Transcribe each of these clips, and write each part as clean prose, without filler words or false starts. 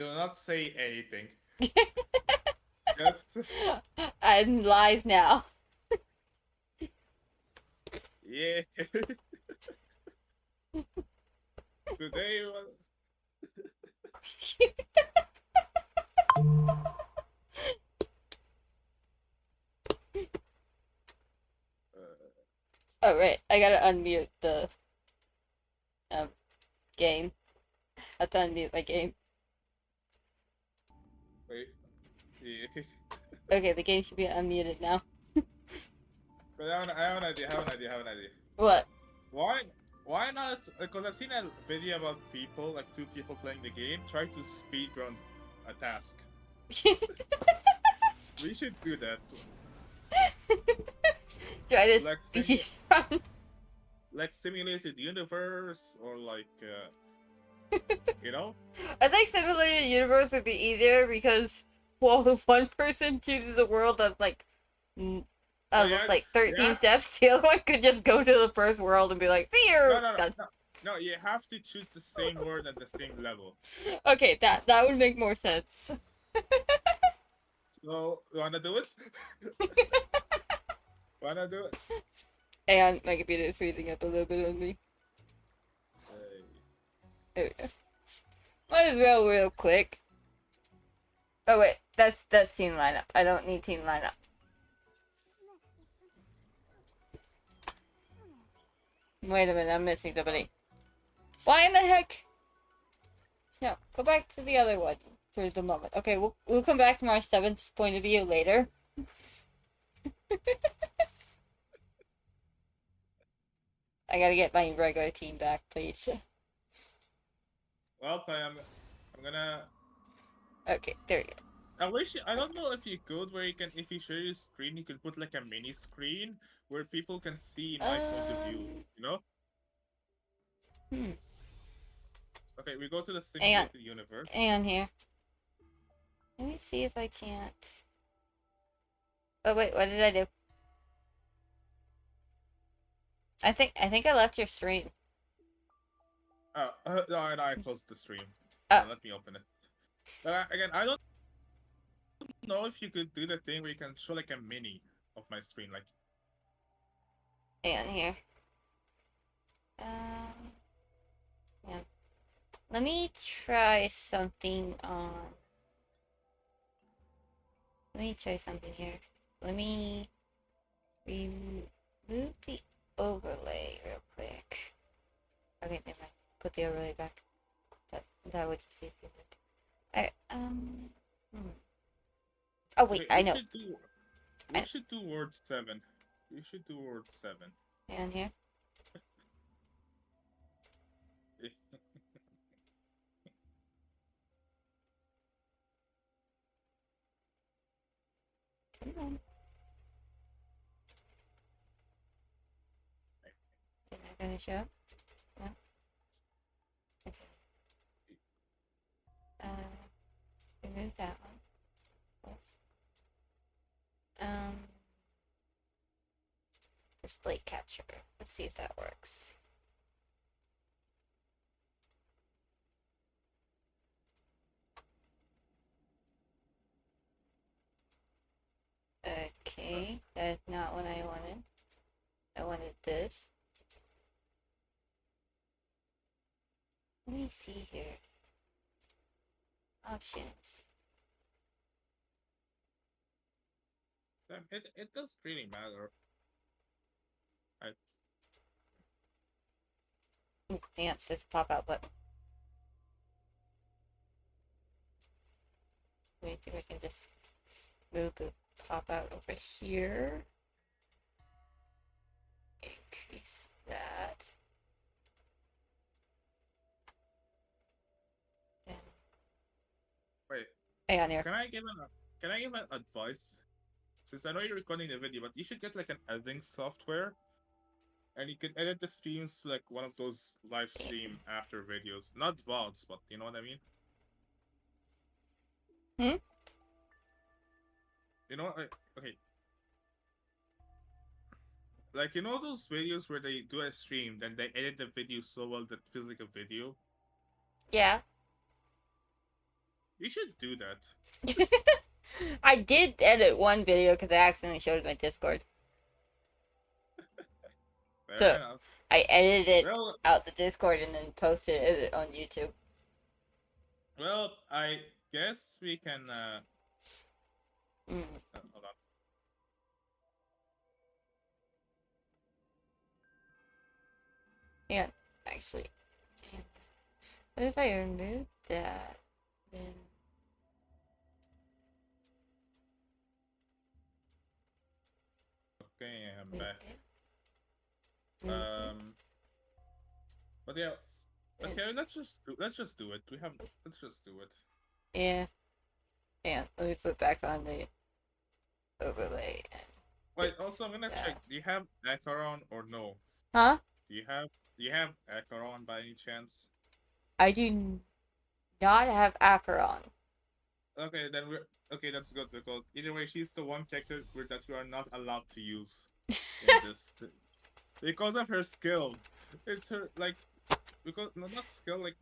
Do not say anything. That's I'm live now. yeah. Today was uh, Oh right, I gotta unmute the um game. I have to unmute my game. wait. Yeah. Okay, the game should be unmuted now. But I have an idea. I have an idea. I have an idea. What? Why? Why not? Because I've seen a video about people, like two people playing the game, try to speedrun a task. We should do that. Try to Like speed simu- run. like simulated universe, or like you know. I think simulated universe would be easier because well, if one person chooses a world of like No, with yeah, like 13 yeah. steps, the other one could just go to the first world and be like, see No, you. no, no, Done. no. No, you have to choose the same word at the same level. Okay, that would make more sense. So, you wanna do it? Wanna do it? And my computer is freezing up a little bit on me. There we go. Might as well real quick. Oh wait, that's team lineup. I don't need team lineup. Wait a minute, I'm missing somebody. Why in the heck? No, go back to the other one for the moment. Okay, we'll come back to March 7th's point of view later. I gotta get my regular team back, please. Well, I'm gonna. Okay, there we go. I don't know if you could where you can if you share your screen you could put like a mini screen where people can see my point of view. Um, You know? hmm. Okay, we go to the Hang on, simulated universe. hang on here. Let me see if I can't. Oh wait, what did I do? I think I left your stream. No, I closed the stream. Oh, Let me open it. Again, I don't know if you could do the thing where you can show like a mini of my screen, like hang on here. Um, yeah. Let me try something on. Let me try something here. Let me remove the overlay real quick. Okay, never mind. Put the overlay back. That would just be good. Alright, Oh wait, okay, I know. we should do word 7. We should do word 7. And here. Come on. Is that gonna show up? No? Okay. Remove that one. Um, display capture. Let's see if that works. Okay, that's not what I wanted. I wanted this. Let me see here. Options. It doesn't really matter. I Ooh, yeah, this pop out button. Let me see if I can just move the pop out over here. Increase that. Then wait. hang on here. Can I give an advice? Since I know you're recording the video, but you should get like an editing software, and you can edit the streams to like one of those live stream after videos, not VODs, but you know what I mean. Hmm? You know, okay, like you know those videos where they do a stream, then they edit the video so well that it feels like a video. Yeah. You should do that. I did edit one video because I accidentally showed it my Discord. Fair So enough. I edited it Well, out the Discord and then posted it on YouTube. I guess we can. Mm. Hold on. Yeah, actually. What if I remove that? Then. Okay, I'm Wait, back. move But yeah. it. Okay, let's just do it. Let's just do it. Yeah. Yeah. Let me put back on the overlay and Wait, also I'm gonna check. that. Do you have Acheron or no? Huh? Do you have do you have Acheron by any chance? I do not have Acheron. Okay, then we're okay. That's good because either way, she's the one character that you are not allowed to use in this because of her skill. It's her like because no, not skill like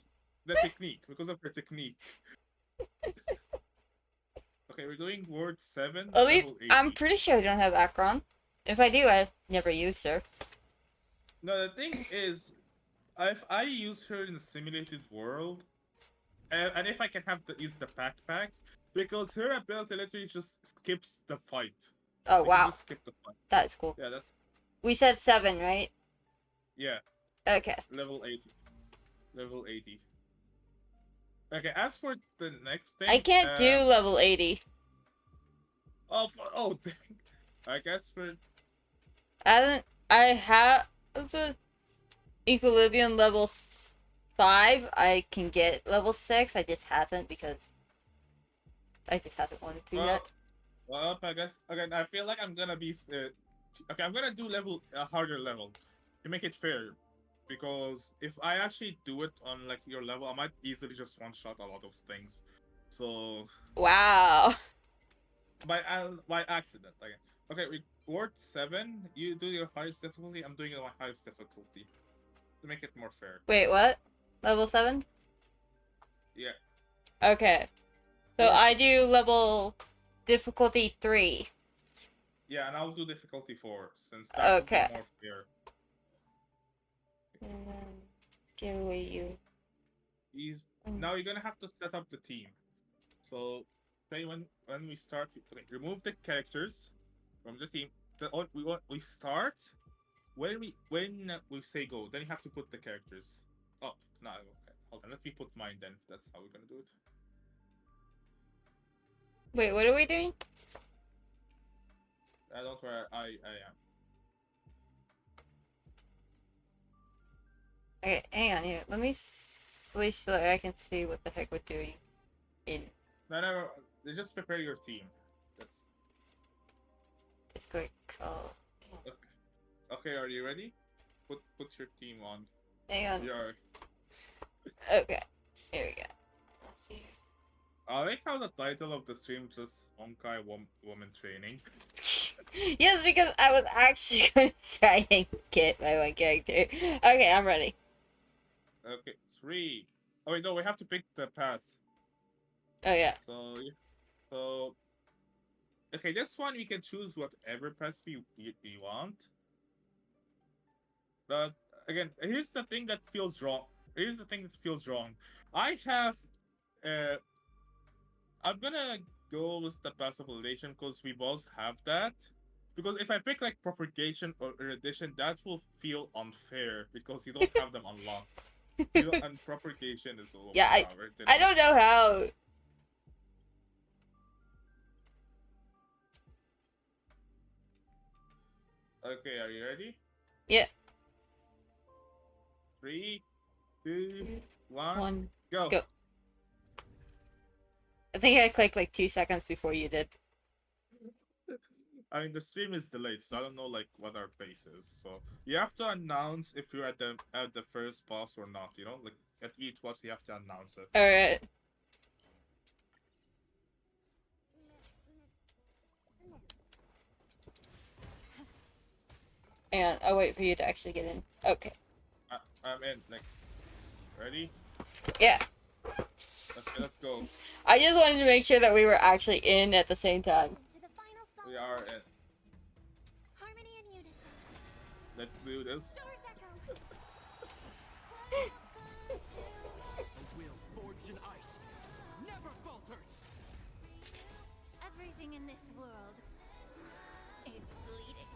the technique because of her technique. Okay, we're doing word 7, At least level I'm 80. pretty sure I don't have Acheron. If I do, I've never used her. No, the thing is, if I use her in a simulated world, and if I can have to use the backpack, because her ability literally just skips the fight. Oh She can wow, just skip the fight. that's cool. Yeah, that's We said 7, right? yeah, Okay. level 80. Level 80. Okay, as for the next I thing, can't do level 80. oh dang. I guess for I have the Equilibrium level 5. I can get level 6. I just haven't because I just haven't wanted to well, yet. I guess again. I feel like I'm gonna be okay. I'm gonna do level a harder level to make it fair, because if I actually do it on like your level, I might easily just one shot a lot of things. So Wow. by accident, again. Okay, we word 7. You do your highest difficulty. I'm doing my highest difficulty to make it more fair. Wait, what? Level 7? Yeah, Okay. So word I 7. do level difficulty 3. Yeah, and I'll do difficulty 4 since that will be Okay. more fair. And then give away you. He's, now you're gonna have to set up the team. So, say when we start, okay, remove the characters from the team. We start when we say go. Then you have to put the characters. Oh no, okay. Hold on. Let me put mine then. That's how we're gonna do it. Wait, what are we doing? I don't worry. I am. Okay, hang on here. Let me switch so that I can see what the heck we're doing in No. Just prepare your team. That's Discord call. okay. Okay, are you ready? Put your team on. Hang on. We are. Okay, here we go. Let's see. I like how the title of the stream just Honkai Woman Training. Yes, because I was actually going to try and get my one character. Okay, I'm ready. Okay, 3. Oh wait, no, we have to pick the path. Oh yeah. So okay, this one we can choose whatever path we want. But again, here's the thing that feels wrong. Here's the thing that feels wrong. I have I'm gonna go with the path of relation because we both have that. Because if I pick like propagation or erudition, that will feel unfair because you don't have them unlocked. And propagation is Yeah, overpowered. I don't know how. Okay, are you ready? Yeah. 3, 2, 1, One. go. Go. I think I clicked like 2 seconds before you did. I mean, the stream is delayed, so I don't know like what our pace is. So you have to announce if you're at the first boss or not. You know, like at each boss you have to announce it. All right. And I'll wait for you to actually get in. Okay. I'm in. Like, ready? Yeah. Let's Okay, let's go. I just wanted to make sure that we were actually in at the same time. We are in. Let's do this. Forged in ice, never falters. Everything in this world is bleeding.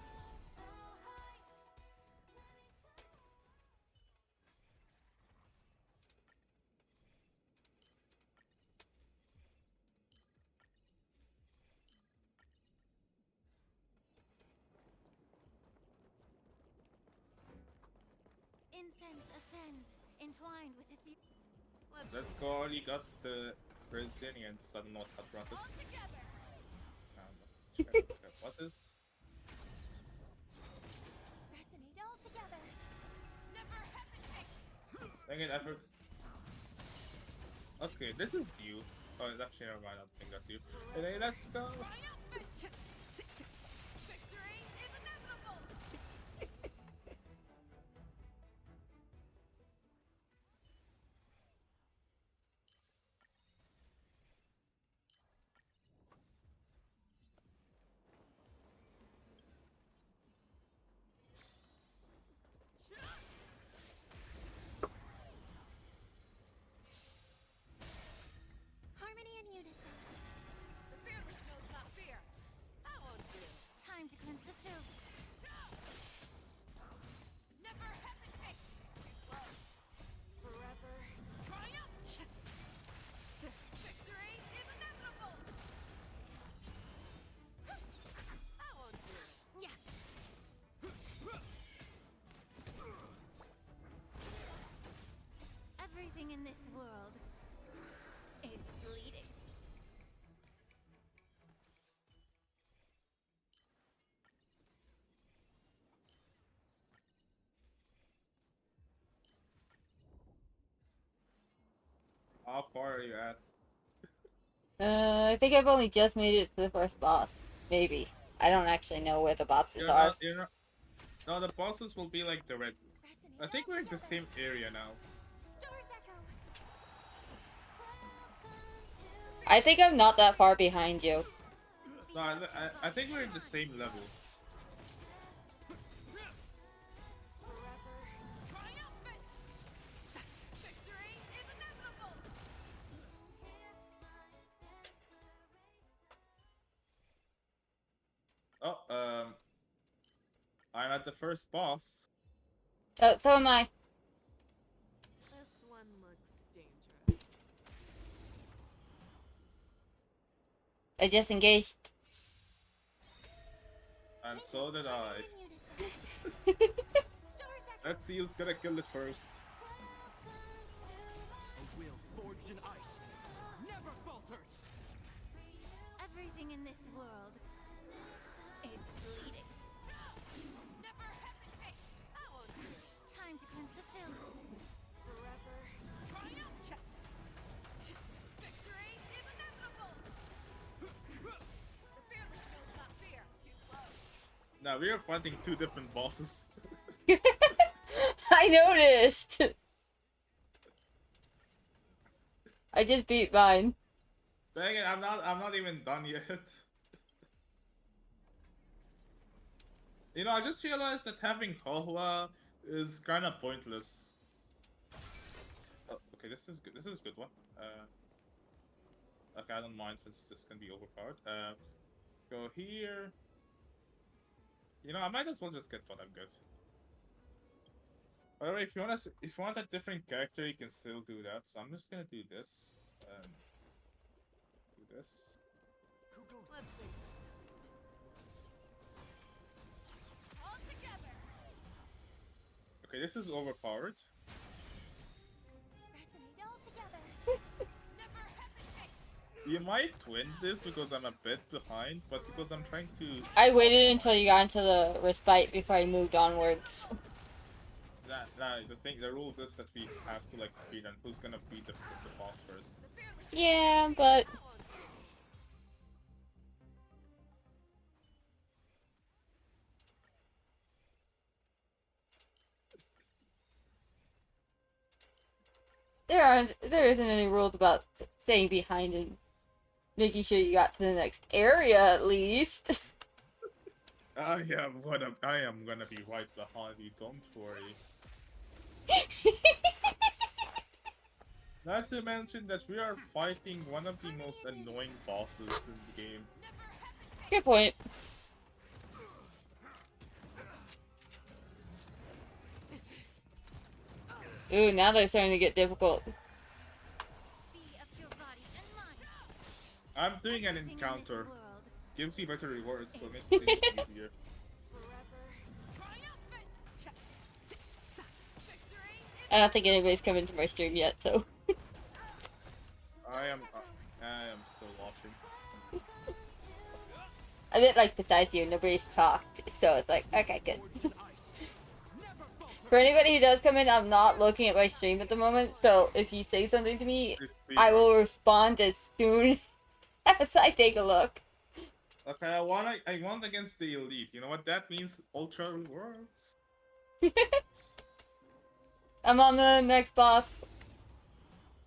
Incense ascends, entwined with the Let's go. You got the resilience. I don't know how to pronounce it. together. What is? Resonate all together. Never hesitate. Dang it, effort. Okay, this is you. Oh, it's actually never mind. I don't think that's you. Hey, let's go. Triumphant. Victory is inevitable. Harmony and unison. The fearless knows not fear. How unreal. Time to cleanse the filth. Never hesitate. Too slow. Forever. Triumph. Victory is inevitable. How unreal. Yeah. Everything in this world is bleeding. How far are you at? I think I've only just made it to the first boss. Maybe. I don't actually know where the bosses You're are. not. You're not. No, the bosses will be like the red. I think we're in the same area now. Stars echo. I think I'm not that far behind you. No, I think we're in the same level. Forever. Triumphant. Victory is inevitable. Oh, I'm at the first boss. Oh, so am I. This one looks dangerous. I just engaged. And so did I. Stars echo. Let's see who's gonna kill it first. A will forged in ice, never falters. Everything in this world is bleeding. Never hesitate. How unreal. Time to cleanse the filth. Forever. Triumph. Victory is inevitable. The fearless knows not fear. Too slow. Now we are fighting two different bosses. I noticed. I just beat mine. Dang it, I'm not even done yet. You know, I just realized that having Hohua is kind of pointless. Oh, okay, this is good. This is a good one. Okay, I don't mind since this can be overpowered. Go here. You know, I might as well just get what I've got. By the way, if you want a different character, you can still do that. So I'm just gonna do this. Do this. Who goes? Let's see. All together. Okay, this is overpowered. Resonate all together. Never hesitate. You might win this because I'm a bit behind, but because I'm trying to. I waited until you got into the respite before I moved onwards. The rule is that we have to like speed and who's gonna beat the boss first. Yeah, but there isn't any rules about staying behind and making sure you got to the next area at least. I am gonna be right behind you, don't worry. Not to mention that we are fighting one of the most annoying bosses in the game. Good point. Ooh, now they're starting to get difficult. Be of your body and mind. I'm doing an Everything in this encounter. world Gives you better rewards, so it makes things easier. I don't think anybody's coming to my stream yet, so. I am still watching. I mean, like, besides you, nobody's talked, so it's like, okay, good. For anybody who does come in, I'm not looking at my stream at the moment, so if you say something to me, I will respond as soon as I take a look. Okay, I won against the elite. You know what that means? Ultra rewards. I'm on the next boss.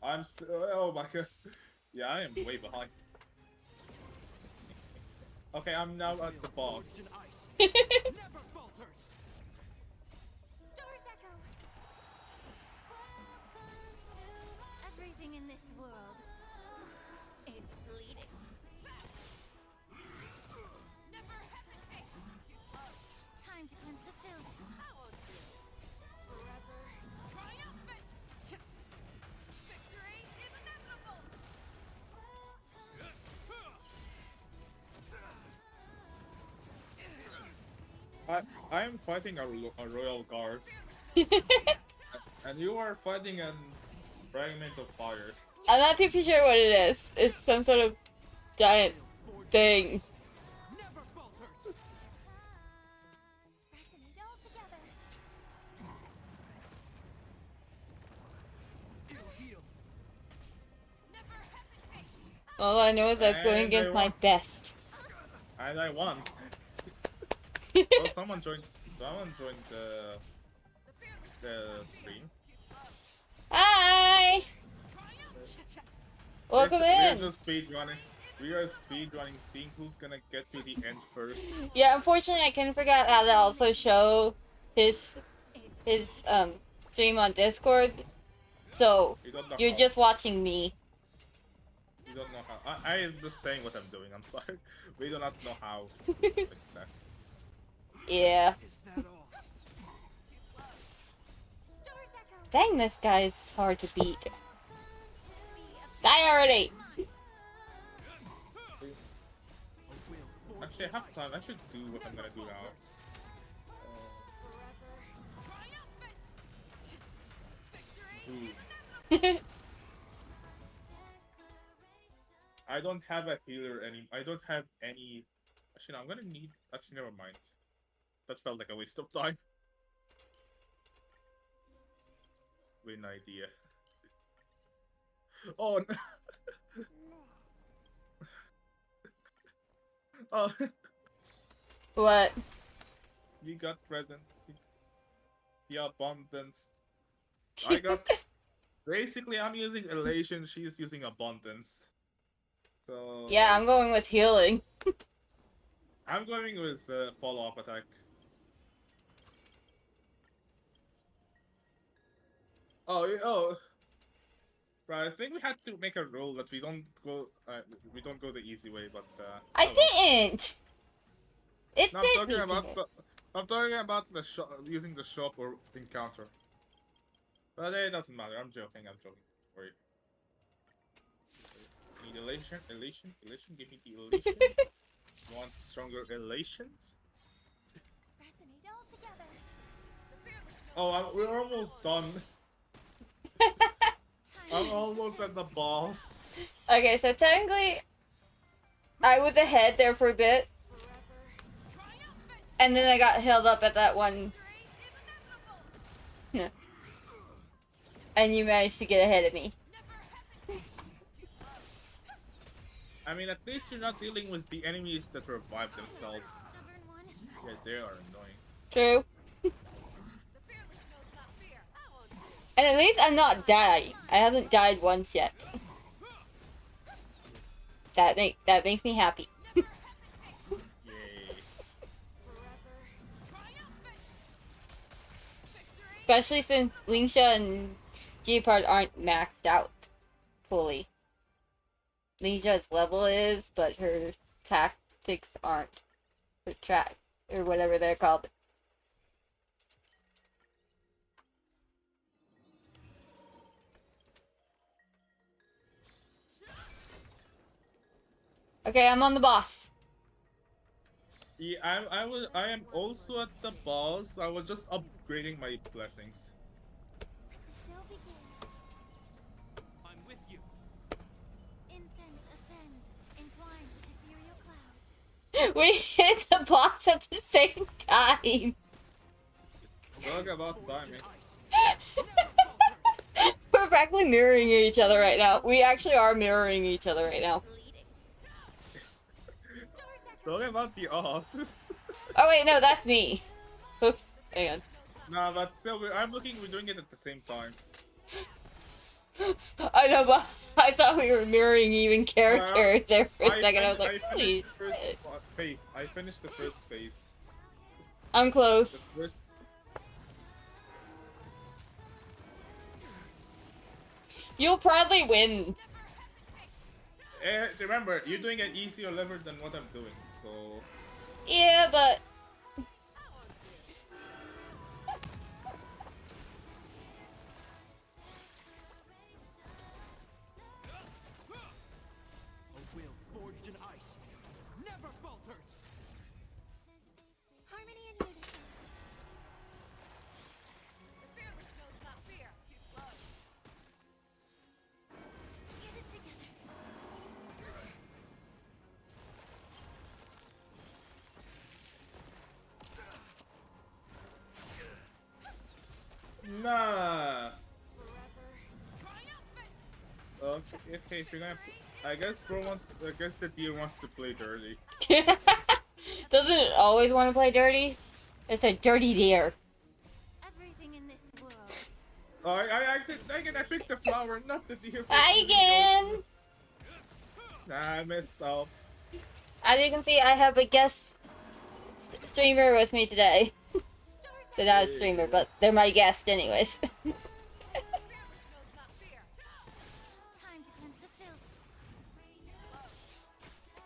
Oh my god. Yeah, I am way behind. Okay, I'm now at the boss. Stars echo. Everything in this world is bleeding. Never hesitate. Time to cleanse the filth. Forever triumphant. Victory is inevitable. I am fighting a royal guard, and you are fighting an fragment of fire. I'm not too sure what it is. It's some sort of giant thing. Never falters. Resonate all together. It'll heal. Never hesitate. All I know is that's going And against I my won. best. And I won. Oh, someone joined the stream. Hi! Welcome in! We're just speed running. We are speed running, seeing who's gonna get to the end first. Yeah, unfortunately I kind of forgot how to also show his stream on Discord. So You don't know you're how. just watching me. You don't know how. I am just saying what I'm doing. I'm sorry. We do not know how to fix that. Yeah. Is that all? Stars echo. Dang, this guy's hard to beat. Die already! Actually, I have time. I should do what I'm gonna do now. Ooh. I don't have a healer I don't have any. Actually, no, I'm gonna need. Actually, never mind. That felt like a waste of time. Win idea. Oh no. Oh, What? we got present. The abundance. I got. Basically, I'm using elation. She's using abundance. So Yeah, I'm going with healing. I'm going with follow-up attack. Oh. Right, I think we had to make a rule that we don't go the easy way, but I oh well. didn't! It No, did I'm talking about the shop, using the shop or encounter. But it doesn't matter. I'm joking. Wait. Need elation. Give me the elation. You want stronger elations? Resonate all together. Oh, we're almost done. I'm almost at the boss. Okay, so technically, I was ahead there for a bit. And then I got held up at that one. And you managed to get ahead of me. I mean, at least you're not dealing with the enemies that revive themselves. Stubborn one. Yeah, they are annoying. True. And at least I'm not dying. I haven't died once yet. That makes me happy. Yay. Especially since Lingsha and Geopard aren't maxed out fully. Lingsha's level is, but her tactics aren't. Her track, or whatever they're called. Okay, I'm on the boss. Yeah, I am also at the boss. I was just upgrading my blessings. The show begins. I'm with you. Incense ascends, entwined with ethereal clouds. We hit the boss at the same time. Talk about Forged in timing. ice. Never falters. We're practically mirroring each other right now. We actually are mirroring each other right now. Bleeding. Talk about the odds. Oh wait, no, that's me. Oops, hang on. Nah, but still, I'm looking. We're doing it at the same time. I know, but I thought we were mirroring even characters there for a second. I was I like, finished holy the first shit. phase. I finished the first phase. I'm The close. first. You'll probably win. Remember, you're doing it easier level than what I'm doing, so. Yeah, but A will forged in ice. Never falters. Harmony and unity. The fearless knows not fear. Too slow. Get it together. Nah. Triumphant. Okay, if you're gonna. I guess bro wants. I guess the deer wants to play dirty. doesn't it always want to play dirty? It's a dirty deer. Everything in this world. Oh, I actually. Dang it, I picked the flower, not the deer. Again! Nah, I messed up. As you can see, I have a guest streamer with me today. They're not a streamer, but they're my guest anyways. Fearless knows not fear. Time to cleanse the filth.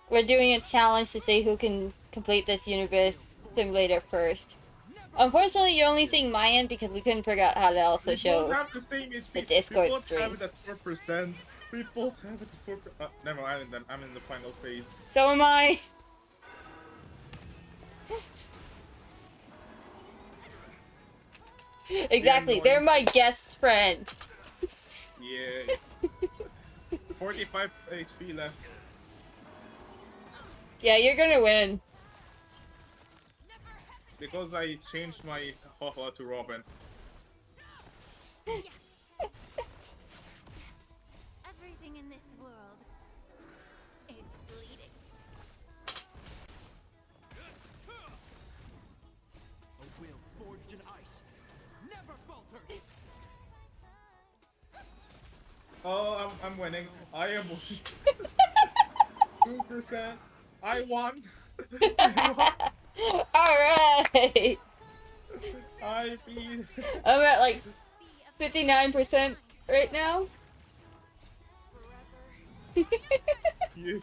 We're doing a challenge to see who can complete this universe simulator first. Unfortunately, you're only seeing my end because we couldn't figure out how to also We show both have the same HP. the Discord we both stream. have it at 4%. We both have it at 4%. Never mind, I'm in the final phase. So am I. Exactly, they're my guest friend. Yeah. 45 HP left. Yeah, you're gonna win. Because I changed my Haha to Robin. Everything in this world is bleeding. A will forged in ice. Never falters. Oh, I'm winning. I am winning. 2%. I won. Alright! I beat. I'm at like 59% right now. You.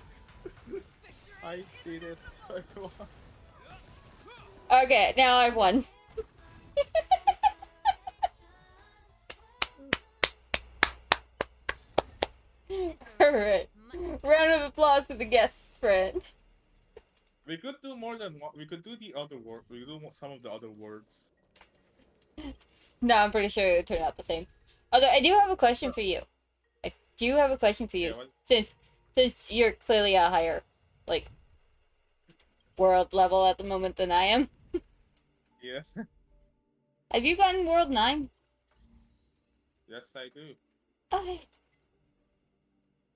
I did it. I won. Okay, now I've won. Alright. Round of applause for the guest friend. We could do more than one. We could do the other word. We could do some of the other words. No, I'm pretty sure it would turn out the same. Although I do have a question for you. I do have a question for you. Yeah, what? Since you're clearly a higher, like, world level at the moment than I am. Yeah. Have you gotten world 9? Yes, I do. Okay.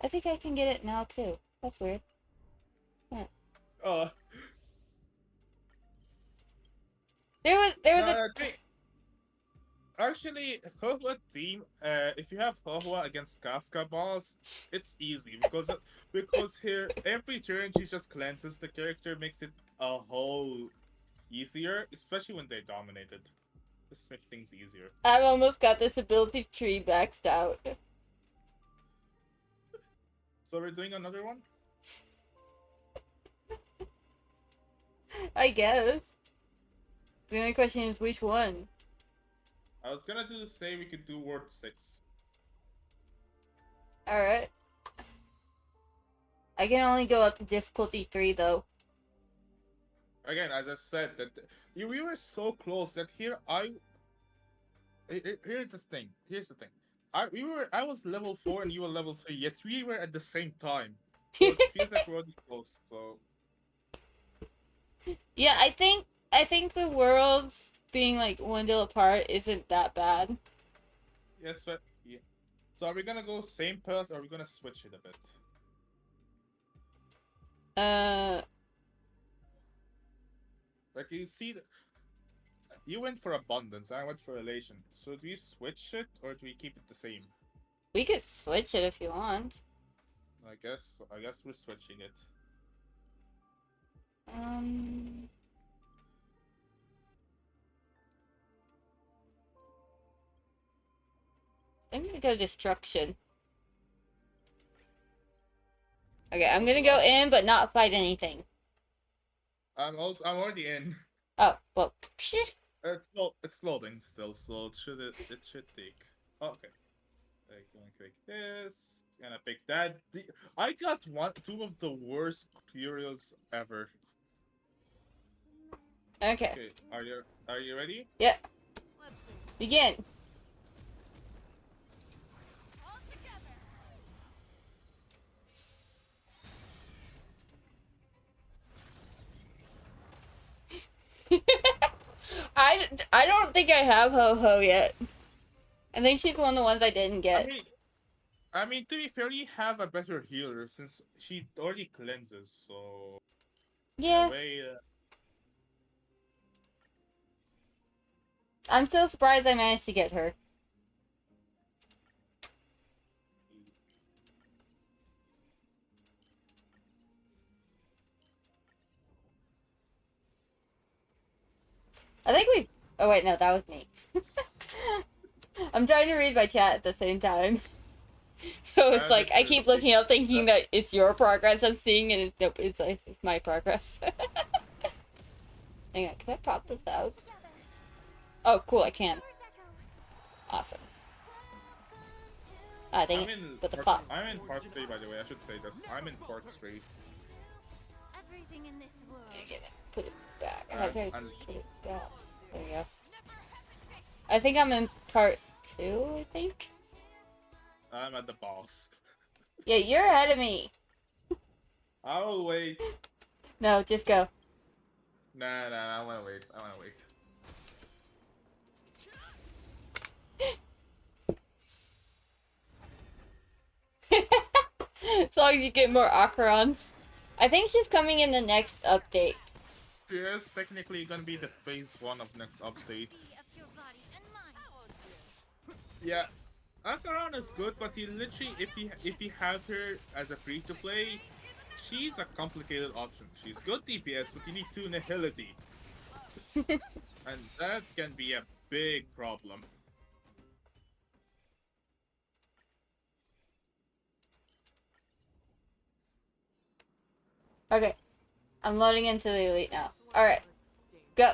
I think I can get it now too. That's weird. Uh. There was I think. Actually, Hohua team. If you have Hohua against Kafka boss, it's easy because here every turn she just cleanses the character, makes it a whole easier, especially when they dominated. Just make things easier. I've almost got this ability tree maxed out. So we're doing another one. I guess. The only question is which one. I was gonna say we could do Word 6. Alright. I can only go up to difficulty 3 though. Again, as I said, that we were so close that here's the thing. Here's the thing. I was level 4 and you were level 3, yet we were at the same time. So it feels like we're already close. So Yeah, I think the worlds being like 1 day apart isn't that bad. yes, but yeah. So are we gonna go same path or are we gonna switch it a bit? Like you see, you went for abundance, I went for elation. So do we switch it or do we keep it the same? We could switch it if you want. I guess we're switching it. I'm gonna go destruction. Okay, I'm gonna go in but not fight anything. I'm already in. Oh, well, psh. It's loading still, so it should take. Okay. I'm gonna click this. Gonna pick that. I got two of the worst curios ever. Okay. Okay, are you ready? Yeah, Let's see. begin. All together. I don't think I have Ho Ho yet. I think she's one of the ones I didn't get. I mean, to be fair, you have a better healer since she already cleanses. So Yeah, in a way, I'm still surprised I managed to get her. I think we. Oh wait, no, that was me. I'm trying to read my chat at the same time. So it's like I keep looking up thinking that it's your progress I'm seeing and nope, it's my progress. Hang on, can I pop this out? Oh cool, I can. Awesome. Ah, dang it. With the pop. I'm in part 3, by the way. I should say this. I'm in part 3. Everything in this world. Get it. Put it back. I And- have to and- put it back. There you go. I think I'm in part 2, I think. I'm at the boss. Yeah, you're ahead of me. I will wait. No, just go. Nah, I wanna wait. I wanna wait. As long as you get more Acherons. I think she's coming in the next update. She is technically gonna be the phase 1 of next update. Be of your body and mind. Yeah, Acheron is good, but you literally, if you have her as a free to play, she's a complicated option. She's good DPS, but you need 2 nihility, and that can be a big problem. Okay. I'm loading into the elite now. Alright. Go.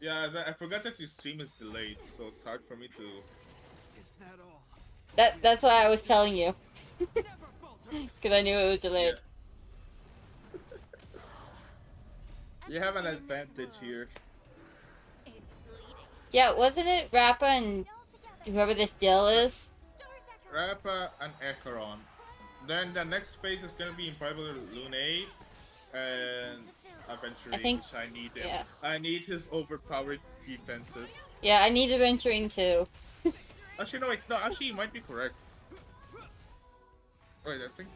Yeah, I forgot that your stream is delayed, so it's hard for me to. Is that all? That's why I was telling you. Never falter. Because I knew it was delayed. You have an Everything in this advantage world here. is bleeding. Yeah, wasn't it Rappa and whoever this Dill is? Rappa and Acheron. Then the next phase is gonna be in probably Lune and Adventure I think- which I need him. yeah. I need his overpowered defenses. Yeah, I need adventuring too. Actually, no, wait, no, actually, you might be correct. Wait, I think.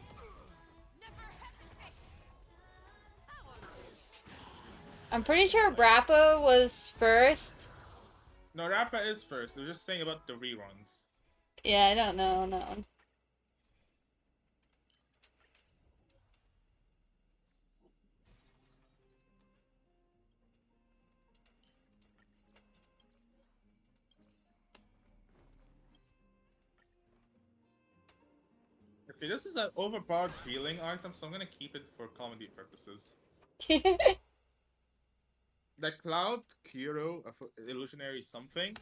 I'm pretty sure Rappa was first. No, Rappa is first. We're just saying about the reruns. Yeah, I don't know on that one. Okay, this is an overpowered healing item, so I'm gonna keep it for comedy purposes. The Cloud Kiro of Illusionary something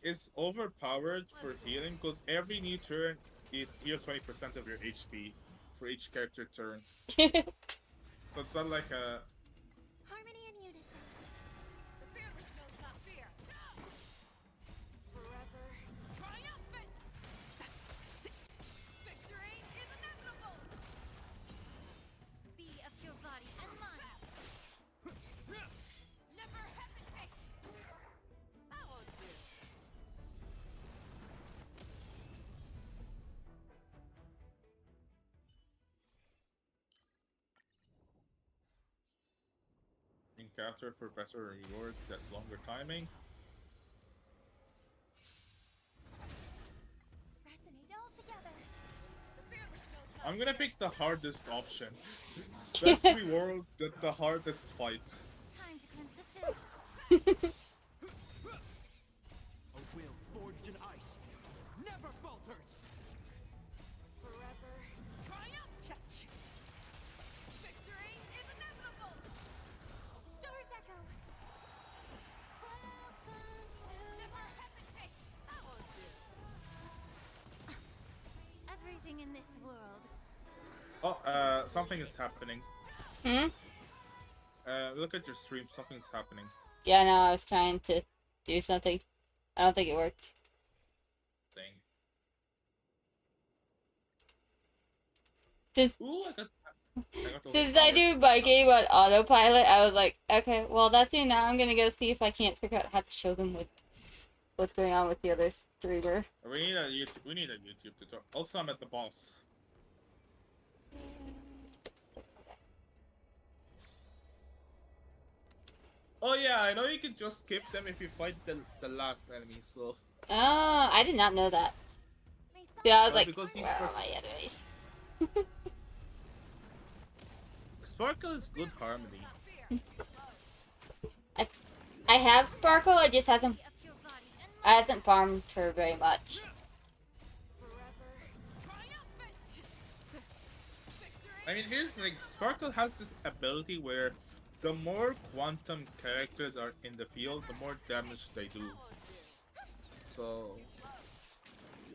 is overpowered for healing because every new turn it heals 20% of your HP for each character turn. So it's not like a. Harmony and unison. The fearless knows not fear. Forever. Triumphant! Victory is inevitable! Be of your body and mind. Never hesitate! I won't do. Encounter for better rewards at longer timing. Resonate all together. The fearless knows not I'm gonna fear. pick the hardest option. Best reward with the hardest fight. Time to cleanse the field. A will forged in ice never falters. Forever. Triumph! Victory is inevitable! Stars echo. Never hesitate! I won't do. Everything in this world. Oh, something is happening. Hmm? Look at your stream. Something's happening. Yeah, no, I was trying to do something. I don't think it worked. Thing. Since, Ooh, I got since I overpowered. do my game on autopilot, I was like, okay, well, that's it now. I'm gonna go see if I can't figure out how to show them what's going on with the other streamer. We need a YouTube. We need a YouTube tutorial. Also, I'm at the boss. Oh yeah, I know you can just skip them if you fight the last enemy. So Oh, I did not know that. May Yeah, I was Well, like, because these where per- are my enemies? Sparkle is good harmony. I have Sparkle, I just hasn't, be of your body and I hasn't farmed her very much. forever. Triumphant! Victory! I mean, here's the thing. Sparkle has this ability where the more quantum characters are in the field, the more damage they do. So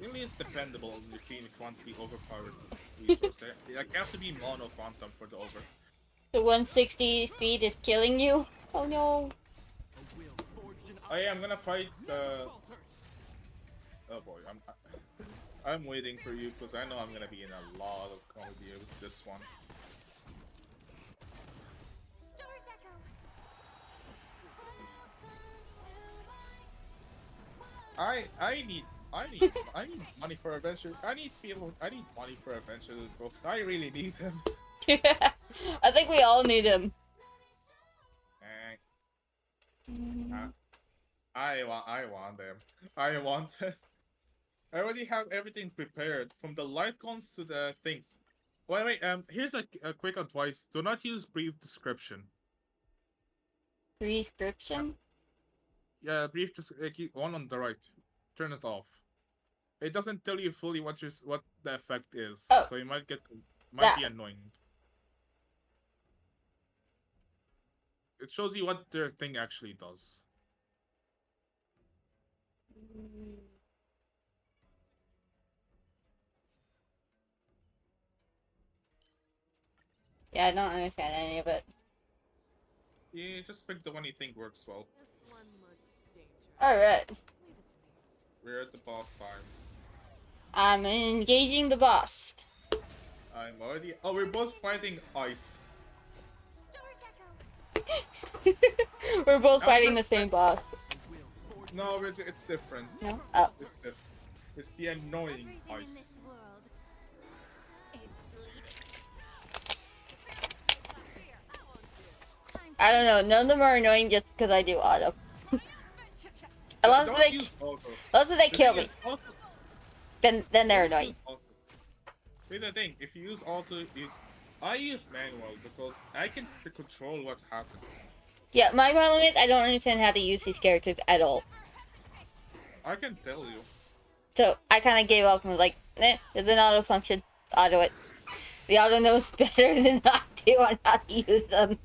really is dependable between if you want to be overpowered resource. Like you have to be mono quantum for the over. The 160 speed is killing you? Oh no. A will forged in Oh ice yeah, I'm gonna fight never falters. Oh boy, I'm waiting for you because I know I'm gonna be in a lot of comedy with this one. Stars echo. I need money for adventure. I need money for adventure, folks. I really need them. I think we all need him. Eh, I want them. I want them. I already have everything prepared, from the light cons to the things. Wait. Here's a quick advice: do not use brief description. Prescription? Yeah, one on the right. Turn it off. It doesn't tell you fully what the effect is, Oh. so you might be That. annoying. It shows you what their thing actually does. Yeah, I don't understand any of it. Yeah, just pick the one you think works well. This one looks dangerous. Alright. Leave it to me. We're at the boss time. I'm engaging the boss. I'm already. Oh, we're both fighting ice. Stars echo. We're both I'm fighting the just- same boss. A will forged No, it's different. No? Oh. It's different. It's the annoying Everything in ice. this world is bleeding. Not fear. I won't do. Time I don't know. None of them are annoying just because I do auto. to Unless Don't they, use auto. unless they The kill thing me, is, auto. then they're Don't use annoying. auto. See the thing, if you use auto, I use manual because I can control what happens. Yeah, my problem is I don't understand how to use these characters at all. I can tell you. So I kind of gave up and was like, it's an auto function. Auto it. The auto knows better than I do on how to use them.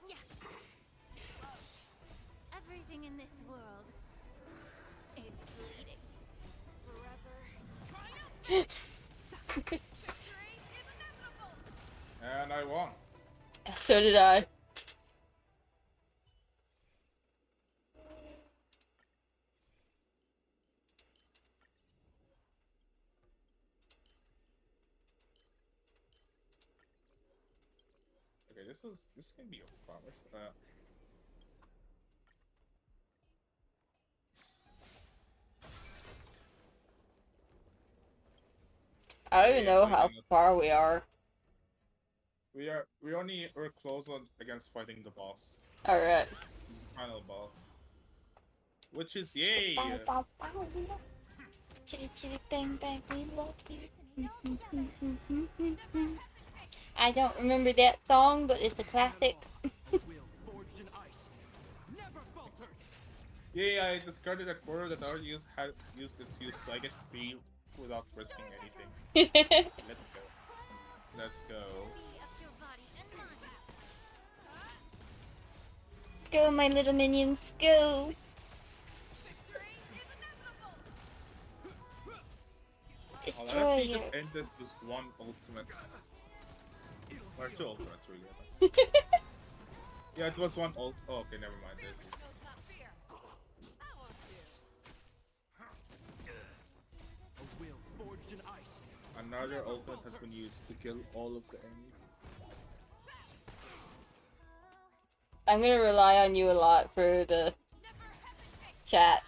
Yeah. Everything in this world is bleeding. Forever. Victory is inevitable. And I won. So did I. Okay, this can be a problem. I don't even Yeah, know no, how far we are. we're close on against fighting the boss, Alright. final boss, which is yay. Chitty chitty bang bang, we love you. I don't remember that song, but it's a classic. A will forged in ice. Never falters. Yay! I discarded a quarter that already had used its use, so I get free without risking anything. Let's go. Let's go. Be of your body and mind. Go, my little minions, go! Victory is inevitable. Let Destroy me just it. end this with one ultimate. Or two ultimates, really. Yeah, it was one ult. Oh, okay, never mind. This is... Knows not fear. I won't do. A will forged in ice. Another ultimate has been used to kill all of the enemies. I'm gonna rely on you a lot for the chat.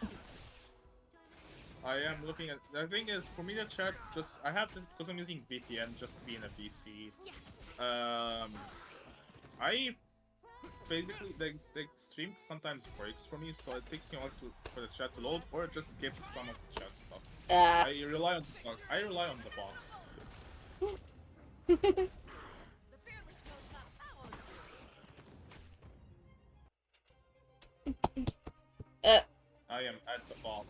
I am looking at. The thing is, for me to chat, just I have this because I'm using VPN just to be in a PC. I basically the stream sometimes breaks for me, so it takes me a while for the chat to load, or it just skips some of the chat stuff. I rely on the box. I rely on the box. The fearless knows not. I won't do. I am at the box.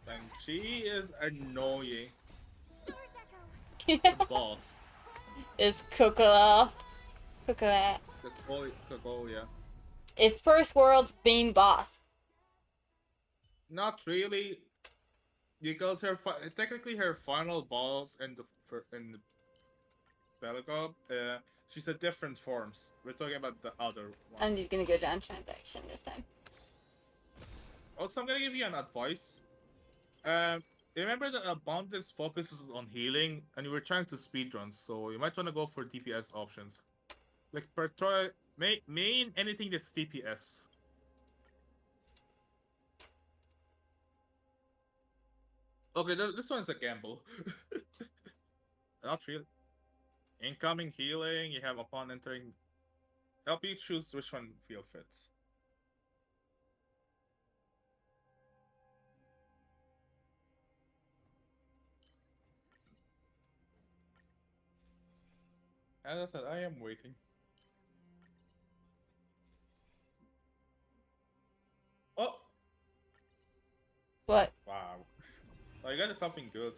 And she is annoying. Doors echo. The boss. It's Cocola. Cocola. The goal, yeah. It's First World's main boss. Not really, because technically her final boss in the Belgop, she's a different forms. We're talking about the other one. I'm just gonna go down transaction this time. Also, I'm gonna give you an advice. Remember that Aboundance focuses on healing, and you were trying to speedrun, so you might want to go for DPS options. Like, main anything that's DPS. Okay, this one's a gamble. Not really. Incoming healing, you have upon entering. Help you choose which one feel fits. As I said, I am waiting. Oh! What? Wow. I got something good.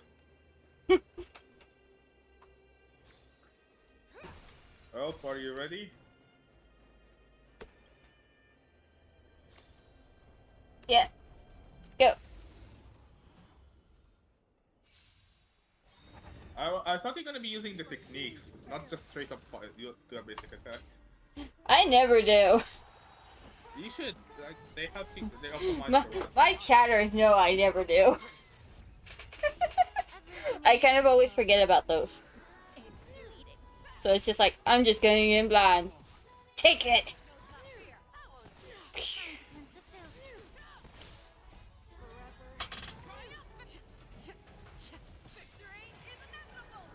Well, are you ready? Yeah. Go. I thought you're gonna be using the techniques, not just straight up fight. You do a basic attack. I never do. You should. Like, they optimize My, for that. my chatters know I never do. I kind of always forget about those. It's bleeding. So it's just like, I'm just going in blind. Take it! Cleanse the filth. Victory is inevitable.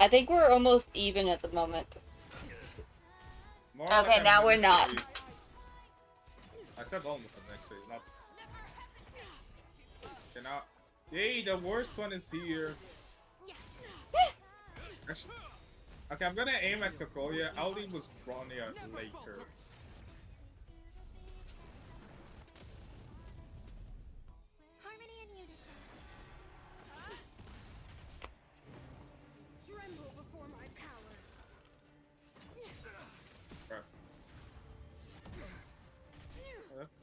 I think we're almost even at the moment. More like Okay, an now we're not. series. I said almost an next series, not. Okay, now. Yay, the worst one is here. Actually, okay, I'm gonna aim at Cocolia. I'll leave with Bronya later. Harmony and unison. Tremble before my power. Right.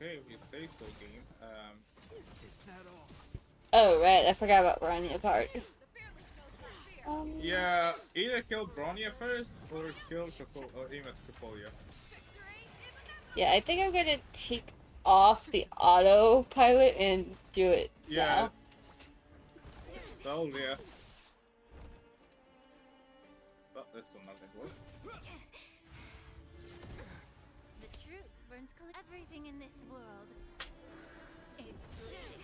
Okay, we say so, game. Is that all? Oh, right. I forgot about Rania part. Yeah, either kill Bronya first or kill or aim at Cocolia. Yeah, I think I'm gonna take off the autopilot and do it Yeah. now. Well, yeah. But that's still nothing work. The truth burns everything in this world. It's bleeding.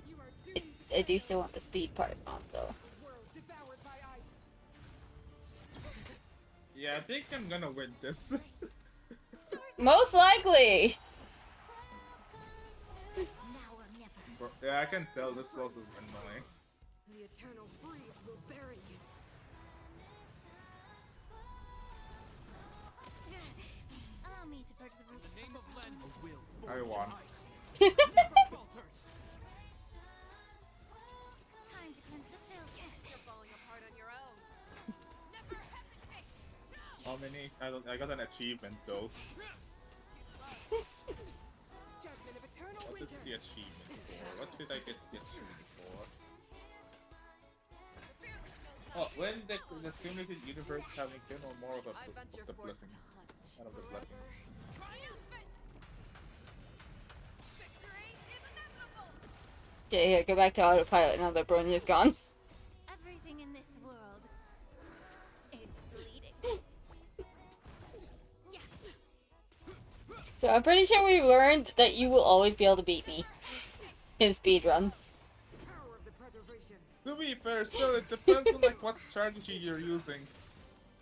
You are I, doomed I do still want the speed part on, though. to world devoured by ice. Yeah, I think I'm gonna win this. Most likely! Now or never. Yeah, I can tell this boss is annoying. The eternal freeze will bury you. Allow me to purge the In roots. the name of Len, a will I forged won. in ice. Never falters. Time to cleanse the filth. You're falling apart on your own. Never hesitate. How many? I got an achievement though. Judgment of eternal What is winter. the achievement for? What did I get the achievement for? Oh, when the simulated universe having 10 or more of, I of venture the forth blessing. to hunt. One of the blessings. Triumphant. Victory is inevitable. Okay, here, go back to autopilot now that Bronya's gone. Everything in this world is bleeding. So I'm pretty sure we've learned that you will always be able to beat me in speedruns. Power of the preservation. To be fair, still it depends on like what strategy you're using.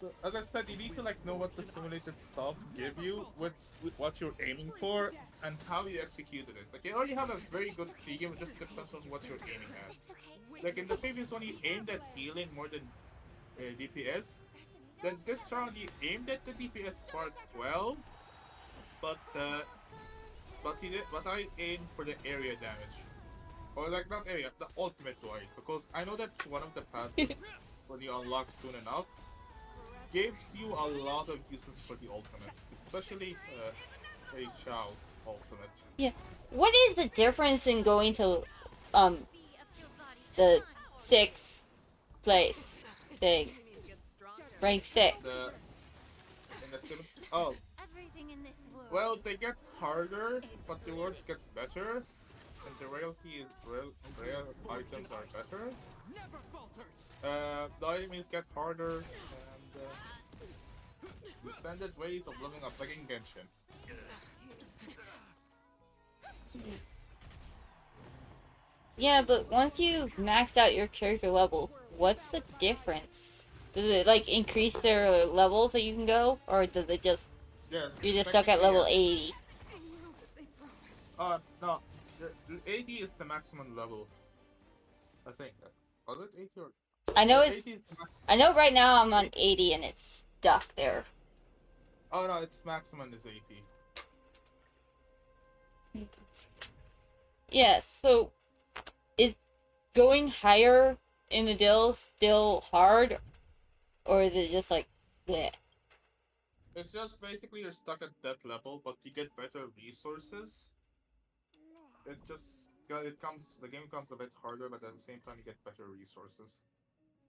So, as I said, you need to like know what the simulated stuff give you, with what you're aiming for, and how you executed it. Like you already have a very good team, it just depends on what you're aiming at. It's okay. Like in the previous one, you aimed at healing more than DPS. Then this round, you aimed at the DPS part well, but I aimed for the area damage, or like not area, the ultimate wide, because I know that one of the paths when you unlock soon enough gives you a lot of uses for the ultimates, especially Ray Chao's ultimate. Yeah. What is the difference in going to Be of your body the and mind. 6th place thing? You need to get stronger. Rank 6. The in the sim. Oh, Everything in this world. well, they get harder, but the words gets better, and the rare items are better. Never falters. The enemies get harder, and the standard ways of leveling up, like in Genshin. Yeah, but once you've maxed out your character level, what's the difference? Does it like increase their levels that you can go, or does it just Yeah, you're just stuck at technically, level yeah. 80? I know that they promised. No, the 80 is the maximum level. I think. Was it 80 or? I know Yeah, it's 80 is the I know right now I'm on 80 and it's stuck there. Oh no, its maximum is 80. Yes, so is going higher in the deal still hard, or is it just like bleh? It's just basically you're stuck at that level, but you get better resources. The game comes a bit harder, but at the same time you get better resources.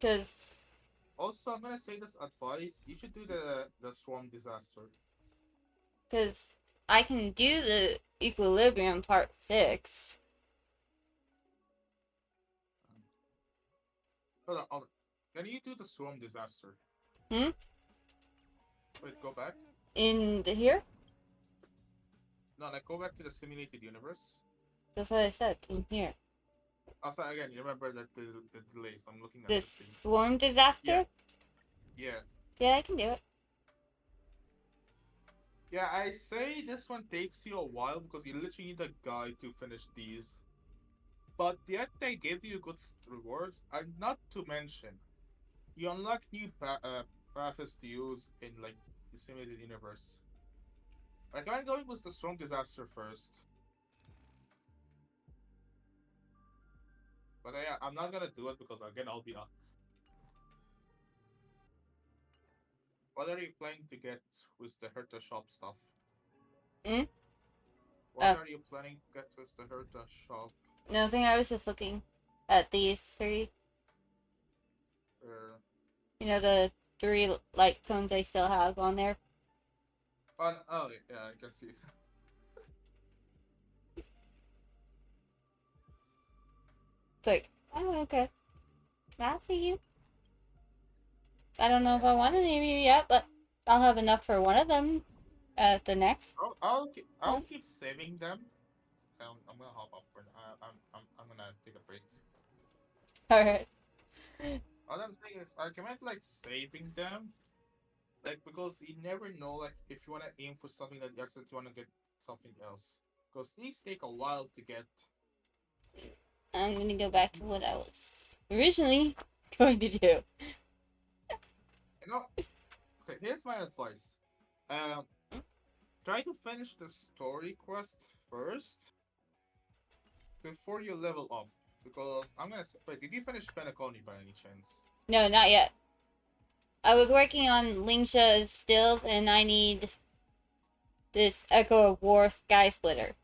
Because Also, I'm gonna say this advice: you should do the swarm disaster. I can do the Equilibrium Part 6. Hold on, hold on. Can you do the swarm disaster? Hmm? Wait, go back. In the here? No, like go back to the simulated universe. That's what I said, in here. Also, again, you remember that the delay, so I'm looking at The the thing. Swarm Disaster? Yeah. Yeah, I can do it. Yeah, I say this one takes you a while because you literally need a guide to finish these. But yet they give you good rewards, and not to mention, you unlock new paths to use in like the simulated universe. Like I'm going with the Storm Disaster first, but I'm not gonna do it because again I'll be. What are you planning to get with the Herta shop stuff? Mm? What are you planning to get with the Herta shop? Nothing. I was just looking at these three. Uh, You know, the three light tones I still have on there. oh yeah, I can see. It's like, oh, okay. I see you. I don't know if I want any of you yet, but I'll have enough for one of them at the next. I'll keep saving them. I'm gonna hop up for. I'm gonna take a break. Alright. All I'm saying is I recommend like saving them, like because you never know like if you wanna aim for something that you actually wanna get something else. Because these take a while to get. I'm gonna go back to what I was originally going to do. You know, okay. Here's my advice. Um, Try to finish the story quest first before you level up. Because I'm gonna say, wait, did you finish Penacony by any chance? No, not yet. I was working on Lingsha still, and I need this Echo of War Sky Splitter.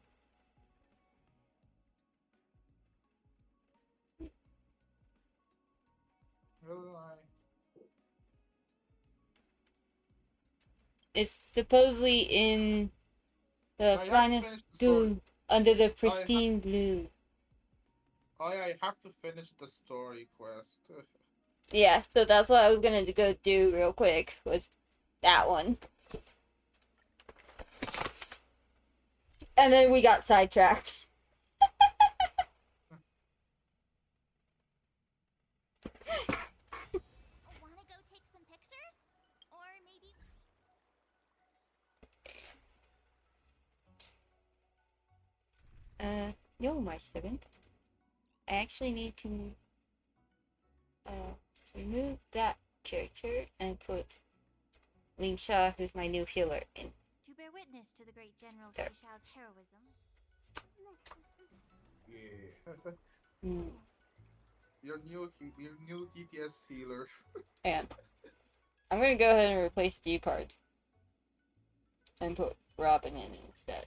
Well, It's supposedly in the no, you have to finest finish the story. doom under the Oh, you have, pristine blue. oh yeah, you have to finish the story quest. Yeah, so that's what I was gonna go do real quick, was that one. And then we got sidetracked. Wanna go take some pictures? Or maybe No, my servant. I actually need to remove that character and put Ling Sha, who's my new healer, in. to bear witness to the great General There. Fei Shao's heroism. Yeah. Mm. Your new DPS healer. And I'm gonna go ahead and replace D-Part and put Robin in instead.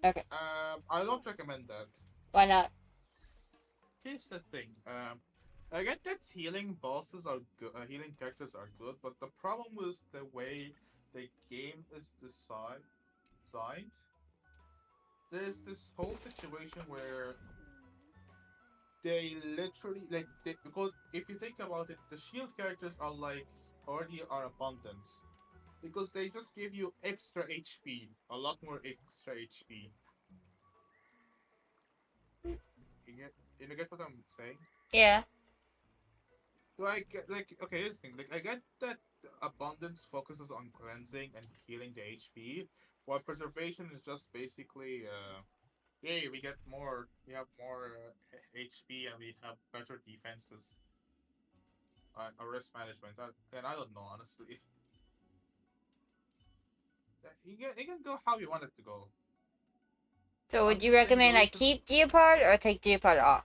Okay, I don't recommend that. why not? Here's the thing. I get that healing bosses are good, healing characters are good, but the problem with the way the game is designed, there's this whole situation where they literally because if you think about it, the shield characters are like already are abundant because they just give you extra HP, a lot more extra HP. You get what I'm saying? Yeah. Okay, here's the thing. Like I get that abundance focuses on cleansing and healing the HP, while preservation is just basically hey, we have more HP and we have better defenses, risk management. And I don't know honestly. You can go how you want it to go. So I'm would you just saying the recommend I reason. keep D-Part or take D-Part off?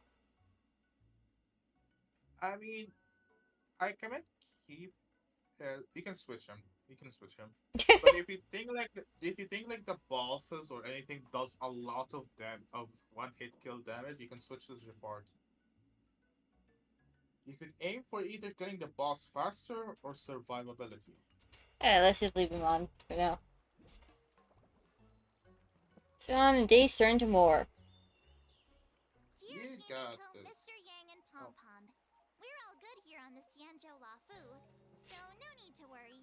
I mean, I cannot keep. You can switch him. You can switch him. But if you think like the bosses or anything does a lot of one hit kill damage, you can switch this report. You can aim for either killing the boss faster or survivability. Yeah, let's just leave him on for now. Sean and Dace turn to more. Dear You got Himiko, this. Mr. Yang, and Oh. Pom Pom, we're all good here on the Xianzhou Lafu, so no need to worry.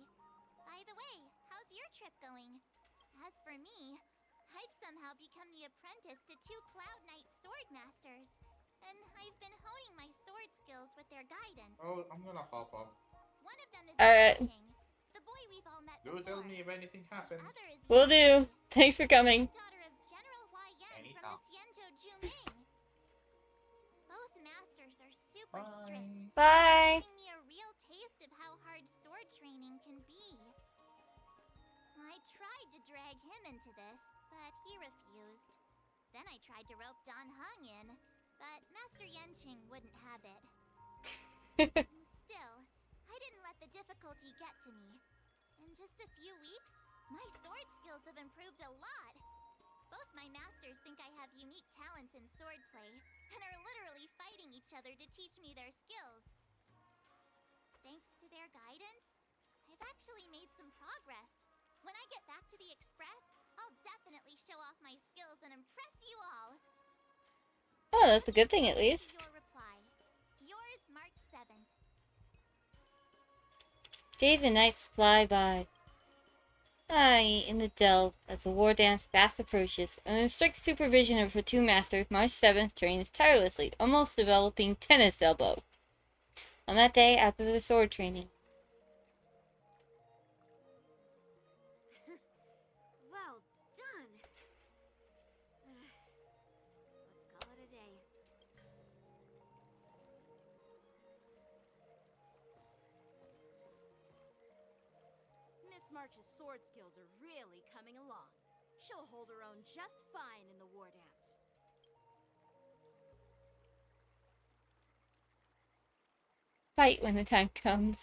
By the way, how's your trip going? As for me, I've somehow become the apprentice to two Cloud Knight sword masters, and I've been honing my sword skills with their guidance. Oh, I'm gonna hop up. One of them is Alright. Ching, the boy we've all met Do before. tell me if anything The happened. other is Will do. Yanqi, Thanks for coming. daughter of General Hua Yan from Anytime. the Xianzhou Juming. Both masters are super strict, Bye. giving me a real taste of how hard sword training can be. I tried to drag him into this, but he refused. Then I tried to rope Dan Heng in, but Master Yanqing wouldn't have it. Still, I didn't let the difficulty get to me. In just a few weeks, my sword skills have improved a lot. Both my masters think I have unique talents in swordplay, and are literally fighting each other to teach me their skills. Thanks to their guidance, I've actually made some progress. When I get back to the Express, I'll definitely show off my skills and impress you all. Oh, that's a good thing at Looking least. forward to your reply. Yours, March 7th. Days and nights fly by. I, in the delve, as the war dance fast approaches, under the strict supervision of her two masters, March 7th trains tirelessly, almost developing tennis elbow. On that day, after the sword training, Well done. Let's call it a day. Miss March's sword skills are really coming along. She'll hold her own just fine in the war dance. fight when the time comes.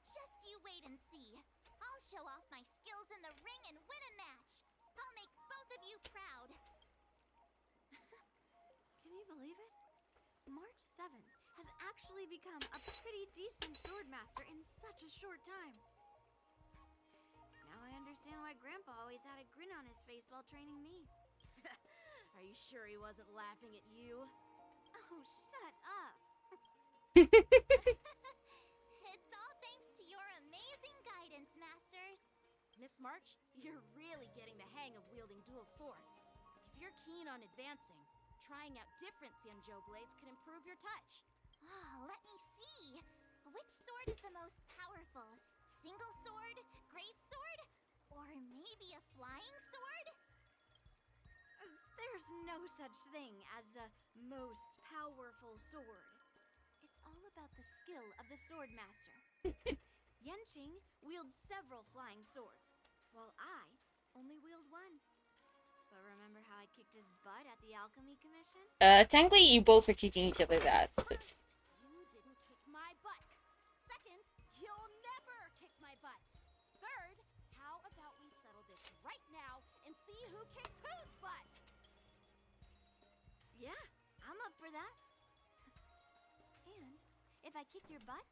Just you wait and see. I'll show off my skills in the ring and win a match. I'll make both of you proud. Can you believe it? March 7th has actually become a pretty decent swordmaster in such a short time. Now I understand why Grandpa always had a grin on his face while training me. Are you sure he wasn't laughing at you? Oh, shut up. It's all thanks to your amazing guidance, Masters. Miss March, you're really getting the hang of wielding dual swords. If you're keen on advancing, trying out different Xianzhou blades can improve your touch. Let me see. Which sword is the most powerful? Single sword? Great sword? Or maybe a flying sword? There's no such thing as the most powerful sword. It's all about the skill of the swordmaster. Yanqing wields several flying swords, while I only wield one. But remember how I kicked his butt at the Alchemy Commission? Technically you both were kicking each other's ass. First, you didn't kick my butt. Second, you'll never kick my butt. Third, how about we settle this right now and see who kicks whose butt? Yeah, I'm up for that. And if I kick your butt,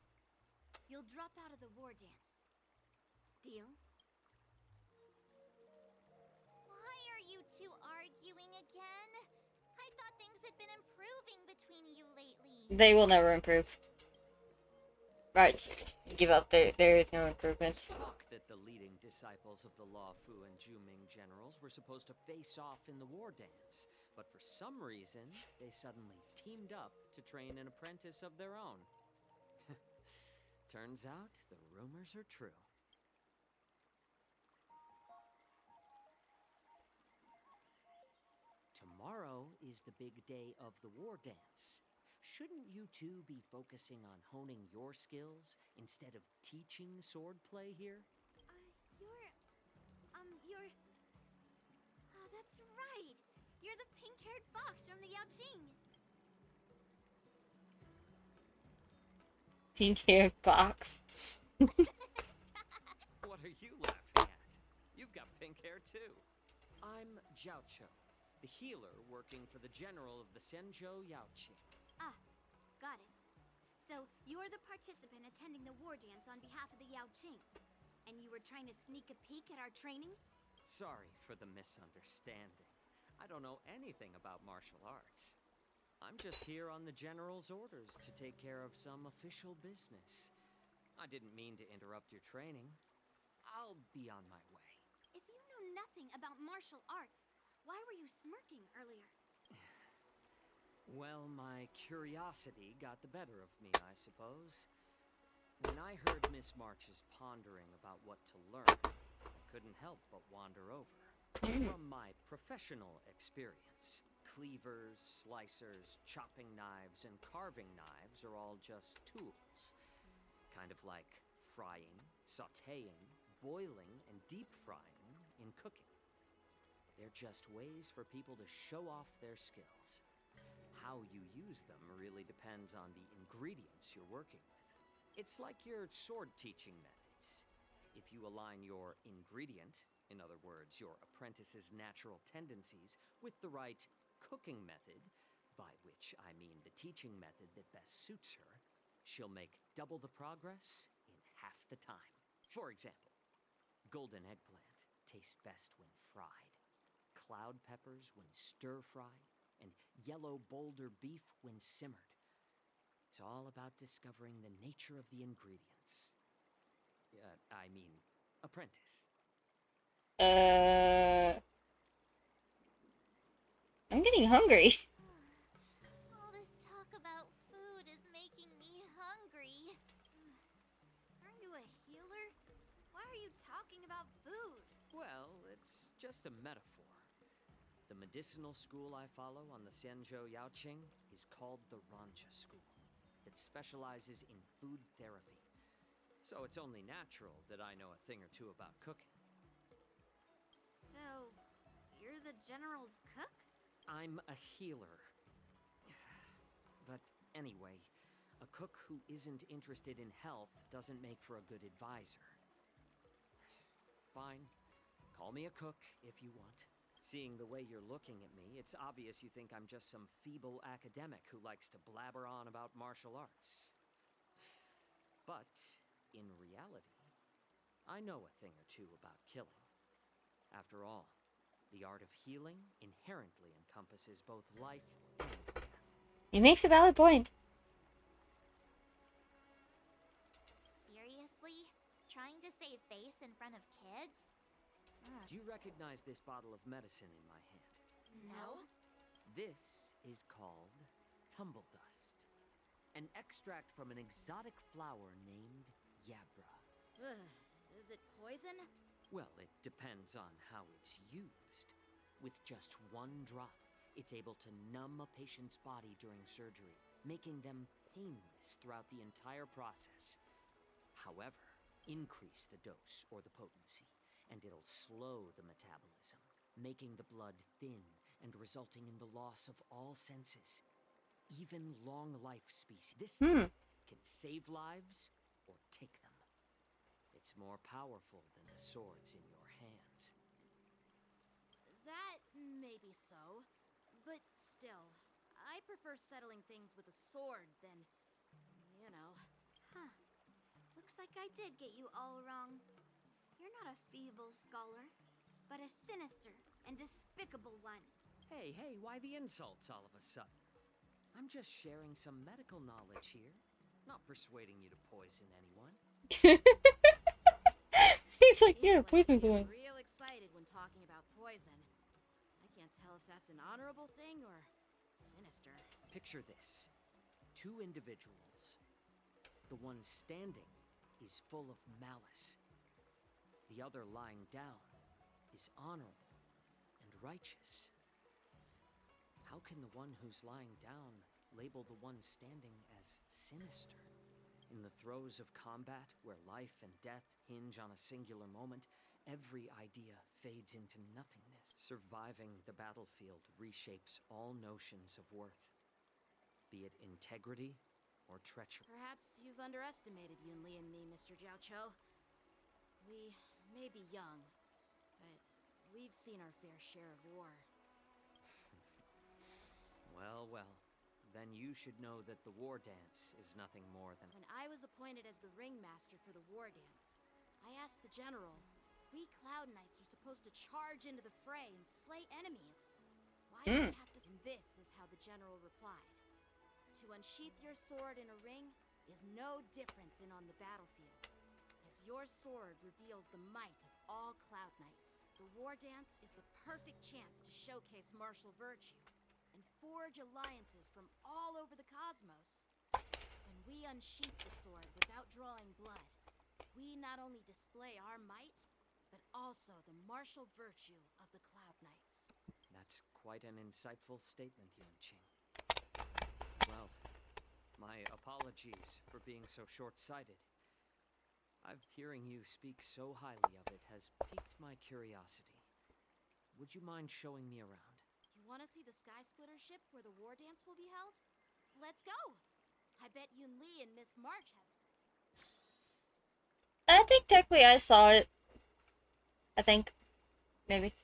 you'll drop out of the war dance. Deal? Why are you two arguing again? I thought things had been improving between you lately. They will never improve. Right. Give up. There is no improvement. Talk that the leading disciples of the Law Fu and Juming generals were supposed to face off in the war dance, but for some reason, they suddenly teamed up to train an apprentice of their own. Turns out, the rumors are true. Tomorrow is the big day of the war dance. Shouldn't you two be focusing on honing your skills instead of teaching swordplay here? You're... Oh, that's right! You're the pink-haired fox from the Yaoqing! Pink hair box. What are you laughing at? You've got pink hair too. I'm Jiaoqiu, the healer working for the general of the Xianzhou Yaoqing. Ah, got it. So, you're the participant attending the war dance on behalf of the Yaoqing. And you were trying to sneak a peek at our training? Sorry for the misunderstanding. I don't know anything about martial arts. I'm just here on the general's orders to take care of some official business. I didn't mean to interrupt your training. I'll be on my way. If you know nothing about martial arts, why were you smirking earlier? Well, my curiosity got the better of me, I suppose. When I heard Miss March's pondering about what to learn, I couldn't help but wander over. From my professional experience, cleavers, slicers, chopping knives, and carving knives are all just tools. Kind of like frying, sautéing, boiling, and deep frying in cooking. They're just ways for people to show off their skills. How you use them really depends on the ingredients you're working with. It's like your sword teaching methods. If you align your ingredient, in other words, your apprentice's natural tendencies, with the right cooking method, by which I mean the teaching method that best suits her, she'll make double the progress in half the time. For example, golden eggplant tastes best when fried, cloud peppers when stir-fried, and yellow boulder beef when simmered. It's all about discovering the nature of the ingredients. Apprentice. I'm getting hungry. All this talk about food is making me hungry. Aren't you a healer? Why are you talking about food? Well, it's just a metaphor. The medicinal school I follow on the Xianzhou Yaoqing is called the Ranja School, that specializes in food therapy. So it's only natural that I know a thing or two about cooking. So, you're the general's cook? I'm a healer. But anyway, a cook who isn't interested in health doesn't make for a good advisor. Fine. Call me a cook if you want. Seeing the way you're looking at me, it's obvious you think I'm just some feeble academic who likes to blabber on about martial arts. But, in reality, I know a thing or two about killing. After all, the art of healing inherently encompasses both life and death. He makes a valid point. Seriously? Trying to save face in front of kids? Ugh. Do you recognize this bottle of medicine in my hand? No. This is called tumble dust, an extract from an exotic flower named Yabra. Ugh, is it poison? Well, it depends on how it's used. With just one drop, it's able to numb a patient's body during surgery, making them painless throughout the entire process. However, increase the dose or the potency, and it'll slow the metabolism, making the blood thin and resulting in the loss of all senses. Even long-life species. This thing can save lives or take them. It's more powerful than the swords in your hands. That may be so, but still, I prefer settling things with a sword than, you know. Huh. Looks like I did get you all wrong. You're not a feeble scholar, but a sinister and despicable one. Hey, why the insults all of a sudden? I'm just sharing some medical knowledge here, not persuading you to poison anyone. He's like, yeah, Seems poison you're going. real excited when talking about poison. I can't tell if that's an honorable thing or sinister. Picture this. Two individuals. The one standing is full of malice. The other lying down is honorable and righteous. How can the one who's lying down label the one standing as sinister? In the throes of combat, where life and death hinge on a singular moment, every idea fades into nothingness. Surviving the battlefield reshapes all notions of worth, be it integrity or treachery. Perhaps you've underestimated Yunli and me, Mr. Jiaoqiu. We may be young, but we've seen our fair share of war. Well, then you should know that the war dance is nothing more than... When I was appointed as the ringmaster for the war dance, I asked the general, we Cloud Knights are supposed to charge into the fray and slay enemies. Why do we have to... And this is how the general replied. To unsheath your sword in a ring is no different than on the battlefield, as your sword reveals the might of all Cloud Knights. The war dance is the perfect chance to showcase martial virtue and forge alliances from all over the cosmos. And When we unsheath the sword without drawing blood, we not only display our might, but also the martial virtue of the Cloud Knights. That's quite an insightful statement, Yunqing. Well, my apologies for being so short-sighted. Hearing you speak so highly of it has piqued my curiosity. Would you mind showing me around? You want to see the Sky Splitter ship where the war dance will be held? Let's go! I bet Yun Li and Miss March have... I think technically I saw it. I think. Maybe.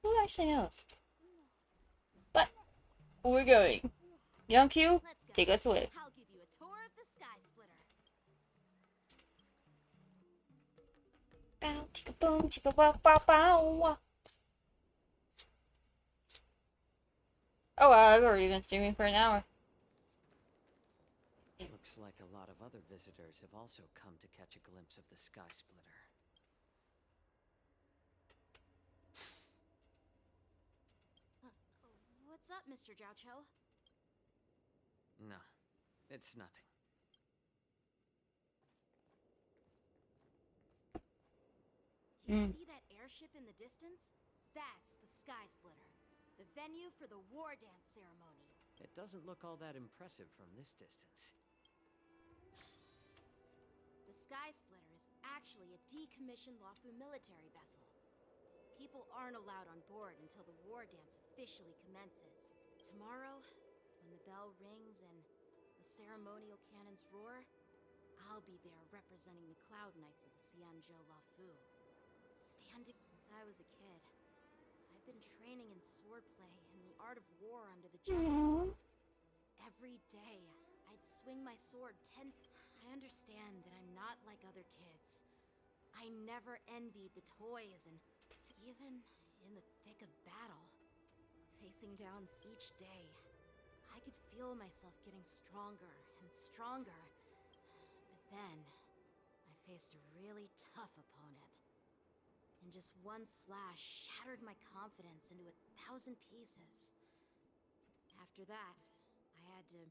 Who actually knows? But we're going. Young Q, Let's go. take us away. I'll give you a tour of the Sky Splitter. Bow, chicka boom, chicka bow, bow, bow. Oh wow, I've already been streaming for an hour. Looks like a lot of other visitors have also come to catch a glimpse of the Sky Splitter. What's up, Mr. Jiao Cho? No, it's nothing. Do you see that airship in the distance? That's the Sky Splitter, the venue for the war dance ceremony. It doesn't look all that impressive from this distance. The Sky Splitter is actually a decommissioned Luofu military vessel. People aren't allowed on board until the war dance officially commences. Tomorrow, when the bell rings and the ceremonial cannons roar, I'll be there representing the Cloud Knights of the Xianzhou Luofu. Standing since I was a kid, I've been training in swordplay and the art of war under the general. Every day, I'd swing my sword I understand that I'm not like other kids. I never envied the toys, and even in the thick of battle, facing down each day, I could feel myself getting stronger and stronger. But then, I faced a really tough opponent. And just one slash shattered my confidence into 1,000 pieces. After that, I had to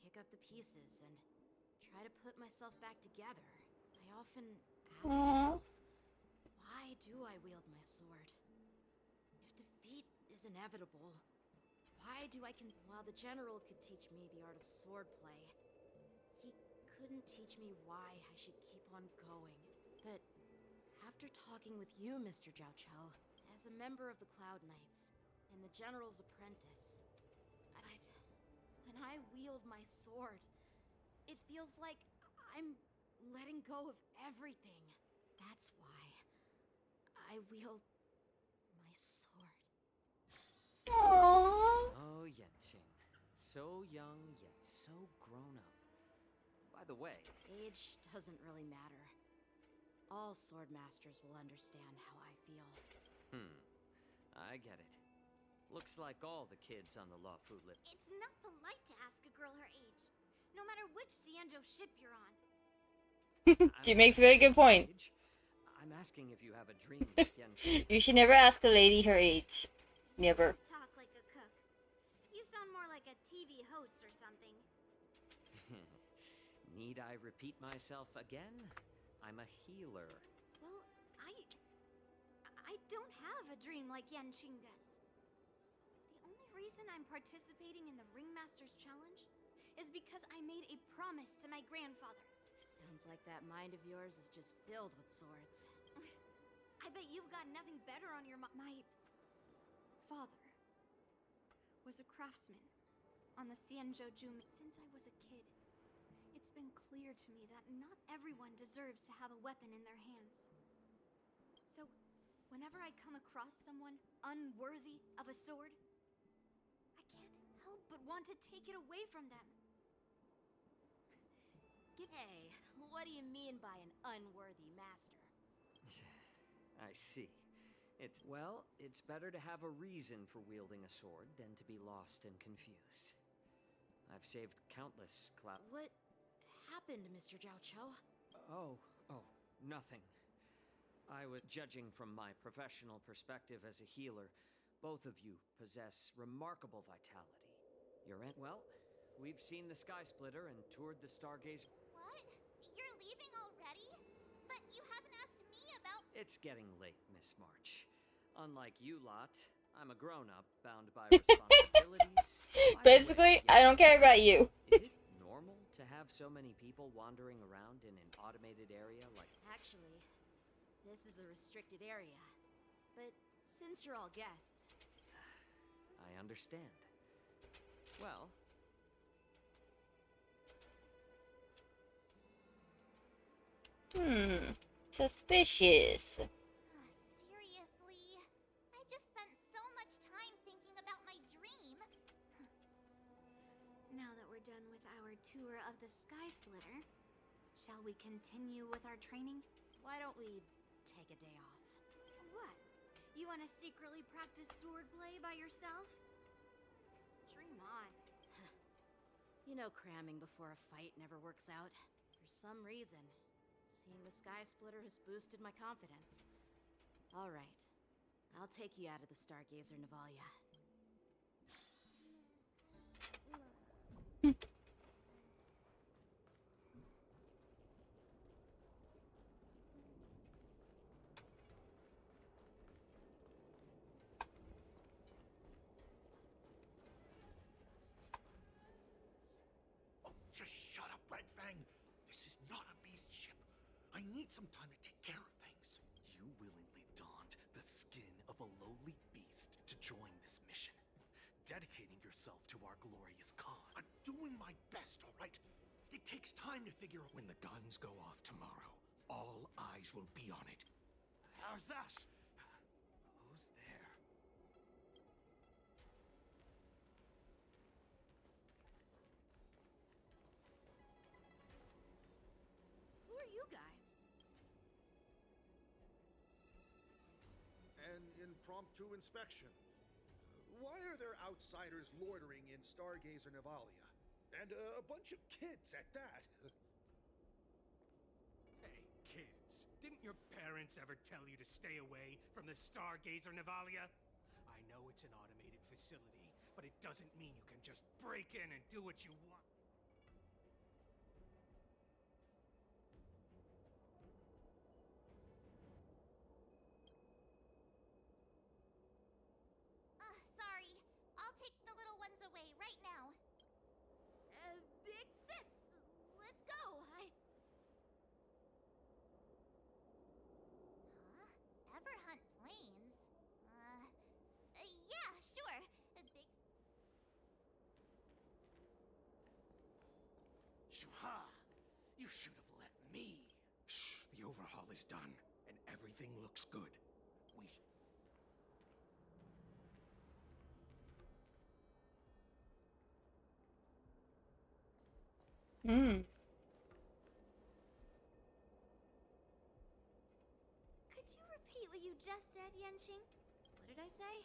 pick up the pieces and try to put myself back together. I often ask myself, why do I wield my sword? If defeat is inevitable, why do I while the general could teach me the art of swordplay, he couldn't teach me why I should keep on going. But after talking with you, Mr. Jiao Cho, as a member of the Cloud Knights and the General's apprentice, when I wield my sword, it feels like I'm letting go of everything. That's why I wield my sword. Aww. Oh, Yunqing. So young, yet so grown up. By the way, Age doesn't really matter. All sword masters will understand how I feel. I get it. Looks like all the kids on the Luofu lip. It's not polite to ask a girl her age, no matter which Xianzhou ship you're on. She makes a very good point. I'm asking if you have a dream like Yunqing. You should never ask a lady her age. Never. Talk like a cook. You sound more like a TV host or something. Need I repeat myself again? I'm a healer. Well, I don't have a dream like Yanqing does. The only reason I'm participating in the Ringmaster's Challenge is because I made a promise to my grandfather. Sounds like that mind of yours is just filled with swords. I bet you've got nothing better on your mind. My father was a craftsman on the Xianzhou Jumi. Since I was a kid, it's been clear to me that not everyone deserves to have a weapon in their hands. So, whenever I come across someone unworthy of a sword, I can't help but want to take it away from them. Hey, what do you mean by an unworthy master? I see. It's better to have a reason for wielding a sword than to be lost and confused. I've saved countless cloud. What happened, Mr. Jiao Cho? Oh, nothing. I was judging from my professional perspective as a healer. Both of you possess remarkable vitality. We've seen the Sky Splitter and toured the Stargazer. What? You're leaving already? But you haven't asked me about. It's getting late, Miss March. Unlike you lot, I'm a grown-up bound by responsibilities. By the Basically, way, I don't care about you. Is it normal to have so many people wandering around in an automated area like... Actually, this is a restricted area. But since you're all guests, I understand. Well, Suspicious. Seriously? I just spent so much time thinking about my dream. Now that we're done with our tour of the Sky Splitter, shall we continue with our training? why don't we take a day off? What? You want to secretly practice swordplay by yourself? Dream on. You know cramming before a fight never works out. For some reason, seeing the Sky Splitter has boosted my confidence. All right, I'll take you out of the Stargazer Navalia. Oh, just shut up, Red Fang. This is not a beast ship. I need some time to take care of things. You willingly donned the skin of a lowly beast to join this mission, dedicating yourself to our glorious cause. I'm doing my best, all right? It takes time to figure out. When the guns go off tomorrow, all eyes will be on it. How's that? Who's there? Who are you guys? An impromptu inspection. Why are there outsiders loitering in Stargazer Navalia? And a bunch of kids at that. Hey, kids, didn't your parents ever tell you to stay away from the Stargazer Navalia? I know it's an automated facility, but it doesn't mean you can just break in and do what you want. Sorry. I'll take the little ones away right now. Big sis, let's go. Huh? Ever hunt planes? Yeah, sure. Big. Shuha! You should have let me. Shh, the overhaul is done, and everything looks good. We... Hmm. Could you repeat what you just said, Yenching? What did I say?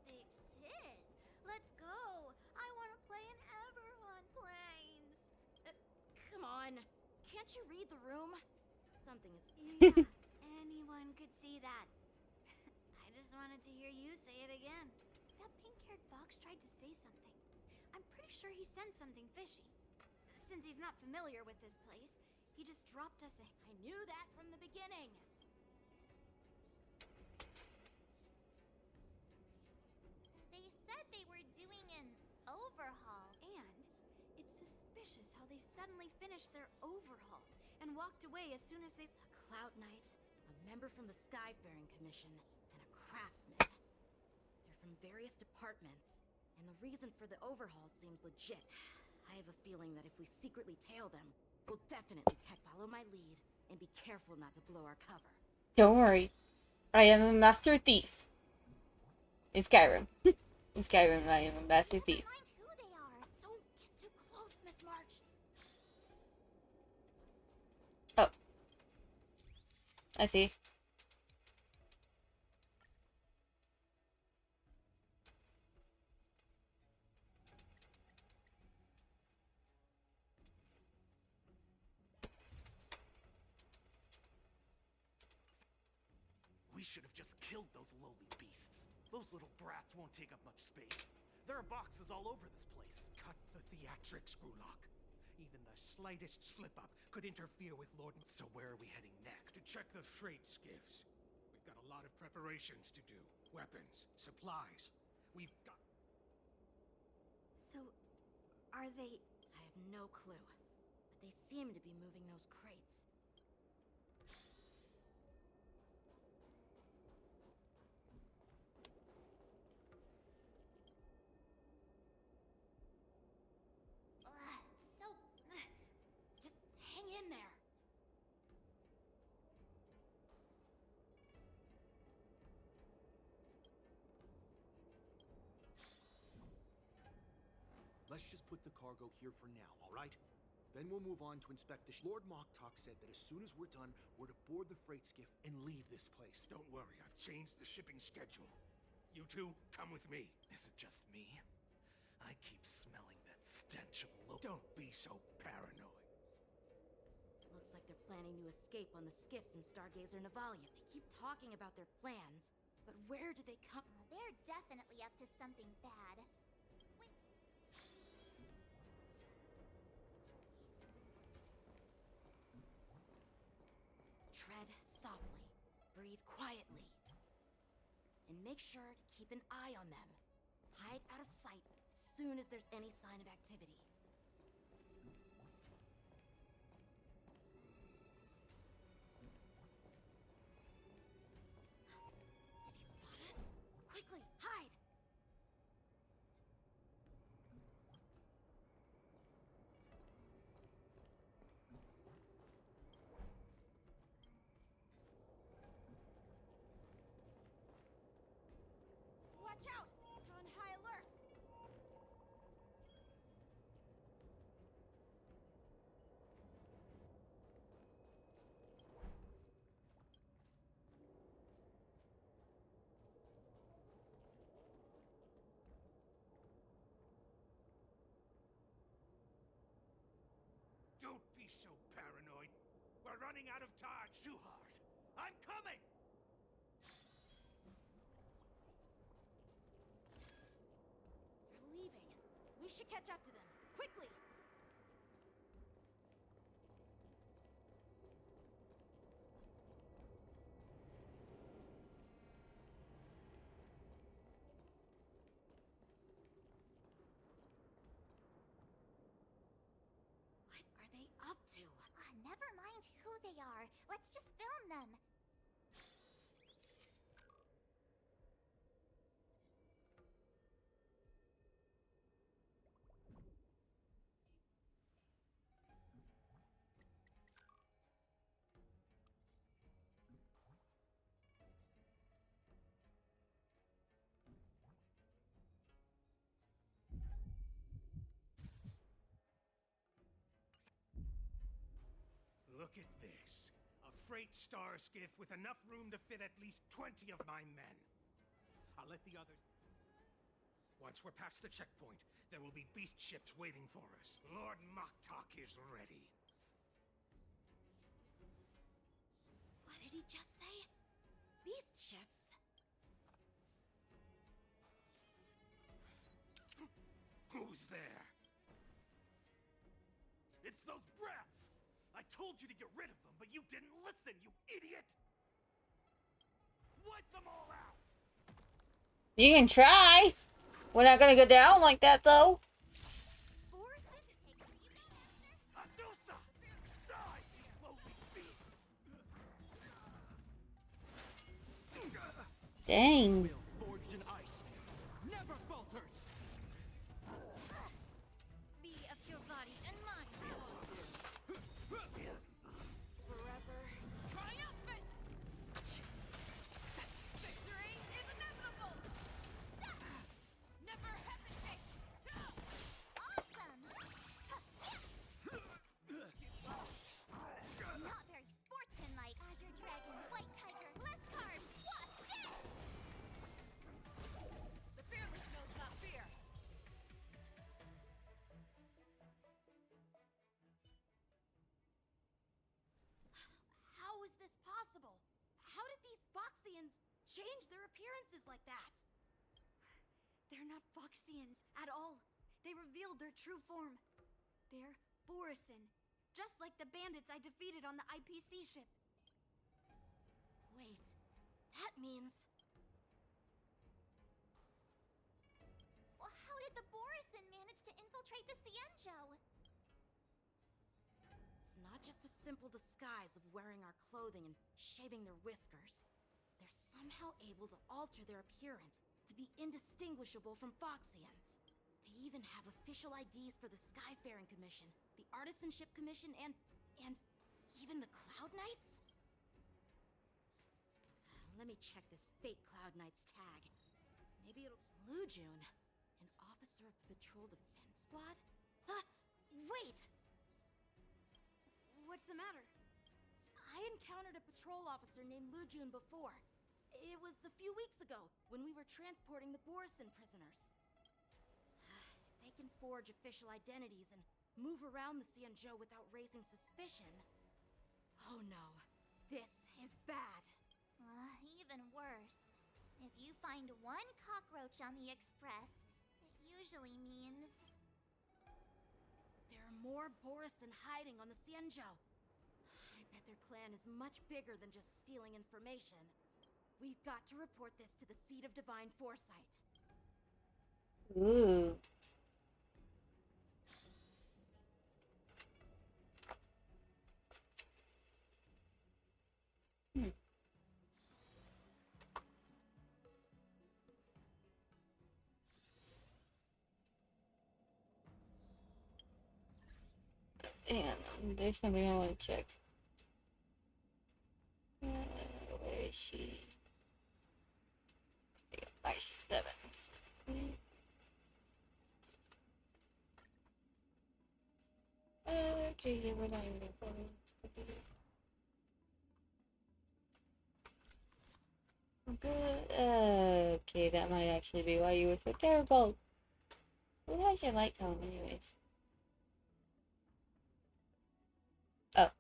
Big sis, let's go. I want to play in Everhunt planes. Come on, can't you read the room? Something is... Yeah, anyone could see that. I just wanted to hear you say it again. That pink-haired fox tried to say something. I'm pretty sure he sensed something fishy. Since he's not familiar with this place, he just dropped us a... I knew that from the beginning. They said they were doing an overhaul. And it's suspicious how they suddenly finished their overhaul and walked away as soon as they... A Cloud Knight, a member from the Skyfaring Commission, and a craftsman. They're from various departments, and the reason for the overhaul seems legit. I have a feeling that if we secretly tail them, we'll definitely follow my lead and be careful not to blow our cover. Don't worry. I am a master thief. In Skyrim. In Skyrim, I am a master thief. Never mind who they are. Don't get too close, Miss March. Oh. I see. We should have just killed those lowly beasts. Those little brats won't take up much space. There are boxes all over this place. Cut the theatrics, Grulock. Even the slightest slip-up could interfere with Lord... So where are we heading next? To check the freight skiffs. We've got a lot of preparations to do. Weapons, supplies. We've got... So, are they... I have no clue. But they seem to be moving those crates. Just hang in there. Let's just put the cargo here for now, all right? Then we'll move on to inspect the Lord Moktok said that as soon as we're done, we're to board the freight skiff and leave this place. Don't worry, I've changed the shipping schedule. You two, come with me. Is it just me? I keep smelling that stench of Don't be so paranoid. Looks like they're planning to escape on the skiffs in Stargazer Navalia. They keep talking about their plans, but where do they come... They're definitely up to something bad. Tread softly, breathe quietly, and make sure to keep an eye on them. Hide out of sight as soon as there's any sign of activity. Did he spot us? Quickly, hide! Watch out! They're on high alert! Don't be so paranoid. We're running out of time. Shuhard, I'm coming! They're leaving. We should catch up to them. Quickly! What are they up to? Never mind who they are. Let's just film them. Look at this. A freight star skiff with enough room to fit at least 20 of my men. I'll let the others... Once we're past the checkpoint, there will be beast ships waiting for us. Lord Moktok is ready. What did he just say? Beast ships? Who's there? It's those brats! I told you to get rid of them, but you didn't listen, you idiot! Wipe them all out! You can try. We're not gonna go down like that, though. Adusa! Die, lowly beast! Dang. Will forged in ice never falters! Be of your body and mind. Forever triumphant! Victory is inevitable! Never hesitate! Awesome! Not very sportsmanlike. Azure Dragon, White Tiger, Lescarb, what's this? The fearless knows not fear. How is this possible? How did these Foxians change their appearances like that? They're They're not Foxians at all. They revealed their true form. They're Borisin, just like the bandits I defeated on the IPC ship. Wait, that means... Well, how did the Borisin manage to infiltrate the Xianzhou? It's not just a simple disguise of wearing our clothing and shaving their whiskers. They're somehow able to alter their appearance to be indistinguishable from Foxians. They even have official IDs for the Skyfaring Commission, the Artisanship Commission, and even the Cloud Knights? Let me check this fake Cloud Knight's tag. Maybe it'll... Lujun, an officer of the Patrol Defense Squad? Wait! What's the matter? I encountered a patrol officer named Lujun before. It was a few weeks ago, when we were transporting the Borisin prisoners. If they can forge official identities and move around the Xianzhou without raising suspicion... Oh no, this is bad. Even worse. If you find one cockroach on the Express, it usually means... There are more Borisin hiding on the Xianzhou. I bet their plan is much bigger than just stealing information. We've got to report this to the Seat of Divine Foresight. Ooh. Hang on, there's something I want to check. Where is she? By 7. Okay, yeah, we're not even going. Good. Okay, that might actually be why you were so terrible. Who has your light tone, anyways? Oh.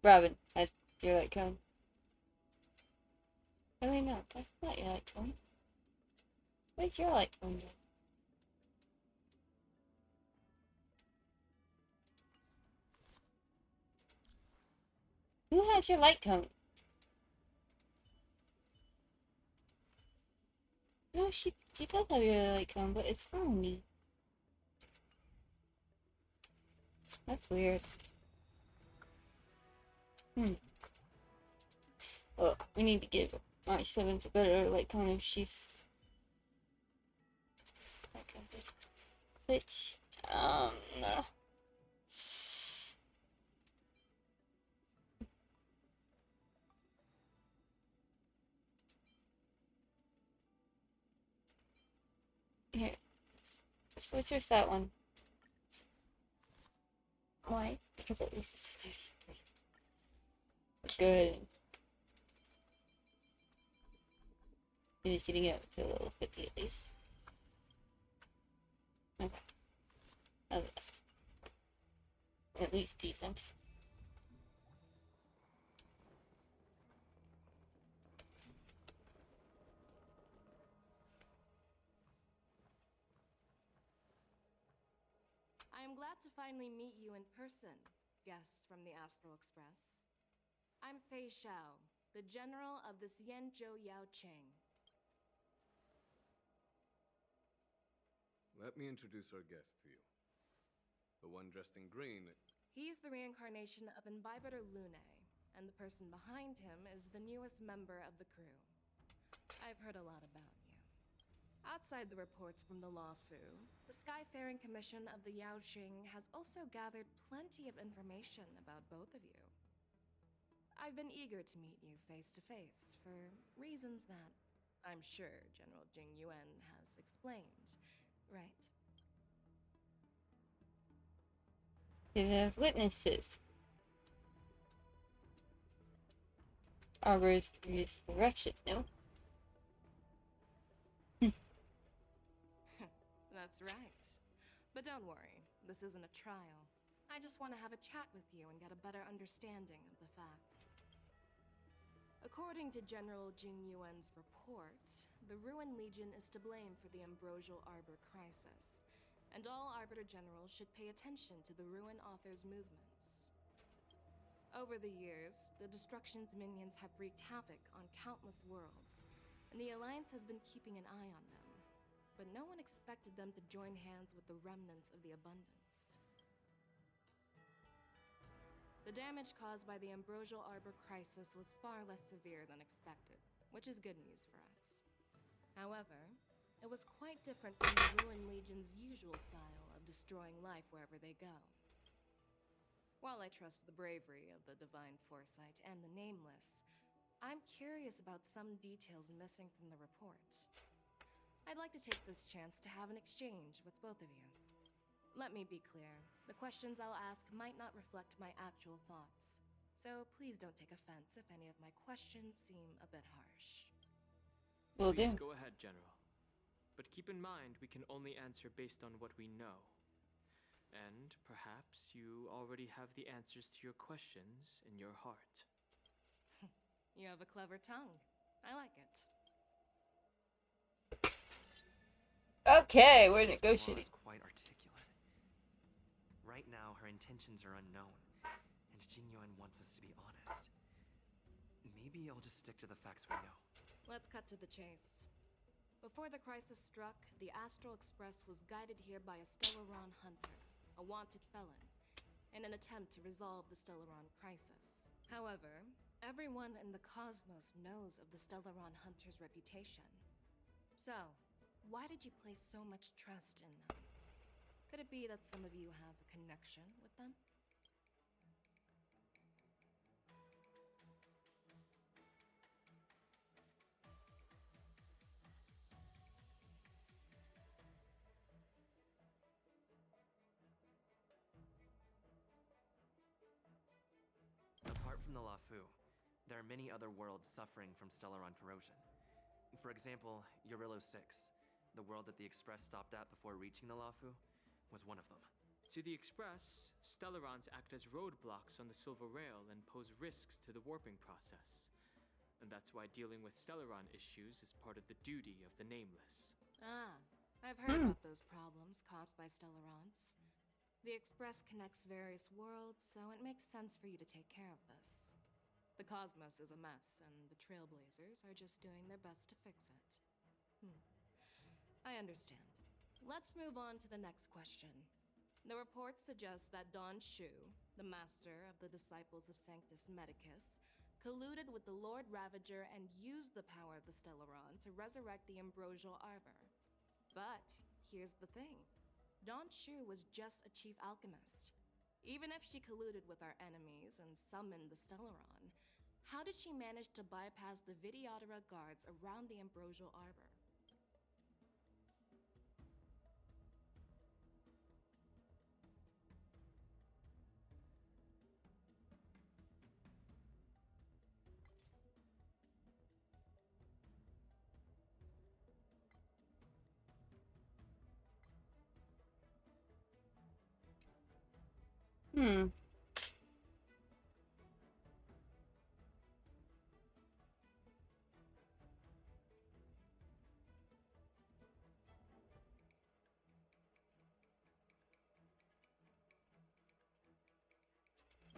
Robin has your light cone. Oh wait, no, that's not your light cone. Where's your light cone then? Who has your light cone? No, she does have your light cone, but it's on me. That's weird. Well, we need to give March 7th a better light cone if she's... Okay, switch. No. Here. Switch with that one. Why? Because at least it's 33. Good. Maybe getting it to level 50 at least. Okay. Okay. At least decent. I am glad to finally meet you in person, guests from the Astral Express. I'm Fei Xiao, the General of the Xianzhou Yaoqing. Let me introduce our guest to you. The one dressed in green. He's the reincarnation of Imbibitor Lune, and the person behind him is the newest member of the crew. I've heard a lot about you. Outside the reports from the Law Fu, the Skyfaring Commission of the Yaoqing has also gathered plenty of information about both of you. I've been eager to meet you face to face for reasons that I'm sure General Jing Yuan has explained, right? It has witnesses. Arbor's resurrection, no? That's right. But don't worry, this isn't a trial. I just want to have a chat with you and get a better understanding of the facts. According to General Jing Yuan's report, the Ruin Legion is to blame for the Ambrosial Arbor crisis, and all Arbiter Generals should pay attention to the Ruin Author's movements. Over the years, the Destruction's minions have wreaked havoc on countless worlds, and the Alliance has been keeping an eye on them. But no one expected them to join hands with the remnants of the Abundance. The damage caused by the Ambrosial Arbor crisis was far less severe than expected, which is good news for us. However, it was quite different from the Ruin Legion's usual style of destroying life wherever they go. While I trust the bravery of the Divine Foresight and the Nameless, I'm curious about some details missing from the report. I'd like to take this chance to have an exchange with both of you. Let me be clear, the questions I'll ask might not reflect my actual thoughts, so please don't take offense if any of my questions seem a bit harsh. Will Please do. go ahead, General. But keep in mind we can only answer based on what we know. And perhaps you already have the answers to your questions in your heart. You have a clever tongue. I like it. Okay, we're This negotiating. claw is quite articulate. Right now, her intentions are unknown, and Jin Yuan wants us to be honest. Maybe I'll just stick to the facts we know. Let's cut to the chase. Before the crisis struck, the Astral Express was guided here by a Stellaron hunter, a wanted felon, in an attempt to resolve the Stellaron crisis. However, everyone in the cosmos knows of the Stellaron hunter's reputation. So, why did you place so much trust in them? Could it be that some of you have a connection with them? Apart from the Lafu, there are many other worlds suffering from Stellaron corrosion. For example, Eurillo 6, the world that the Express stopped at before reaching the Lafu, was one of them. To the Express, Stellarons act as roadblocks on the Silver Rail and pose risks to the warping process. And that's why dealing with Stellaron issues is part of the duty of the Nameless. Ah, I've heard about those problems caused by Stellarons. The Express connects various worlds, so it makes sense for you to take care of this. The cosmos is a mess, and the Trailblazers are just doing their best to fix it. I understand. Let's move on to the next question. The report suggests that Don Shu, the master of the Disciples of Sanctus Medicus, colluded with the Lord Ravager and used the power of the Stellaron to resurrect the Ambrosial Arbor. But here's the thing. Don Shu was just a chief alchemist. Even if she colluded with our enemies and summoned the Stellaron, how did she manage to bypass the Videodara guards around the Ambrosial Arbor?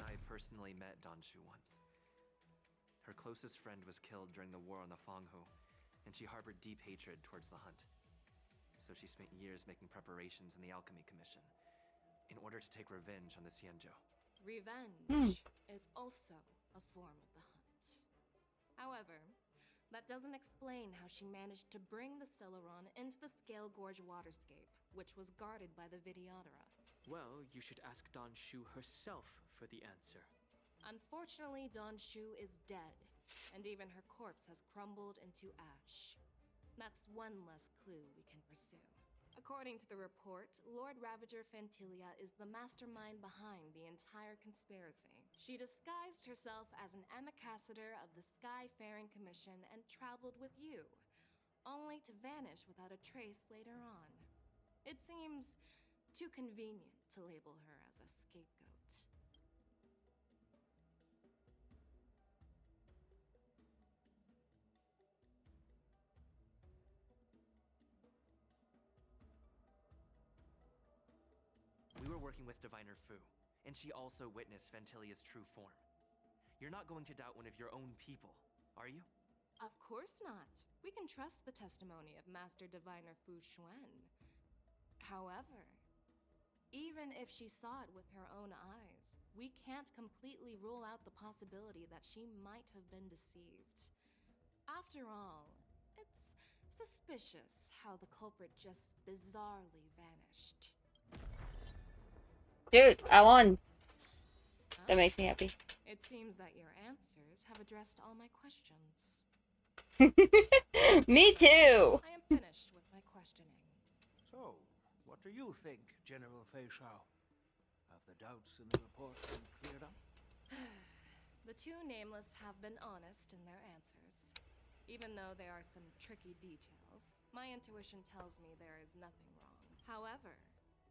I personally met Don Shu once. Her closest friend was killed during the war on the Fanghu, and she harbored deep hatred towards the hunt. So she spent years making preparations in the Alchemy Commission, in order to take revenge on the Xianzhou. Revenge is also a form of the hunt. However, that doesn't explain how she managed to bring the Stellaron into the Scale Gorge waterscape, which was guarded by the Videodara. Well, you should ask Don Shu herself for the answer. Unfortunately, Don Shu is dead, and even her corpse has crumbled into ash. That's one less clue we can pursue. According to the report, Lord Ravager Fantilia is the mastermind behind the entire conspiracy. She disguised herself as an ambassador of the Skyfaring Commission and traveled with you, only to vanish without a trace later on. It seems too convenient to label her as a scapegoat. working with Diviner Fu, and she also witnessed Ventilia's true form. You're not going to doubt one of your own people, are you? Of course not. We can trust the testimony of Master Diviner Fu Xuan. However, even if she saw it with her own eyes, we can't completely rule out the possibility that she might have been deceived. After all, it's suspicious how the culprit just bizarrely vanished. Dude, I won. That makes me happy. It seems that your answers have addressed all my questions. Me too! I am finished with my questioning. So, what do you think, General Fei Shao? Have the doubts in the report been cleared up? The two nameless have been honest in their answers. Even though there are some tricky details, my intuition tells me there is nothing wrong. However,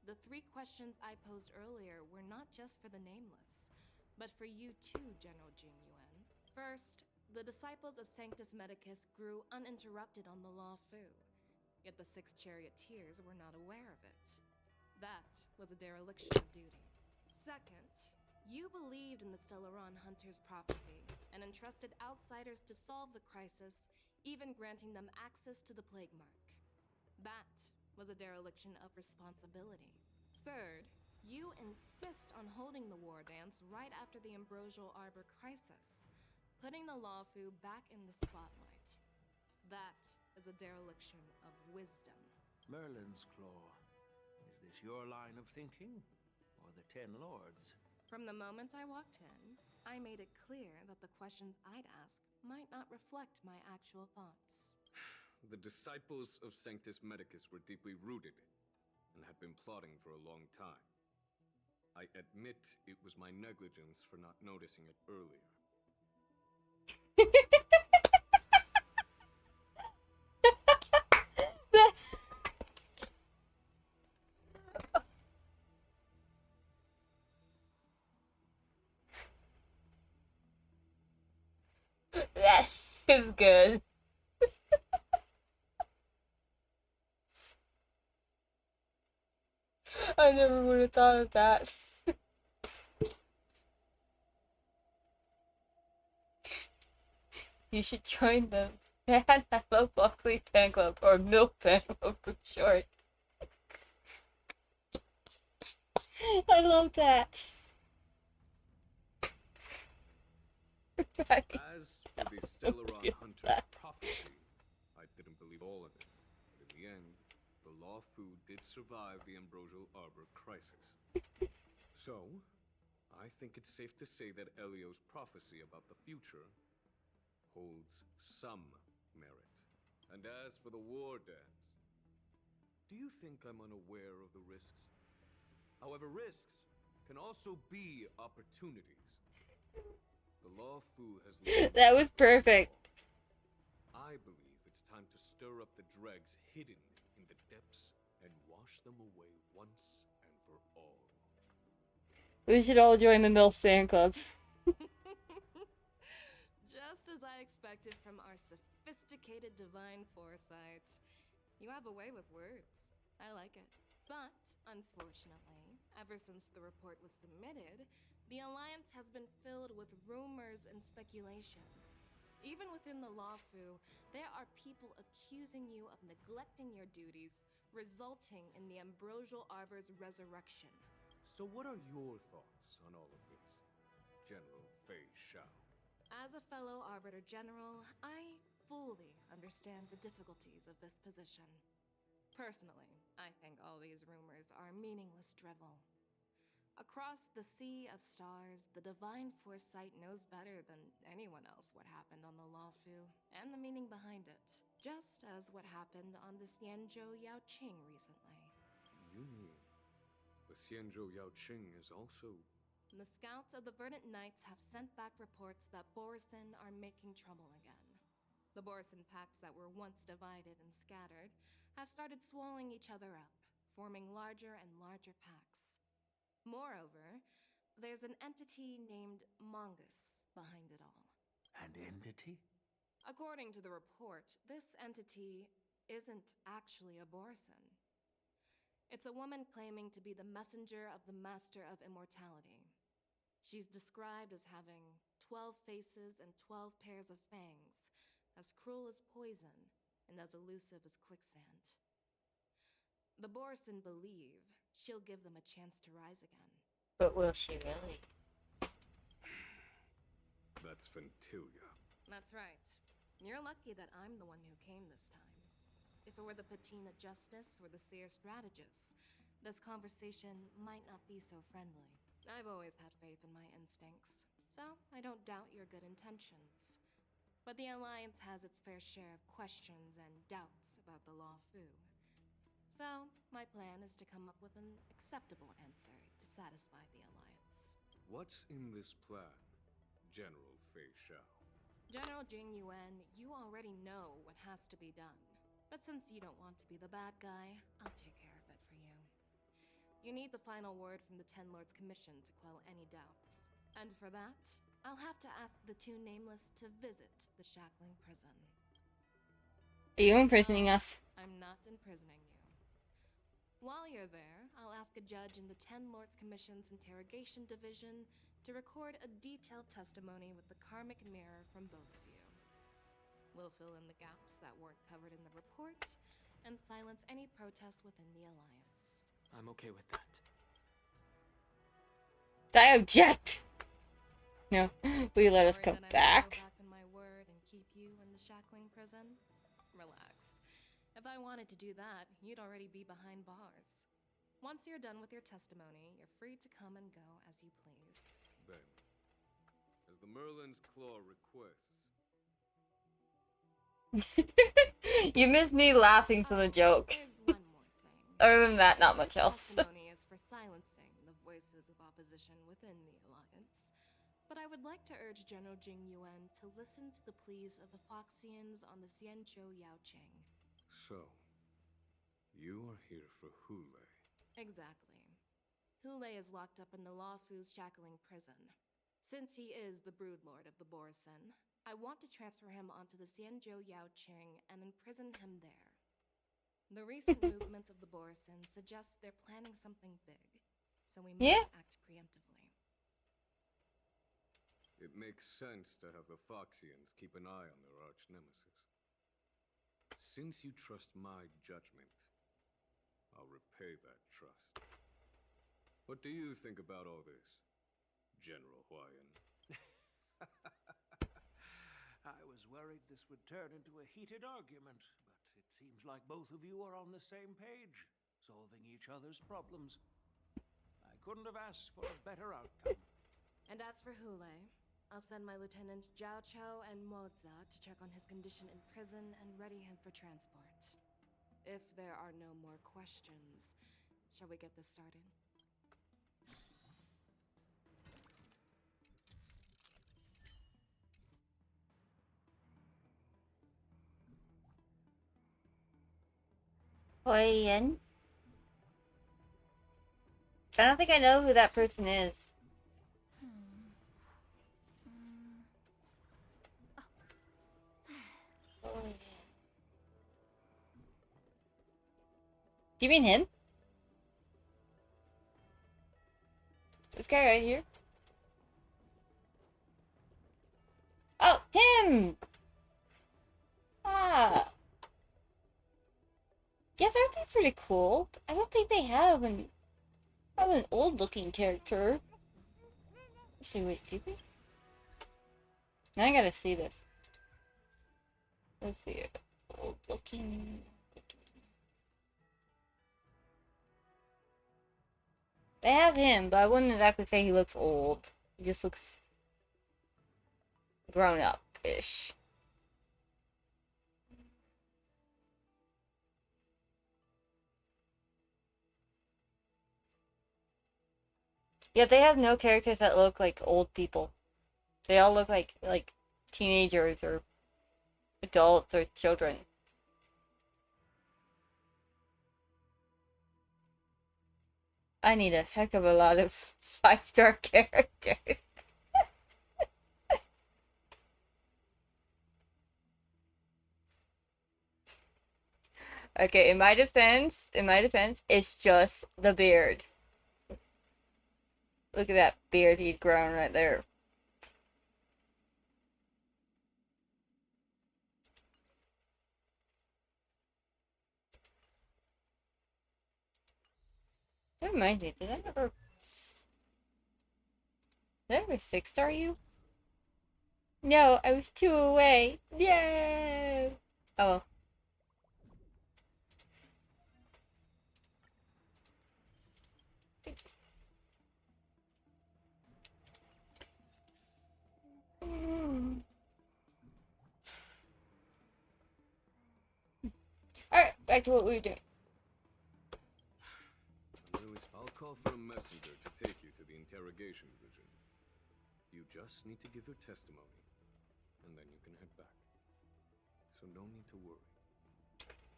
the 3 questions I posed earlier were not just for the nameless, but for you too, General Jing Yuan. First, the disciples of Sanctus Medicus grew uninterrupted on the Law Fu, yet the 6 charioteers were not aware of it. That was a dereliction of duty. Second, you believed in the Stellaron Hunter's prophecy and entrusted outsiders to solve the crisis, even granting them access to the Plague Mark. That was a dereliction of responsibility. Third, you insist on holding the war dance right after the Ambrosial Arbor crisis, putting the Lawfu back in the spotlight. That is a dereliction of wisdom. Merlin's Claw. Is this your line of thinking? Or the 10 Lords? From the moment I walked in, I made it clear that the questions I'd ask might not reflect my actual thoughts. The disciples of Sanctus Medicus were deeply rooted and had been plotting for a long time. I admit it was my negligence for not noticing it earlier. That is good. I never would have thought of that. You should join the Man I Love Buckley fan club, or Milk fan club for short. I love that. Right. As for the Stellaron Hunter's prophecy, I didn't believe all of it. But in the end, the Law Fu did survive the Ambrosial Arbor crisis. So, I think it's safe to say that Elio's prophecy about the future holds some merit. And as for the war dance, do you think I'm unaware of the risks? However, risks can also be opportunities. The Law Fu has That was perfect. I believe it's time to stir up the dregs hidden in the depths and wash them away once and for all. We should all join the MILF fan club. Just as I expected from our sophisticated divine foresight. You have a way with words. I like it. But, unfortunately, ever since the report was submitted, the Alliance has been filled with rumors and speculation. Even within the Lawfu, there are people accusing you of neglecting your duties, resulting in the Ambrosial Arbor's resurrection. So what are your thoughts on all of this, General Fei Shao? As a fellow Arbiter General, I fully understand the difficulties of this position. Personally, I think all these rumors are meaningless drivel. Across the sea of stars, the divine foresight knows better than anyone else what happened on the Lawfu and the meaning behind it, just as what happened on the Xianzhou Yaoqing recently. You mean the Xianzhou Yaoqing is also... The scouts of the Verdant Knights have sent back reports that Borisin are making trouble again. The Borisin packs that were once divided and scattered have started swallowing each other up, forming larger and larger packs. Moreover, there's an entity named Mongus behind it all. An entity? According to the report, this entity isn't actually a Borisin. It's a woman claiming to be the messenger of the Master of Immortality. She's described as having 12 faces and 12 pairs of fangs, as cruel as poison, and as elusive as quicksand. The Borson believe she'll give them a chance to rise again. But will she really? That's Ventilia. That's right. You're lucky that I'm the one who came this time. If it were the Patina Justice or the Seer Strategist, this conversation might not be so friendly. I've always had faith in my instincts, so I don't doubt your good intentions. But the Alliance has its fair share of questions and doubts about the Law Fu. So, my plan is to come up with an acceptable answer to satisfy the Alliance. What's in this plan, General Fei Shao? General Jing Yuan, you already know what has to be done. But since you don't want to be the bad guy, I'll take care of it for you. You need the final word from the Ten Lords Commission to quell any doubts. And for that, I'll have to ask the two Nameless to visit the Shackling Prison. Are you imprisoning us? I'm not imprisoning you. While you're there, I'll ask a judge in the Ten Lords Commission's Interrogation Division to record a detailed testimony with the karmic mirror from both of you. We'll fill in the gaps that weren't covered in the report, and silence any protests within the Alliance. I'm okay with that. I object! No, will you let us come back? Go back on my word and keep you in the Shackling Prison? Relax. If I wanted to do that, you'd already be behind bars. Once you're done with your testimony, you're free to come and go as you please. Then, as the Merlin's Claw requests. You missed me laughing for the joke. There's one more thing. Other than that, not much else. Testimony is for silencing the voices of opposition within the Alliance. But I would like to urge General Jing Yuan to listen to the pleas of the Foxians on the Xianzhou Yaoqing. So, you are here for Hule. Exactly. Hule is locked up in the Law Fu's Shackling Prison. Since he is the Broodlord of the Borson, I want to transfer him onto the Xianzhou Yaoqing and imprison him there. The recent movements of the Borson suggest they're planning something big, so we must act preemptively. It makes sense to have the Foxians keep an eye on their arch-nemesis. Since you trust my judgment, I'll repay that trust. What do you think about all this, General Huayan? I was worried this would turn into a heated argument, but it seems like both of you are on the same page, solving each other's problems. I couldn't have asked for a better outcome. And as for Hule, I'll send my lieutenants Zhao Chou and Moza to check on his condition in prison and ready him for transport. If there are no more questions, shall we get this started? Huayan? I don't think I know who that person is. Do you mean him? This guy right here? Oh, him! Ah. Yeah, that'd be pretty cool. I don't think they have an old-looking character. Actually, wait, do we? Now I gotta see this. Let's see it. Old-looking. They have him, but I wouldn't exactly say he looks old. He just looks grown-up-ish. Yeah, they have no characters that look like old people. They all look like teenagers or adults or children. I need a heck of a lot of 5-star characters. Okay, in my defense, it's just the beard. Look at that beard he's grown right there. That reminds me, did I ever 6-star you? No, I was 2 away. Yay! Oh. Alright, back to what we were doing. I'll call for a messenger to take you to the interrogation division. You just need to give your testimony, and then you can head back. So no need to worry.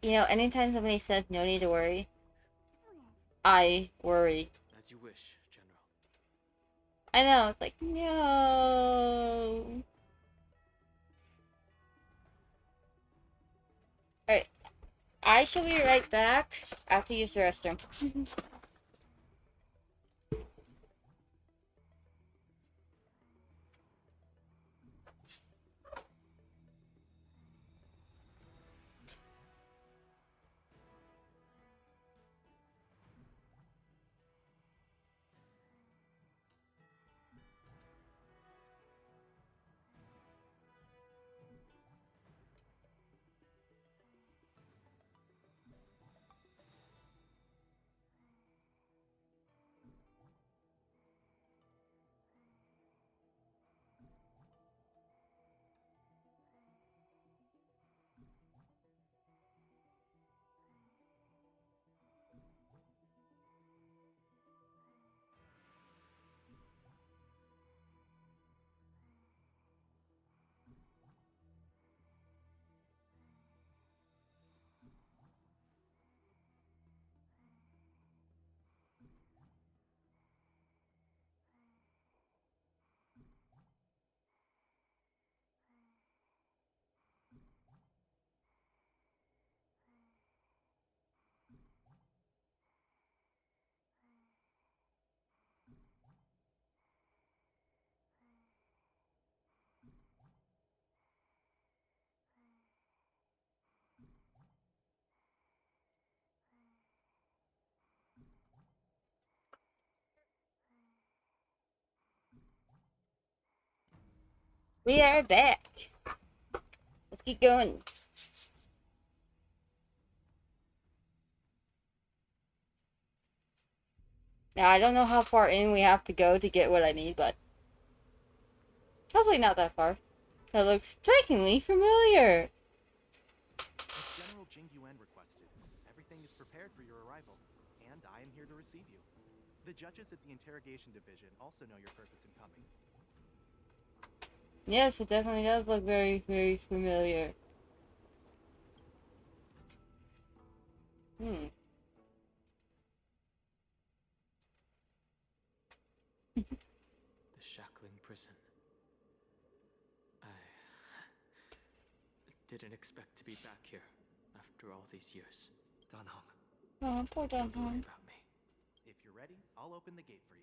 You know, anytime somebody says no need to worry, I worry. As you wish, General. I know, it's like, no. Alright, I shall be right back after you use the restroom. We are back. Let's keep going. Now, I don't know how far in we have to go to get what I need, but hopefully not that far. That looks strikingly familiar. As General Jing Yuan requested, everything is prepared for your arrival, and I am here to receive you. The judges at the interrogation division also know your purpose in coming. Yes, it definitely does look very, very familiar. Hmm. The shackling prison. I didn't expect to be back here after all these years. Danhong. Oh, poor Don't worry Danhong. about me. If you're ready, I'll open the gate for you.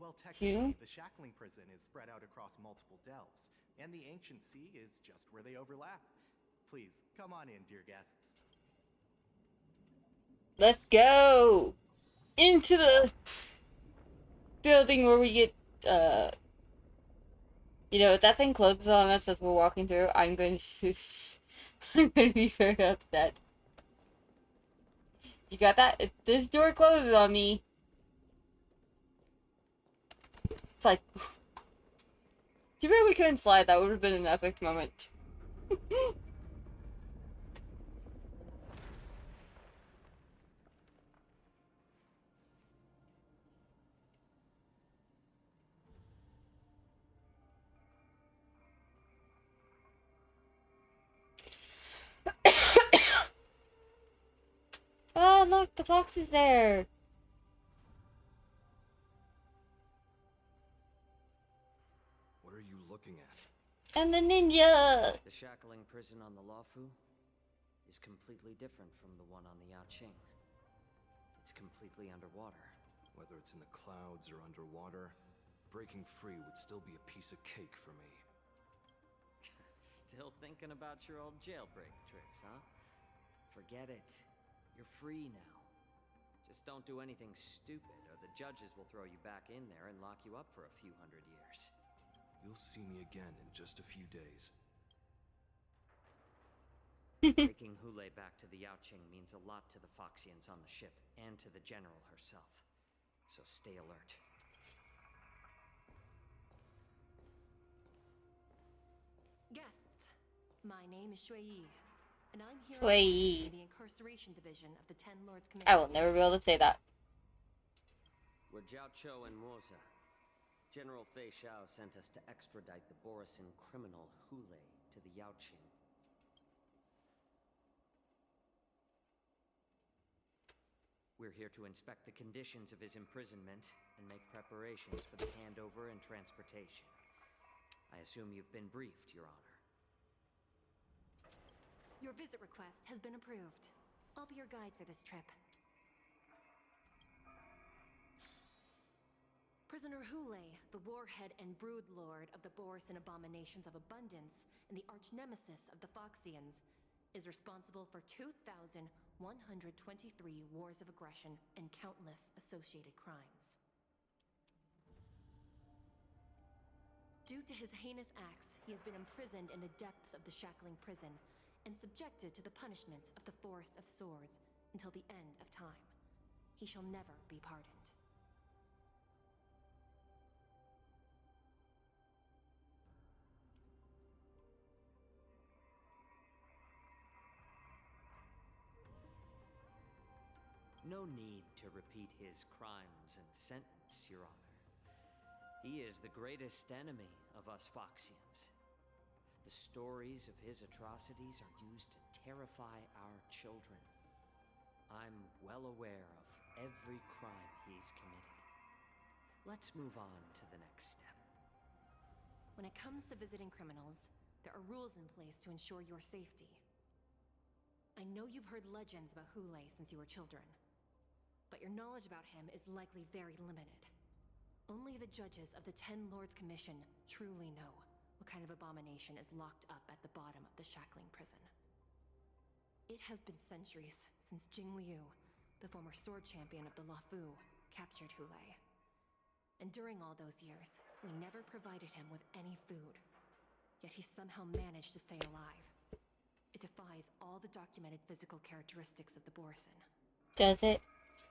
Well, technically, the shackling prison is spread out across multiple delves, and the ancient sea is just where they overlap. Please, come on in, dear guests. Let's go into the building where we get, you know, if that thing closes on us as we're walking through, I'm going to, I'm going to be very upset. You got that? If this door closes on me, it's like, too bad we couldn't slide. That would have been an epic moment. Oh, look, the box is there. What are you looking looking at? And the ninja! The shackling prison on the Luofu is completely different from the one on the Yaoqing. It's completely underwater. Whether it's in the clouds or underwater, breaking free would still be a piece of cake for me. Still thinking about your old jailbreak tricks, huh? Forget it. You're free now. Just don't do anything stupid, or the judges will throw you back in there and lock you up for a few hundred years. You'll see me again in just a few days. Taking Hule back to the Yaoqing means a lot to the Foxians on the ship, and to the General herself. So stay alert. Guests, my name is Shui Yi, and I'm here Shui Yi. in the Incarceration Division of the Ten Lords Commission. I will never be able to say that. We're Jiao Cho and Moza. General Fei Xiao sent us to extradite the Borisin criminal Hule to the Yaoqing. We're here to inspect the conditions of his imprisonment and make preparations for the handover and transportation. I assume you've been briefed, Your Honor. Your visit request has been approved. I'll be your guide for this trip. Prisoner Hule, the warhead and brood lord of the Borisin abominations of abundance and the arch-nemesis of the Foxians, is responsible for 2,123 wars of aggression and countless associated crimes. Due to his heinous acts, he has been imprisoned in the depths of the shackling prison and subjected to the punishment of the Forest of Swords until the end of time. He shall never be pardoned. No need to repeat his crimes and sentence, Your Honor. He is the greatest enemy of us Foxians. The stories of his atrocities are used to terrify our children. I'm well aware of every crime he's committed. Let's move on to the next step. When it comes to visiting criminals, there are rules in place to ensure your safety. I know you've heard legends about Hule since you were children, but your knowledge about him is likely very limited. Only the judges of the Ten Lords Commission truly know what kind of abomination is locked up at the bottom of the shackling prison. It has been centuries since Jing Liu, the former sword champion of the Luofu, captured Hule. And during all those years, we never provided him with any food. Yet he somehow managed to stay alive. It defies all the documented physical characteristics of the Borisin. Does it?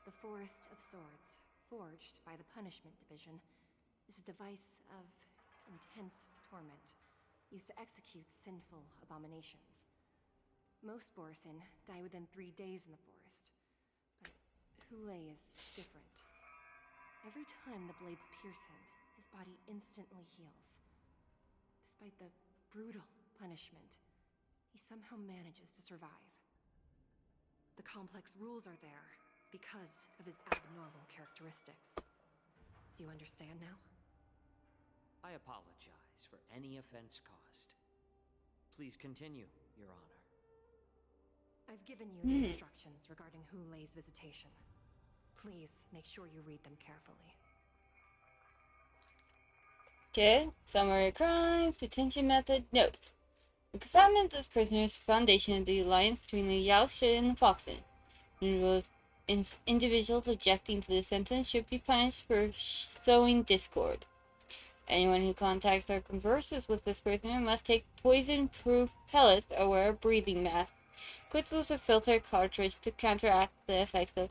The Forest of Swords, forged by the Punishment Division, is a device of intense torment, used to execute sinful abominations. Most Borisin die within 3 days in the forest, but Hule is different. Every time the blades pierce him, his body instantly heals. Despite the brutal punishment, he somehow manages to survive. The complex rules are there because of his abnormal characteristics. Do you understand now? I apologize for any offense caused. Please continue, Your Honor. I've given you the instructions regarding Hule's visitation. Please make sure you read them carefully. Okay, summary crimes, detention method, notes. The confinement of prisoners is the foundation of the alliance between the Yaoshi and the Foxes. Individuals objecting to the sentence should be punished for sowing discord. Anyone who contacts or converses with this prisoner must take poison-proof pellets or wear a breathing mask, equipped with a filter cartridge to counteract the effects of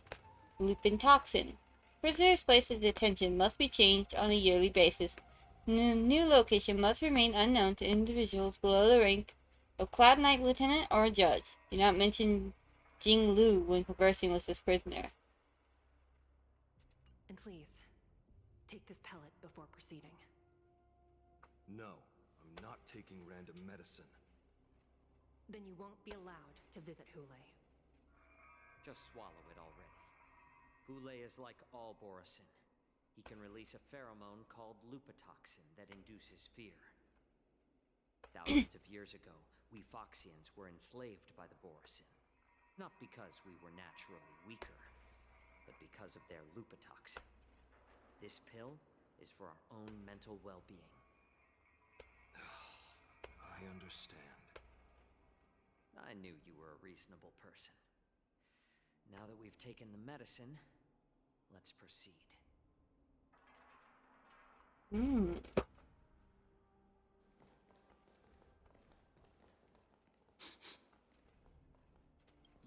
lupin toxin. Prisoners placed in detention must be changed on a yearly basis. The new location must remain unknown to individuals below the rank of Cloud Knight Lieutenant or a judge. Do not mention Jing Lu when conversing with this prisoner. And please, take this pellet before proceeding. No, I'm not taking random medicine. Then you won't be allowed to visit Hule. Just swallow it already. Hule is like all Borisin. He can release a pheromone called lupatoxin that induces fear. Thousands of years ago, we Foxians were enslaved by the Borisin. Not because we were naturally weaker, but because of their lupatoxin. This pill is for our own mental well-being. I understand. I knew you were a reasonable person. Now that we've taken the medicine, let's proceed.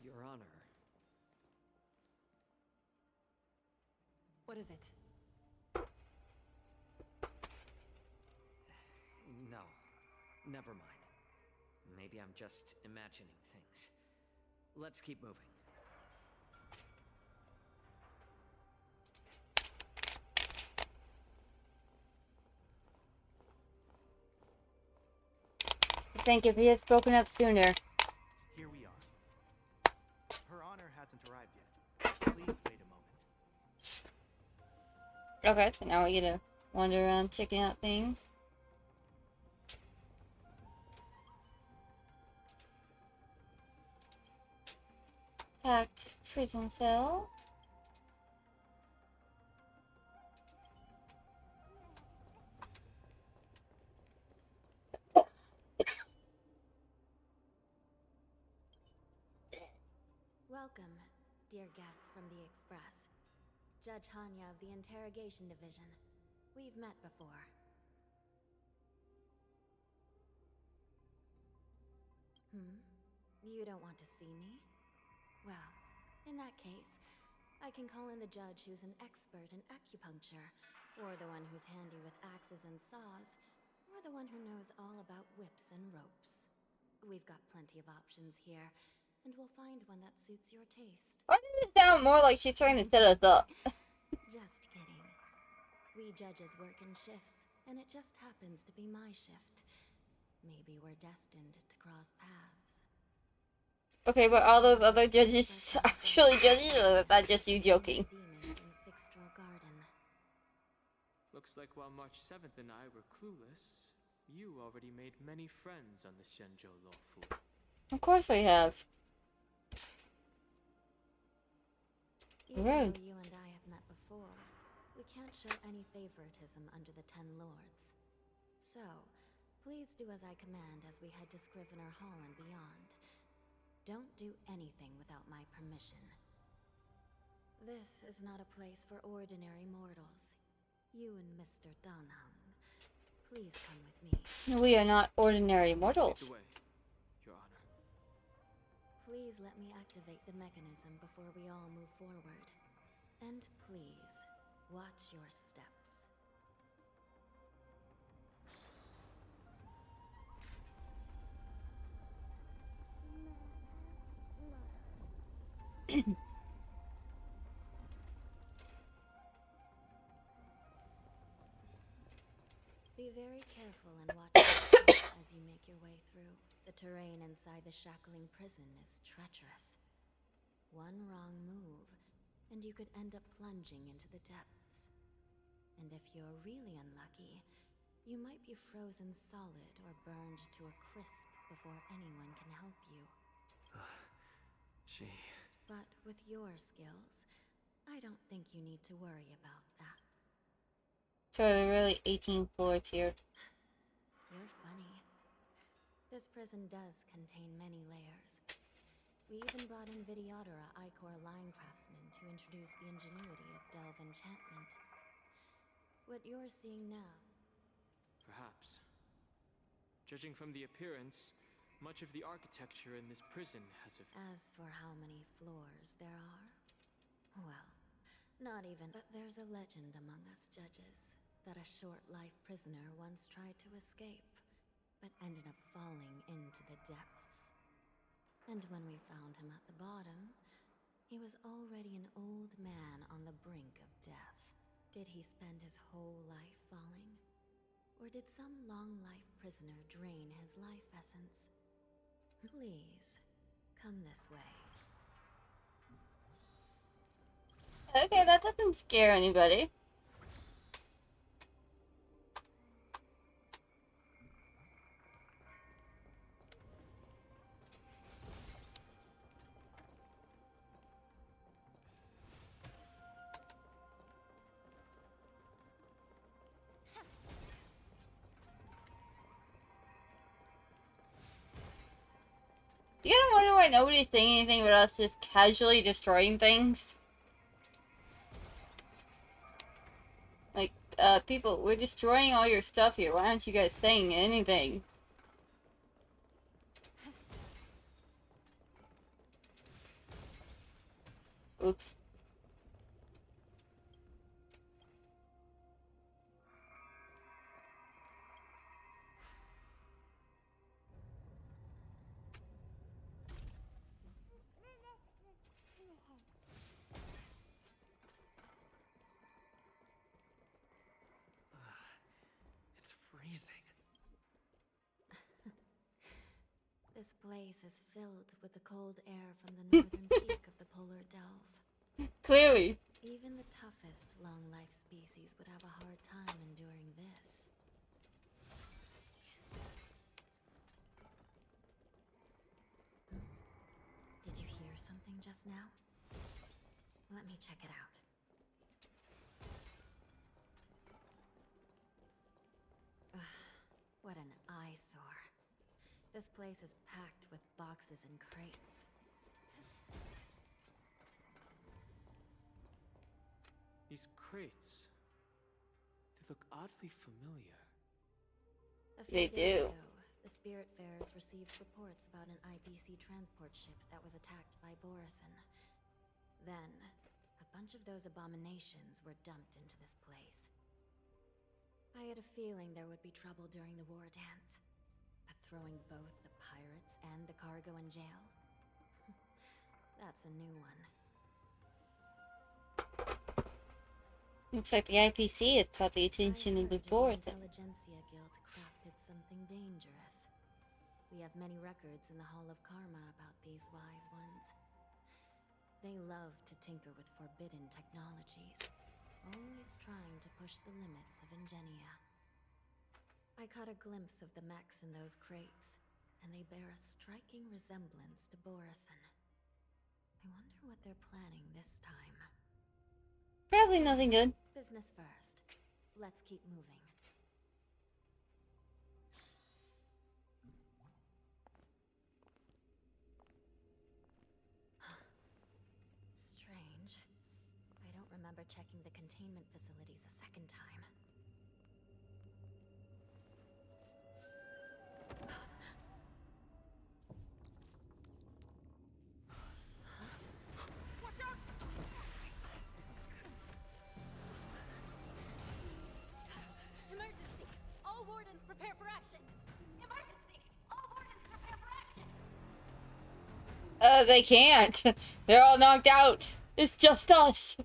Your Honor. What is it? No, never mind. Maybe I'm just imagining things. Let's keep moving. Think if he had spoken up sooner. Here we are. Her Honor hasn't arrived yet. Please wait a moment. Okay, so now we get to wander around checking out things. Packed prison cell. Welcome, dear guests from the Express. Judge Hanya of the Interrogation Division. We've met before. You don't want to see me? Well, in that case, I can call in the judge who's an expert in acupuncture, or the one who's handy with axes and saws, or the one who knows all about whips and ropes. We've got plenty of options here, and we'll find one that suits your taste. Why does it sound more like she's trying to set us up? Just kidding. We judges work in shifts, and it just happens to be my shift. Maybe we're destined to cross paths. Okay, but all those other judges actually judges, or is that just you joking? Looks like while March 7th and I were clueless, you already made many friends on the Xianzhou Luofu. Of course I have. Even though you and I have met before, we can't show any favoritism under the 10 Lords. So, please do as I command as we head to Scrivener Hall and beyond. Don't do anything without my permission. This is not a place for ordinary mortals. You and Mr. Danhang, please come with me. We are not ordinary mortals. Lead the way, Your Honor. Please let me activate the mechanism before we all move forward. And please, watch your steps. Be very careful and watch your step as you make your way through. The terrain inside the shackling prison is treacherous. One wrong move, and you could end up plunging into the depths. And if you're really unlucky, you might be frozen solid or burned to a crisp before anyone can help you. But with your skills, I don't think you need to worry about that. So there are really 18 floors here. You're funny. This prison does contain many layers. We even brought in Videodora Icor line craftsmen to introduce the ingenuity of Delve enchantment. What you're seeing now. Perhaps. Judging from the appearance, much of the architecture in this prison has a... As for how many floors there are, well, not even. But there's a legend among us judges that a short-life prisoner once tried to escape, but ended up falling into the depths. And when we found him at the bottom, he was already an old man on the brink of death. Did he spend his whole life falling? Or did some long-life prisoner drain his life essence? Please, come this way. Okay, that doesn't scare anybody. You gotta wonder why nobody's saying anything about us just casually destroying things. Like, people, we're destroying all your stuff here. Why aren't you guys saying anything? Oops. It's freezing. This place is filled with the cold air from the northern peak of the polar delve. Clearly. Even the toughest long-life species would have a hard time enduring this. Did you hear something just now? Let me check it out. Ugh, what an eyesore. This place is packed with boxes and crates. These crates, they look oddly familiar. A few They days do. ago, the Spiritfarers received reports about an IPC transport ship that was attacked by Borison. Then, a bunch of those abominations were dumped into this place. I had a feeling there would be trouble during the war dance. But throwing both the pirates and the cargo in jail? That's a new one. Looks like the IPC has caught the attention of the board. The Intelligentsia Guild crafted something dangerous. We have many records in the Hall of Karma about these wise ones. They love to tinker with forbidden technologies, always trying to push the limits of Ingenia. I caught a glimpse of the mechs in those crates, and they bear a striking resemblance to Borison. I wonder what they're planning this time. Probably nothing good. Business first. Let's keep moving. Strange. I don't remember checking the containment facilities a second time. Emergency! All wardens prepare for action! Emergency! All wardens prepare for action! They can't. They're all knocked out. It's just us.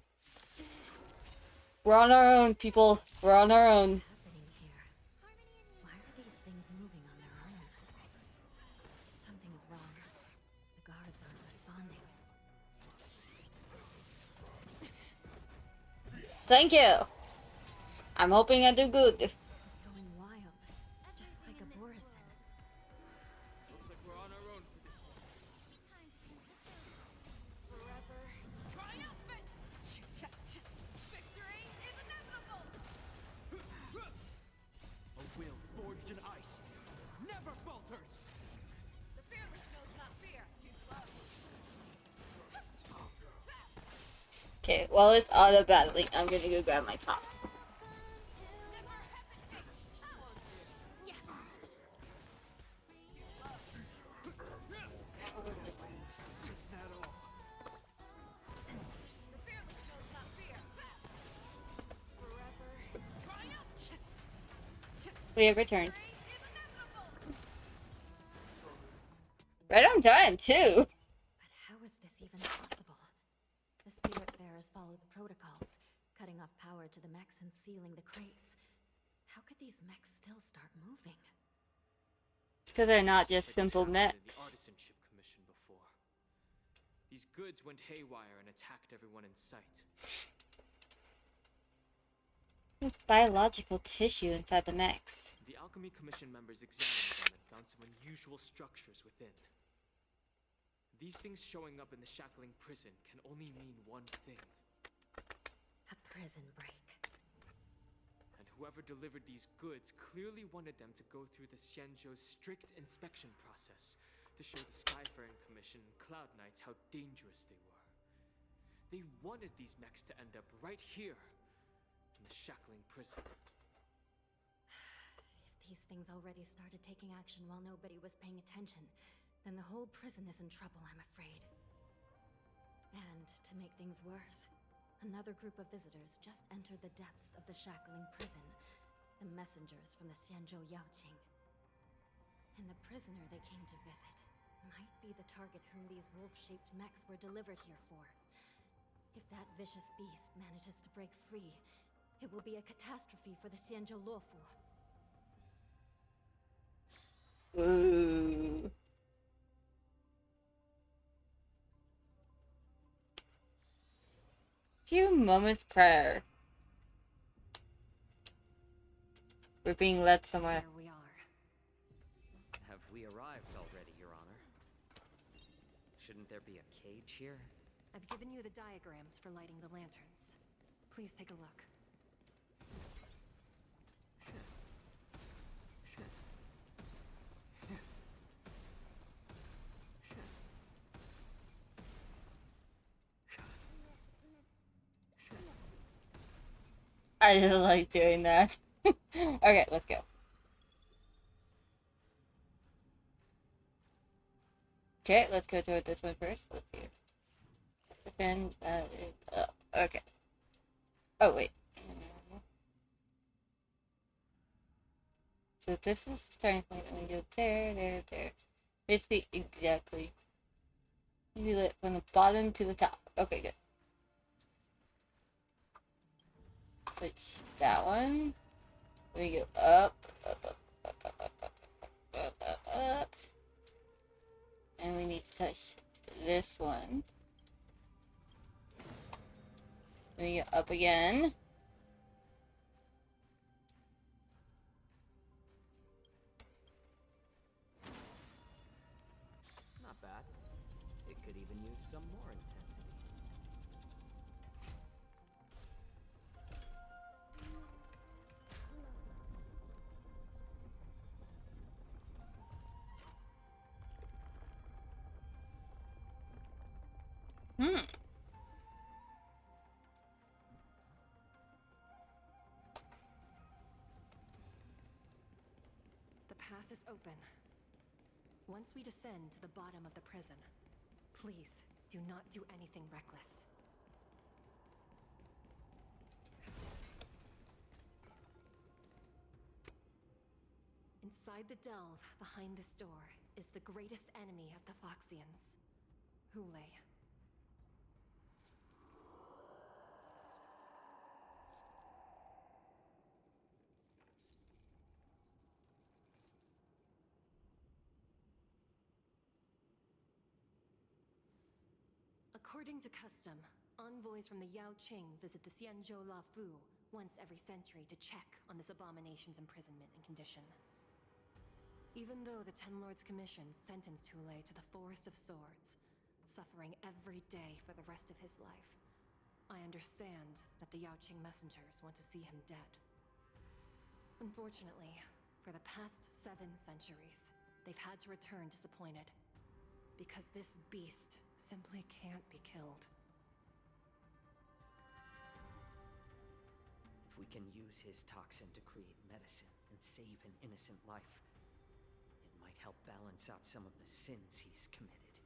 We're on our own, people. We're on our own. Happening here? Why are these things moving on their own? Something is wrong. The guards aren't responding. Thank you. I'm hoping I do good. It's going wild, just like a Borison. Looks like we're on our own for this one. Forever triumphant! Victory is inevitable! A will forged in ice never falters. The fearless knows not fear. Too slow. Okay, while it's auto battling, I'm gonna go grab my pop. Never hesitate! Yeah. Is that all? The fearless knows not fear. Forever triumphant! We have returned. Victory is inevitable! Right on time, too. But how is this even possible? The Spiritfarers followed the protocols, cutting off power to the mechs and sealing the crates. How could these mechs still start moving? Because they're not just Like simple what happened mechs. in the Artisanship Commission before. These goods went haywire and attacked everyone in sight. There's biological tissue inside the mechs. The Alchemy Commission members examined them and found some unusual structures within. These things showing up in the Shackling prison can only mean one thing. A prison break. And whoever delivered these goods clearly wanted them to go through the Xianzhou's strict inspection process to show the Skyfaring Commission and Cloud Knights how dangerous they were. They wanted these mechs to end up right here, in the shackling prison. If these things already started taking action while nobody was paying attention, then the whole prison is in trouble, I'm afraid. And to make things worse, another group of visitors just entered the depths of the shackling prison. The messengers from the Xianzhou Yaoqing. And the prisoner they came to visit might be the target whom these wolf-shaped mechs were delivered here for. If that vicious beast manages to break free, it will be a catastrophe for the Xianzhou Luofu. Ooh. Few moments prior, we're being led somewhere. Here we are. Have we arrived already, Your Honor? Shouldn't there be a cage here? I've given you the diagrams for lighting the lanterns. Please take a look. I don't like doing that. Okay, let's go. Okay, let's go toward this one first. Let's see. Then, okay. Oh, wait. So this is the starting point. Let me go there. Basically, exactly. Maybe lit from the bottom to the top. Okay, good. Switch that one. We go up. And we need to touch this one. We go up again. Not bad. It could even use some more intensity. The path is open. Once we descend to the bottom of the prison, please do not do anything reckless. Inside the delve, behind this door, is the greatest enemy of the Foxians, Hule. According to custom, envoys from the Yaoqing visit the Xianzhou Luofu once every century to check on this abomination's imprisonment and condition. Even though the Ten Lords Commission sentenced Hule to the Forest of Swords, suffering every day for the rest of his life, I understand that the Yaoqing messengers want to see him dead. Unfortunately, for the past 7 centuries, they've had to return disappointed. Because this beast simply can't be killed. If we can use his toxin to create medicine and save an innocent life, it might help balance out some of the sins he's committed.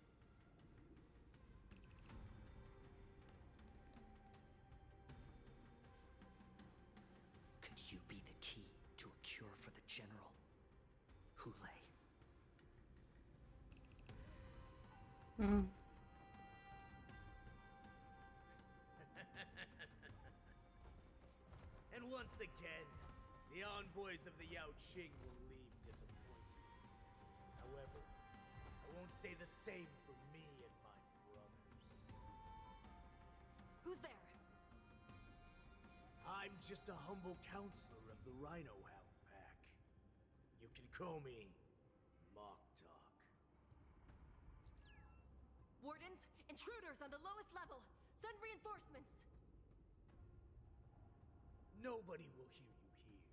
Could you be the key to a cure for the General, Hule? And once again, the envoys of the Yaoqing will leave disappointed. However, I won't say the same for me and my brothers. Who's there? I'm just a humble counselor of the Rhino Hound Pack. You can call me Mock Talk. Wardens, intruders on the lowest level! Send reinforcements! Nobody will hear you here,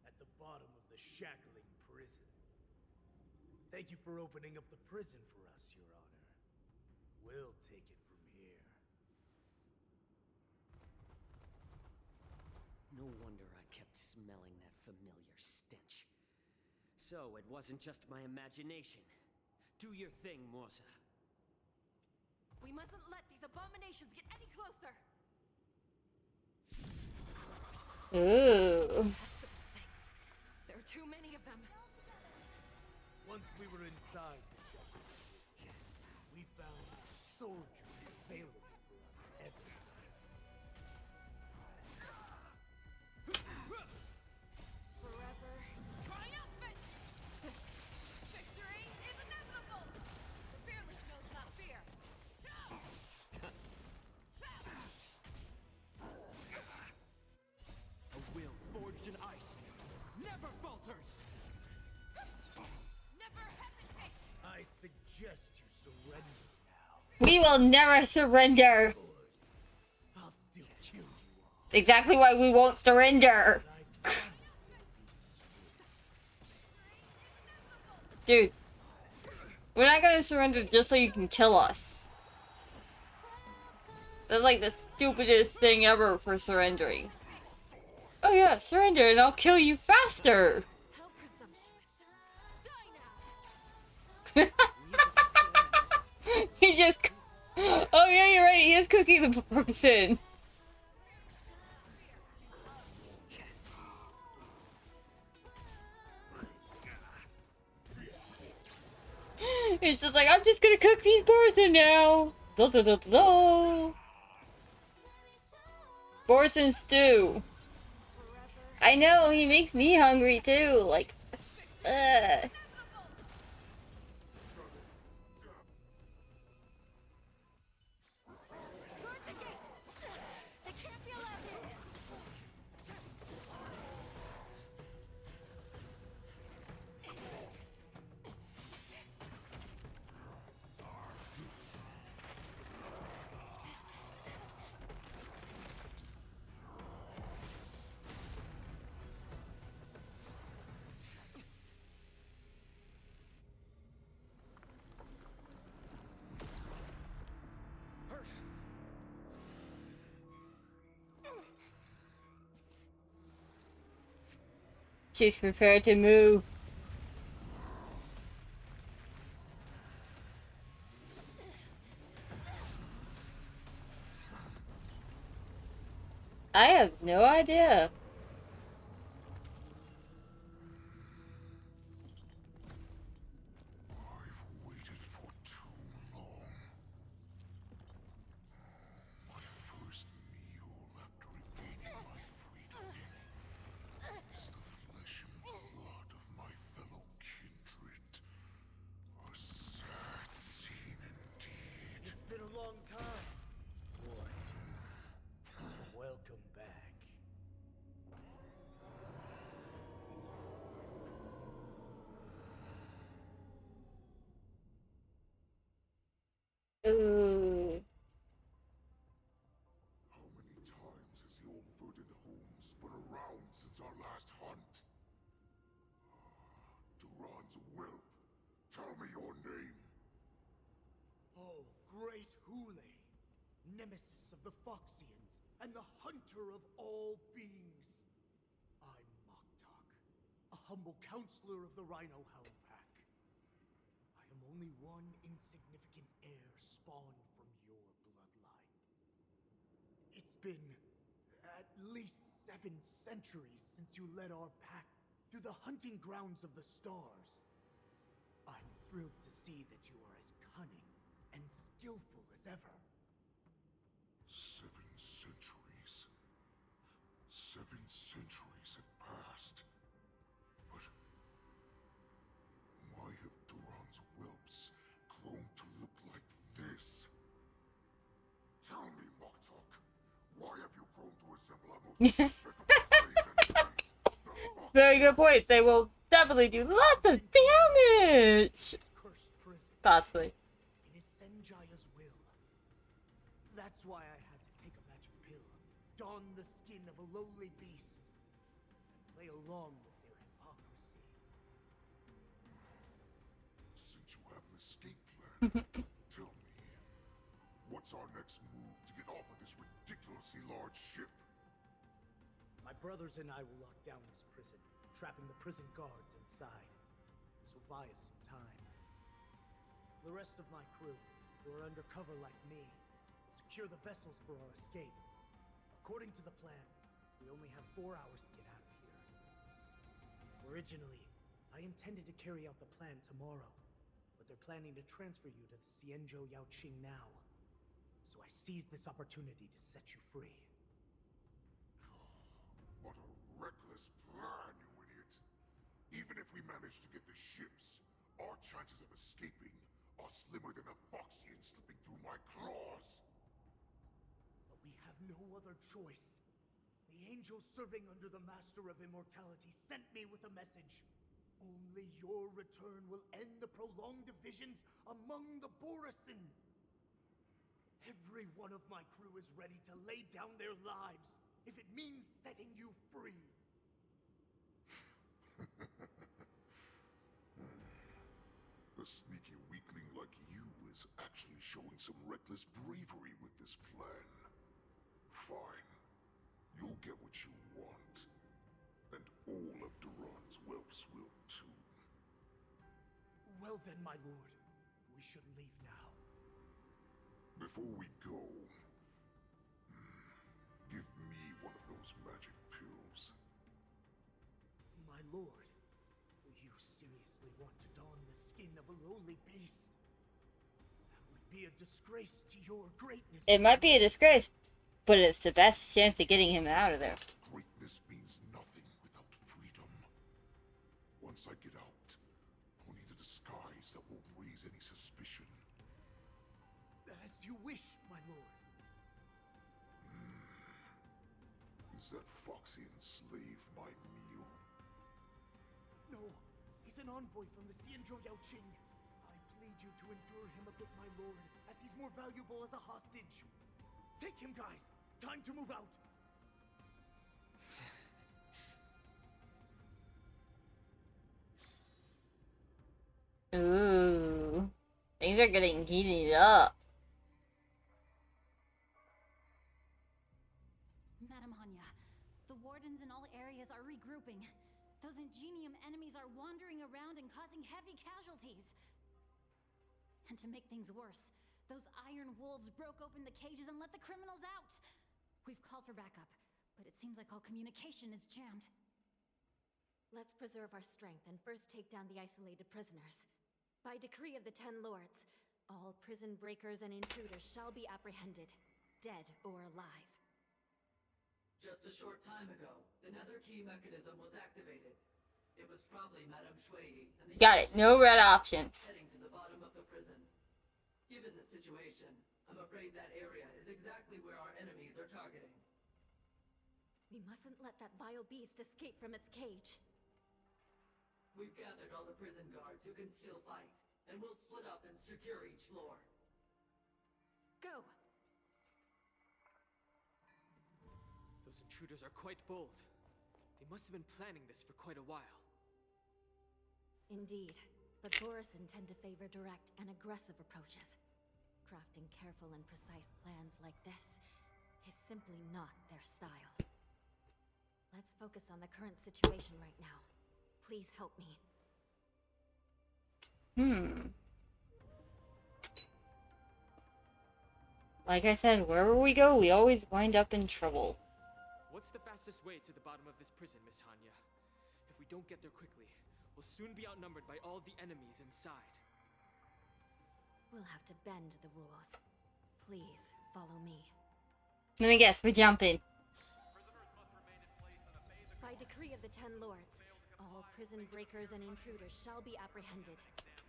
at the bottom of the shackling prison. Thank you for opening up the prison for us, Your Honor. We'll take it from here. No wonder I kept smelling that familiar stench. So it wasn't just my imagination. Do your thing, Morsa. We mustn't let these abominations get any closer. Ooh. There are too many of them. Once we were inside the shop, we found soldiers available for us everywhere. Forever triumphant! Victory is inevitable! The fearless knows not fear. A will forged in ice never falters! Never hesitate! I suggest you surrender now. We will never surrender. I'll still kill you all. Exactly why we won't surrender. Dude, we're not gonna surrender just so you can kill us. That's like the stupidest thing ever for surrendering. Oh yeah, surrender and I'll kill you faster. How presumptuous. Die now! He just... Oh yeah, you're right, he is cooking the person. It's just like, I'm just gonna cook these Borson now. Da, da, da, da, da. Borson stew. I know, he makes me hungry too. Like, ugh. They can't be allowed in! She's prepared to move. I have no idea. I've waited for too long. My first meal after regaining my freedom is the flesh and blood of my fellow kindred. A sad scene indeed. It's been a long time, boy. Welcome back. Ooh. How many times has the old verdant home spun around since our last hunt? Duran's whelp, tell me your name. Oh, great Hule, nemesis of the Foxians, and the hunter of all beings. I'm Moktok, a humble counselor of the Rhino Hound Pack. I am only one insignificant heir spawned from your bloodline. It's been at least 7 centuries since you led our pack through the hunting grounds of the stars. I'm thrilled to see that you are as cunning and skillful as ever. 7 centuries. 7 centuries have passed. But why have Duran's whelps grown to look like this? Tell me, Moktok, why have you grown to resemble a most despicable slaves and beasts? Very good point. They will definitely do lots of damage. Cursed prison. Possibly. It is Senjaya's will. That's why I had to take a magic pill, don the skin of a lowly beast, and play along with their hypocrisy. Tell me, what's our next move to get off of this ridiculously large ship? My brothers and I will lock down this prison, trapping the prison guards inside. This will buy us some time. The rest of my crew, who are undercover like me, will secure the vessels for our escape. According to the plan, we only have 4 hours to get out of here. Originally, I intended to carry out the plan tomorrow, but they're planning to transfer you to the Xianzhou Yaoqing now. So I seized this opportunity to set you free. What a reckless plan, you idiot! Even if we manage to get the ships, our chances of escaping are slimmer than a Foxian slipping through my claws! But we have no other choice. The angel serving under the Master of Immortality sent me with a message. Only your return will end the prolonged divisions among the Borisin. Every one of my crew is ready to lay down their lives if it means setting you free. A sneaky weakling like you is actually showing some reckless bravery with this plan. Fine. You'll get what you want. And all of Duran's whelps will too. Well then, my lord, we should leave now. Before we go, give me one of those magic pills. My lord, you seriously want to don the skin of a lowly beast? That would be a disgrace to your greatness. It might be a disgrace, but it's the best chance of getting him out of there. Greatness means nothing without freedom. Once I get out, I'll need a disguise that won't raise any suspicion. As you wish, my lord. Is that Foxian slave my meal? No, he's an envoy from the Xianzhou Yaoqing. I plead you to endure him a bit, my lord, as he's more valuable as a hostage. Take him, guys. Time to move out. Ooh. Things are getting heated up. Madam Hanya, the wardens in all areas are regrouping. Those Ingenium enemies are wandering around and causing heavy casualties. And to make things worse, those iron wolves broke open the cages and let the criminals out. We've called for backup, but it seems like all communication is jammed. Let's preserve our strength and first take down the isolated prisoners. By decree of the 10 Lords, all prison breakers and intruders shall be apprehended, dead or alive. Just a short time ago, the nether key mechanism was activated. It was probably Madame Shuei and the Got it. No red options. heading to the bottom of the prison. Given the situation, I'm afraid that area is exactly where our enemies are targeting. We mustn't let that vile beast escape from its cage. We've gathered all the prison guards who can still fight, and we'll split up and secure each floor. Go! Those intruders are quite bold. They must have been planning this for quite a while. Indeed, but Borisin tend to favor direct and aggressive approaches. Crafting careful and precise plans like this is simply not their style. Let's focus on the current situation right now. Please help me. Like I said, wherever we go, we always wind up in trouble. What's the fastest way to the bottom of this prison, Miss Hanya? If we don't get there quickly, we'll soon be outnumbered by all the enemies inside. We'll have to bend the rules. Please, follow me. Let me guess, we're jumping. By decree of the 10 Lords, all prison breakers and intruders shall be apprehended,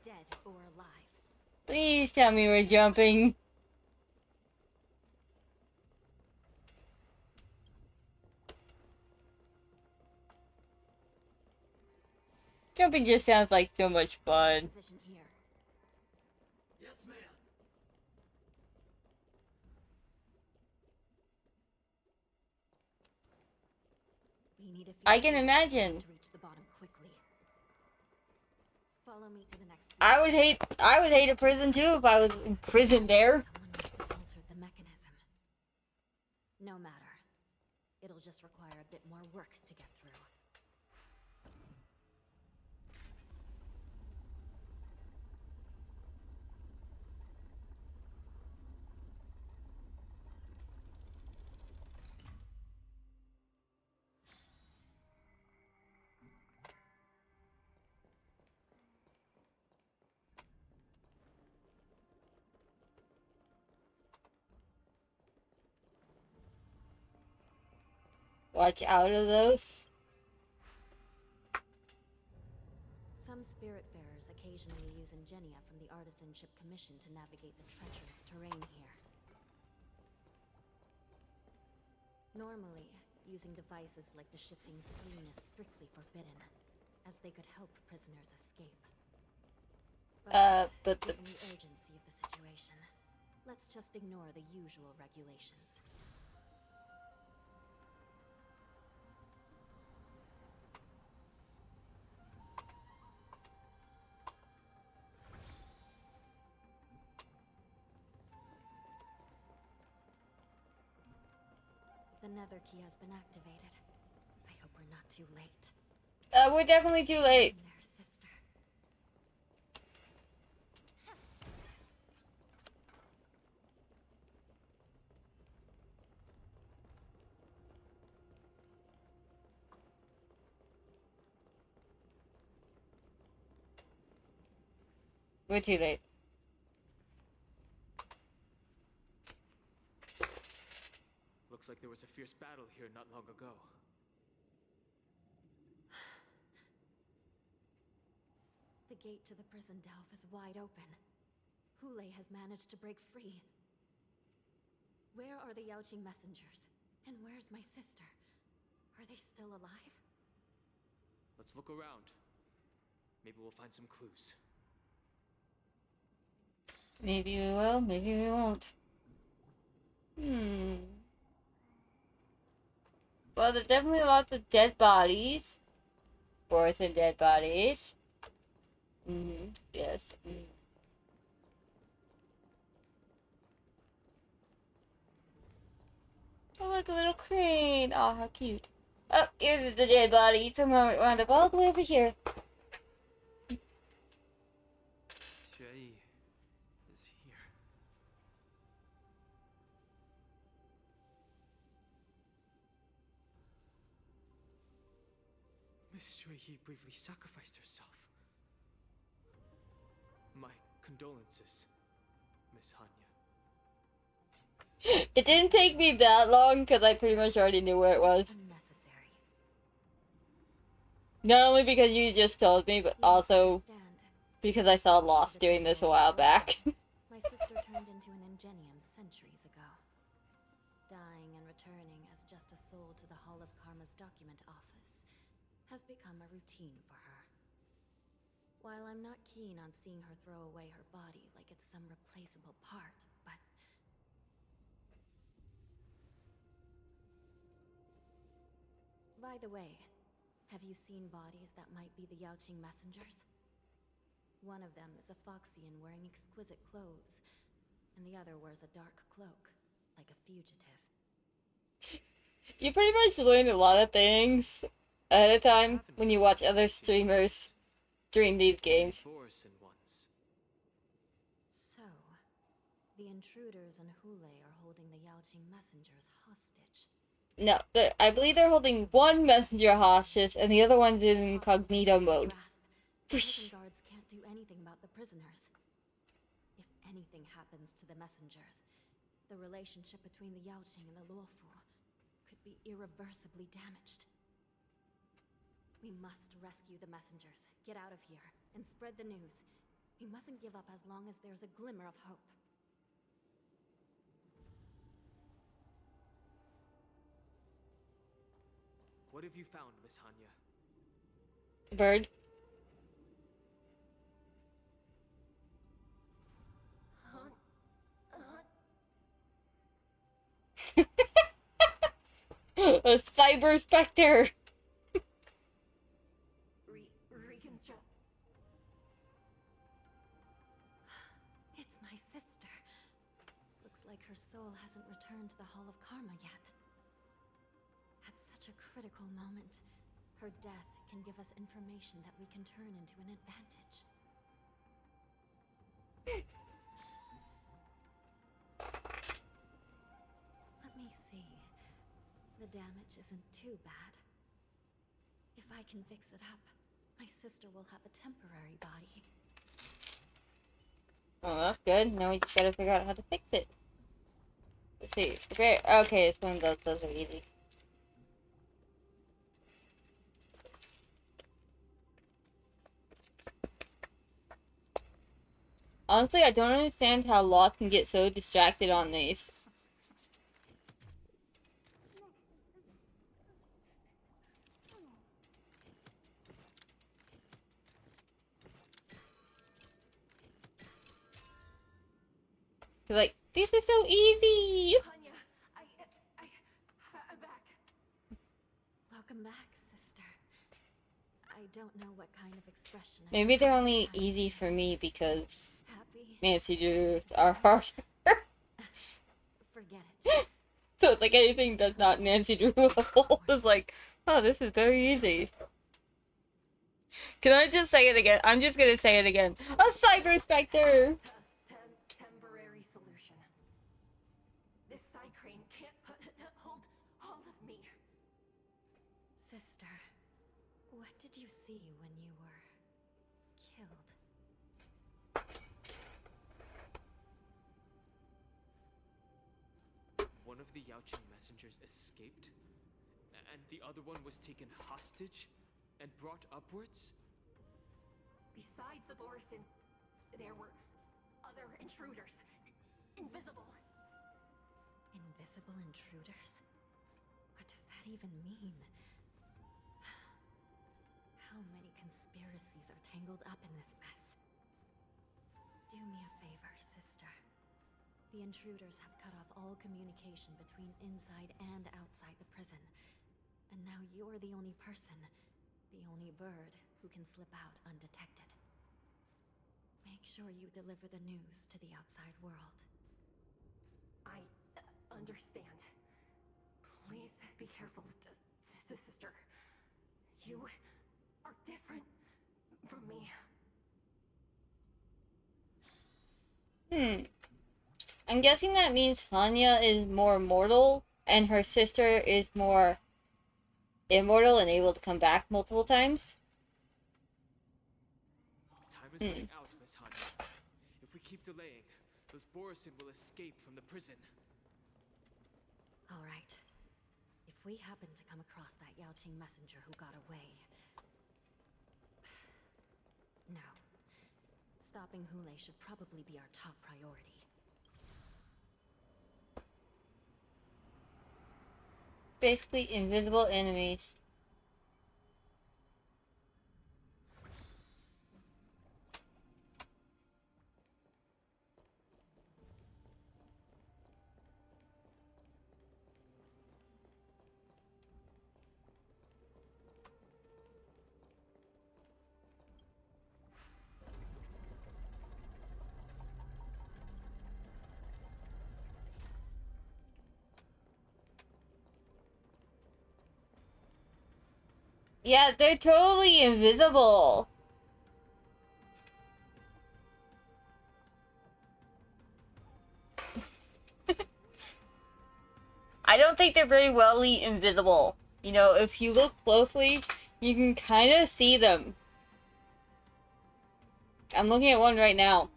dead or alive. Please tell me we're jumping. Jumping just sounds like so much fun. Position here. Yes, ma'am. We need a few I can seconds imagine. to reach the bottom quickly. Follow me to the next I would hate a prison too if I was in prison there. Someone must have altered the mechanism. No matter. It'll just require a bit more work to get through. Watch out of those. Some spiritfarers occasionally use ingenia from the Artisanship Commission to navigate the treacherous terrain here. Normally, using devices like the shifting screen is strictly forbidden, as they could help prisoners escape. But the... given the urgency of the situation, let's just ignore the usual regulations. The nether key has been activated. I hope we're not too late. We're definitely too late. Their sister. We're too late. Looks like there was a fierce battle here not long ago. The gate to the prison delve is wide open. Hule has managed to break free. Where are the Yaoqing messengers? And where's my sister? Are they still alive? Let's look around. Maybe we'll find some clues. Maybe we will, maybe we won't. Well, there's definitely lots of dead bodies. Orphan dead bodies. Yes. Oh, look, a little crane. Oh, how cute. Oh, here's the dead body. Someone wound up all the way over here. Shui is here. Miss Shui briefly sacrificed herself. My condolences, Miss Hanya. It didn't take me that long because I pretty much already knew where it was. Unnecessary. Not only because you just told me, but also because I saw Lost doing this a while back. My sister turned into an ingenium centuries ago. Dying and returning as just a soul to the Hall of Karma's document office has become a routine for her. While I'm not keen on seeing her throw away her body like it's some replaceable part, but... By the way, have you seen bodies that might be the Yaoqing messengers? One of them is a Foxian wearing exquisite clothes, and the other wears a dark cloak, like a fugitive. You pretty much learn a lot of things ahead of time when you watch other streamers stream these games. So, the intruders and Hule are holding the Yaoqing messengers hostage. No, I believe they're holding one messenger hostage, and the other one's in incognito mode. The prison guards can't do anything about the prisoners. If anything happens to the messengers, the relationship between the Yaoqing and the Luofu could be irreversibly damaged. We must rescue the messengers, get out of here, and spread the news. We mustn't give up as long as there's a glimmer of hope. What have you found, Miss Hanya? Bird. A cyber specter. Reconstruct. her soul hasn't returned to the Hall of Karma yet. At such a critical moment, her death can give us information that we can turn into an advantage. Let me see. The damage isn't too bad. If I can fix it up, my sister will have a temporary body. Oh, that's good. Now we just gotta figure out how to fix it. Let's see. Okay, it's one of those. Those are easy. Honestly, I don't understand how Lost can get so distracted on these. You're like, this is so easy! I'm back. Welcome back, sister. I don't know what kind of expression I Maybe should they're put only inside easy this. for me because Happy. Nancy Drews are harder. Forget it. So it's like anything that's not Nancy Drew level is like, oh, this is very easy. Can I just say it again? I'm just gonna say it again. A Cyber Spectre! Temporary solution. This Psycrane can't hold all of me. Sister, what did you see when you were killed? One of the Yaoqing messengers escaped, and the other one was taken hostage and brought upwards? Besides the Borisin, there were other intruders. Invisible. Invisible intruders? What does that even mean? How many conspiracies are tangled up in this mess? Do me a favor, sister. The intruders have cut off all communication between inside and outside the prison. And now you're the only person, the only bird, who can slip out undetected. Make sure you deliver the news to the outside world. I understand. Please be careful, sister. You are different from me. I'm guessing that means Tanya is more mortal, and her sister is more immortal and able to come back multiple times. Time is running out, Miss Hanya. If we keep delaying, those Borisin will escape from the prison. All right. If we happen to come across that Yaoqing messenger who got away... No. Stopping Hule should probably be our top priority. Basically, invisible enemies. Yeah, they're totally invisible. I don't think they're very well invisible. You know, if you look closely, you can kind of see them. I'm looking at one right now.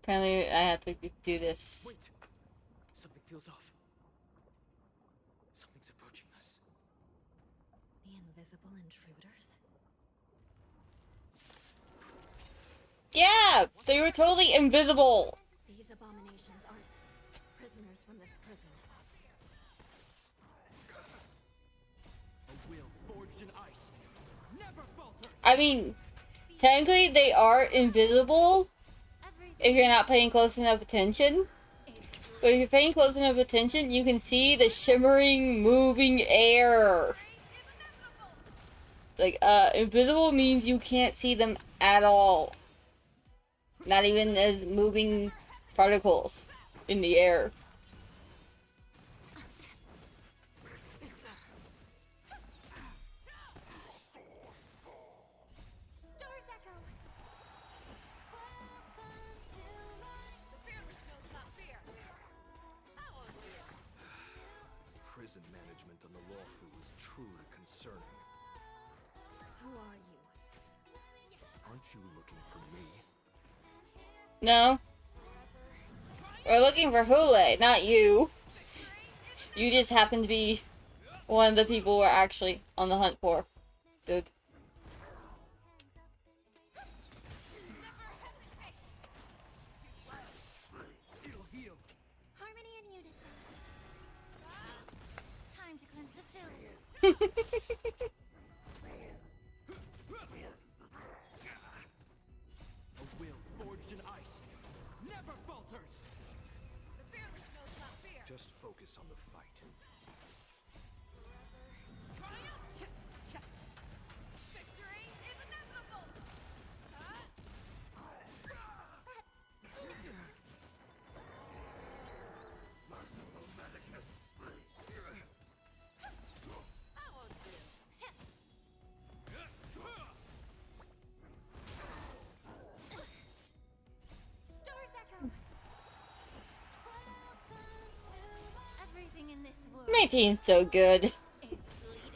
Apparently, I have to do this. Wait! Something feels off. Something's approaching us. The invisible intruders? Yeah! They were totally invisible! These abominations aren't prisoners from this prison. A will forged in ice. Never falter. I mean, technically they are invisible if you're not paying close enough attention. But if you're paying close enough attention, you can see the shimmering, moving air. Like, invisible means you can't see them at all. Not even as moving particles in the air. Prison management on the Lawfu is truly concerning. Who are you? Aren't you looking for me? No. We're looking for Hule, not you. You just happen to be one of the people we're actually on the hunt for. Dude. Harmony and unison. Time to cleanse the filth. A will forged in ice never falters. The fearless knows not fear. Just focus on the fight. Victory is inevitable. Merciful medicus. I won't do. Stars echo. Everything in this world My team's so good. is bleeding.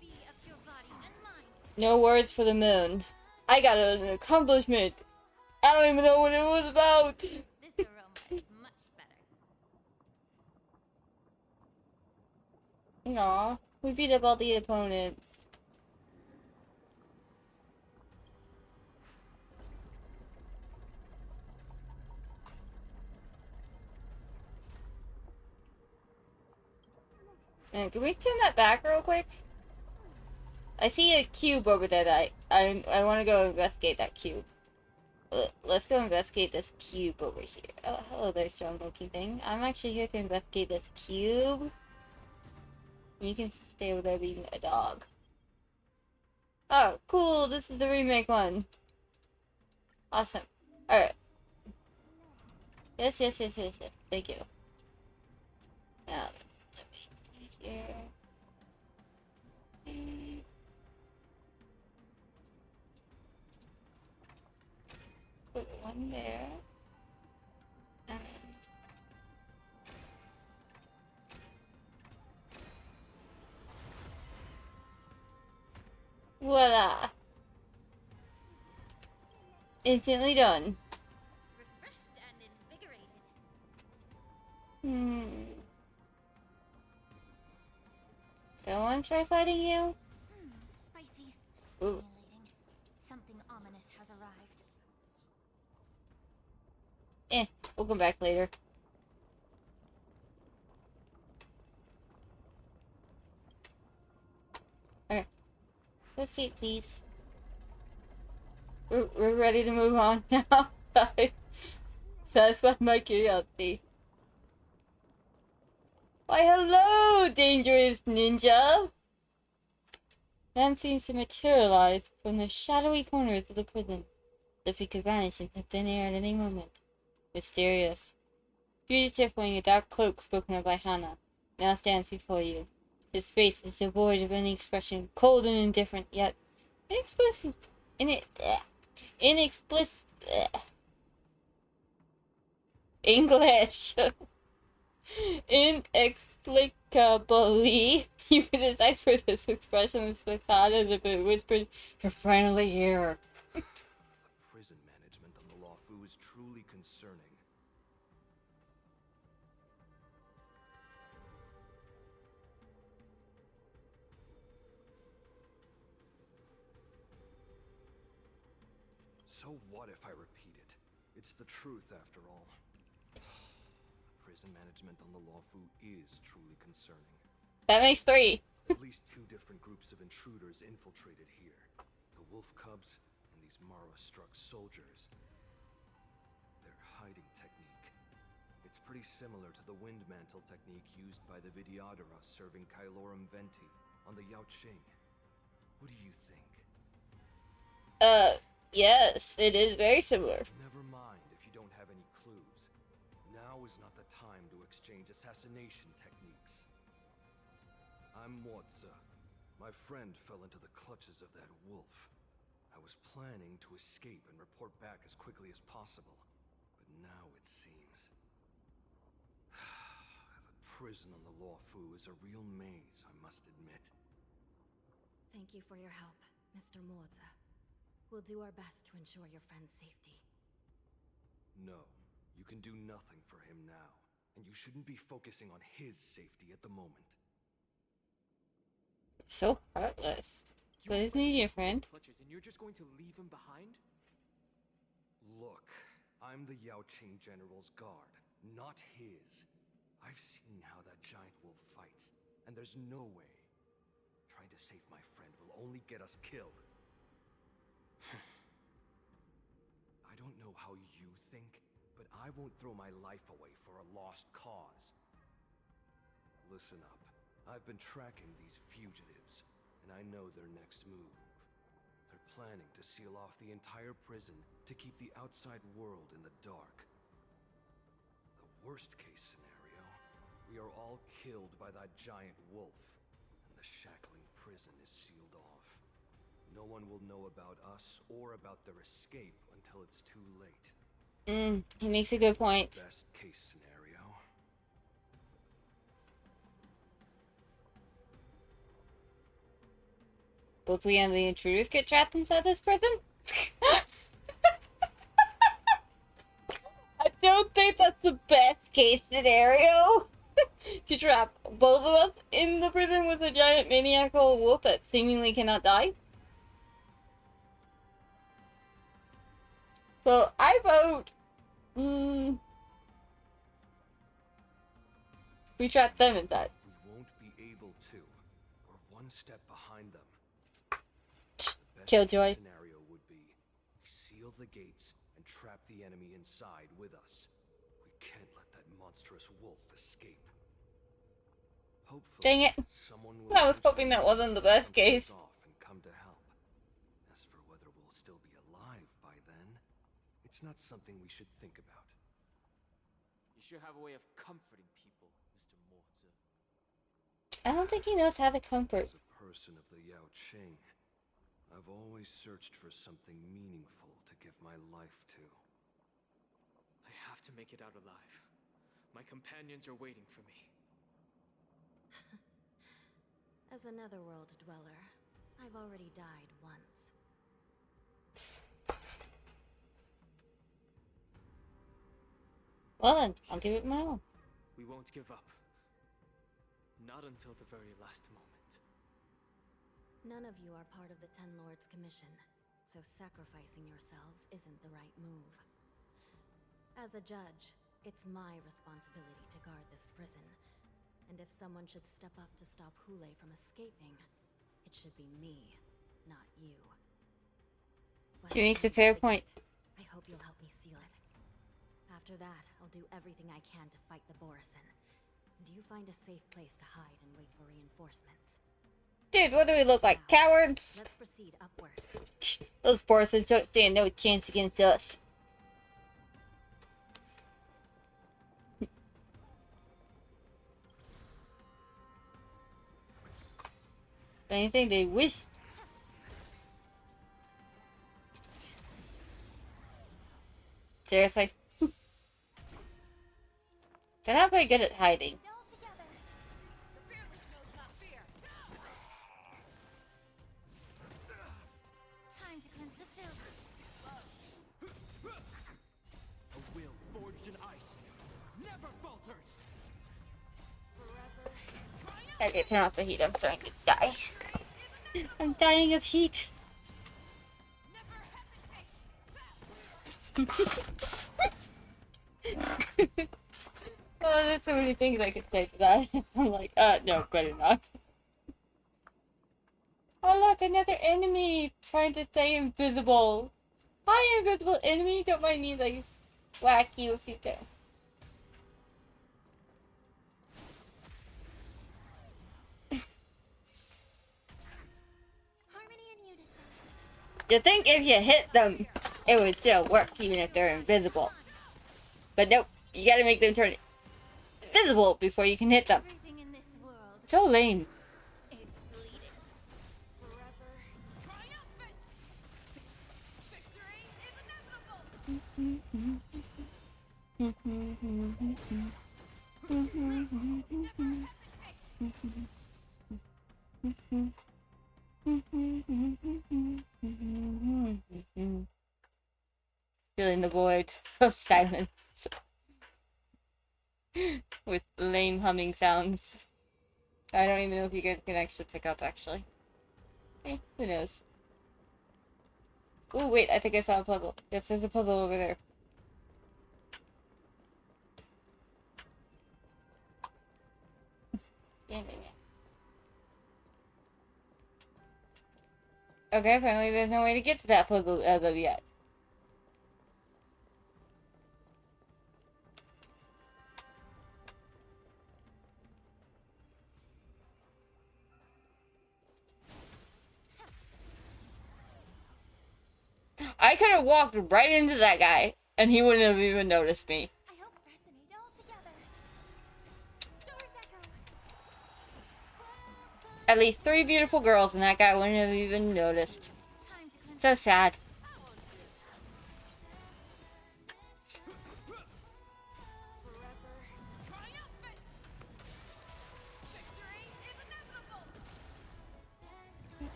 Be of your body and mind. No words for the moon. I got an accomplishment. I don't even know what it was about. This aroma is much better. Aw, we beat up all the opponents. And can we turn that back real quick? I see a cube over there that I want to go investigate that cube. Let's go investigate this cube over here. Oh, hello there, strong looking thing. I'm actually here to investigate this cube. You can stay over there being a dog. Oh, cool. This is the remake one. Awesome. Alright. Yes. Thank you. Now, let me see here. Put one there. And voila! Instantly done. Refreshed and invigorated. Do I want to try fighting you? Spicy. Ooh. Stimulating. Something ominous has arrived. We'll come back later. Okay. Proceed, please. We're ready to move on now. Satisfy my curiosity. Why, hello, dangerous ninja! Man seems to materialize from the shadowy corners of the prison, as if he could vanish into thin air at any moment. Mysterious. Fugitive wearing a dark cloak spoken of by Hannah, now stands before you. His face is devoid of any expression, cold and indifferent, yet inexplicable. English. Inexplicably, you could decipher this expressionless facade as if it whispered, "You're finally here." Prison management on the Lawfu is truly concerning. So what if I repeat it? It's the truth after all. Prison management on the Lawfu is truly concerning. That makes 3. At least 2 different groups of intruders infiltrated here. The Wolf Cubs and these Mara-struck soldiers. Their hiding technique. It's pretty similar to the wind mantle technique used by the Vidyadhara serving Kailorum Venti on the Yaoqing. What do you think? Yes, it is very similar. Never mind if you don't have any clues. Now is not the time to exchange assassination techniques. I'm Moza. My friend fell into the clutches of that wolf. I was planning to escape and report back as quickly as possible. But now it seems... the prison on the Lawfu is a real maze, I must admit. Thank you for your help, Mr. Moza. We'll do our best to ensure your friend's safety. No, you can do nothing for him now. And you shouldn't be focusing on his safety at the moment. So heartless. But isn't he your friend? And you're just going to leave him behind? Look, I'm the Yaoqing General's guard, not his. I've seen how that giant wolf fights, and there's no way. Trying to save my friend will only get us killed. I don't know how you think, but I won't throw my life away for a lost cause. Listen up. I've been tracking these fugitives, and I know their next move. They're planning to seal off the entire prison to keep the outside world in the dark. The worst case scenario, we are all killed by that giant wolf, and the shackling prison is sealed off. No one will know about us or about their escape until it's too late. He makes a good point. Best case scenario. Both we and the intruders get trapped inside this prison? I don't think that's the best case scenario. To trap both of us in the prison with a giant maniacal wolf that seemingly cannot die. So I vote we trap them inside. We won't be able to. We're one step behind them. The Killjoy. best scenario would be we seal the gates and trap the enemy inside with us. We can't let that monstrous wolf escape. Hopefully, Dang it. someone will I was hoping that wasn't the best case. off and come to help. As for whether we'll still be alive by then, it's not something we should think about. You sure have a way of comforting people, Mr. Moza. I don't think he knows how to comfort. As a person of the Yaoqing, I've always searched for something meaningful to give my life to. I have to make it out alive. My companions are waiting for me. As a netherworld dweller, I've already died once. Well then, I'll give it my all. We won't give up. Not until the very last moment. None of you are part of the Ten Lords Commission, so sacrificing yourselves isn't the right move. As a judge, it's my responsibility to guard this prison. And if someone should step up to stop Hule from escaping, it should be me, not you. She makes a fair point. I hope you'll help me seal it. After that, I'll do everything I can to fight the Borisin. And you find a safe place to hide and wait for reinforcements. Dude, what do we look like? Cowards? Let's proceed upward. Those Borisons don't stand no chance against us. If anything, they wish. Seriously? They're not very good at hiding. Time to cleanse the filth. A will forged in ice never falters. Okay, turn off the heat. I'm starting to die. I'm dying of heat. Oh, there's so many things I could say to that. I'm like, no, better not. Oh look, another enemy trying to stay invisible. Hi, invisible enemy. Don't mind me, like, whack you if you do. You think if you hit them, it would still work even if they're invisible. But nope, you gotta make them turn invisible before you can hit them. So lame. Filling the void of silence with lame humming sounds. I don't even know if you guys can actually pick up, actually. Who knows? Oh wait, I think I saw a puzzle. Yes, there's a puzzle over there. Yeah. Okay, apparently there's no way to get to that puzzle as of yet. I could have walked right into that guy, and he wouldn't have even noticed me. At least 3 beautiful girls, and that guy wouldn't have even noticed. So sad.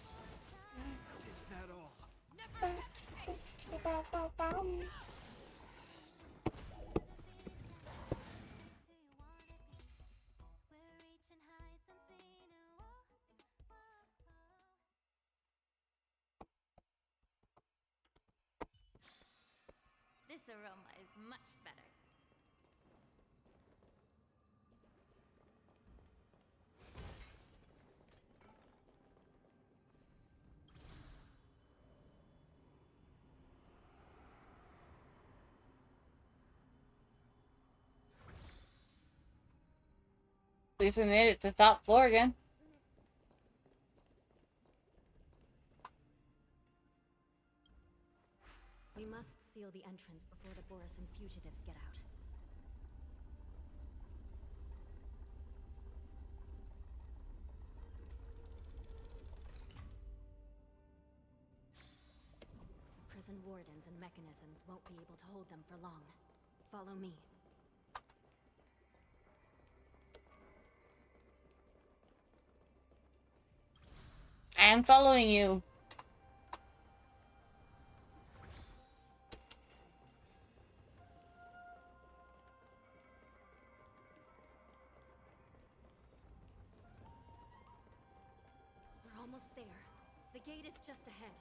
Is that all? This aroma is much better. At least we made it to the top floor again. We must seal the entrance before the Borisan fugitives get out. Prison wardens and mechanisms won't be able to hold them for long. Follow me. I am following you. We're almost there. The gate is just ahead.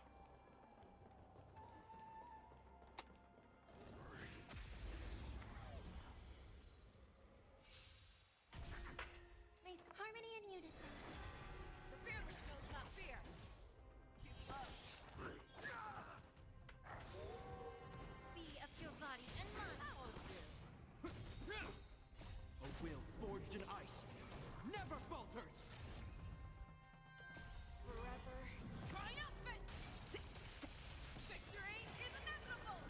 Place harmony and unison. The fearless knows not fear. Too close. Be of your body and mind. A will forged in ice never falters. Forever triumphant. Victory is inevitable.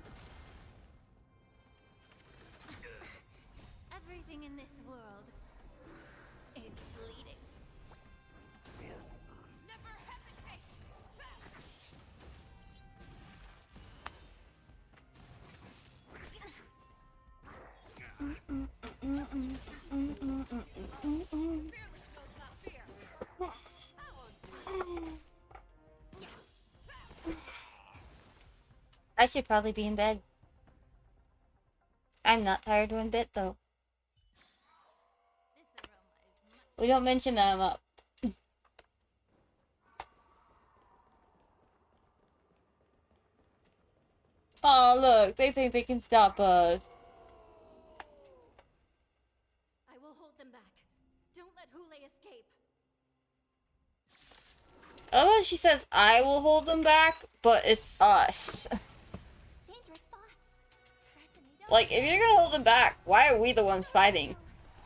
Everything in this world is bleeding. Never hesitate. Fearless knows not fear. I should probably be in bed. I'm not tired one bit, though. We don't mention that I'm up. Oh, look, they think they can stop us. I will hold them back. Don't let Hule escape. I love how she says, I will hold them back, but it's us. Dangerous thoughts. Like, if you're gonna hold them back, why are we the ones fighting?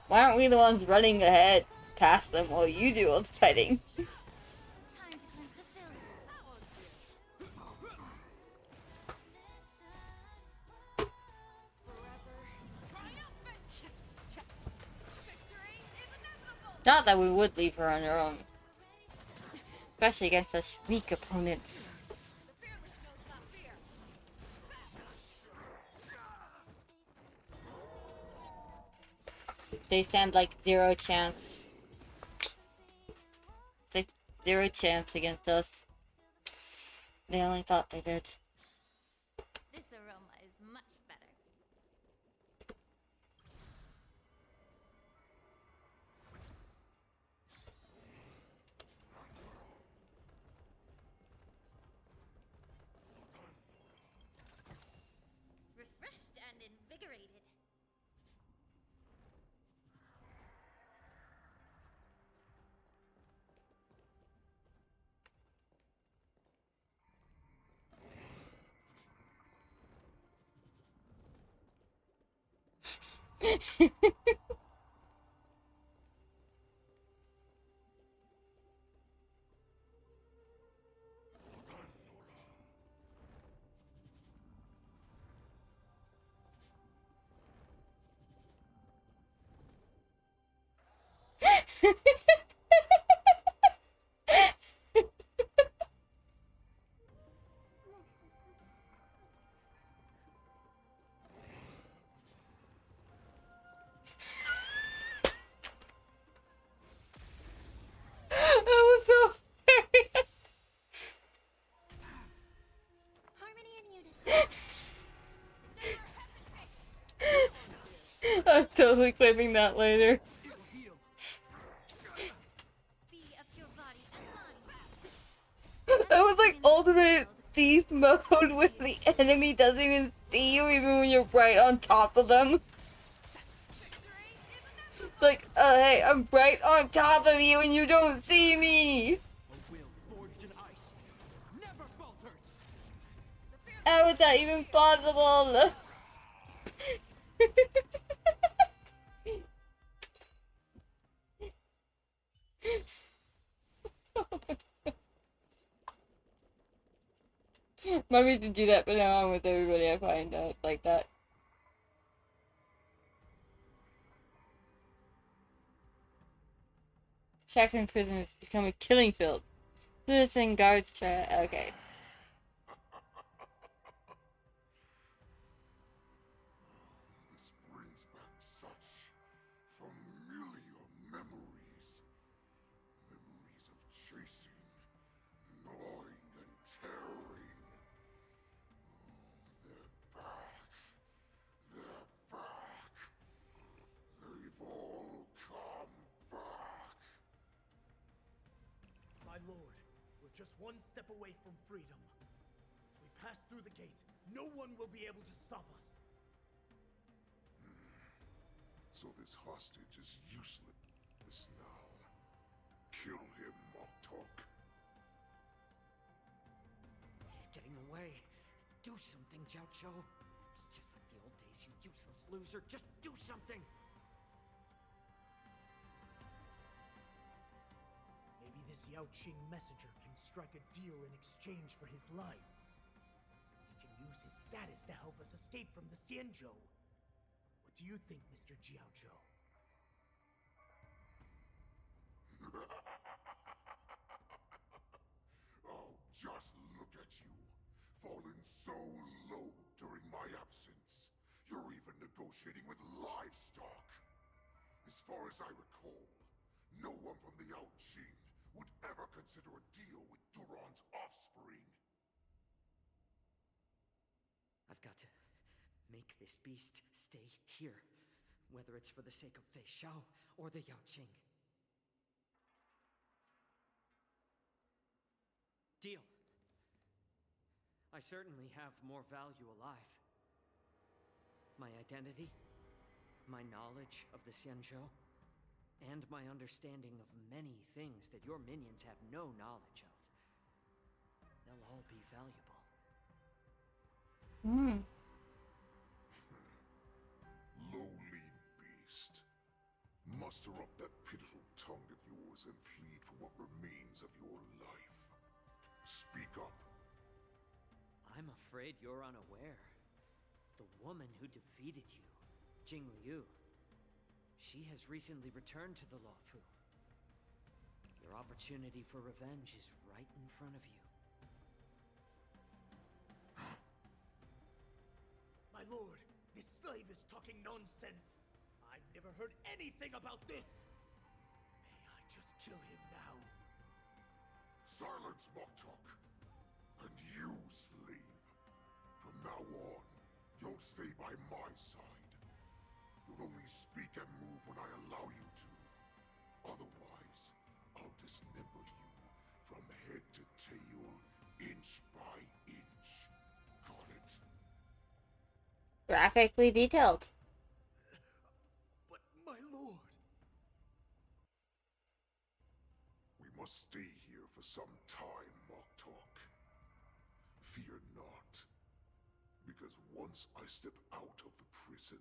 Why aren't we the ones running ahead past them while you do all the fighting? Time to cleanse the food. Not that we would leave her on her own. Especially against such weak opponents. They stand like zero chance. They zero chance against us. They only thought they did. This aroma is much better. Refreshed and invigorated. That was so hilarious. Harmony and unison. I'm totally clipping that later. Be of your body and mind. That was like ultimate thief mode where the enemy doesn't even see you even when you're right on top of them. It's like, hey, I'm right on top of you and you don't see me. How is that even possible? Mommy to do that, but now I'm with everybody I find out like that. Saxon prison has become a killing field. Citizen guards try. Okay. This brings back such familiar memories. Memories of chasing, gnawing, and tearing. They're back. They're back. They've all come back. My lord, we're just one step away from freedom. As we pass through the gate, no one will be able to stop us. So this hostage is useless now. Kill him, Moktok. He's getting away. Do something, Jiao. It's just like the old days, you useless loser. Just do something. Maybe this Yao Qing messenger can strike a deal in exchange for his life. He can use his status to help us escape from the Xianzhou. What do you think, Mr. Jiaozhou? Oh, just look at you. Fallen so low during my absence. You're even negotiating with livestock. As far as I recall, no one from the Yao Qing would ever consider a deal with Duran's offspring. I've got to make this beast stay here, whether it's for the sake of Fei Xiao or the Yao Qing. Deal. I certainly have more value alive. My identity, my knowledge of the Xianzhou, and my understanding of many things that your minions have no knowledge of. They'll all be valuable. Hmm. Lowly beast. Muster up that pitiful tongue of yours and plead for what remains of your life. Speak up. I'm afraid you're unaware. The woman who defeated you, Jing Liu, she has recently returned to the Luofu. Your opportunity for revenge is right in front of you. My lord, this slave is talking nonsense. I've never heard anything about this. May I just kill him now? Silence, Moktok. And you, slave. From now on, you'll stay by my side. You'll only speak and move when I allow you to. Otherwise, I'll dismember you from head to tail, inch by inch. Got it? Graphically detailed. But my lord... We must stay here for some time, Moktok. Fear not. Because once I step out of the prison,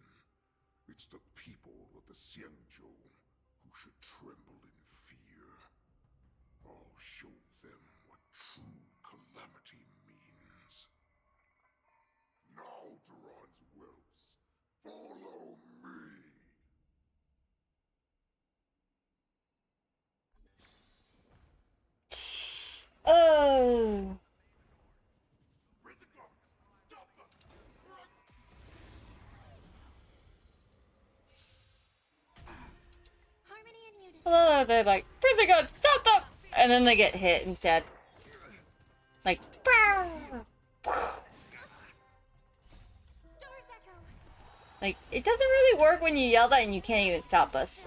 it's the people of the Xianzhou who should tremble in fear. I'll show them what true calamity means. Now, Duran's whelps, follow me! Oh. Hello, they're like, prison gun, stop them! And then they get hit instead. Like, like, it doesn't really work when you yell that and you can't even stop us.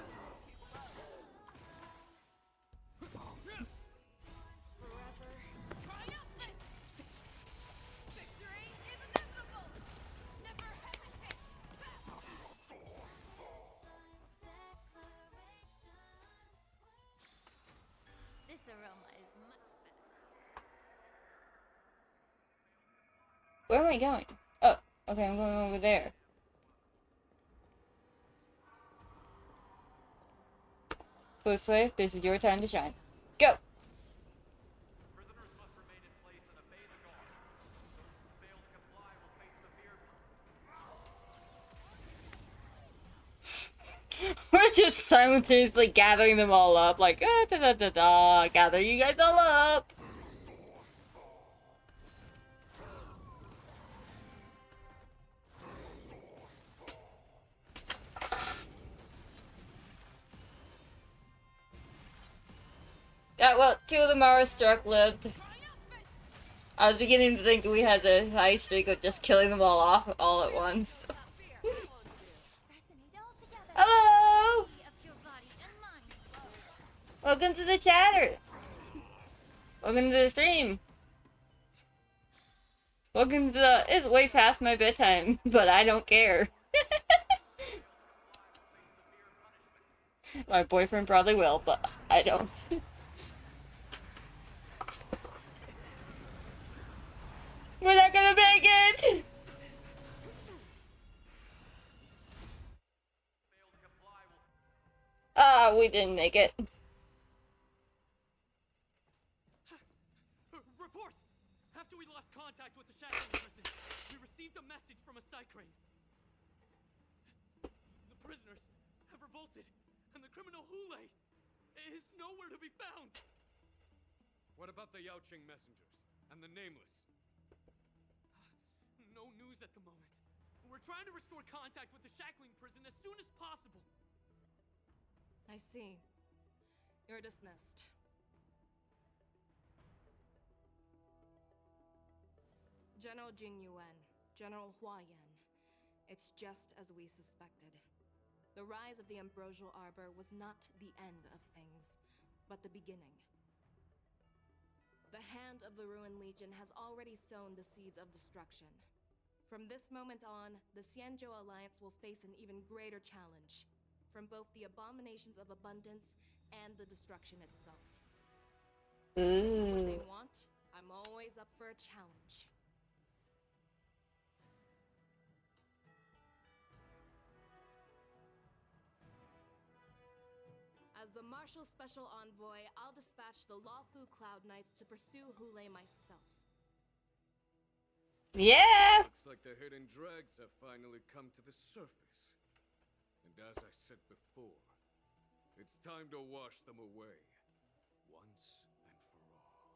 This aroma is much better. Where am I going? Oh, okay, I'm going over there. Firstly, this is your time to shine. Go! We're just simultaneously gathering them all up, like, da da da da, gather you guys all up! Yeah, well, two of them are struck-lived. I was beginning to think we had the high streak of just killing them all off all at once. Hello! Welcome to the chatter! Welcome to the stream! Welcome to the... It's way past my bedtime, but I don't care. My boyfriend probably will, but I don't. We're not gonna make it! Ah, we didn't make it. Report! After we lost contact with the shackling prison, we received a message from a Psycrane. The prisoners have revolted, and the criminal Hule is nowhere to be found. What about the Yaoqing messengers and the Nameless? No news at the moment. We're trying to restore contact with the shackling prison as soon as possible. I see. You're dismissed. General Jing Yuan, General Hua Yan. It's just as we suspected. The rise of the Ambrosial Arbor was not the end of things, but the beginning. The hand of the Ruin Legion has already sown the seeds of destruction. From this moment on, the Xianzhou Alliance will face an even greater challenge, from both the abominations of abundance and the destruction itself. This is what they want. I'm always up for a challenge. As the Marshal Special Envoy, I'll dispatch the Lawfu Cloud Knights to pursue Hule myself. Yeah! Looks like the hidden dregs have finally come to the surface. And as I said before, it's time to wash them away. Once and for all.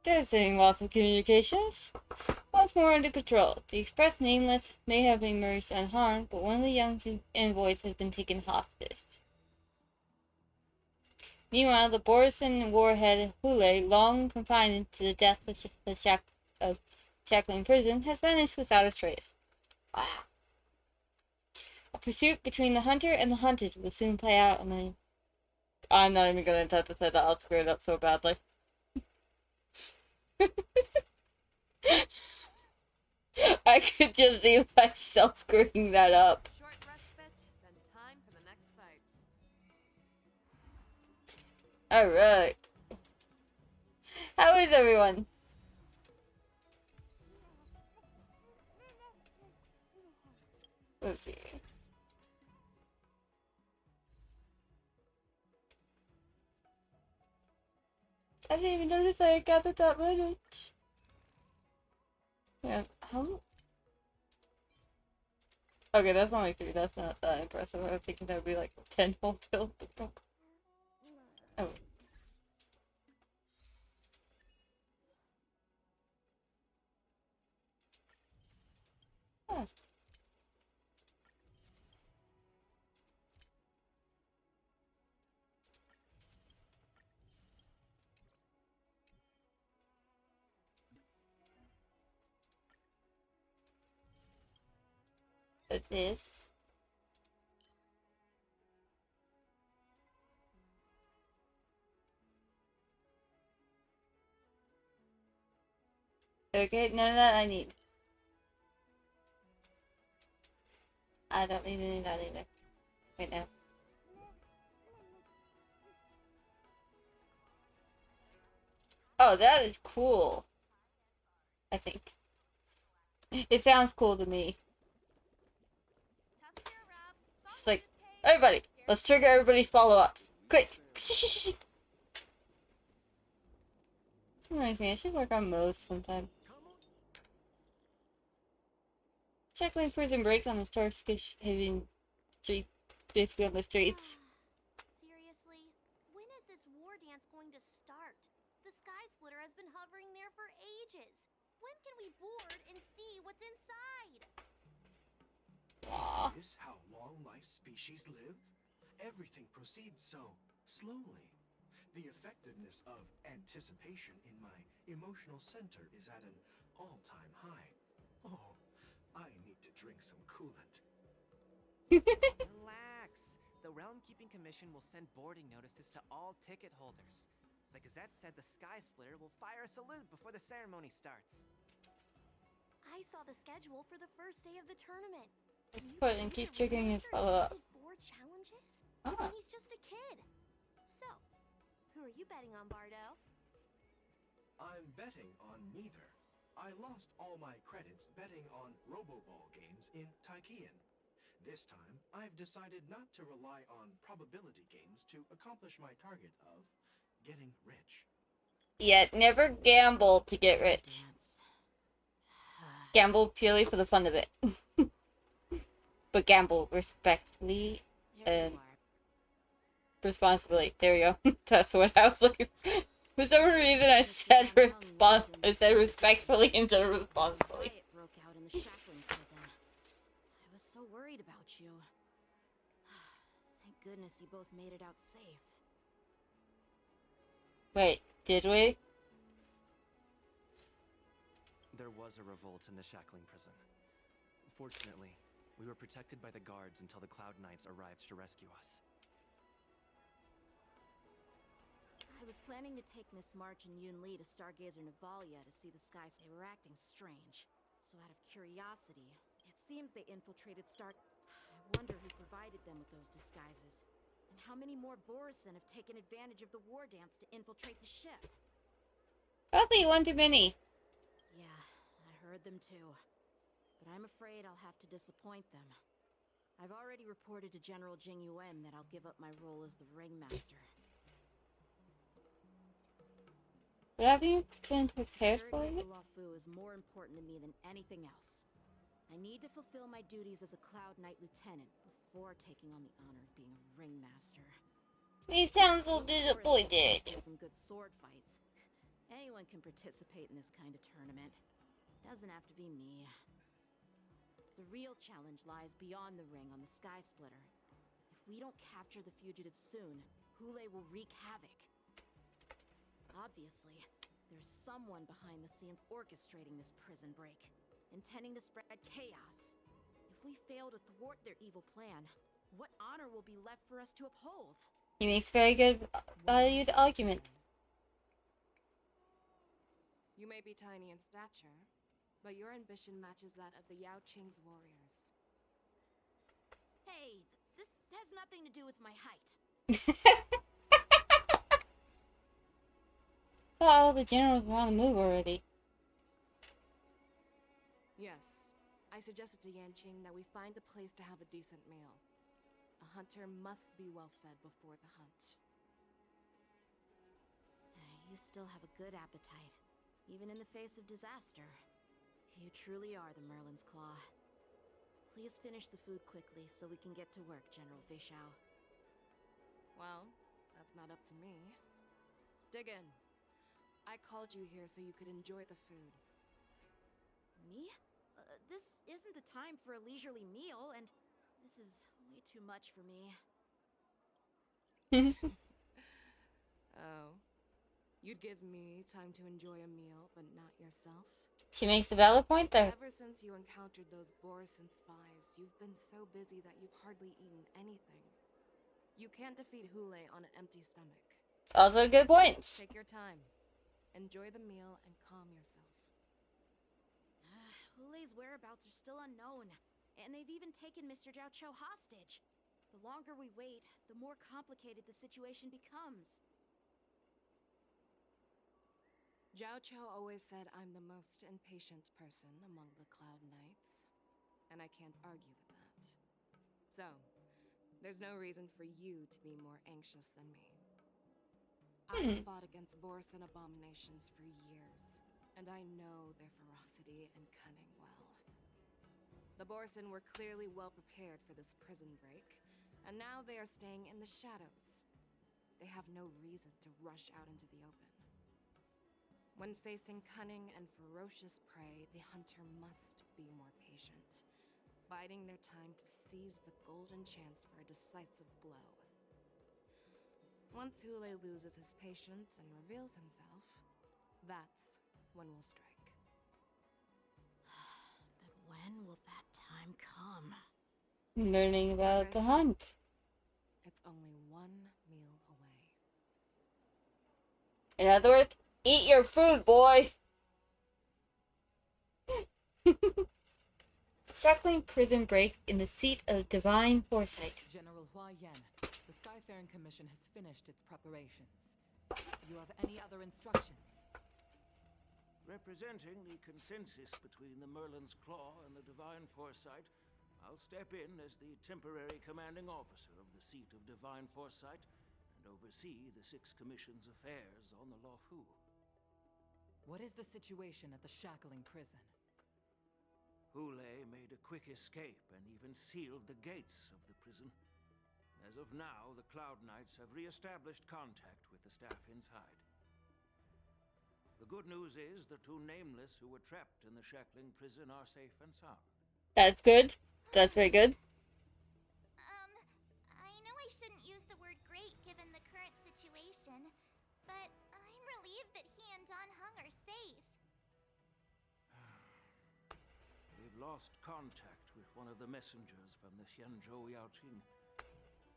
Devastating loss of communications. Once more under control, the Express Nameless may have emerged unharmed, but one of the young envoys has been taken hostage. Meanwhile, the Borison warhead Hule, long confined to the depths of the Shackling prison, has vanished without a trace. Wow. A pursuit between the hunter and the hunted will soon play out on the... I'm not even gonna attempt to say that, I'll screw it up so badly. I could just see myself screwing that up. Short respite, then time for the next fight. Alright. How is everyone? Let's see. I didn't even notice I gathered that much. Yeah, how? Okay, that's only 3. That's not that impressive. I was thinking that would be like 10 whole till. Oh. Huh. What's this? Okay, none of that I need. I don't need any of that either. Right now. Oh, that is cool. I think. It sounds cool to me. It's like, everybody, let's trigger everybody's follow-ups. Quick! Reminds me, I should work on most sometime. Shackling prison breaks on the Starfish Haven street, basically on the streets. Seriously? When is this war dance going to start? The Sky Splitter has been hovering there for ages. When can we board and see what's inside? Is this how long-life species live? Everything proceeds so slowly. The effectiveness of anticipation in my emotional center is at an all-time high. Oh, I need to drink some coolant. Relax. The Realm Keeping Commission will send boarding notices to all ticket holders. The Gazette said the Sky Splitter will fire a salute before the ceremony starts. I saw the schedule for the first day of the tournament. Let's put and keep triggering his follow-up. 4 challenges? Ah. And he's just a kid. So, who are you betting on, Bardo? I'm betting on neither. I lost all my credits betting on Roboball games in Taikian. This time, I've decided not to rely on probability games to accomplish my target of getting rich. Yet never gamble to get rich. Gamble purely for the fun of it. But gamble respectfully and responsibly. There we go. That's what I was looking for. For some reason I said respectfully instead of responsibly. Riot broke out in the Shackling prison. I was so worried about you. Thank goodness you both made it out safe. Wait, did we? There was a revolt in the Shackling prison. Fortunately, we were protected by the guards until the Cloud Knights arrived to rescue us. was planning to take Miss March and Yun Li to Stargazer Navalia to see the skies. They were acting strange. So out of curiosity, it seems they infiltrated Star... I wonder who provided them with those disguises. And how many more Borison have taken advantage of the war dance to infiltrate the ship? Probably one too many. Yeah, I heard them too. But I'm afraid I'll have to disappoint them. I've already reported to General Jing Yuan that I'll give up my role as the ringmaster. But have you been prepared for Security it? of the Luofu is more important to me than anything else. I need to fulfill my duties as a Cloud Knight Lieutenant before taking on the honor of being a ringmaster. He sounds so Those forests disappointed. will see some good sword fights. Anyone can participate in this kind of tournament. Doesn't have to be me. The real challenge lies beyond the ring on the Sky Splitter. If we don't capture the fugitives soon, Hule will wreak havoc. Obviously, there's someone behind the scenes orchestrating this prison break, intending to spread chaos. If we fail to thwart their evil plan, what honor will be left for us to uphold? He makes very good valued argument. You may be tiny in stature, but your ambition matches that of the Yao Qing's warriors. Hey, this has nothing to do with my height. Thought all the generals were on the move already. Yes, I suggested to Yanqing that we find a place to have a decent meal. A hunter must be well fed before the hunt. You still have a good appetite, even in the face of disaster. You truly are the Merlin's Claw. Please finish the food quickly so we can get to work, General Feixiao. Well, that's not up to me. Dig in. I called you here so you could enjoy the food. Me? This isn't the time for a leisurely meal, and this is way too much for me. Oh. You'd give me time to enjoy a meal, but not yourself? She makes a valid point there. Ever since you encountered those Borison spies, you've been so busy that you've hardly eaten anything. You can't defeat Hule on an empty stomach. Also good points. Take your time. Enjoy the meal and calm yourself. Hule's whereabouts are still unknown, and they've even taken Mr. Zhao Cho hostage. The longer we wait, the more complicated the situation becomes. Zhao Cho always said I'm the most impatient person among the Cloud Knights, and I can't argue with that. So, there's no reason for you to be more anxious than me. I've fought against Borison abominations for years, and I know their ferocity and cunning well. The Borison were clearly well prepared for this prison break, and now they are staying in the shadows. They have no reason to rush out into the open. When facing cunning and ferocious prey, the hunter must be more patient, biding their time to seize the golden chance for a decisive blow. Once Hule loses his patience and reveals himself, that's when we'll strike. But when will that time come? Learning about the hunt. It's only one meal away. In other words, eat your food, boy! Struggling prison break in the seat of divine foresight. General Hua Yan, the Skyfaring Commission has finished its preparations. Do you have any other instructions? Representing the consensus between the Merlin's Claw and the Divine Foresight, I'll step in as the temporary commanding officer of the seat of Divine Foresight and oversee the Six Commission's affairs on the Luofu. What is the situation at the Shackling prison? Hule made a quick escape and even sealed the gates of the prison. As of now, the Cloud Knights have re-established contact with the staff inside. The good news is the two Nameless who were trapped in the Shackling prison are safe and sound. That's good. That's very good. I know I shouldn't use the word great given the current situation, but I'm relieved that he and Don Hung are safe. They've lost contact with one of the messengers from the Xianzhou Yaoqing.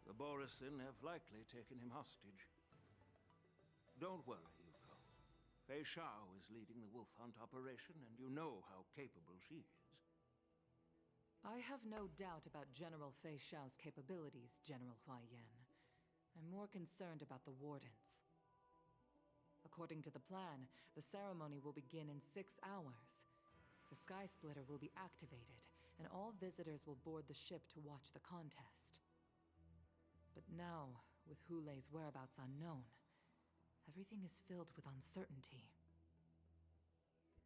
The Borison have likely taken him hostage. don't worry, Yuko. Fei Shao is leading the wolf hunt operation, and you know how capable she is. I have no doubt about General Fei Shao's capabilities, General Hua Yan. I'm more concerned about the Wardens. According to the plan, the ceremony will begin in 6 hours. The Sky Splitter will be activated, and all visitors will board the ship to watch the contest. But now, with Hulei's whereabouts unknown, everything is filled with uncertainty.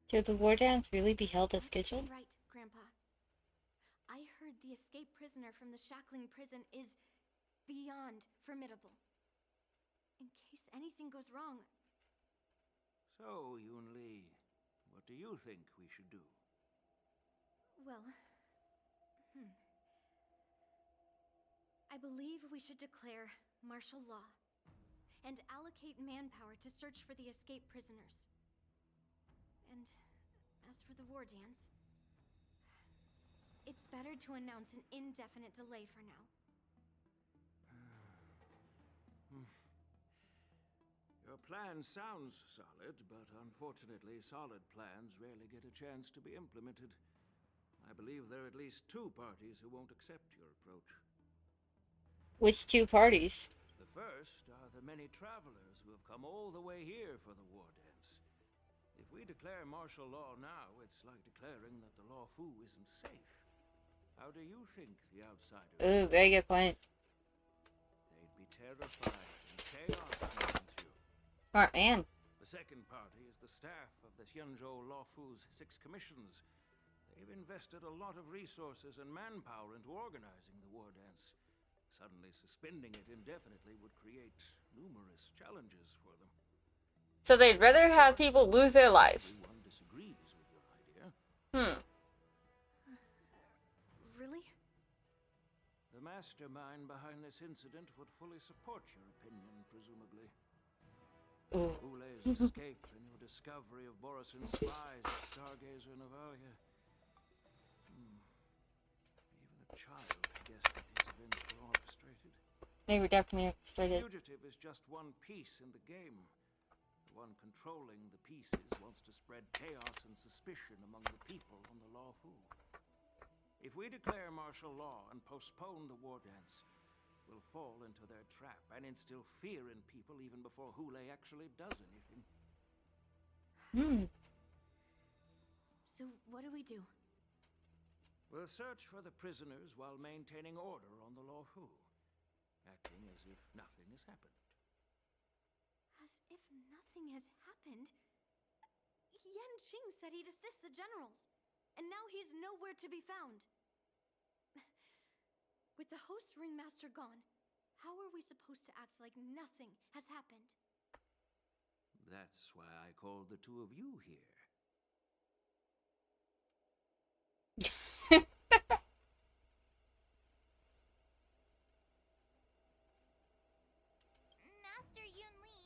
Should the war dance really be held as scheduled? Right, Grandpa. I heard the escaped prisoner from the shackling prison is beyond formidable. In case anything goes wrong. So, Yunli, what do you think we should do? Well, I believe we should declare martial law and allocate manpower to search for the escaped prisoners. And as for the war dance, it's better to announce an indefinite delay for now. Your plan sounds solid, but unfortunately, solid plans rarely get a chance to be implemented. I believe there are at least 2 parties who won't accept your approach. Which 2 parties? The first are the many travelers who have come all the way here for the war dance. If we declare martial law now, it's like declaring that the Law Fu isn't safe. How do you think the outsiders? Ooh, very good point. They'd be terrified and chaos surrounds you. Smart man. The second party is the staff of the Xianzhou Law Fu's 6 commissions. They've invested a lot of resources and manpower into organizing the war dance. Suddenly suspending it indefinitely would create numerous challenges for them. So they'd rather have people lose their lives. Everyone disagrees with your idea. Really? The mastermind behind this incident would fully support your opinion, presumably. Hulei's escape and your discovery of Borison's spies at Stargazer Navalia. Even a child guessed that these events were orchestrated. They were definitely orchestrated. The fugitive is just one piece in the game. The one controlling the pieces wants to spread chaos and suspicion among the people on the Law Fu. If we declare martial law and postpone the war dance, we'll fall into their trap and instill fear in people even before Hulei actually does anything. So what do we do? We'll search for the prisoners while maintaining order on the Law Fu, acting as if nothing has happened. As if nothing has happened? Yanqing said he'd assist the generals, and now he's nowhere to be found. With the host ringmaster gone, how are we supposed to act like nothing has happened? That's why I called the 2 of you here. Master Yunli,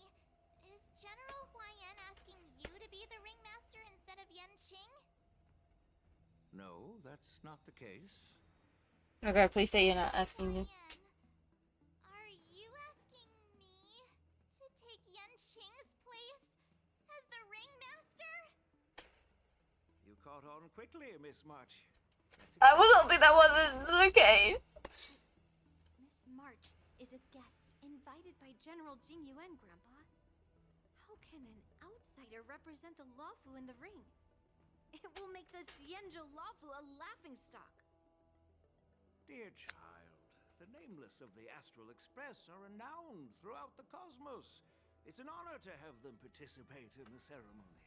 is General Hua Yan asking you to be the ringmaster instead of Yanqing? No, that's not the case. Okay, please say you're not asking me. Are you asking me to take Yanqing's place as the ringmaster? You caught on quickly, Miss March. I was hoping that wasn't the case. Miss March is a guest invited by General Jing Yuan, Grandpa. How can an outsider represent the Law Fu in the ring? It will make the Xianzhou Law Fu a laughingstock. Dear child, the nameless of the Astral Express are renowned throughout the cosmos. It's an honor to have them participate in the ceremony.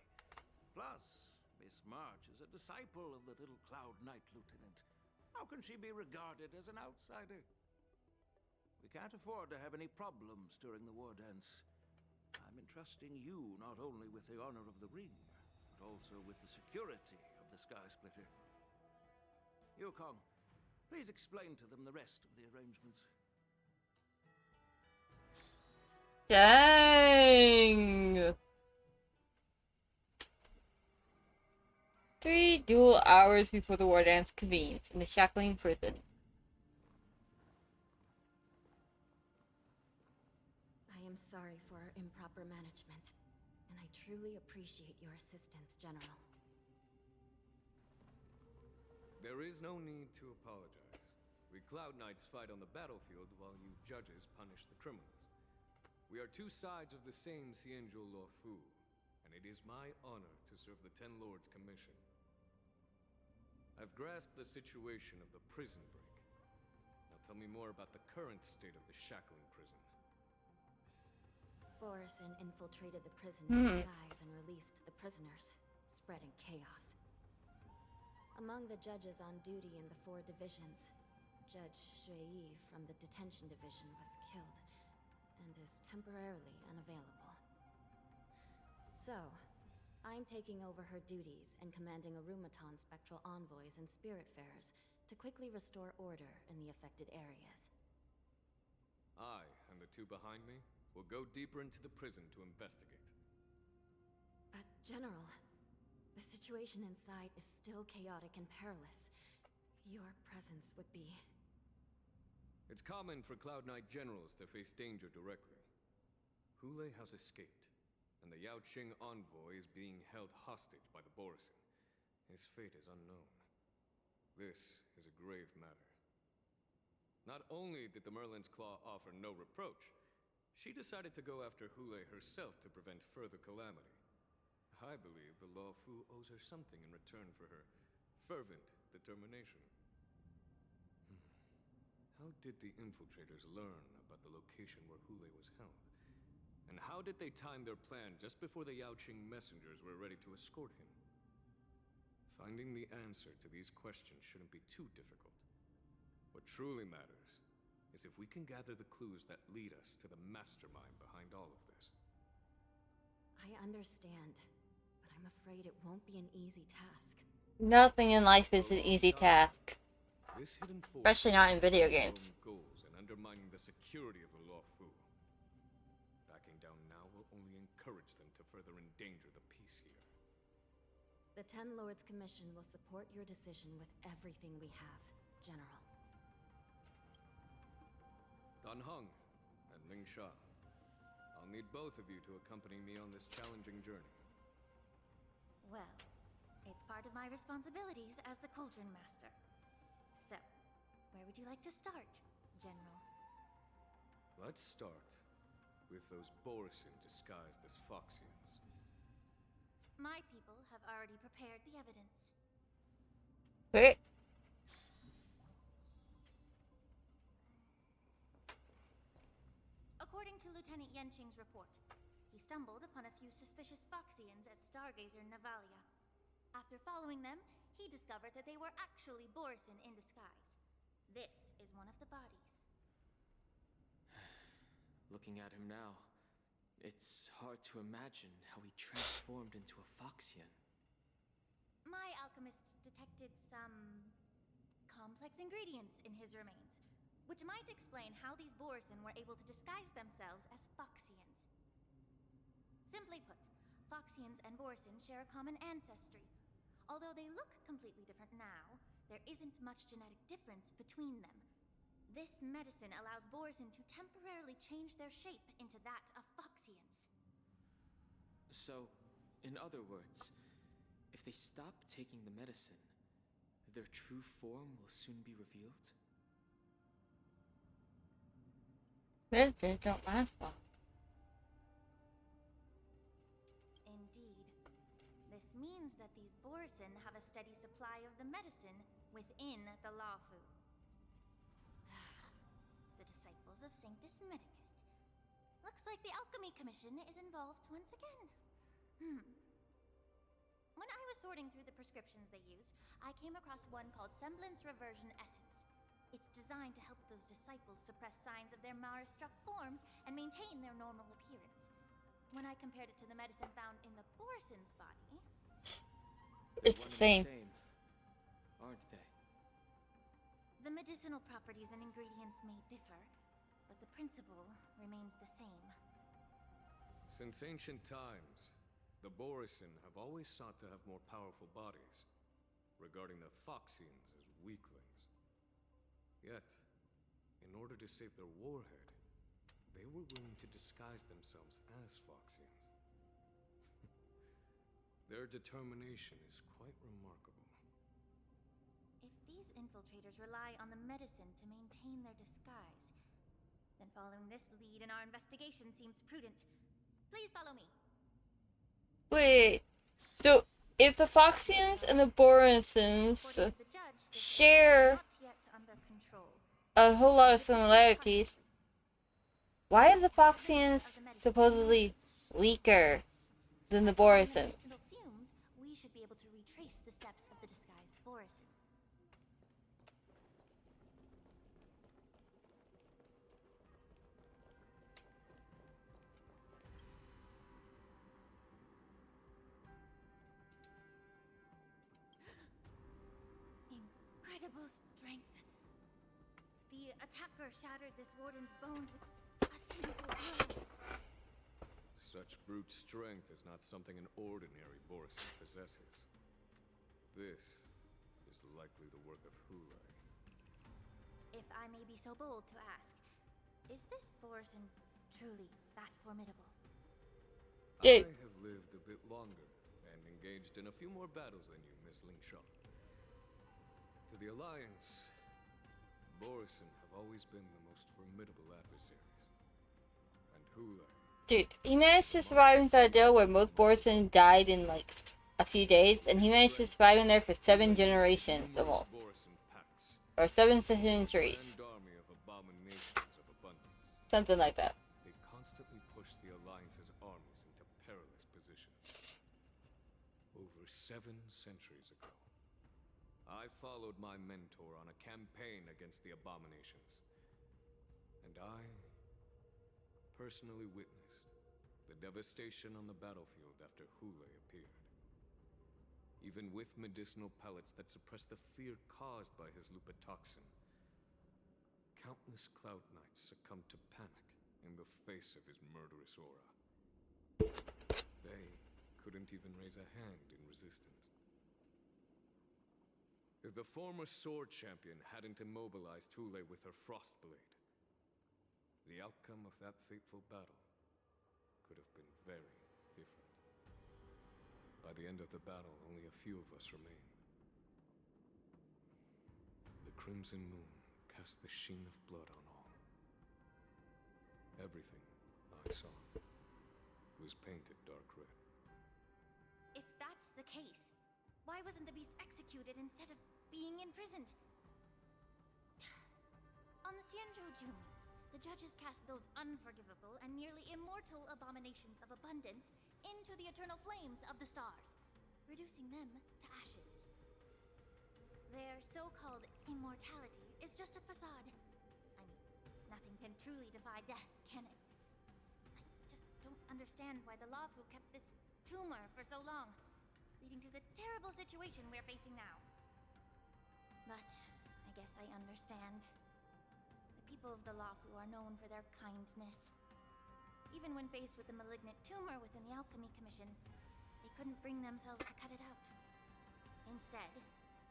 Plus, Miss March is a disciple of the little Cloud Knight Lieutenant. How can she be regarded as an outsider? We can't afford to have any problems during the war dance. I'm entrusting you not only with the honor of the ring, but also with the security of the Sky Splitter. Yukong, please explain to them the rest of the arrangements. Dang. 3 dual hours before the war dance convenes in the shackling prison. I am am sorry for our improper management, and I truly appreciate your assistance, General. There is no need to apologize. We Cloud Knights fight on the battlefield while you judges punish the criminals. We are two sides of the same Xianzhou Luofu, and it is my honor to serve the Ten Lords' commission. I've grasped the situation of the prison break. Now tell me more about the current state of the Shackling prison. Borison infiltrated the prison in disguise and released the prisoners, spreading chaos. Among the judges on duty in the 4 divisions, Judge Shui from the Detention Division was killed and is temporarily unavailable. So, I'm taking over her duties and commanding Arumaton spectral envoys and spiritfarers to quickly restore order in the affected areas. I, and the 2 behind me, will go deeper into the prison to investigate. But, General, the situation inside is still chaotic and perilous. Your presence would be... It's common for Cloud Knight generals to face danger directly. Hule has escaped, and the Yaoqing envoy is being held hostage by the Borison. His fate is unknown. This is a grave matter. Not only did the Merlin's Claw offer no reproach, she decided to go after Hule herself to prevent further calamity. I believe the Luofu owes her something in return for her fervent determination. How did the infiltrators learn about the location where Hule was held? And how did they time their plan just before the Yaoqing messengers were ready to escort him? Finding the answer to these questions shouldn't be too difficult. What truly matters is if we can gather the clues that lead us to the mastermind behind all of this. I understand, but I'm afraid it won't be an easy task. Nothing in life is an easy task. Especially not in video games. Goals and undermining the security of the Luofu. Backing down now will only encourage them to further endanger the peace here. The Ten Lords Commission will support your decision with everything we have, General. Dan Heng and Ling Sha. I'll need both of you to accompany me on this challenging journey. Well, it's part of my responsibilities as the Cauldron Master. So, where would you like to start, General? Let's start with those Borison disguised as Foxians. My people have already prepared the evidence. Great. According to Lieutenant Yenqing's report, he stumbled upon a few suspicious Foxians at Stargazer Navalia. After following them, he discovered that they were actually Borison in disguise. This is one of the bodies. Looking at him now, it's hard to imagine how he transformed into a Foxian. My alchemists detected some complex ingredients in his remains, which might explain how these Borison were able to disguise themselves as Foxians. Simply put, Foxians and Borison share a common ancestry. Although they look completely different now, there isn't much genetic difference between them. This medicine allows Borison to temporarily change their shape into that of Foxians. So, in other words, if they stop taking the medicine, their true form will soon be revealed? Medicines don't last long. Indeed. This means that these Borison have a steady supply of the medicine within the Luofu. The disciples of Sanctus Medicus. Looks like the Alchemy Commission is involved once again. When I was sorting through the prescriptions they use, I came across one called Semblance Reversion Essence. It's designed to help those disciples suppress signs of their Mara-struck forms and maintain their normal appearance. When I compared it to the medicine found in the Borison's body... It's the same. Aren't they? The medicinal properties and ingredients may differ, but the principle remains the same. Since ancient times, the Borison have always sought to have more powerful bodies, regarding the Foxians as weaklings. Yet, in order to save their warhead, they were willing to disguise themselves as Foxians. Their determination is quite remarkable. If these infiltrators rely on the medicine to maintain their disguise, then following this lead in our investigation seems prudent. Please follow me. Wait, so if the Foxians and the Borisons share a whole lot of similarities, why are the Foxians supposedly weaker than the Borisons? We should be able to retrace the steps of the disguised Borison. Incredible strength. The attacker shattered this warden's bones with a single blow. Such brute strength is not something an ordinary Borison possesses. This is likely the work of Hule. If I may be so bold to ask, is this Borison truly that formidable? I have lived a bit longer and engaged in a few more battles than you, Miss Lingshaw. To the Alliance, Borison have always been the most formidable adversaries. And Hule... Dude, he managed to survive inside a deal where most Borisons died in like a few days, and he managed to survive in there for 7 generations almost. Or 7 centuries. Something like that. They constantly push the Alliance's armies into perilous positions. Over 7 centuries ago, I followed my mentor on a campaign against the abominations. And I personally witnessed the devastation on the battlefield after Hule appeared. Even with medicinal pellets that suppressed the fear caused by his lupatoxin, countless Cloud Knights succumbed to panic in the face of his murderous aura. They couldn't even raise a hand in resistance. If the former sword champion hadn't immobilized Hule with her Frostblade, the outcome of that fateful battle could have been very different. By the end of the battle, only a few of us remained. The crimson moon cast the sheen of blood on all. Everything I saw was painted dark red. If that's the case, why wasn't the beast executed instead of being imprisoned? On the Xianzhou Jumi, the judges cast those unforgivable and nearly immortal abominations of abundance into the eternal flames of the stars, reducing them to ashes. Their so-called immortality is just a facade. I mean, nothing can truly defy death, can it? I just don't understand why the Lawfu kept this tumor for so long, leading to the terrible situation we're facing now. But I guess I understand. The people of the Lawfu are known for their kindness. Even when faced with the malignant tumor within the Alchemy Commission, they couldn't bring themselves to cut it out. Instead,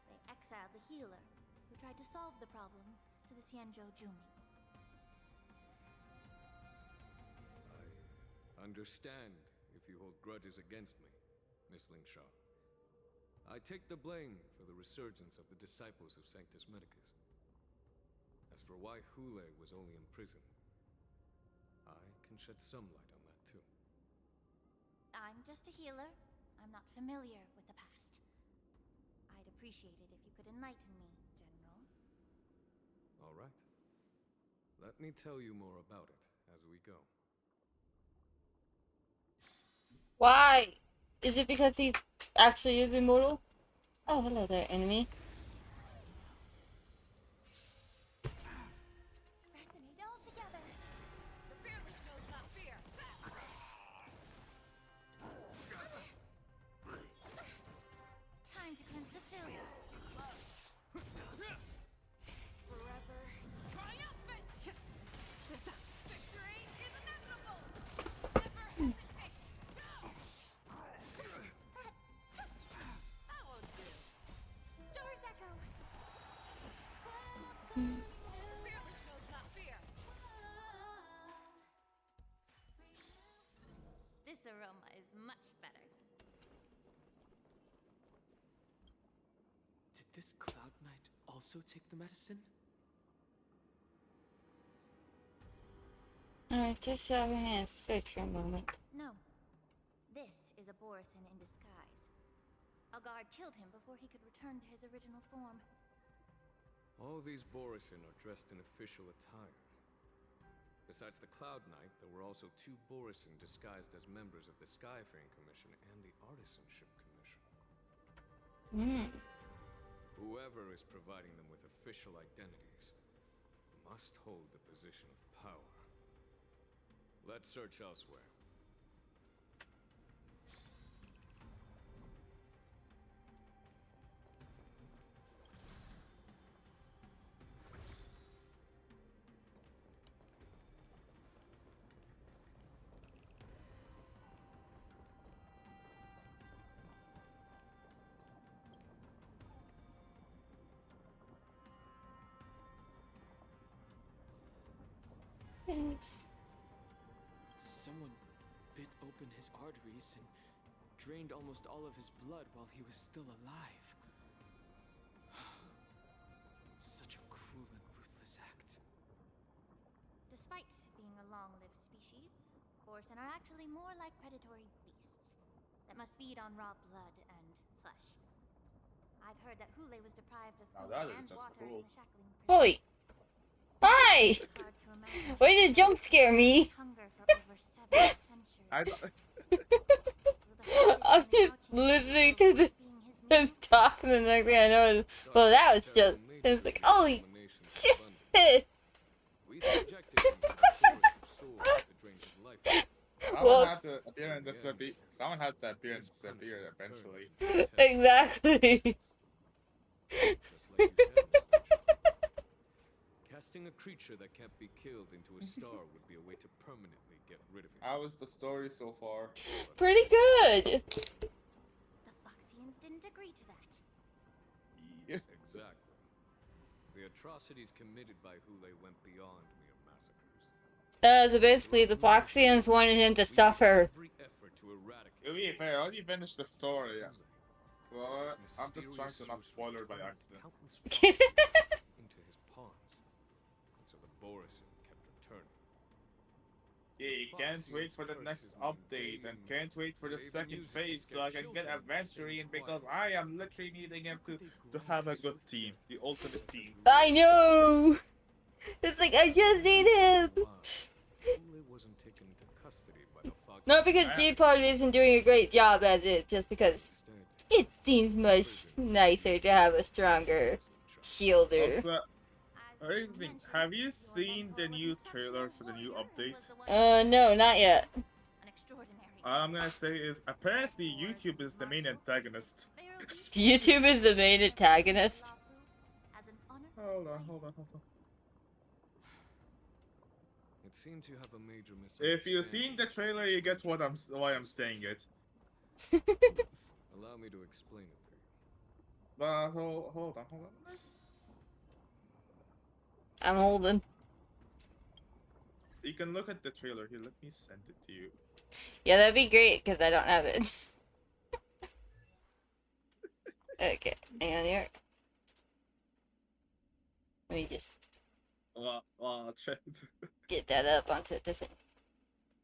they exiled the healer, who tried to solve the problem, to the Xianzhou Jumi. I understand if you hold grudges against me, Miss Lingshaw. I take the blame for the resurgence of the disciples of Sanctus Medicus. As for why Hule was only imprisoned, I can shed some light on that too. I'm just a healer. I'm not familiar with the past. I'd appreciate it if you could enlighten me, General. All right. Let me tell you more about it as we go. Why? Is it because he actually is immortal? Oh, hello there, enemy. Resonate all together. The fearless knows not fear. Time to cleanse the filth. Forever triumphant! Victory is inevitable! Never hesitate! That won't do. Stars this Cloud Knight also take the medicine? Alright, just have your hands straight for a moment. No. This is a Borisin in disguise. A guard killed him before he could return to his original form. All these Borisin are dressed in official attire. Besides the Cloud Knight, there were also 2 Borisin disguised as members of the Skyfaring Commission and the Artisanship Commission. Whoever is providing them with official identities must hold the position of power. Let's search elsewhere. Someone bit open his arteries and drained almost all of his blood while he was still alive. Such a cruel and ruthless act. Despite being a long-lived species, Borisin are actually more like predatory beasts that must feed on raw blood and flesh. I've heard that Hule was deprived of food that is and just water cool. in the shackling prison. Boy! Hi! Why did you jump scare me? Hunger for over 7 centuries. I'm just listening to them talk, and the next thing I know is, well, that was just, it's like, holy shit! Someone had to appear in this someone had to appear in this eventually. Exactly. Casting a creature that can't be killed into a star would be a way to permanently get rid of it. How is the story so far? Pretty good. The Foxians didn't agree to that. Exactly. The atrocities committed by Hule went beyond mere massacres. So basically, the Foxians wanted him to suffer. To be fair, I only finished the story. So I'm just trying to not spoil it by accident. Into his pawns. And so the Borisin kept returning. Yeah, you can't wait for the next update and can't wait for the second phase so I can get Adventurine because I am literally needing him to have a good team. The ultimate team. I know! It's like, I just need him! Hule wasn't taken into custody by the Fox. Not because J-Pod isn't doing a great job at it, just because it seems much nicer to have a stronger shielder. Have you seen the new trailer for the new update? No, not yet. All I'm gonna say is, apparently YouTube is the main antagonist. YouTube is the main antagonist? Hold on. It seems you have a major misunderstanding. If you've seen the trailer, you get why I'm saying it. Allow me to explain it to you. But hold on. I'm holding. You can look at the trailer here. Let me send it to you. Yeah, that'd be great, because I don't have it. Okay, hang on here. Let me just Check. get that up onto a different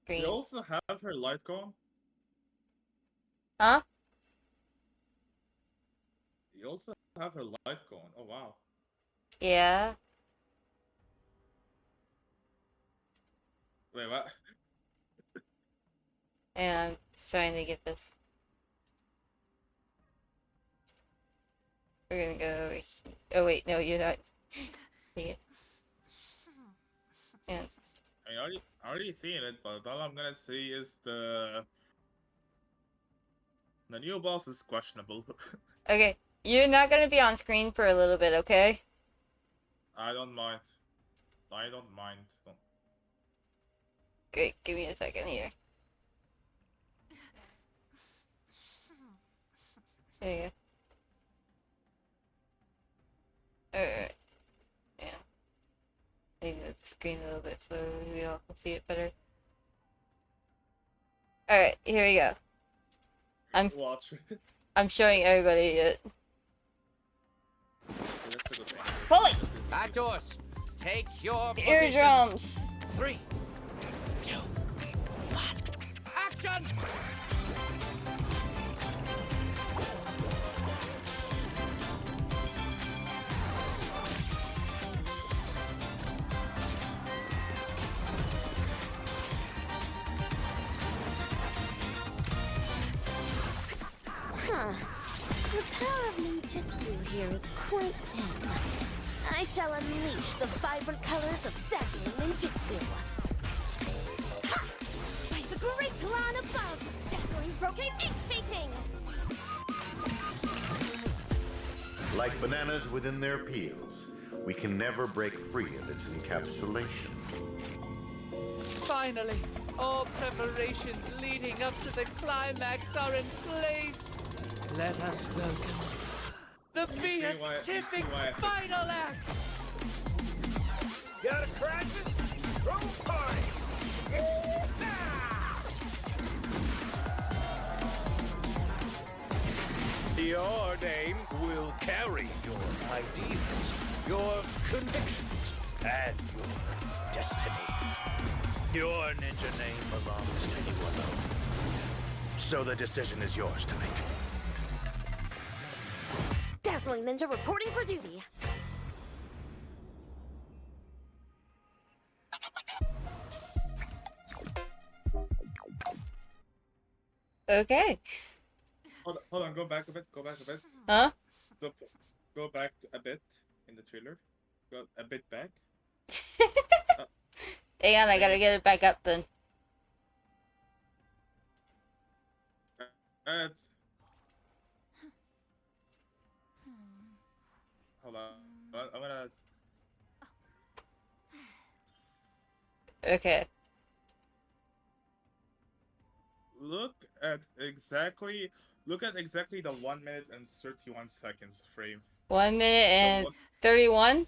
screen. You also have her light gone? Huh? You also have her light gone. Oh, wow. Yeah. Wait, what? And I'm trying to get this. We're gonna go over. Oh wait, no, you're not. See it. Yeah. I mean, already seen it, but all I'm gonna say is the new boss is questionable. Okay, you're not gonna be on screen for a little bit, okay? I don't mind. Don't. Great, give me a second here. There you go. Alright. Yeah. Maybe the screen a little bit so we all can see it better. Alright, here we go. I'm showing everybody it. Holy! Back doors. Take your Eardrums. positions. 3, 2, 1. Action! Huh. The power of ninjutsu here is quite dim. I shall unleash the vibrant colors of dazzling ninjutsu. Ha! By the great lawn above, dazzling brocade ink painting! Like bananas within their peels, we can never break free of its encapsulation. Finally, all preparations leading up to the climax are in place. Let us welcome the beatific final act. Got a crisis? Throw a party! Your name will carry your ideas, your convictions, and your destiny. Your ninja name belongs to you alone. So the decision is yours to make. Dazzling Ninja reporting for duty. Okay. Hold on, go back a bit, Huh? Go back a bit in the trailer. Go a bit back. Hang on, I gotta get it back up then. It's... Hold on, I'm gonna... Okay. Look at exactly the 1 minute and 31 seconds frame. 1 minute and 31?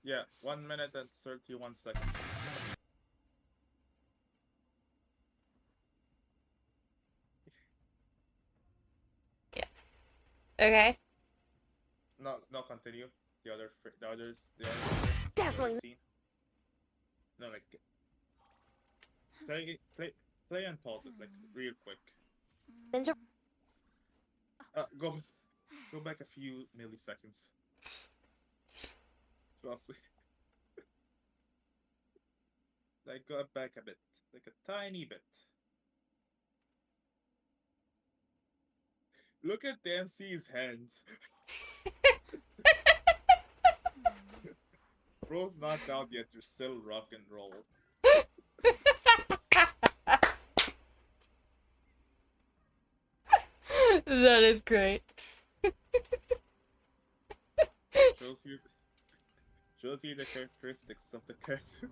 Yeah, 1 minute and 31 seconds. Okay. No, continue. The other Dazzling. scene. No, like play and pause it like real quick. Ninja. Go back a few milliseconds. Trust me. Like go back a bit, like a tiny bit. Look at the MC's hands. Bro's not out yet, you're still rock and roll. That is great. Shows you the characteristics of the character.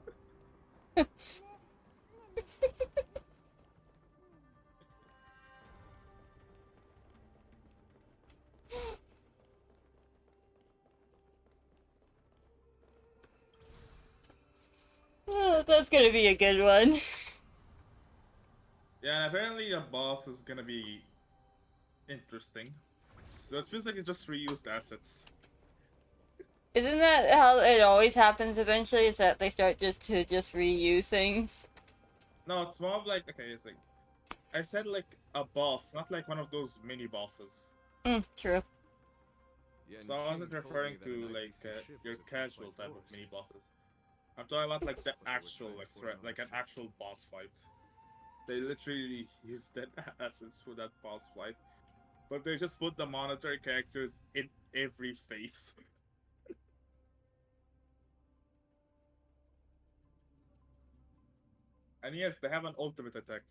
Oh, that's gonna be a good one. Yeah, and apparently the boss is gonna be interesting. So it feels like it just reused assets. Isn't that how it always happens eventually? Is that they start to reuse things? No, it's more of like, okay, it's like, I said like a boss, not like one of those mini bosses. True. So I wasn't referring to like your casual type of mini bosses. I'm talking about like the actual like threat, like an actual boss fight. They literally used that assets for that boss fight, but they just put the monetary characters in every face. And yes, they have an ultimate attack.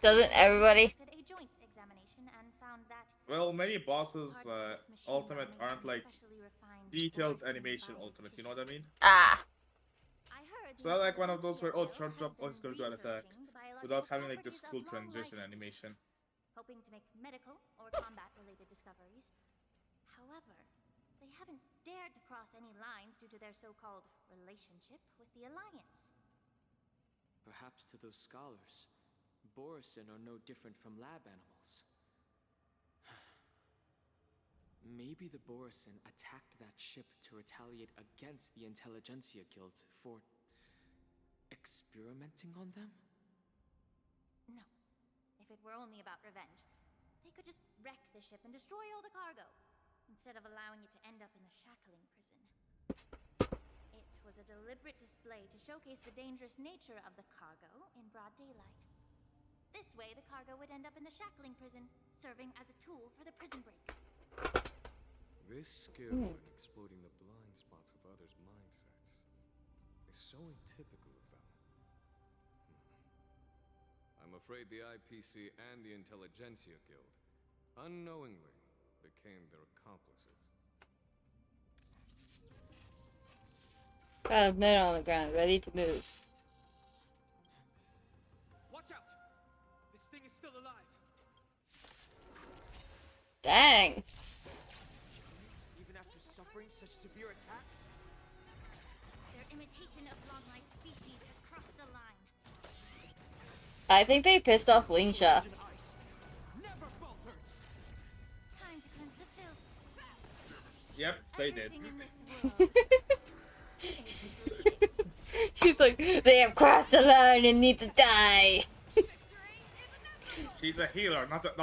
Doesn't everybody? Well, many bosses ultimate aren't like detailed animation ultimate, you know what I mean? Ah. It's not like one of those where, oh, short drop, oh, he's gonna do an attack, without having like this cool transition animation. Hoping to make medical or combat-related discoveries. However, they haven't dared to cross any lines due to their so-called relationship with the Alliance. Perhaps to those scholars, Borisin are no different from lab animals. Maybe the Borisin attacked that ship to retaliate against the Intelligentsia Guild for experimenting on them? No. If it were only about revenge, they could just wreck the ship and destroy all the cargo, instead of allowing it to end up in the shackling prison. It was a deliberate display to showcase the dangerous nature of the cargo in broad daylight. This way, the cargo would end up in the shackling prison, serving as a tool for the prison break. This skill in exploiting the blind spots of others' mindsets is so atypical of them. I'm afraid the IPC and the Intelligentsia Guild unknowingly became their accomplices. Got a men on the ground, ready to move. Watch out! This thing is still alive. Dang. Even after suffering such severe attacks? Their imitation of long-life species has crossed the line. I think they pissed off Lingsha. Time to cleanse the filth. Yep, they did. Everything in this world. She's like, they have crossed the line and need to die. She's a healer, not a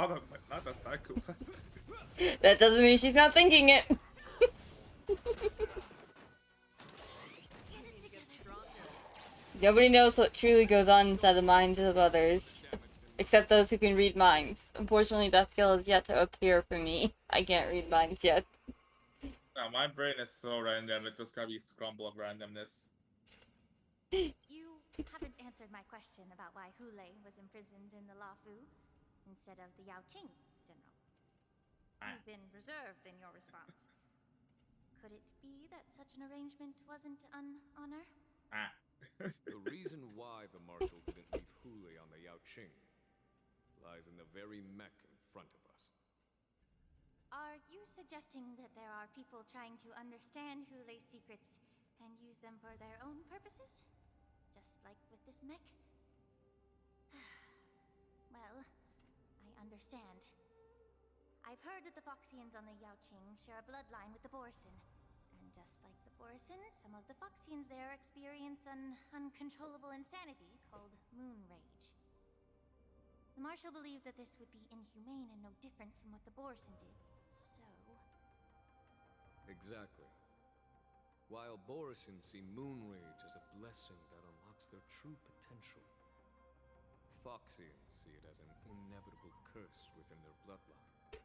psychopath. That doesn't mean she's not thinking it. Nobody knows what truly goes on inside the minds of others, except those who can read minds. Unfortunately, that skill is yet to appear for me. I can't read minds yet. No, my brain is so random, it's just gonna be a scramble of randomness. You haven't answered my question about why Hule was imprisoned in the Lafu instead of the Yaoqing, General. You've been reserved in your response. Could it be that such an arrangement wasn't an honor? The reason why the Marshal didn't leave Hule on the Yaoqing lies in the very mech in front of us. Are you suggesting that there are people trying to understand Hule's secrets and use them for their own purposes? Just like with this mech? Well, I understand. I've heard that the Foxians on the Yaoqing share a bloodline with the Borisin. And just like the Borisin, some of the Foxians there experience an uncontrollable insanity called moon rage. The Marshal believed that this would be inhumane and no different from what the Borisin did, so... Exactly. While Borisin see moon rage as a blessing that unlocks their true potential, Foxians see it as an inevitable curse within their bloodline.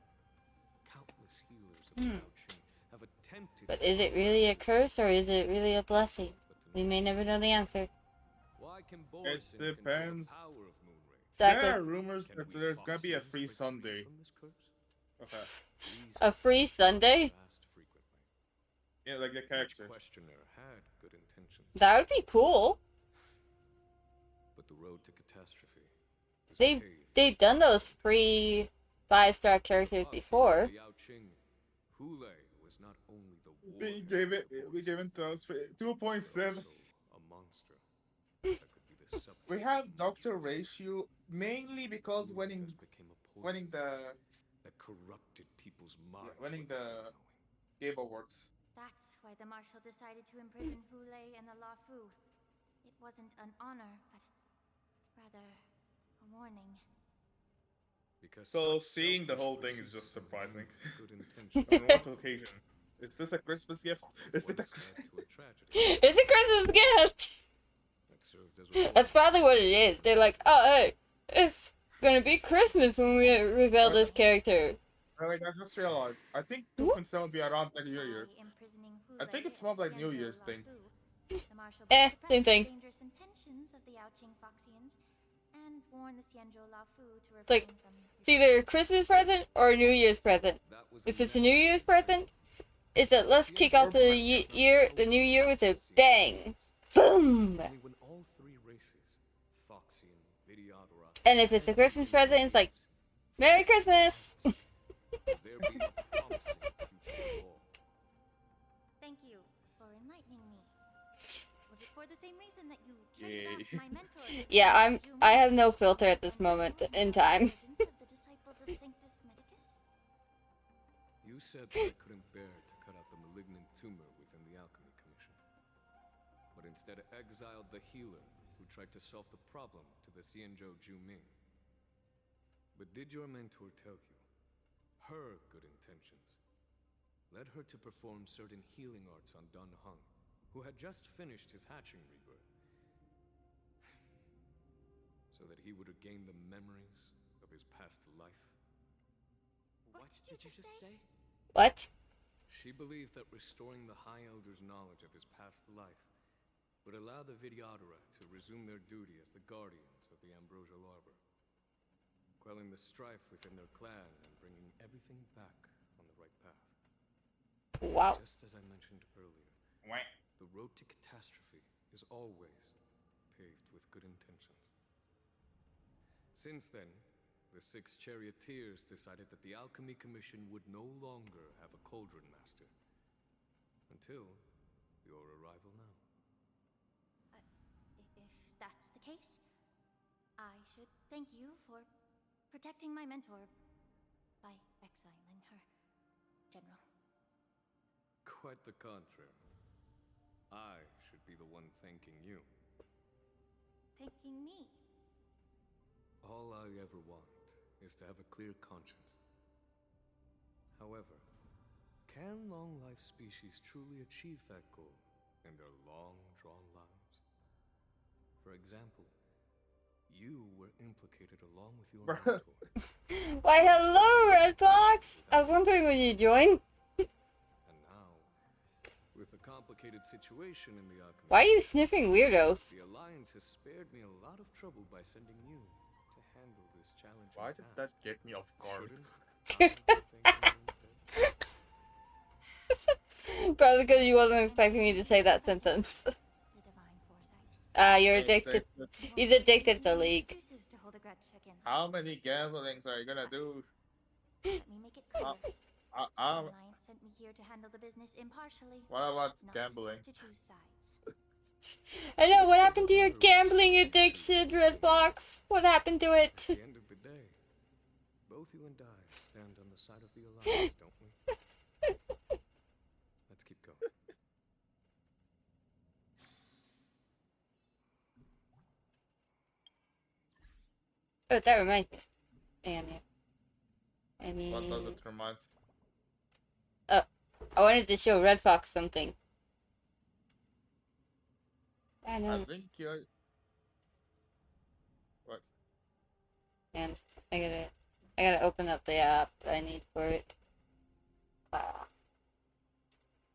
Countless healers of the Yaoqing have attempted. But is it really a curse or is it really a blessing? We may never know the answer. Why can It Borisin depends. control the power of moon rage? Exactly. There are rumors that there's gonna be a free Sunday. Okay. A free Sunday? Yeah, like the character. Questioner had good intentions. That would be cool. But the road to catastrophe is They've done those free 5-star characters before. Hule was not only the We gave it to us for 2.7. a monster that could be the subject. We have Dr. Ratio mainly because winning the that corrupted people's minds. winning the Game Awards. That's why the Marshal decided to imprison Hule and the Lafu. It wasn't an honor, but rather a warning. So seeing the whole thing is just surprising. Good intention. On what occasion? Is this a Christmas gift? Is it a It's a Christmas gift! That's probably what it is. They're like, oh, hey, it's gonna be Christmas when we reveal this character. Like, I just realized. I think 2.7 will be around like New Year. I think it's more like New Year's thing. Same thing. Dangerous intentions of the Yaoqing Foxians and warn the Xianzhou Lafu to It's like, refrain from it's either a Christmas present or a New Year's present. If it's a New Year's present, it's a let's kick off the new year with a bang. Boom! When all three races, Foxian, Vidyadhara, And if it's a Christmas present, it's like, Merry Christmas! Thank you for enlightening me. Was it for the same reason that you traded off my mentor? Yeah, I have no filter at this moment in time. The disciples of Sanctus Medicus? You said that I couldn't bear to cut out the malignant tumor within the Alchemy Commission, but instead exiled the healer who tried to solve the problem to the Xianzhou Juming. But did your mentor tell you her good intentions led her to perform certain healing arts on Dan Heng, who had just finished his hatching rebirth, so that he would regain the memories of his past life? What did you just say? What? She believed that restoring the High Elder's knowledge of his past life would allow the Vidyadhara to resume their duty as the guardians of the Ambrosial Arbor, quelling the strife within their clan and bringing everything back on the right path. Wow. Just as I mentioned earlier, Wait. the road to catastrophe is always paved with good intentions. Since then, the 6 charioteers decided that the Alchemy Commission would no longer have a cauldron master. Until your arrival now. If that's the case, I should thank you for protecting my mentor by exiling her, General. Quite the contrary. I should be the one thanking you. Thanking me? All I ever want is to have a clear conscience. However, can long-life species truly achieve that goal in their long-drawn lives? For example, you were implicated along with your mentor. Why, hello, Red Fox! I was wondering when you joined. And now, with the complicated situation in the Alchemy, Why are you sniffing weirdos? the Alliance has spared me a lot of trouble by sending you to handle this challenge. Why did that get me off guard? Probably because you wasn't expecting me to say that sentence. You're addicted. He's addicted to League. How many gamblings are you gonna do? Let me make it clear. The Um, Alliance sent me here to handle the business impartially. what about not gambling? to choose sides. I know, what happened to your gambling addiction, Red Fox? What happened to it? At the end of the day, both you and I stand on the side of the Alliance, don't we? Let's keep going. Oh, that reminds me. Damn it. What does it remind? Oh, I wanted to show Red Fox something. I know. I think you're... What? And I gotta open up the app I need for it.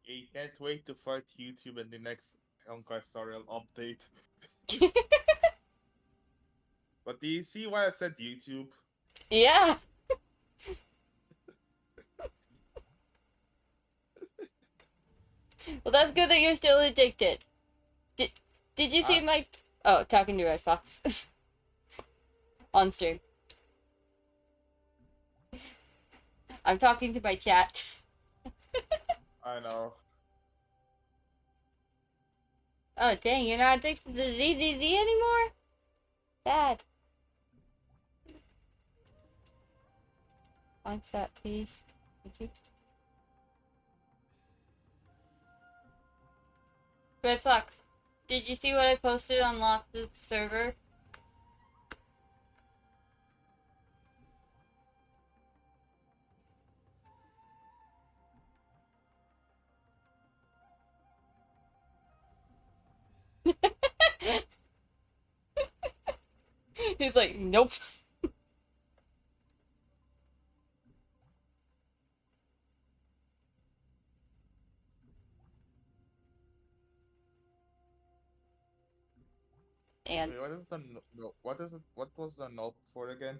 You can't wait to fight YouTube in the next Honkai Star Rail update. But do you see why I said YouTube? Yeah. Well, that's good that you're still addicted. Did you see my... Oh, talking to Red Fox. On stream. I'm talking to my chat. I know. Oh, dang, you're not addicted to ZZZ anymore? Sad. One shot, please. Thank you. Red Fox, did you see what I posted on Loft's server? He's like, nope. And wait, what is the no? What is it? What was the note for again?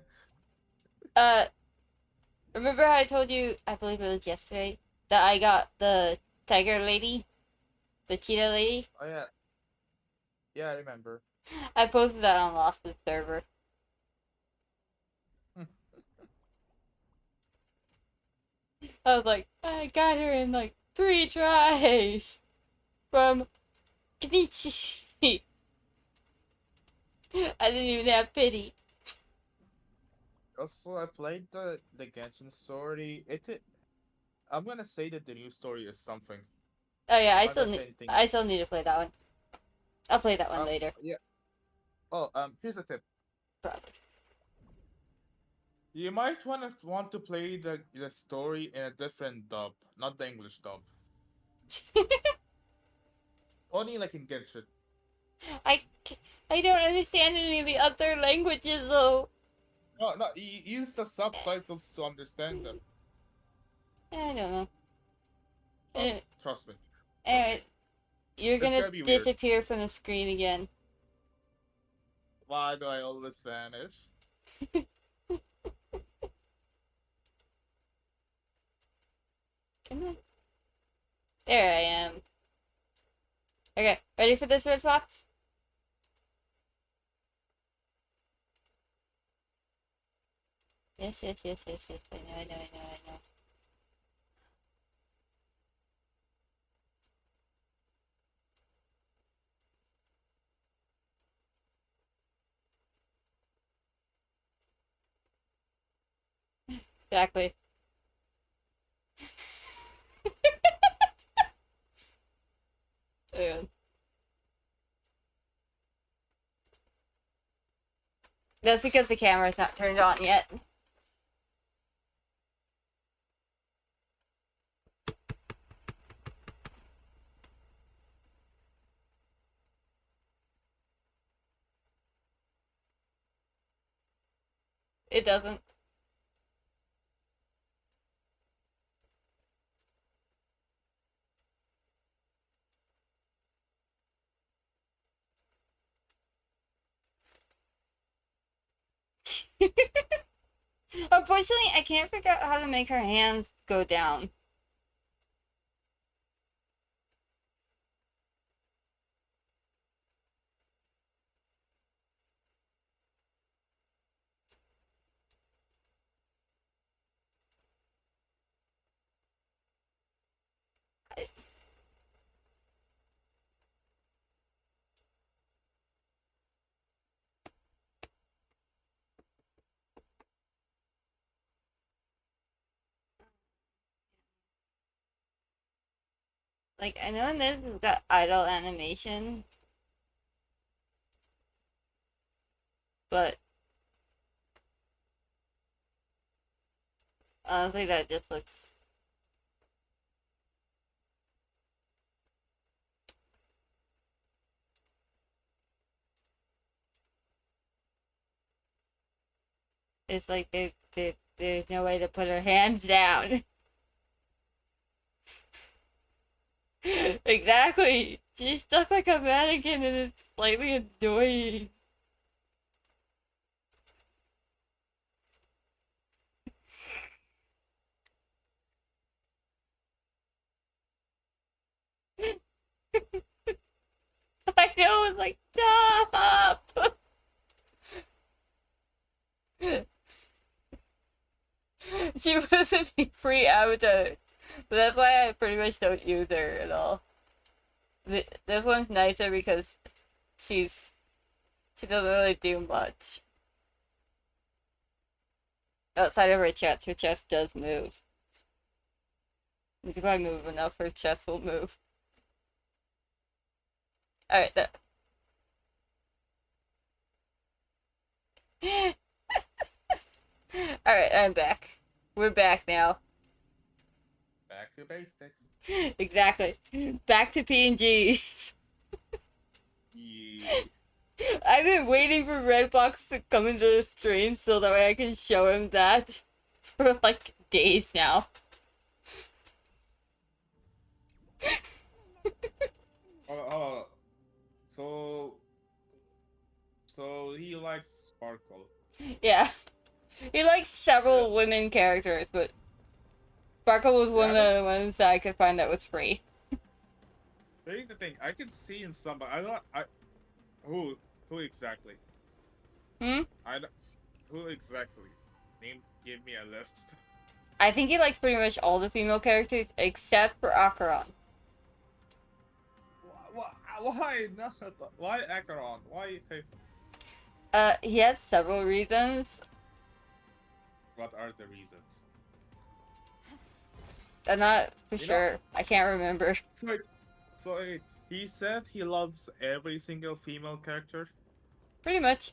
Remember how I told you? I believe it was yesterday that I got the tiger lady, the cheetah lady. Oh yeah. Yeah, I remember. I posted that on Lost's server. I was like, I got her in like 3 tries from Kenichi. I didn't even have pity. Also, I played the Genshin story. I'm gonna say that the new story is something. Oh yeah, I'm not gonna say anything. I still need to play that one. I'll play that one later. Yeah. Oh, here's a tip. Probably. You might want to play the story in a different dub, not the English dub. Only like in Genshin. I, I don't understand any of the other languages though. No, no, use the subtitles to understand them. I don't know. Trust me. Anyway, you're It's gonna gonna be weird. disappear from the screen again. Why do I always vanish? Come on. There I am. Okay, ready for this, Red Fox? Yes, yes, yes, yes, yes. I know, I know, I know, I know. Exactly. Yeah. That's because the camera's not turned on yet. It doesn't. Unfortunately, I can't figure out how to make her hands go down. Like, I know this has got idle animation, but honestly, that just looks... It's like there's no way to put her hands down. Exactly. She's stuck like a mannequin and it's slightly annoying. I know, it's like, stop! She was a free avatar. But that's why I pretty much don't use her at all. This one's nicer because she doesn't really do much. Outside of her chest does move. If I move enough, her chest will move. Alright, that... Alright, I'm back. We're back now. Back to basics. Exactly. Back to PNG. Yeah. I've been waiting for Redbox to come into the stream so that way I can show him that for like days now. Oh, so he likes Sparkle. Yeah. He likes several women characters, but Sparkle was one of the ones that I could find that was free. Here's the thing, I can see in somebody. Who exactly? Hmm? Who exactly? Give me a list. I think he likes pretty much all the female characters except for Acheron. Why not? Why Acheron? Why? He has several reasons. What are the reasons? I'm not for You know- sure. I can't remember. So he said he loves every single female character. Pretty much.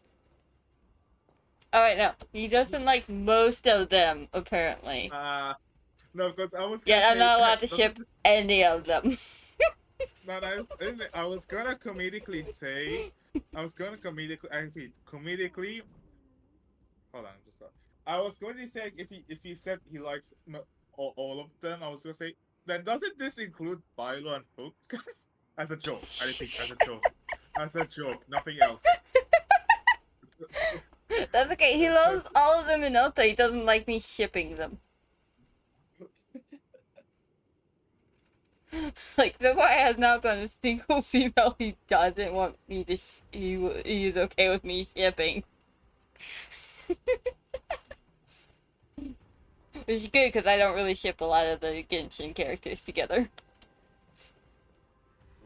Oh wait, no. He doesn't like most of them, apparently. No, because I was gonna Yeah, I'm say, not allowed to doesn't ship this- any of them. No, no, I was gonna comedically say, I was gonna comedically, I repeat, comedically. Hold on, just I was going to say if he said he likes all of them, I was gonna say then doesn't this include Bilo and Hook? As a joke, I repeat, as a joke, as a joke, nothing else. That's okay. He loves all of them enough that he doesn't like me shipping them. Like, the boy has not been a single female he doesn't want me to he's okay with me shipping. Which is good, because I don't really ship a lot of the Genshin characters together.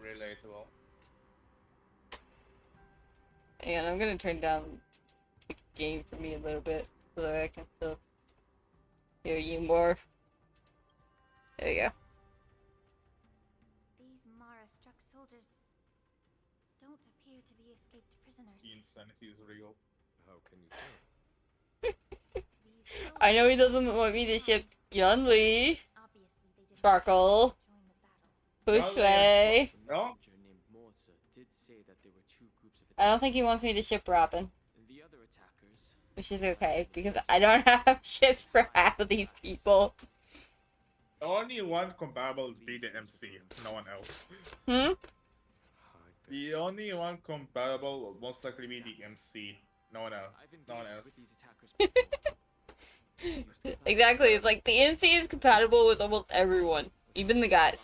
Relatable. And I'm gonna turn down the game for me a little bit, so that I can still hear you more. There you go. These Mara-struck soldiers don't appear to be escaped prisoners. The insanity is real. How can you tell? I know he doesn't want me to ship Yunli, Sparkle, Bushway. No? named Morsa did say that there were two groups of I don't think he wants me to ship Robin. the other attackers. Which is okay, because I don't have ships for half of these people. Only one comparable would be the MC, no one else. Hmm? The only one comparable will most likely be the MC, no one else. No one else. Exactly, it's like the MC is compatible with almost everyone, even the guys.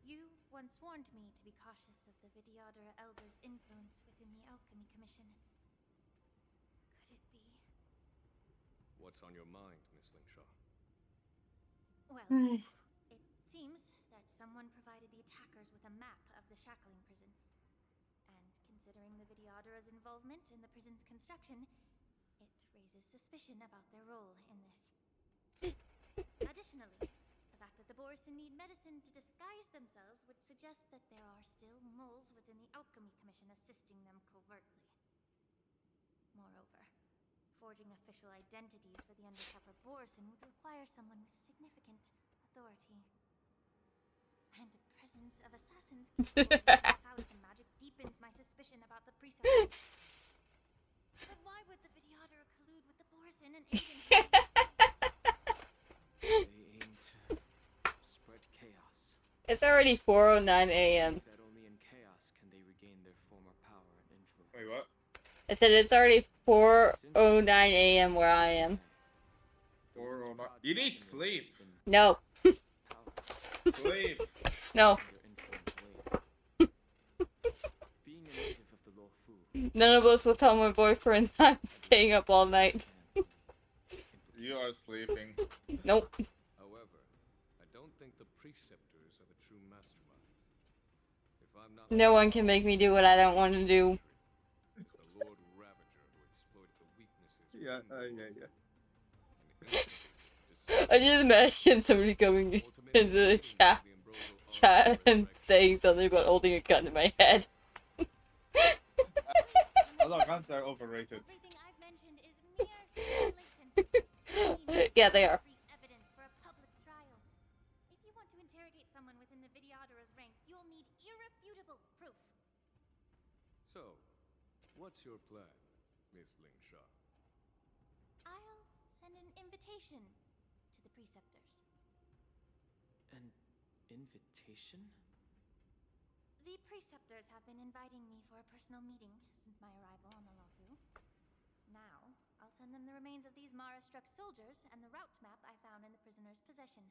You once warned me to be cautious of the Vidyadhara Elder's influence within the Alchemy Commission. Could it be? What's on your mind, Miss Lingshaw? Well, it seems that someone provided the attackers with a map of the shackling prison. And considering the Vidyadhara's involvement in the prison's construction, it raises suspicion about their role in this. Additionally, the fact that the Borison need medicine to disguise themselves would suggest that there are still moles within the Alchemy Commission assisting them covertly. Moreover, forging official identities for the undercover Borison would require someone with significant authority. And the presence of assassins controlling the magic deepens my suspicion about the preceptors. But why would the Vidyadhara collude with the Borison and aid in They aim to spread chaos. It's already 4:09 a.m. That only in chaos can they regain their former power and influence. Wait, what? I said it's already 4:09 a.m. where I am. Or not. You need sleep. No. Sleep. No. None of us will tell my boyfriend I'm staying up all night. You are sleeping. Nope. However, I don't think the preceptors are the true mastermind. If I'm not No one can make me do what I don't want to do. it's the Lord Ravager who exploited the weaknesses. Yeah, I just imagine somebody coming into the chat and saying something about holding a gun to my head. Although guns are overrated. Yeah, they are. evidence for a public trial. If you want to interrogate someone within the Vidyadhara's ranks, you'll need irrefutable proof. So, what's your plan, Miss Lingshaw? I'll send an invitation to the preceptors. An invitation? The preceptors have been inviting me for a personal meeting since my arrival on the Lofu. Now, I'll send them the remains of these Mara-struck soldiers and the route map I found in the prisoner's possession.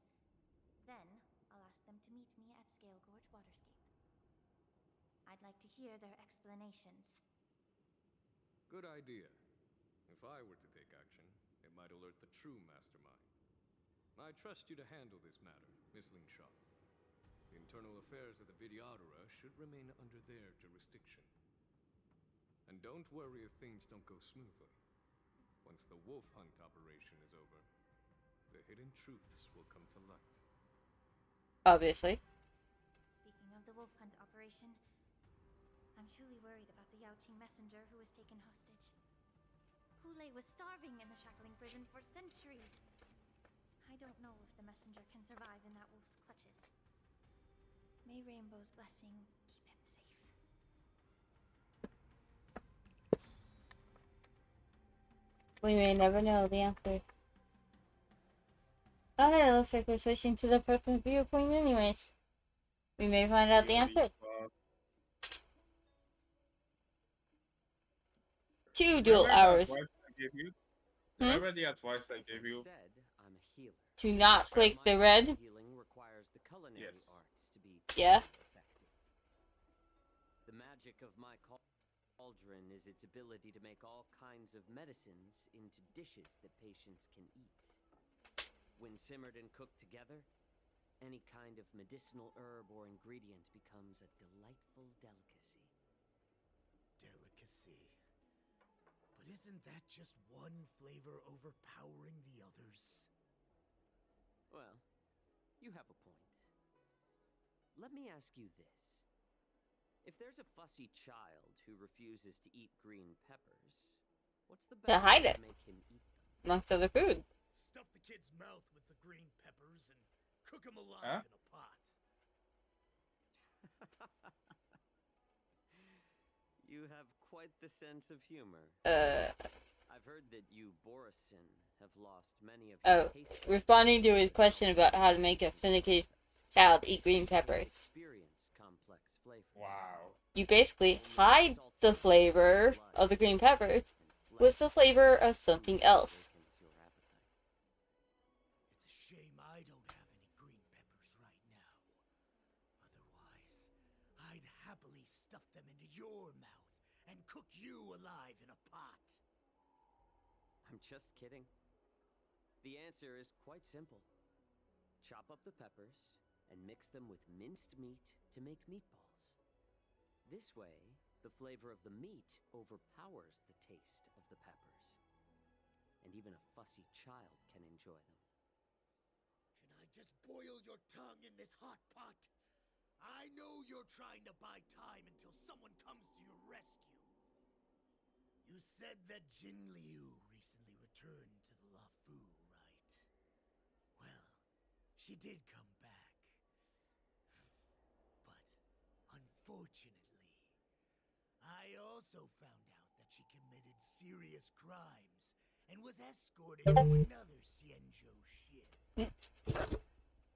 Then, I'll ask them to meet me at Scale Gorge Waterscape. I'd like to hear their explanations. Good idea. If I were to take action, it might alert the true mastermind. I trust you to handle this matter, Miss Lingshaw. The internal affairs of the Vidyadhara should remain under their jurisdiction. And don't worry if things don't go smoothly. Once the wolf hunt operation is over, the hidden truths will come to light. Obviously. Speaking of the wolf hunt operation, I'm truly worried about the Yaoqing messenger who was taken hostage. Hule was starving in the shackling prison for centuries. I don't know if the messenger can survive in that wolf's clutches. May Rainbow's blessing keep him safe. We may never know the answer. Oh, hey, it looks like we're switching to the person's viewpoint anyways. We may find out the answer. 2 dual hours. Remember the advice I gave you? I'm a healer. To not click the red? Healing requires the culinary arts to be Yeah. effective. The magic of my cauldron is its ability to make all kinds of medicines into dishes that patients can eat. When simmered and cooked together, any kind of medicinal herb or ingredient becomes a delightful delicacy. Delicacy. But isn't that just one flavor overpowering the others? Well, you have a point. Let me ask you this. If there's a fussy child who refuses to eat green peppers, what's the To best hide way it. to make him eat them? Amongst other food. Stuff the kid's mouth with the green peppers and cook him alive in a pot. You have quite the sense of humor. I've heard that you, Borisin, have lost many of your taste buds. Responding to his question about how to make a finicky child eat green peppers. Experience complex flavors. Wow. You basically hide the flavor of the green peppers with the flavor of something else. It's a shame I don't have any green peppers right now. Otherwise, I'd happily stuff them into your mouth and cook you alive in a pot. I'm just kidding. The answer is quite simple. Chop up the peppers and mix them with minced meat to make meatballs. This way, the flavor of the meat overpowers the taste of the peppers. And even a fussy child can enjoy them. Can I just boil your tongue in this hot pot? I know you're trying to buy time until someone comes to your rescue. You said that Jin Liu recently returned to the Lafu, right? Well, she did come back. But, unfortunately, I also found out that she committed serious crimes and was escorted to another Xianzhou ship.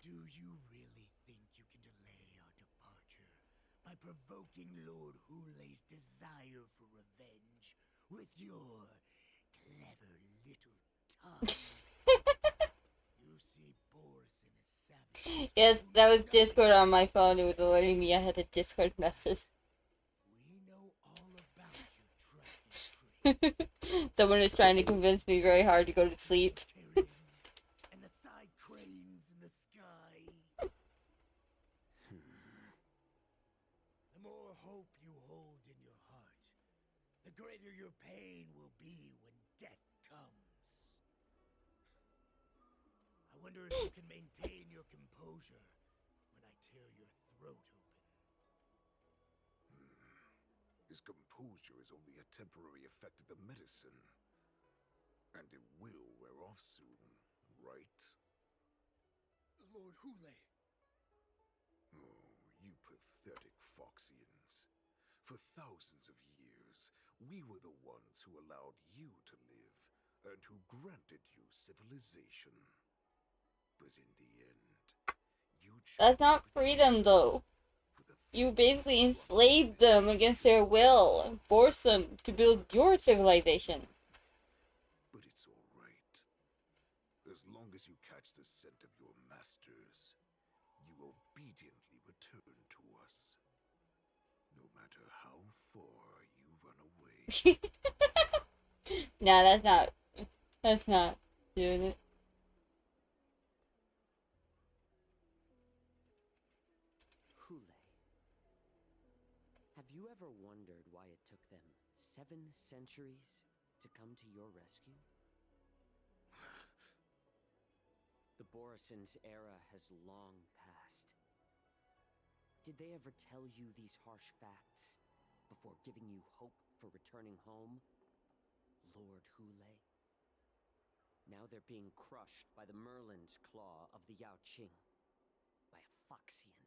Do you really think you can delay our departure by provoking Lord Hule's desire for revenge with your clever little tongue? You see, Borisin is savage. Yes, that was Discord on my phone. It was alerting me I had a Discord message. We know all about your tracking. Someone is trying to convince me very hard to go to sleep. And the side cranes in the sky. The more hope you hold in your heart, the greater your pain will be when death comes. I wonder if you can maintain your composure when I tear your throat open. His composure is only a temporary effect of the medicine. And it will wear off soon, right? Lord Hule. Oh, you pathetic Foxians. For thousands of years, we were the ones who allowed you to live, and who granted you civilization. But in the end, you chose That's not freedom, though. You basically enslaved them against their will and forced them to build your civilization. But it's all right. As long as you catch the scent of your masters, you obediently return to us. No matter how far you run away. Nah, that's not doing it. Hule. Have you ever wondered why it took them 7 centuries to come to your rescue? Borison's era has long passed. Did they ever tell you these harsh facts before giving you hope for returning home, Lord Hule? Now they're being crushed by the Merlin's claw of the Yao Qing, by a Foxian.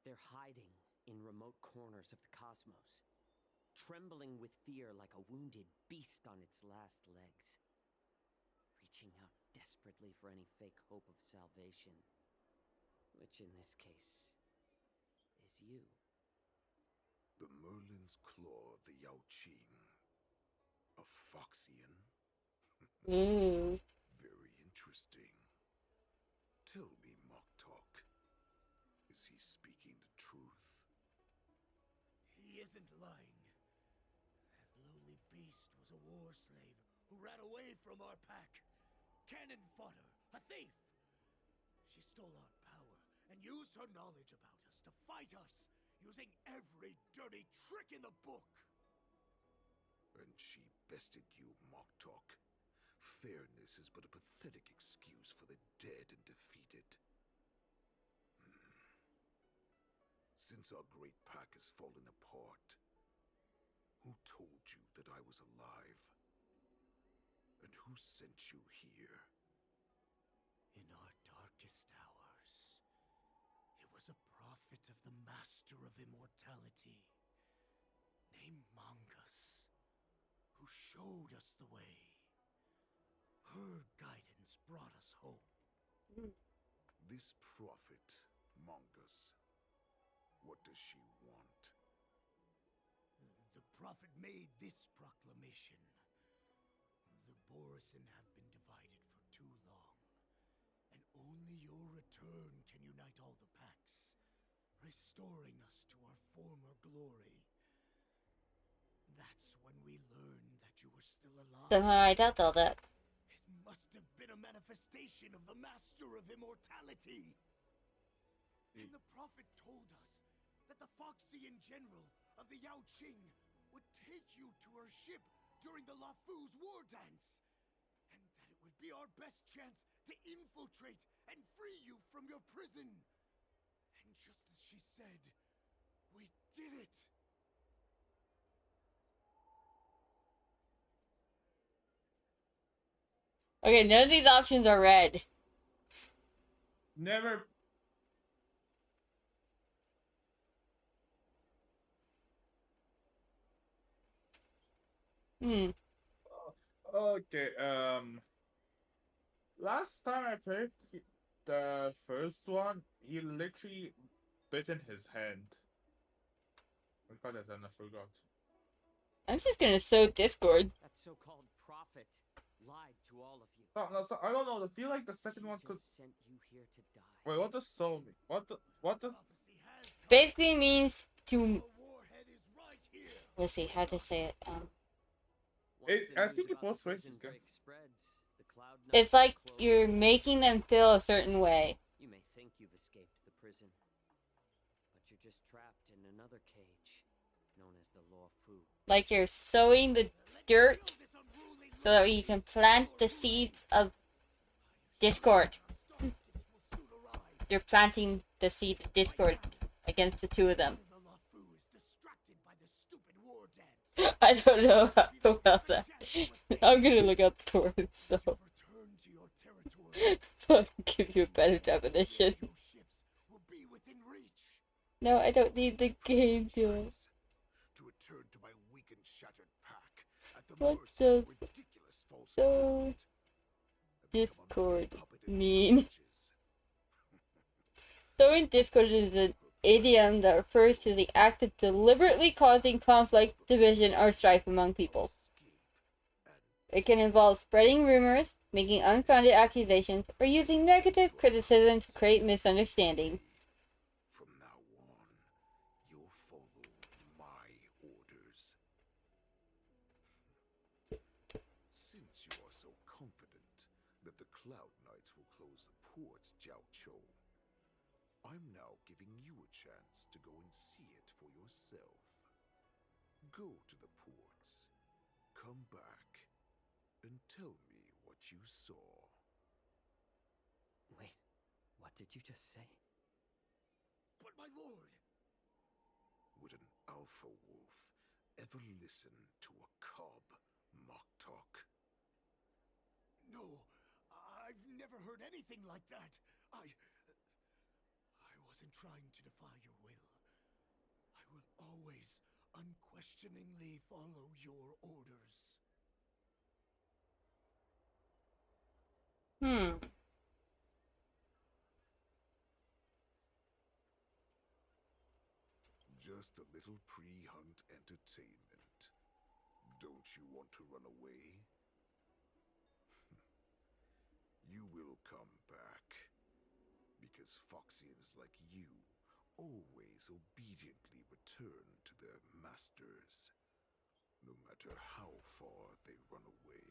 They're hiding in remote corners of the cosmos, trembling with fear like a wounded beast on its last legs, reaching out desperately for any fake hope of salvation, which in this case is you. The Merlin's claw of the Yao Qing. A Foxian? Very interesting. Tell me, Moktok, is he speaking the truth? He isn't lying. That lowly beast was a war slave who ran away from our pack. Cannon fodder, a thief. She stole our power and used her knowledge about us to fight us, using every dirty trick in the book. And she bested you, Moktok. Fairness is but a pathetic excuse for the dead and defeated. Since our great pack has fallen apart, who told you that I was alive? And who sent you here? In our darkest hours, it was a prophet of the Master of Immortality, named Mongus, who showed us the way. Her guidance brought us hope. This prophet, Mongus, what does she want? The prophet made this proclamation. The Borison have been divided for too long, and only your return can unite all the packs, restoring us to our former glory. That's when we learned that you were still alive. Somehow I doubt all that. It must have been a manifestation of the Master of Immortality. And the prophet told us that the Foxian general of the Yao Qing would take you to her ship during the Lafu's war dance, and that it would be our best chance to infiltrate and free you from your prison. And just as she said, we did it. Okay, none of these options are red. Never. Okay, last time I played the first one, he literally bit in his hand. What call that? I forgot. I'm just gonna sow Discord. That so-called prophet lied to all of you. No, so, I don't know. I feel like the second one could. Sent you here to die. Wait, what does soul mean? What does? Basically means to. Let's see how to say it. I think it was racist. It's like you're making them feel a certain way. You may think you've escaped the prison, but you're just trapped in another cage, known as the Law Fu. Like you're sowing the dirt so that you can plant the seeds of discord. You're planting the seed of discord against the two of them. I don't know about that. I'm gonna look up the word, so I can give you a better definition. No, I don't need the game to. What does so Discord mean? Sowing discord is an idiom that refers to the act of deliberately causing conflict, division, or strife among people. It can involve spreading rumors, making unfounded accusations, or using negative criticism to create misunderstandings. From now on, you'll follow my orders. Since you are so confident that the Cloud Knights will close the ports, Jiao Chou, I'm now giving you a chance to go and see it for yourself. Go to the ports, come back, and tell me what you saw. did you just say? But my lord! Would an alpha wolf ever listen to a cub, Mock Talk? No, I've never heard anything like that. I wasn't trying to defy your will. I will always unquestioningly follow your orders. Just a little pre-hunt entertainment. Don't you want to run away? You will come back. Because Foxians like you always obediently return to their masters, no matter how far they run away.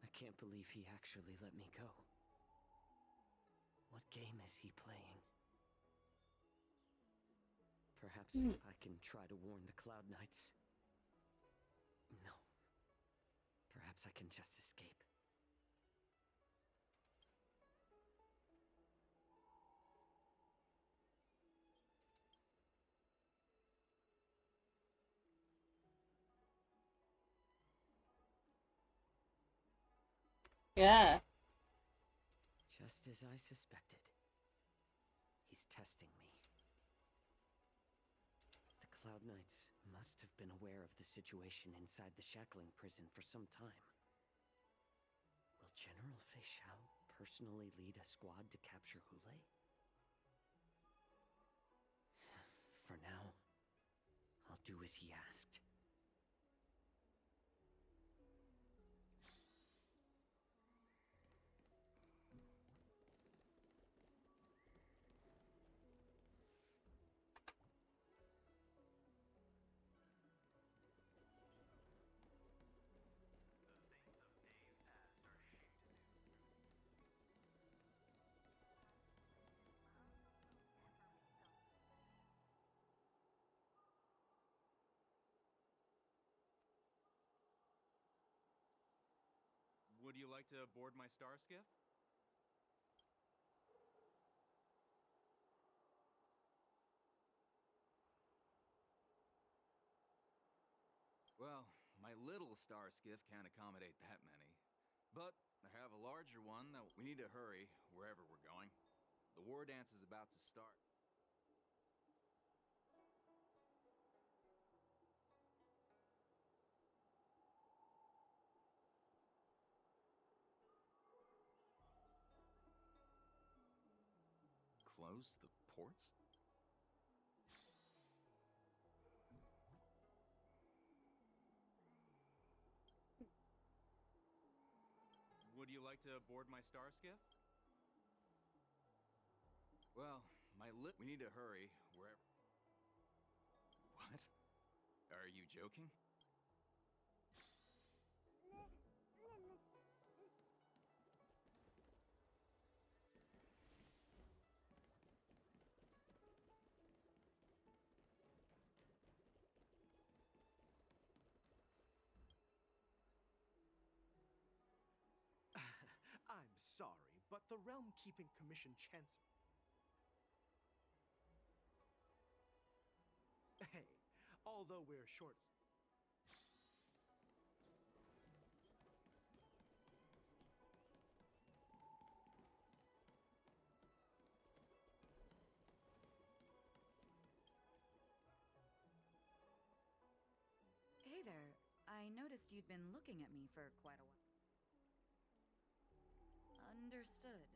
I can't believe he actually let me go. What game is he playing? Perhaps I can try to warn the Cloud Knights. No. Perhaps I can just escape. Yeah. Just as I suspected. He's testing me. The Cloud Knights must have been aware of the situation inside the shackling prison for some time. Will General Fei Xiao personally lead a squad to capture Hule? For now, I'll do as he asked. Would you like to board my star skiff? Well, my little star skiff can't accommodate that many. But I have a larger one that we need to hurry wherever we're going. The war dance is about to start. Close the ports? Would you like to board my star skiff? Well, we need to hurry wherever. What? Are you joking? I'm sorry, but the Realm Keeping Commission Chancellor. Hey, although we're short. Hey there. I noticed you'd been looking at me for quite a while. Understood.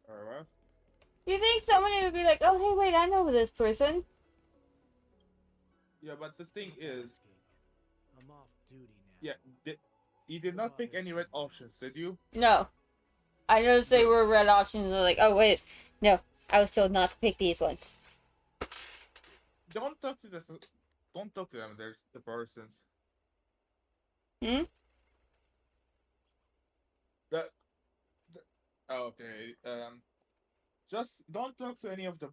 Alright. You think somebody would be like, oh, hey, wait, I know this person? Yeah, but the thing is, I'm off duty now. yeah, you did not pick any red options, did you? No. I noticed they were red options. And I was like, oh, wait, no, I was told not to pick these ones. Don't talk to this. Don't talk to them. They're the persons. Hmm? That, okay. Just don't talk to any of the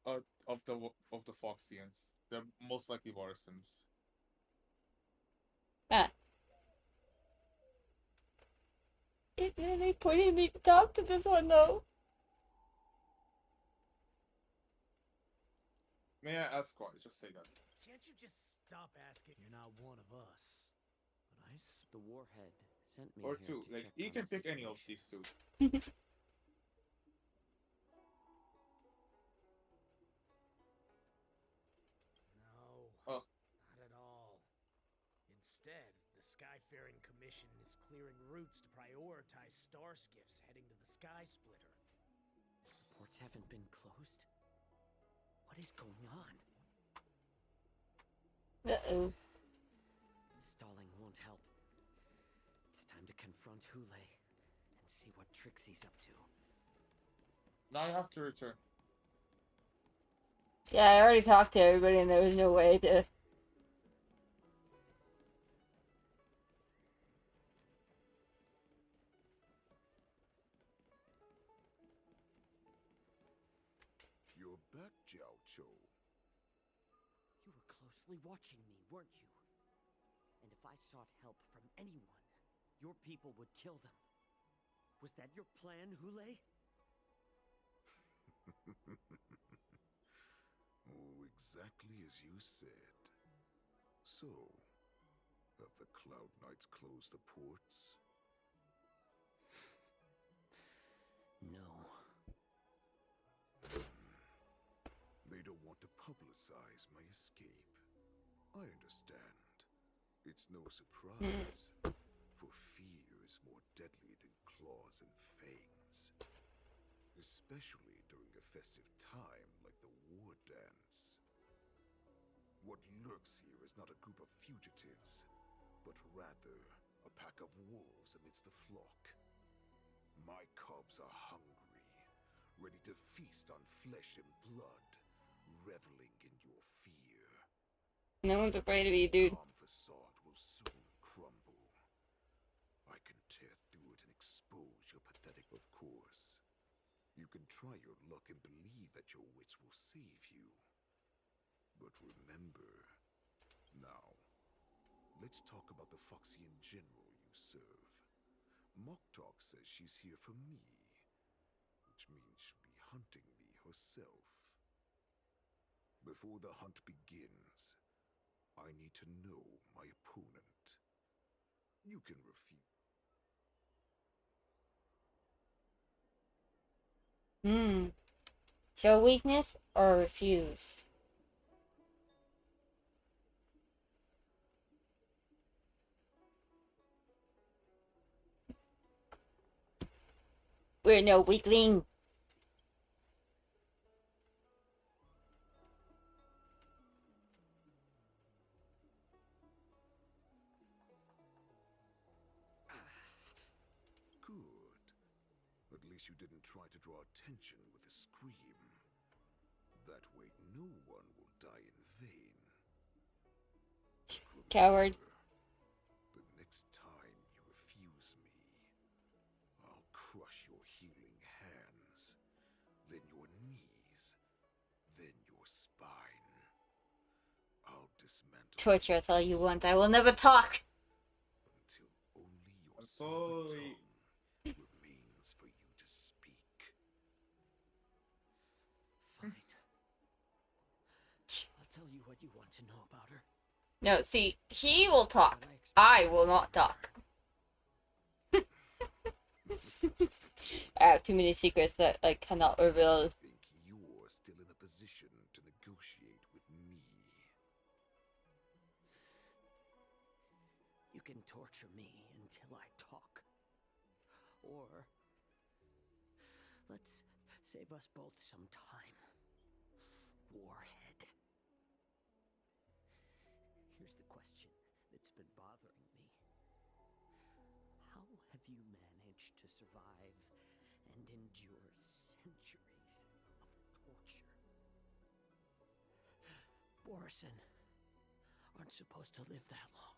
Foxians. They're most likely Morrisons. Ah. It really putting me to talk to this one though. May I ask why? Just say that. Can't you just stop asking? You're not one of us. But The warhead sent me Or here two. to Like check you on can the pick any of situation. these two. No, Oh. not at all. Instead, the Skyfaring Commission is clearing routes to prioritize star skiffs heading to the Sky Splitter. The ports haven't been closed? What is going on? Uh-oh. Stalling won't help. It's time to confront Hule and see what tricks he's up to. Now I have to return. Yeah, I already talked to everybody and there was no way to... You're back, Jiao Cho. You were closely watching me, weren't you? And if I sought help from anyone, your people would kill them. Was that your plan, Hule? Oh, exactly as you said. So, have the Cloud Knights closed the ports? No. They don't want to publicize my escape. I understand. It's no surprise, for fear is more deadly than claws and fangs. Especially during a festive time like the war dance. What lurks here is not a group of fugitives, but rather a pack of wolves amidst the flock. My cubs are hungry, ready to feast on flesh and blood, reveling in your fear. No one's afraid of you, dude. Calm facade will soon crumble. I can tear through it and expose your pathetic. Of course, you can try your luck and believe that your wits will save you. But remember, now, let's talk about the Foxian general you serve. Moktok says she's here for me, which means she'll be hunting me herself. Before the hunt begins, I need to know my opponent. You can refute. Show weakness or refuse? We're no weakling. Good. At least you didn't try to draw attention with a scream. That way no one will die in vain. Coward. The next time you refuse me, I'll crush your healing hands, then your knees, then your spine. I'll dismantle Torture us all you want. I will never talk. until only your I'm silver sorry. tongue remains for you to speak. Fine. I'll tell you what you want to know about her. No, see, he will talk. I will not talk. I have too many secrets that I cannot reveal. I think you're still in a position to negotiate with me. You can torture me until I talk. Or let's save us both some time. Warhead. Here's the question that's been bothering me. How have you managed to survive and endure centuries of torture? Borison aren't supposed to live that long.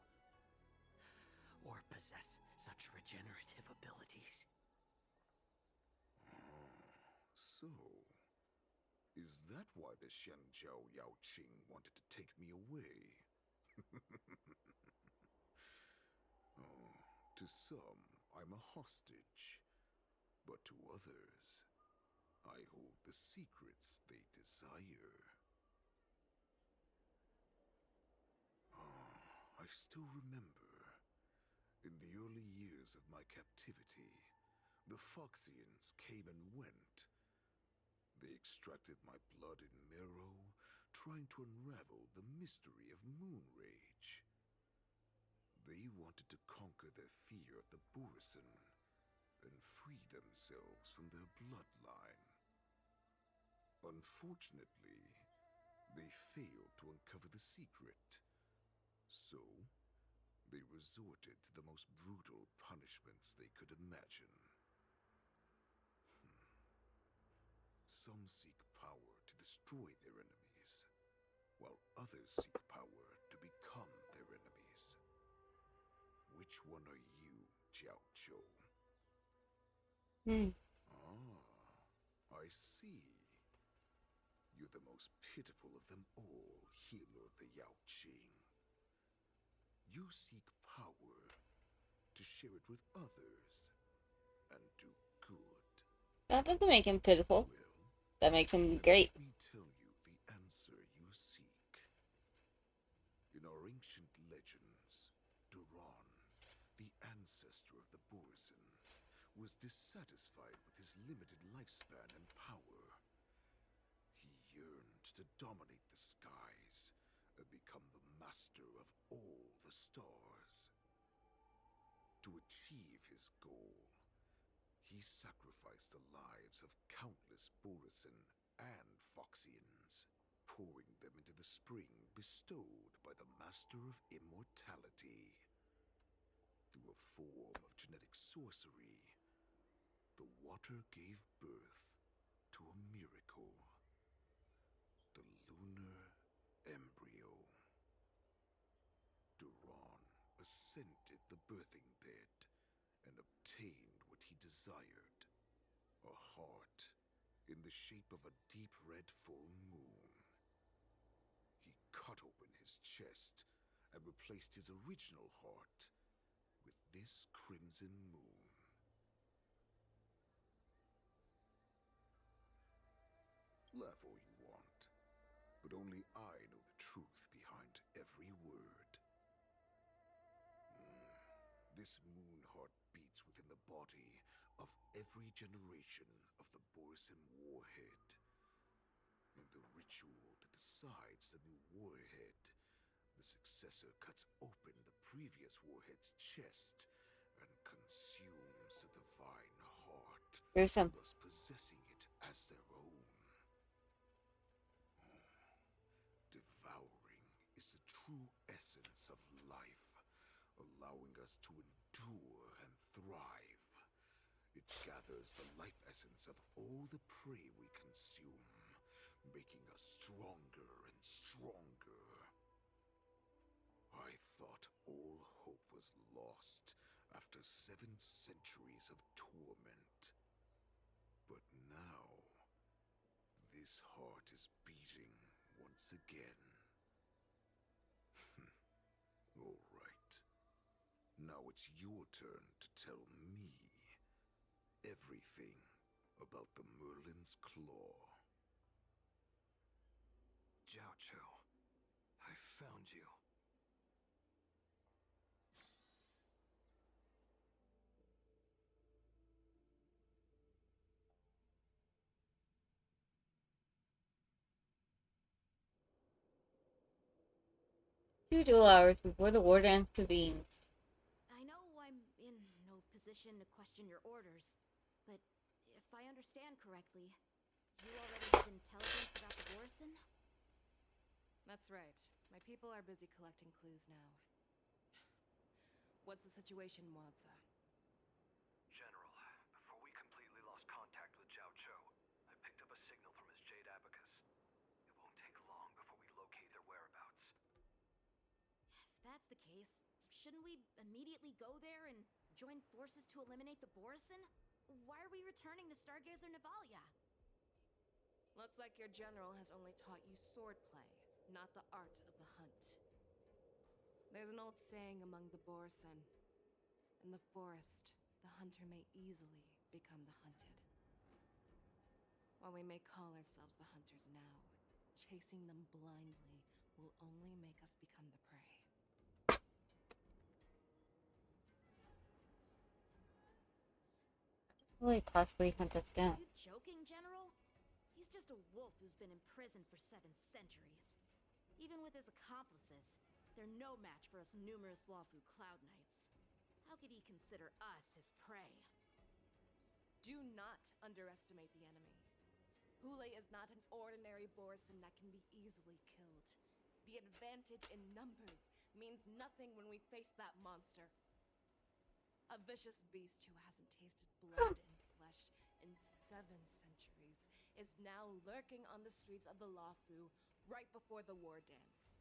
or possess such regenerative abilities. So, is that why the Shenjiao Yao Qing wanted to take me away? Oh, to some, I'm a hostage, but to others, I hold the secrets they desire. I still remember, in the early years of my captivity, the Foxians came and went. They extracted my blood and marrow, trying to unravel the mystery of moon rage. They wanted to conquer their fear of the Borisin and free themselves from their bloodline. Unfortunately, they failed to uncover the secret. So, they resorted to the most brutal punishments they could imagine. Some seek power to destroy their enemies, while others seek power to become their enemies. Which one are you, Jiao Zhou? I see. You're the most pitiful of them all, healer of the Yao Qing. You seek power to share it with others and do good. That doesn't make him pitiful. That makes him great. Let me tell you the answer you seek. In our ancient legends, Duran, the ancestor of the Borisin, was dissatisfied with his limited lifespan and power. He yearned to dominate the skies and become the master of all the stars. To achieve his goal, he sacrificed the lives of countless Borisin and Foxians, pouring them into the spring bestowed by the Master of Immortality. Through a form of genetic sorcery, the water gave birth to a miracle. The lunar embryo. Duran ascended the birthing bed and obtained what he desired. A heart in the shape of a deep red full moon. He cut open his chest and replaced his original heart with this crimson moon. Laugh all you want, but only I know the truth behind every word. This moon heart beats within the body of every generation of the Borisin warhead. In the ritual that decides the new warhead, the successor cuts open the previous warhead's chest and consumes the divine heart, Gruesome. thus possessing it as their own. Devouring is the true essence of life, allowing us to endure and thrive. It gathers the life essence of all the prey we consume, making us stronger and stronger. I thought all hope was lost after 7 centuries of torment. But now, this heart is beating once again. All right. Now it's your turn to tell me everything about the Merlin's Claw. Jiao Zhou, I found you. Two duel hours before the war dance convenes. I know I'm in no position to question your orders, but if I understand correctly, you already have intelligence about the Borisin? That's right. My people are busy collecting clues now. What's the situation, Wadza? General, before we completely lost contact with Jiao Zhou, I picked up a signal from his Jade Abacus. It won't take long before we locate their whereabouts. If that that's the case, shouldn't we immediately go there and join forces to eliminate the Borison? Why are we returning to Stargazer Navalia? Looks like your general has only taught you swordplay, not the art of the hunt. There's an old saying among the Borison. In the forest, the hunter may easily become the hunted. While we may call ourselves the hunters now, chasing them blindly will only make us become the prey. Will he possibly hunt us down? Are you joking, General? He's just a wolf who's been imprisoned for 7 centuries. Even with his accomplices, they're no match for us numerous Lawfu Cloud Knights. How could he consider us his prey? Do not underestimate the enemy. Hule is not an ordinary Borison that can be easily killed. The advantage in numbers means nothing when we face that monster. A vicious beast who hasn't tasted blood and flesh in 7 centuries is now lurking on the streets of the Lawfu right before the war dance.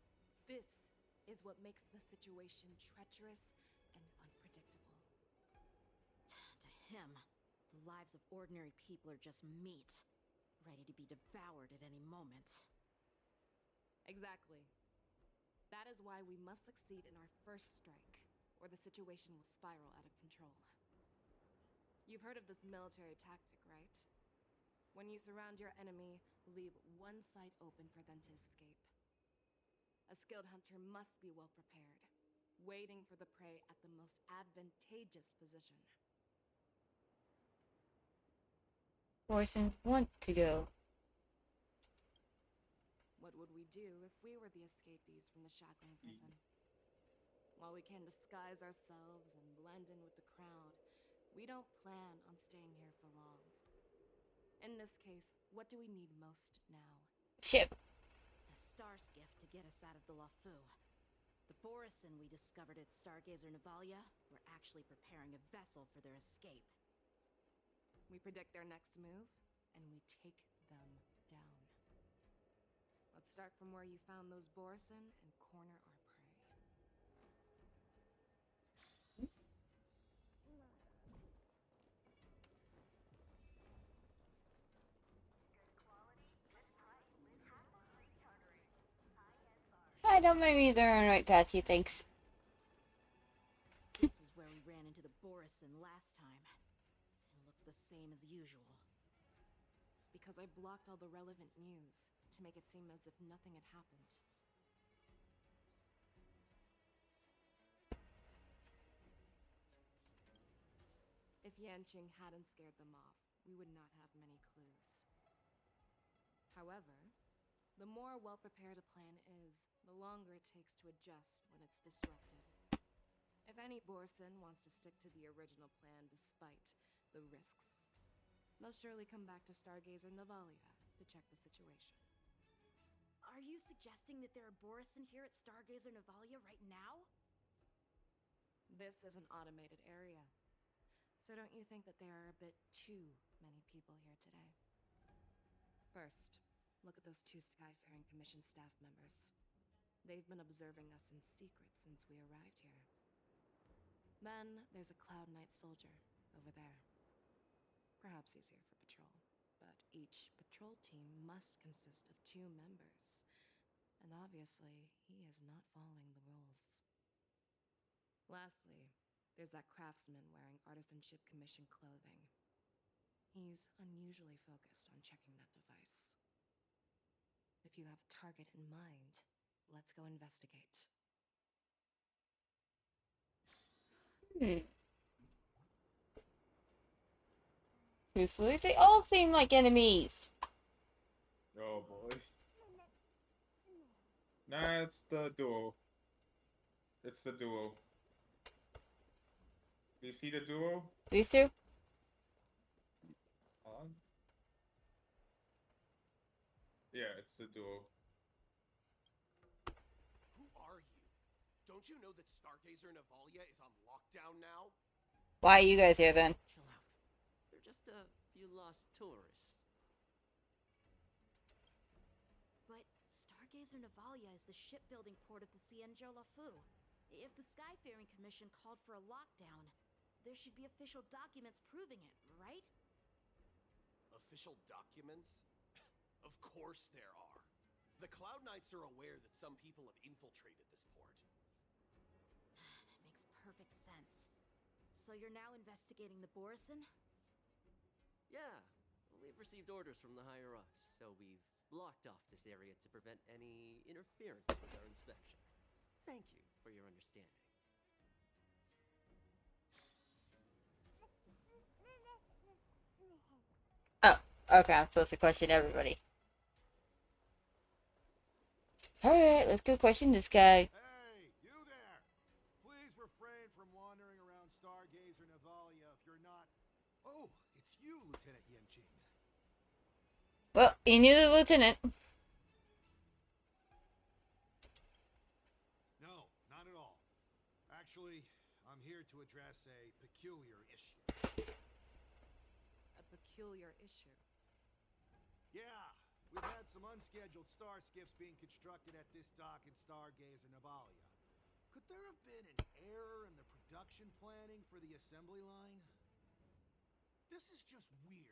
This is what makes the situation treacherous and unpredictable. To him, the lives of ordinary people are just meat, ready to be devoured at any moment. Exactly. That is why we must succeed in our first strike, or the situation will spiral out of control. You've heard of this military tactic, right? When you surround your enemy, leave one side open for them to escape. A skilled hunter must be well prepared, waiting for the prey at the most advantageous position. Borisons want to go. What would we do if we were the escapees from the shackling prison? While we can disguise ourselves and blend in with the crowd, we don't plan on staying here for long. In this case, what do we need most now? Ship. A star skiff to get us out of the Lawfu. The Borison we discovered at Stargazer Navalia were actually preparing a vessel for their escape. We predict their next move, and we take them down. Let's start from where you found those Borison and corner our prey. I don't mind me there on right past you, thanks. This is where we ran into the Borison last time. It looks the same as usual. Because I blocked all the relevant news to make it seem as if nothing had happened. If Yanqing hadn't scared them off, we would not have many clues. However, the more well-prepared a plan is, the longer it takes to adjust when it's disrupted. If any Borison wants to stick to the original plan despite the risks, they'll surely come back to Stargazer Navalia to check the situation. Are you suggesting that there are Borison here at Stargazer Navalia right now? This is an automated area. So don't you think that there are a bit too many people here today? First, look at those 2 Skyfaring Commission staff members. They've been observing us in secret since we arrived here. Then there's a Cloud Knight soldier over there. Perhaps he's here for patrol, but each patrol team must consist of 2 members. And obviously, he is not following the rules. Lastly, there's that craftsman wearing Artisanship Commission clothing. He's unusually focused on checking that device. If you have a target in mind, let's go investigate. Truthfully, they all seem like enemies. Oh boy. Nah, it's the duo. It's the duo. Do you see the duo? These 2? On? Yeah, it's the duo. Who are you? Don't you know that Stargazer Navalia is on lockdown now? Why are you guys here then? Chill out. They're just a few lost tourists. But Stargazer Navalia is the shipbuilding port of the Xianzhou Lawfu. If the Skyfaring Commission called for a lockdown, there should be official documents proving it, right? Official documents? Of course there are. The Cloud Knights are aware that some people have infiltrated this port. That makes perfect sense. So you're now investigating the Borison? Yeah, we've received orders from the higher-ups, so we've blocked off this area to prevent any interference with our inspection. Thank you for your understanding. Oh, okay, I'm supposed to question everybody. Alright, let's go question this guy. Hey, you there! Please refrain from wandering around Stargazer Navalia if you're not... Oh, it's you, Lieutenant Yenching. Well, he knew the lieutenant. No, not at all. Actually, I'm here to address a peculiar issue. A peculiar issue. Yeah, we've had some unscheduled star skiffs being constructed at this dock in Stargazer Navalia. Could there have been an error in the production planning for the assembly line? This is just weird.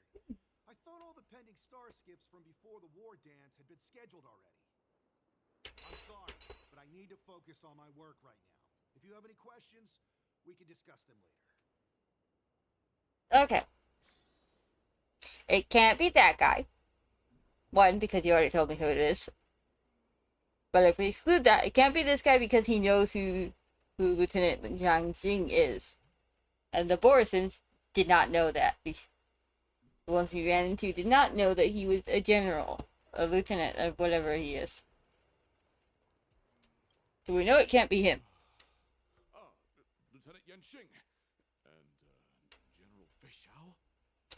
I thought all the pending star skiffs from before the war dance had been scheduled already. I'm sorry, but I need to focus on my work right now. If you have any questions, we can discuss them later. Okay. It can't be that guy. One, because you already told me who it is. But if we exclude that, it can't be this guy because he knows who Lieutenant Jiang Jing is. And the Borisons did not know that. The ones we ran into did not know that he was a general, a lieutenant, or whatever he is. So we know it can't be him. Lieutenant Yenching and General Fei Xiao.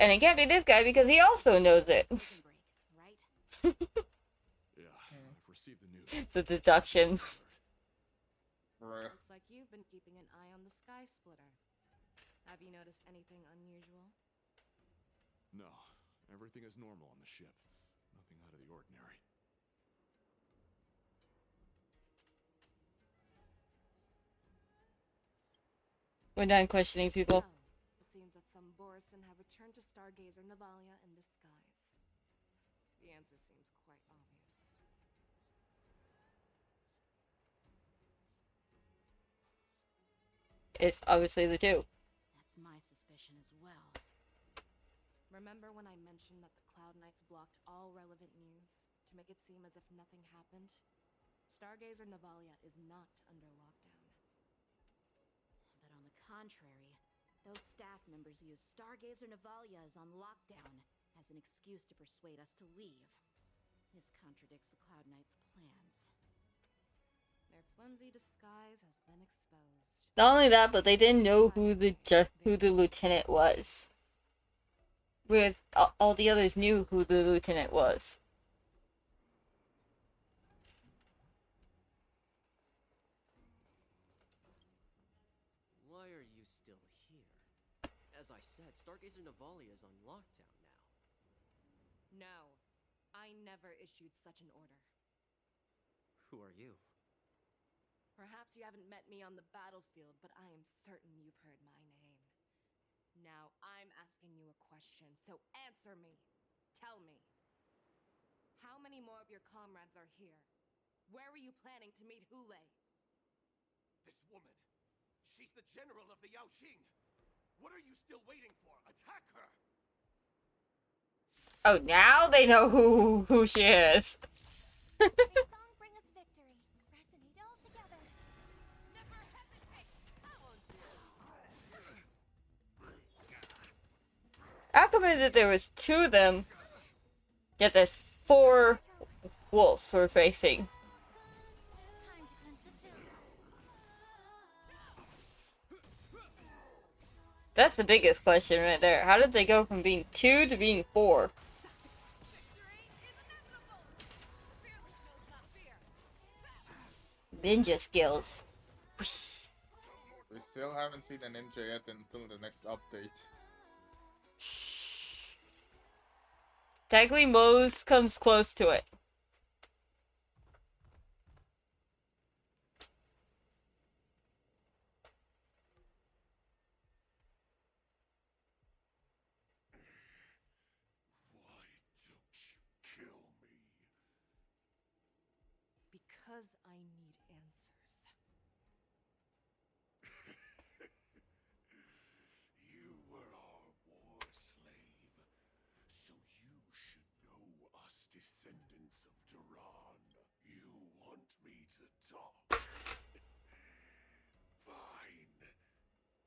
And it can't be this guy because he also knows it. Yeah, I've received the news. The deductions. Looks like you've been keeping an eye on the Sky Splitter. Have you noticed anything unusual? No, everything is normal on the ship. Nothing out of the ordinary. We're done questioning people. So, it seems that some Borison have returned to Stargazer Navalia in disguise. The answer seems quite obvious. It's obviously the two. That's my suspicion as well. Remember when I mentioned that the Cloud Knights blocked all relevant news to make it seem as if nothing happened? Stargazer Navalia is not under lockdown. But on the contrary, those staff members use Stargazer Navalia is on lockdown as an excuse to persuade us to leave. This contradicts the Cloud Knights' plans. Their flimsy disguise has been exposed. Not only that, but they didn't know who the lieutenant was. Whereas all the others knew who the lieutenant was. Why are you still here? As I said, Stargazer Navalia is on lockdown now. No, I never issued such an order. Who are you? Perhaps you haven't met me on the battlefield, but I am certain you've heard my name. Now I'm asking you a question, so answer me. Tell me. How many more of your comrades are here? Where were you planning to meet Hule? This woman, she's the general of the Yaoxing. What are you still waiting for? Attack her! Oh, now they know who she is. Bring us victory. Resonate all together. Never hesitate. How come it that there was two of them, yet there's 4 wolves we're facing? That's the biggest question right there. How did they go from being 2 to being 4? Ninja skills. We still haven't seen a ninja yet until the next update. Technically, Moe's comes close to it. Because I need answers. You were our war slave, so you should know us descendants of Duran. You want me to talk? Fine.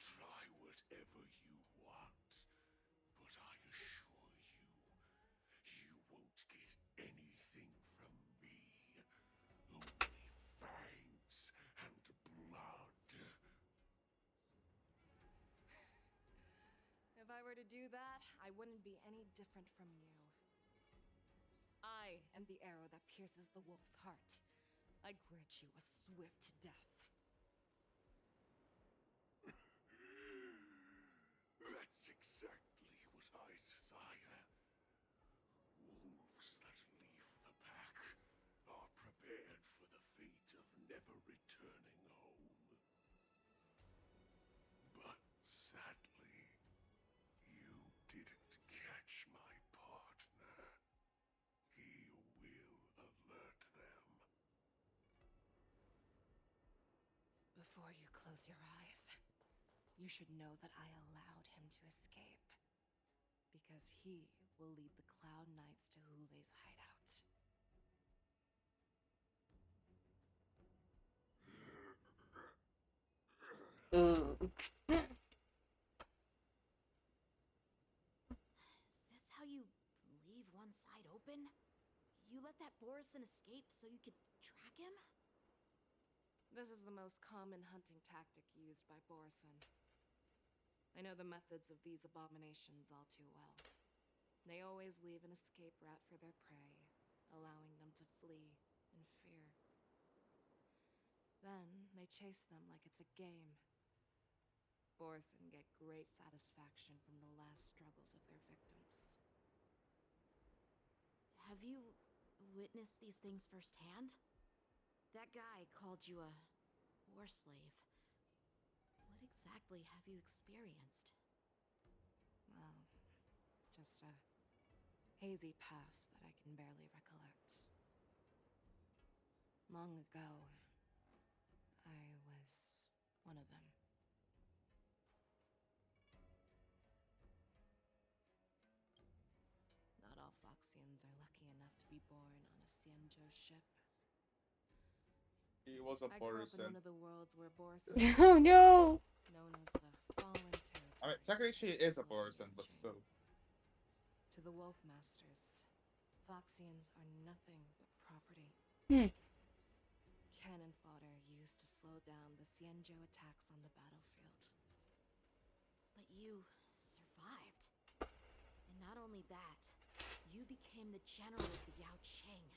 Try whatever you want. But I assure you, you won't get anything from me. Only fangs and blood. If I were to do that, I wouldn't be any different from you. I am the arrow that pierces the wolf's heart. I grant you a swift death. That's exactly what I desire. Wolves that leave the pack are prepared for the fate of never returning home. But sadly, you didn't catch my partner. He will alert them. Before you close your eyes, you should know that I allowed him to escape. Because he will lead the Cloud Knights to Hule's hideout. Ooh. Is this how you leave one side open? You let that Borison escape so you could track him? This is the most common hunting tactic used by Borison. I know the methods of these abominations all too well. They always leave an escape route for their prey, allowing them to flee in fear. Then they chase them like it's a game. Borison get great satisfaction from the last struggles of their victims. Have you witnessed these things firsthand? That guy called you a war slave. What exactly have you experienced? Well, just a hazy past that I can barely recollect. Long ago, I was one of them. Not all Foxians are lucky enough to be born on a Xianzhou ship. He was a I grew up in Borison. one of the worlds where Borison Oh no! known as the Fallen Territory. I mean, technically she is a Borison, but still. To the Wolf Masters, Foxians are nothing but property. Cannon fodder used to slow down the Xianzhou attacks on the battlefield. But you survived. And not only that, you became the general of the Yao Cheng.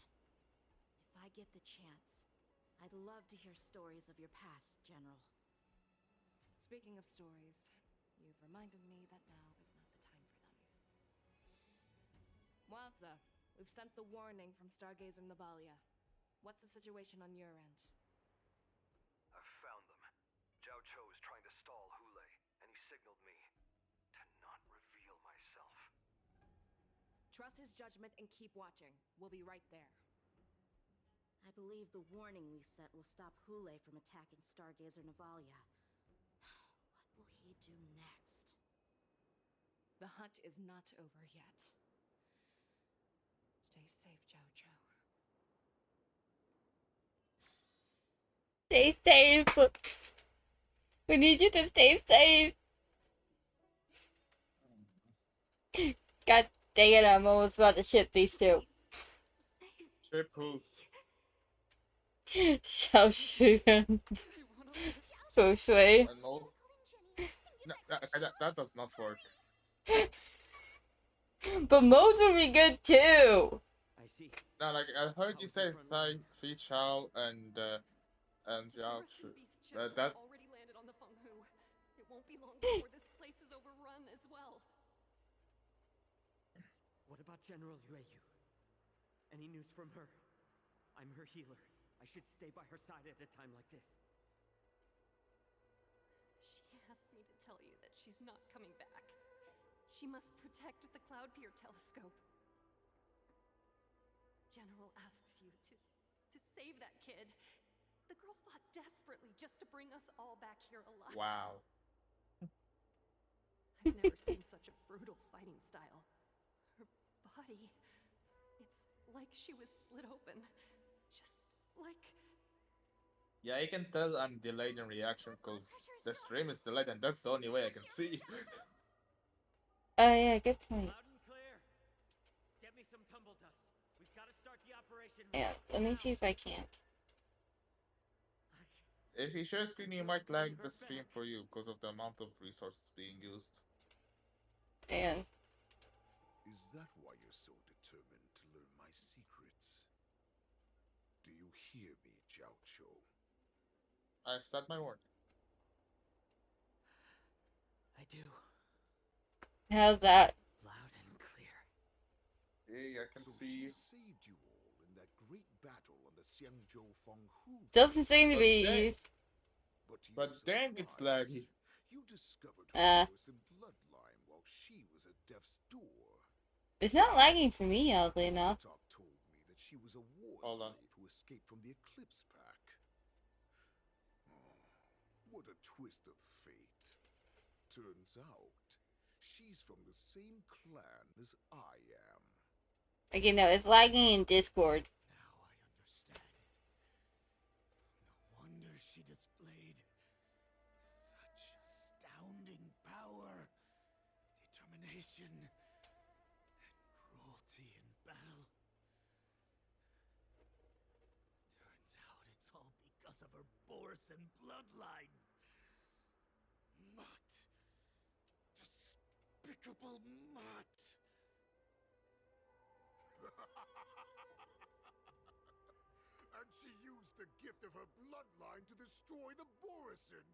If I get the chance, I'd love to hear stories of your past, General. Speaking of stories, you've reminded me that now is not the time for them. Wadza, we've sent the warning from Stargazer Navalia. What's the situation on your end? I've found them. Zhao Cho is trying to stall Hule, and he signaled me to not reveal myself. Trust his judgment and keep watching. We'll be right there. I believe the warning we sent will stop Hule from attacking Stargazer Navalia. What will he do next? The hunt is not over yet. Stay safe, Zhao Cho. Stay safe. We need you to stay safe. God dang it, I'm almost about to ship these two. Ship who? Xiao Shu and Fu Shui. And most... No, that does not work. But modes would be good too. I see. No, like I heard you say Fi Chao and Zhao Shu. That already landed on the Fenghu. It won't be long before this place is overrun as well. What about General Yueyu? Any news from her? I'm her healer. I should stay by her side at a time like this. She asked me to tell you that she's not coming back. She must protect the Cloud Pier telescope. General asks you to save that kid. The girl fought desperately just to bring us all back here alive. Wow. I've never seen such a brutal fighting style. Her body, it's like she was split open. Just like... Yeah, I can tell I'm delayed in reaction because the stream is delayed and that's the only way I can see. Oh yeah, good point. Loud and clear. Get me some tumble dust. We've got to start the operation. Yeah, let me see if I can't. If you share screen, you might lag the stream for you because of the amount of resources being used. And Is that why you're so determined to learn my secrets? Do you hear me, Jiao Cho? I've said my word. I do. how's that? Loud and clear. Hey, I can So see. she saved you all in that great battle on the Xiangzhou Fenghu. Doesn't seem to But be dang, used. but dang, it's laggy. You discovered her force and bloodline while she was at death's door. It's not lagging for me, oddly enough. Talk told me that she was a war Hold on. slave who escaped from the Eclipse Pack. Oh, what a twist of fate. Turns out, she's from the same clan as I am. Again, no, it's lagging in Discord. Now I understand. No wonder she displayed such astounding power, determination, and cruelty in battle. Turns out it's all because of her Borson bloodline. Mutt. Despicable mutt. And she used the gift of her bloodline to destroy the Borison.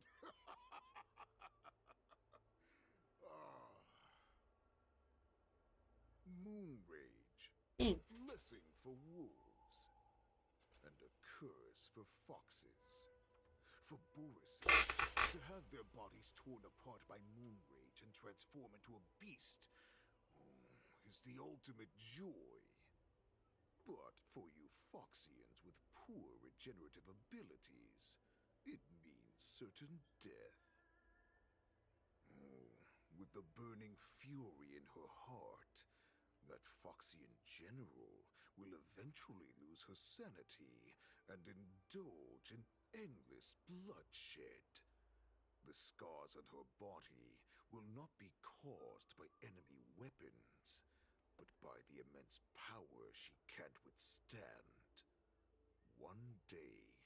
Ah. Moon Rage. A blessing for wolves. And a curse for foxes. For Borison, to have their bodies torn apart by Moon Rage and transform into a beast is the ultimate joy. But for you Foxians with poor regenerative abilities, it means certain death. Oh, with the burning fury in her heart, that Foxian general will eventually lose her sanity and indulge in endless bloodshed. The scars on her body will not be caused by enemy weapons, but by the immense power she can't withstand. One day,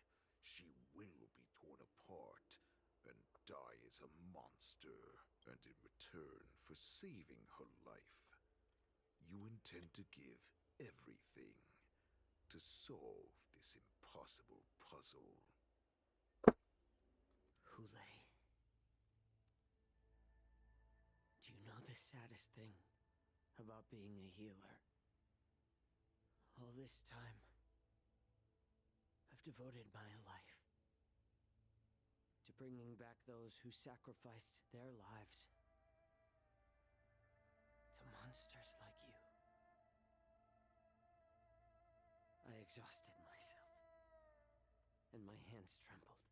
she will be torn apart and die as a monster. And in return for saving her life, you intend to give everything to solve this impossible puzzle. Hule. Do you know the saddest thing about being a healer? All this time, I've devoted my life to bringing back those who sacrificed their lives to monsters like you. I exhausted myself, and my hands trembled.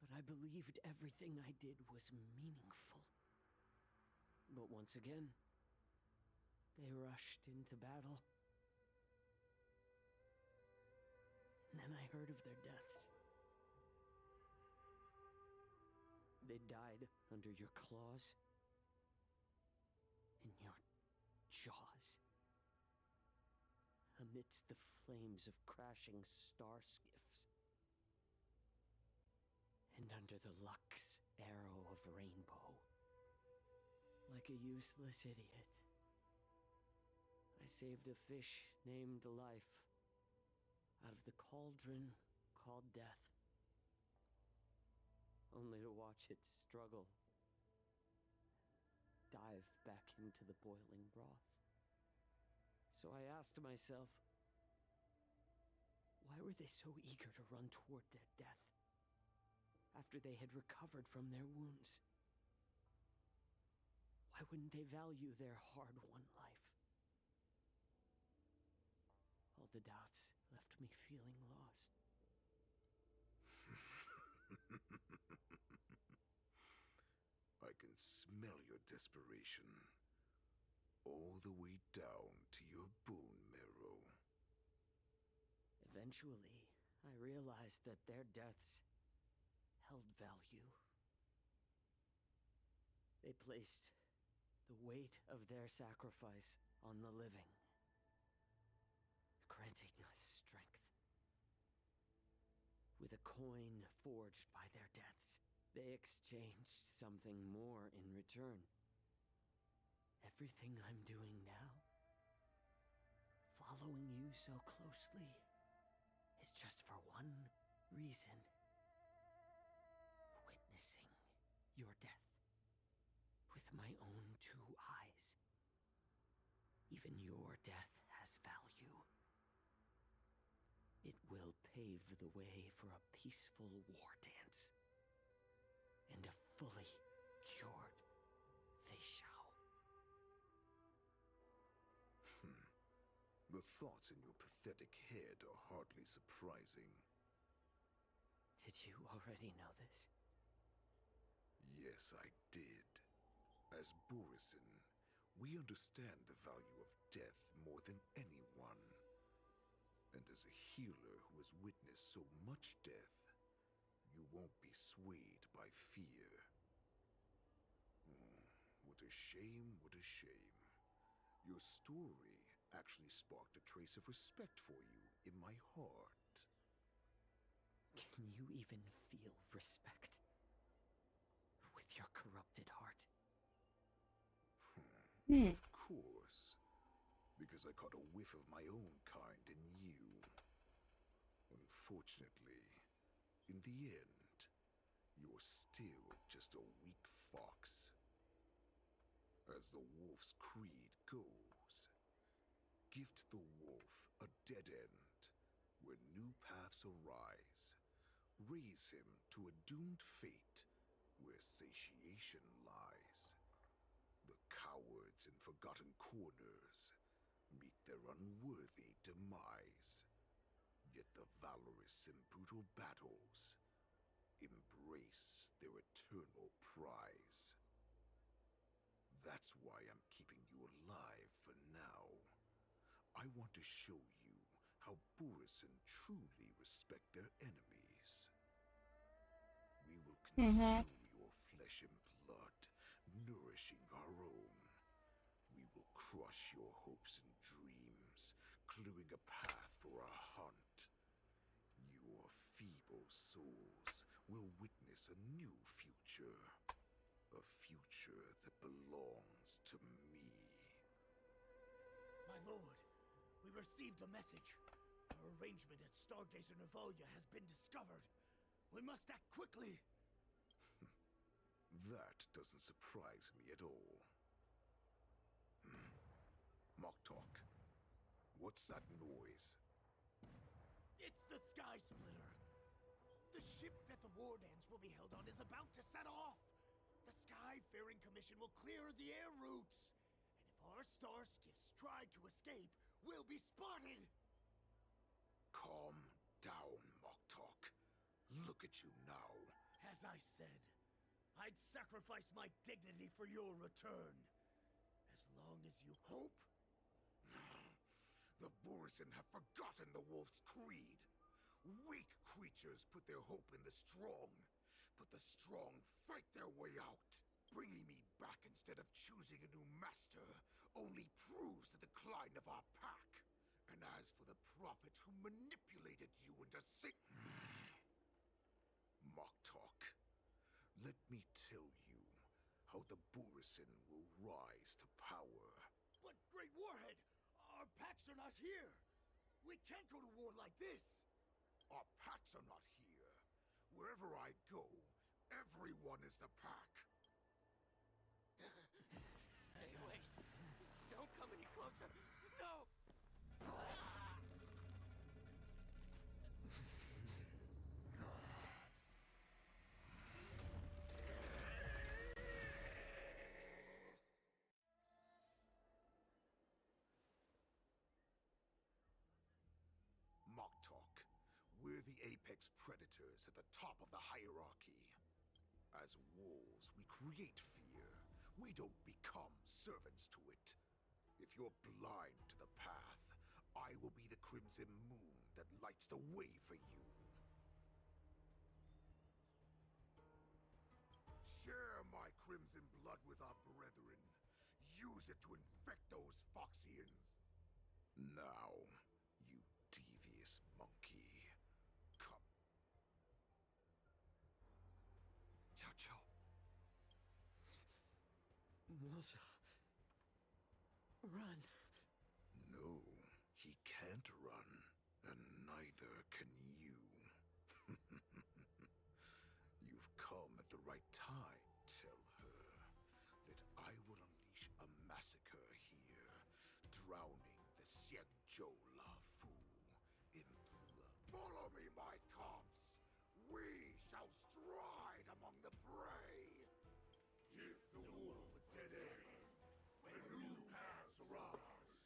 But I believed everything I did was meaningful. But once again, they rushed into battle. And then I heard of their deaths. They died under your claws, in your jaws, amidst the flames of crashing star skiffs, and under the Lux arrow of rainbow. Like a useless idiot, I saved a fish named Life out of the cauldron called Death, only to watch it struggle, dive back into the boiling broth. So I asked myself, why were they so eager to run toward their death after they had recovered from their wounds? Why wouldn't they value their hard-won life? All the doubts me feeling lost. I can smell your desperation. All the way down to your bone marrow. Eventually, I realized that their deaths held value. They placed the weight of their sacrifice on the living, granting us strength. With a coin forged by their deaths, they exchanged something more in return. Everything I'm doing now, following you so closely, is just for one reason. Witnessing your death with my own two eyes. Even your death has value. It will pave the way for a peaceful war dance and a fully cured Fei Shao. The thoughts in your pathetic head are hardly surprising. Did you already know this? Yes, I did. As Borisin, we understand the value of death more than anyone. And as a healer who has witnessed so much death, you won't be swayed by fear. What a shame, what a shame. Your story actually sparked a trace of respect for you in my heart. Can you even feel respect with your corrupted heart? Of course. Because I caught a whiff of my own kind in you. Unfortunately, in the end, you're still just a weak fox. As the wolf's creed goes, gift the wolf a dead end where new paths arise. Raise him to a doomed fate where satiation lies. The cowards in forgotten corners meet their unworthy demise. Yet the valorous in brutal battles embrace their eternal prize. That's why I'm keeping you alive for now. I want to show you how Borisin truly respect their enemies. We will consume your flesh and blood, nourishing our own. We will crush your hopes and dreams, clearing a path for a hunt. Your feeble souls will witness a new future. A future that belongs to me. My lord, we received a message. Our arrangement at Stargazer Navalia has been discovered. We must act quickly. That doesn't surprise me at all. Moktok, what's that noise? It's the Sky Splitter. The ship that the war dance will be held on is about to set off. The Skyfaring Commission will clear the air routes. And if our star skiffs try to escape, we'll be spotted. Calm down, Moktok. Look at you now. As I said, I'd sacrifice my dignity for your return. As long as you hope. The Borisin have forgotten the wolf's creed. Weak creatures put their hope in the strong, but the strong fight their way out. Bringing me back instead of choosing a new master only proves the decline of our pack. And as for the prophet who manipulated you into Moktok, let me tell you how the Borisin will rise to power. But, Great Warhead, our packs are not here. We can't go to war like this. Our packs are not here. Wherever I go, everyone is the pack. Stay away. Just don't come any closer. No! Moktok, is at the top of the hierarchy. As wolves, we create fear. We don't become servants to it. If you're blind to the path, I will be the crimson moon that lights the way for you. Share my crimson blood with our brethren. Use it to infect those Foxians. Now, you devious monkey. Come. Chow Chow. Milsa. Run. No, he can't run, and neither can you. You've come at the right time. Tell her that I will unleash a massacre here, drowning the Xianzhou Lafu in blood. Follow me, my cops! We shall stride among the prey! Give the wolf a dead end, when new paths arise.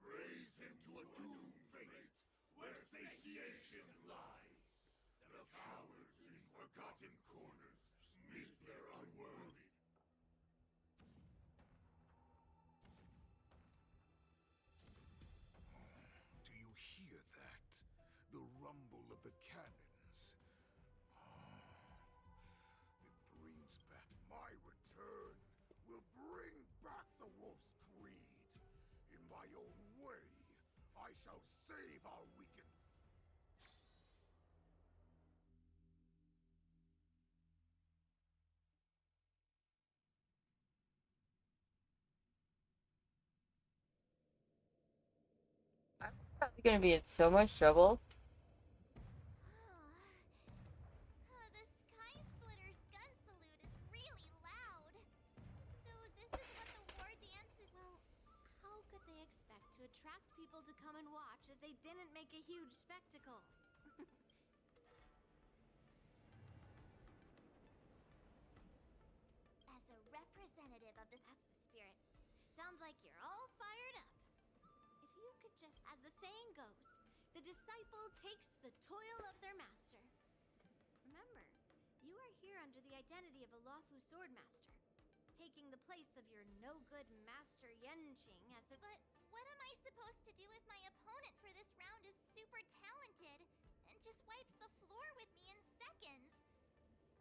Raise him to a doomed fate, where satiation lies. The cowards in forgotten corners meet their unworthy. Do you hear that? The rumble of the cannons. It brings back my return. Will bring back the wolf's creed. In my own way, I shall save our weakened. Probably gonna be in so much trouble. The Sky Splitter's gun salute is really loud. So this is what the war dance is. Well, how could they expect to attract people to come and watch if they didn't make a huge spectacle? As a representative of the... That's the spirit. Sounds like you're all fired up. If you could just, as the saying goes, the disciple takes the toil of their master. Remember, you are here under the identity of a Lawfu swordmaster, taking the place of your no-good master Yenqing as the... But what am I supposed to do if my opponent for this round is super talented and just wipes the floor with me in seconds?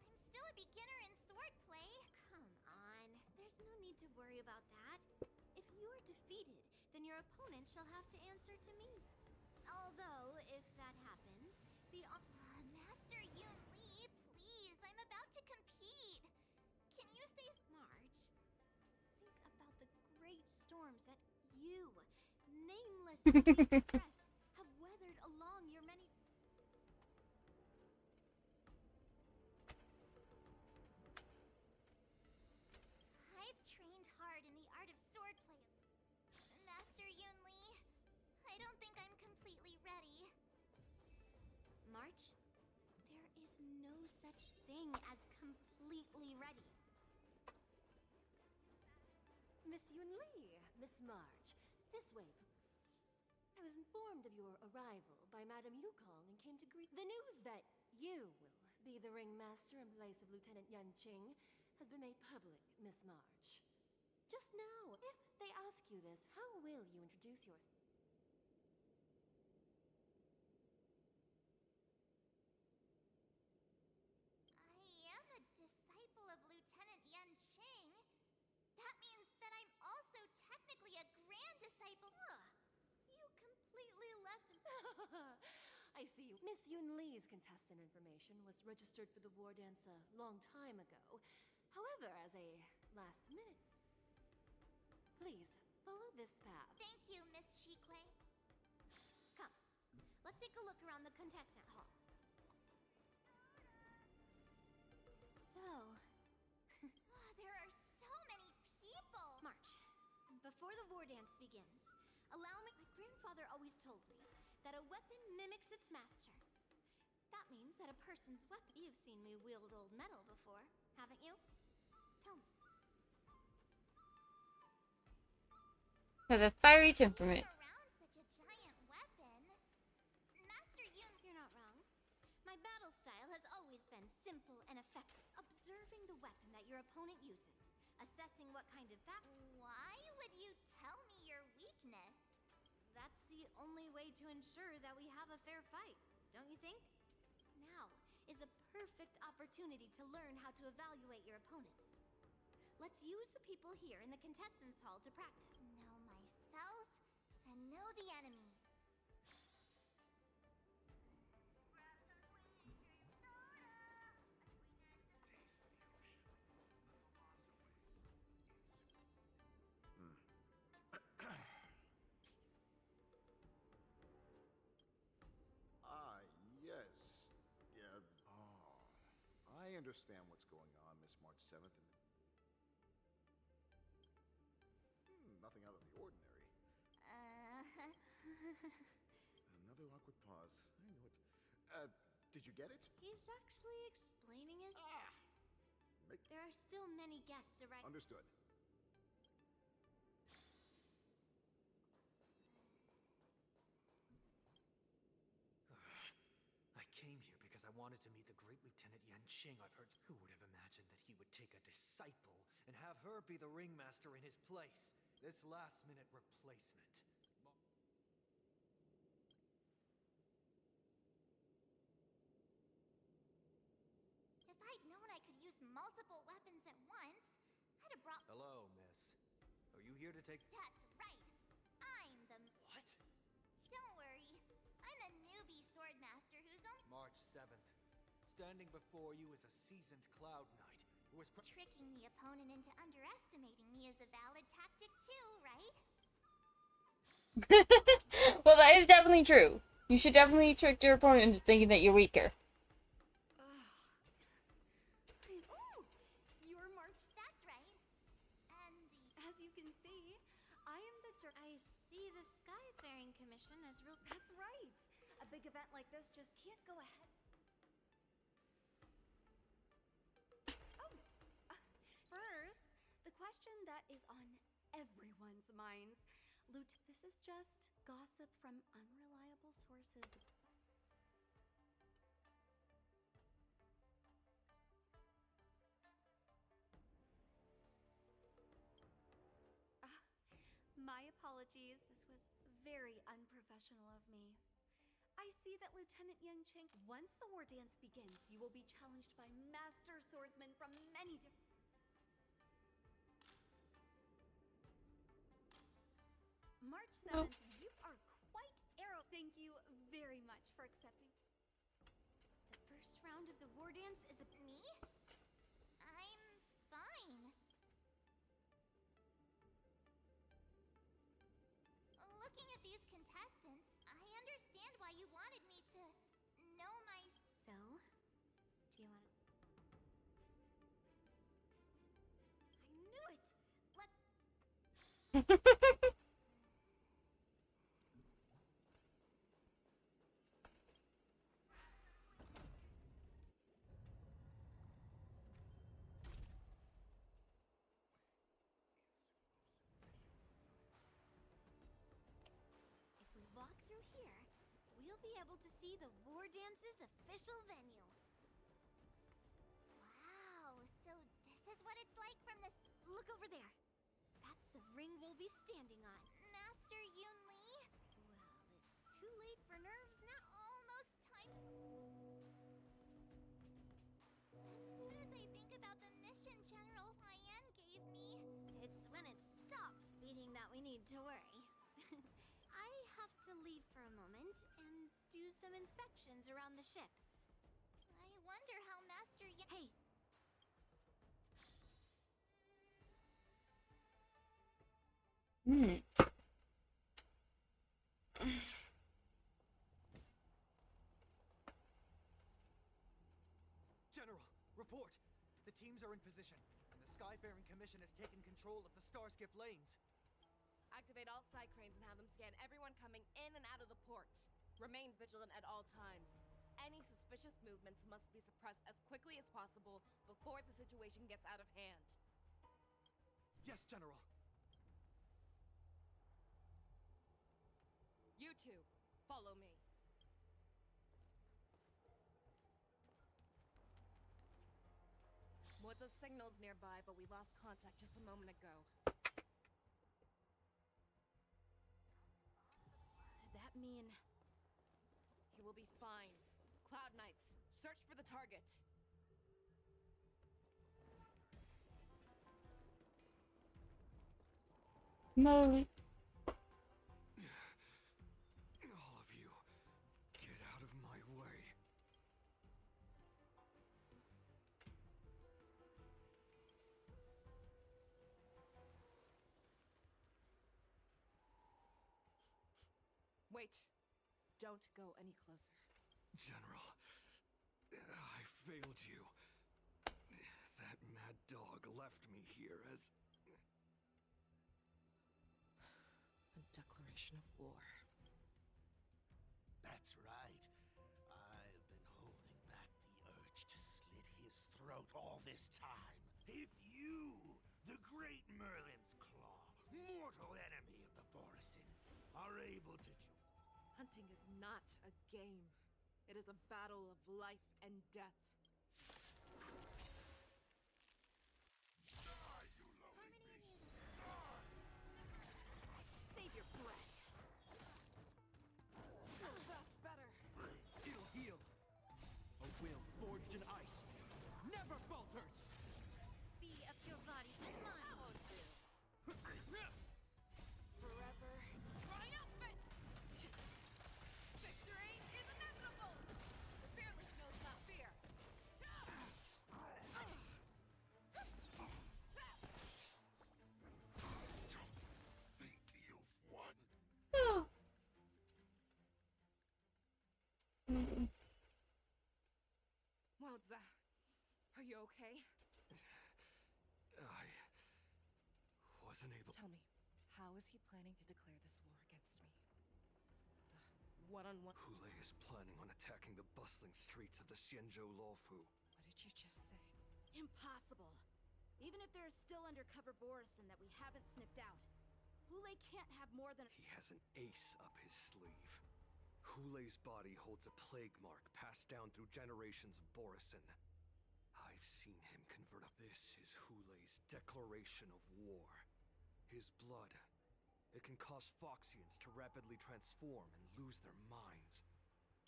I'm still a beginner in swordplay. Come on, there's no need to worry about that. If you are defeated, then your opponent shall have to answer to me. Although, if that happens, the... Master Yun Li, please, I'm about to compete. Can you say... March, think about the great storms that you, nameless Express, have weathered along your many... I've trained hard in the art of swordplay. Master Yun Li, I don't think I'm completely ready. March, there is no such thing as completely ready. Miss Yun Li, Miss March, this way. I was informed of your arrival by Madame Yukong and came to greet the news that you will be the ringmaster in place of Lieutenant Yanqing has been made public, Miss March. Just now, if they ask you this, how will you introduce yourself? I am a disciple of Lieutenant Yanqing. That means that I'm also technically a grand disciple. You completely left... I see. Miss Yun Li's contestant information was registered for the war dance a long time ago. However, as a last minute... Please, follow this path. Thank you, Miss Shikwe. Come, let's take a look around the contestant hall. So... There are so many people! March, before the war dance begins, allow me... My grandfather always told me that a weapon mimics its master. That means that a person's weapon... You've seen me wield old metal before, haven't you? Tell me. Has a fiery temperament. Around such a giant weapon. Master Yun... You're not wrong. My battle style has always been simple and effective. Observing the weapon that your opponent uses, assessing what kind of Why would you tell me your weakness? That's the only way to ensure that we have a fair fight, don't you think? Now is a perfect opportunity to learn how to evaluate your opponents. Let's use the people here in the contestants hall to practice. Know myself and know the enemy. Ah, yes. Yeah. Oh, I understand what's going on, Miss March 7th. Nothing out of the ordinary. Another awkward pause. I knew it. Did you get it? He's actually explaining it. There are still many guests arriving. Understood. I came here because I wanted to meet the great Lieutenant Yanqing. I've heard. Who would have imagined that he would take a disciple and have her be the ringmaster in his place? This last-minute replacement. If I'd known I could use multiple weapons at once, I'd have brought. Hello, miss. Are you here to take... That's right. I'm the. What? Don't worry. I'm a newbie swordmaster who's only. March 7th. Standing before you is a seasoned Cloud Knight who was... Tricking the opponent into underestimating me is a valid tactic too, right? Well, that is definitely true. You should definitely trick your opponent into thinking that you're weaker. You're March. That's right. And as you can see, I am the I see the Skyfaring Commission as real. That's right. A big event like this just can't go ahead. First, the question that is on everyone's minds. This is just gossip from unreliable sources. My apologies. This was very unprofessional of me. I see that Lieutenant Yanqing, once the war dance begins, you will be challenged by master swordsmen from many different... March 7th, you are quite arrow. Thank you very much for accepting. The first round of the war dance is me? I'm fine. Looking at these contestants, I understand why you wanted me to know my... So? Do you want... I knew it! Let's... walk through here, we'll be able to see the war dance's official venue. Wow, so this is what it's like from this... Look over there. That's the ring we'll be standing on. Master Yun Li? Well, it's too late for nerves now. Almost time... As soon as I think about the mission General Huayan gave me... It's when it stops speeding that we need to worry. I have to leave for a moment and do some inspections around the ship. I wonder how Master Hey! General, report! The teams are in position, and the Skyfaring Commission has taken control of the Starskiff lanes. Activate all side cranes and have them scan everyone coming in and out of the port. Remain vigilant at all times. Any suspicious movements must be suppressed as quickly as possible before the situation gets out of hand. Yes, General. You two, follow me. What's a signal's nearby, but we lost contact just a moment ago. That mean... He will be fine. Cloud Knights, search for the target. Murray. All of you, get out of my way. Wait. Don't go any closer. General, I failed you. That mad dog left me here as... A declaration of war. That's right. I've been holding back the urge to slit his throat all this time. If you, the great Merlin's Claw, mortal enemy of the Borisin, are able to Hunting is not a game. It is a battle of life and death. Save your breath. That's better. It'll heal. A will forged in ice never falters. Be of your body and mind. Forever triumphant! Victory is inevitable! The fearless knows not fear. Wowza, are you okay? I wasn't able... Tell me, how is he planning to declare this war against me? One-on-one... Hule is planning on attacking the bustling streets of the Xianzhou Luofu. What did you just say? Impossible. Even if there are still undercover Borisin that we haven't sniffed out, Hule can't have more than... He has an ace up his sleeve. Hule's body holds a plague mark passed down through generations of Borisin. I've seen him convert. This is Hule's declaration of war. His blood. It can cause Foxians to rapidly transform and lose their minds.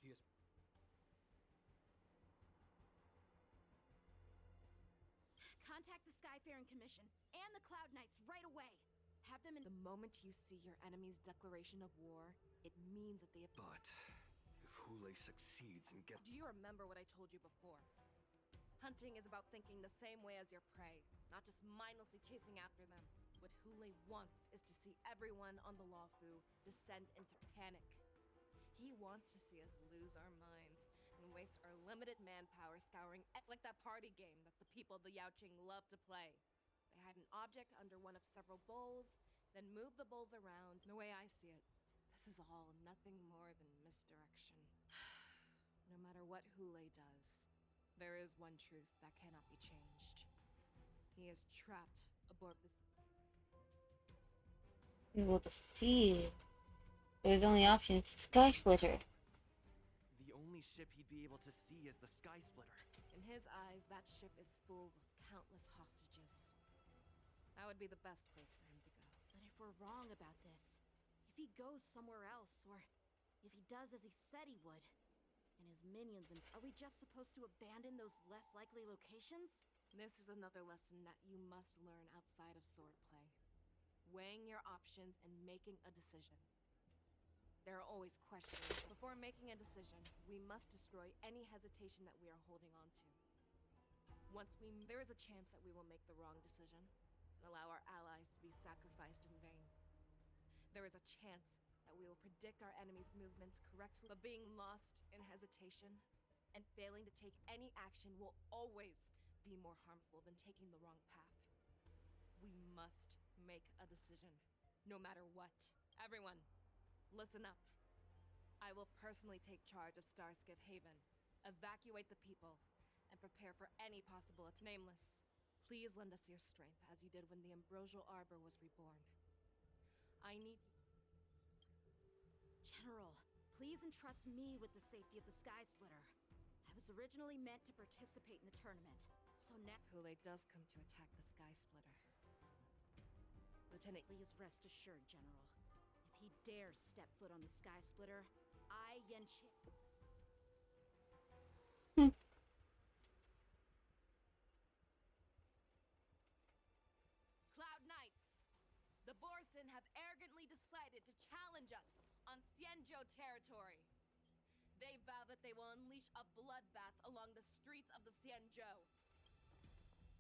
He is... Contact the Skyfaring Commission and the Cloud Knights right away. Have them in... The moment you see your enemy's declaration of war, it means that they have... But if Hule succeeds and gets... Do you remember what I told you before? Hunting is about thinking the same way as your prey, not just mindlessly chasing after them. What Hule wants is to see everyone on the Luofu descend into panic. He wants to see us lose our minds and waste our limited manpower scouring. It's like that party game that the people of the Yaoqing love to play. They hide an object under one of several bowls, then move the bowls around. The way I see it, this is all nothing more than misdirection. No matter what Hule does, there is one truth that cannot be changed. He is trapped aboard this... Able to see. There's only option Sky Splitter. The only ship he'd be able to see is the Sky Splitter. In his eyes, that ship is full of countless hostages. That would be the best place for him to go. But if we're wrong about this, if he goes somewhere else, or if he does as he said he would, and his minions, and are we just supposed to abandon those less likely locations? This is another lesson that you must learn outside of swordplay. Weighing your options and making a decision. There are always questions. Before making a decision, we must destroy any hesitation that we are holding on to. There is a chance that we will make the wrong decision and allow our allies to be sacrificed in vain. There is a chance that we will predict our enemy's movements correctly, but being lost in hesitation and failing to take any action will always be more harmful than taking the wrong path. We must make a decision, no matter what. Everyone, listen up. I will personally take charge of Starskiff Haven, evacuate the people, and prepare for any possible attack. Nameless, please lend us your strength as you did when the Ambrosial Arbor was reborn. I need... General, please entrust me with the safety of the Sky Splitter. I was originally meant to participate in the tournament. So now Hule does come to attack the Sky Splitter. Lieutenant, please rest assured, General. If he dares step foot on the Sky Splitter, I, Yenchi... Cloud Knights! The Borson have arrogantly decided to challenge us on Xianzhou territory. They vow that they will unleash a bloodbath along the streets of the Xianzhou.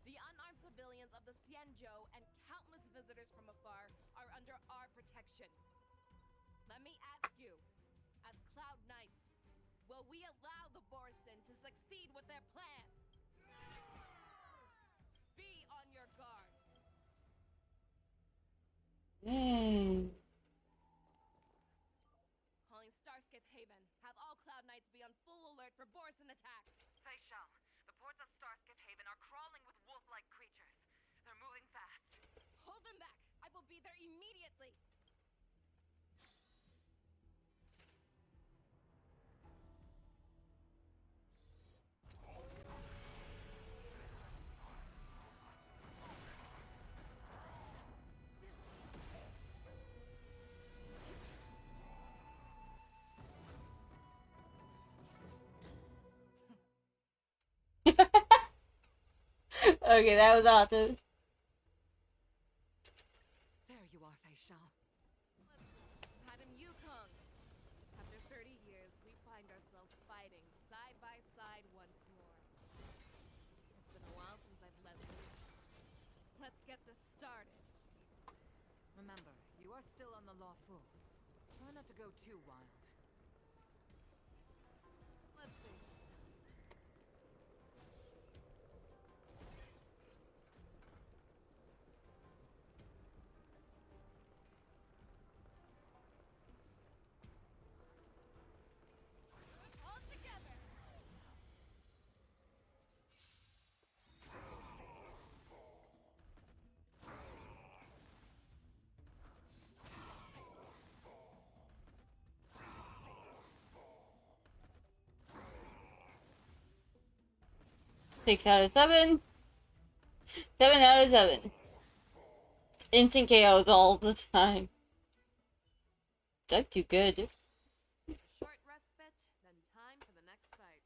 The unarmed civilians of the Xianzhou and countless visitors from afar are under our protection. Let me ask you, as Cloud Knights, will we allow the Borson to succeed with their plan? Be on your guard. Calling Starskiff Haven. Have all Cloud Knights be on full alert for Borson attacks. Fei Shao, the ports of Starskiff Haven are crawling with wolf-like creatures. They're moving fast. Hold them back! I will be there immediately! Okay, that was awesome. There you are, Fei Shao. Madam Yukong. After 30 years, we find ourselves fighting side by side once more. It's been a while since I've let loose. Let's get this started. Remember, you are still on the Lawfu. Try not to go too wild. Let's save some time. All together! Six out of 7. 7 out of 7. Instant KOs all the time. That's too good. A short respite, then time for the next fight.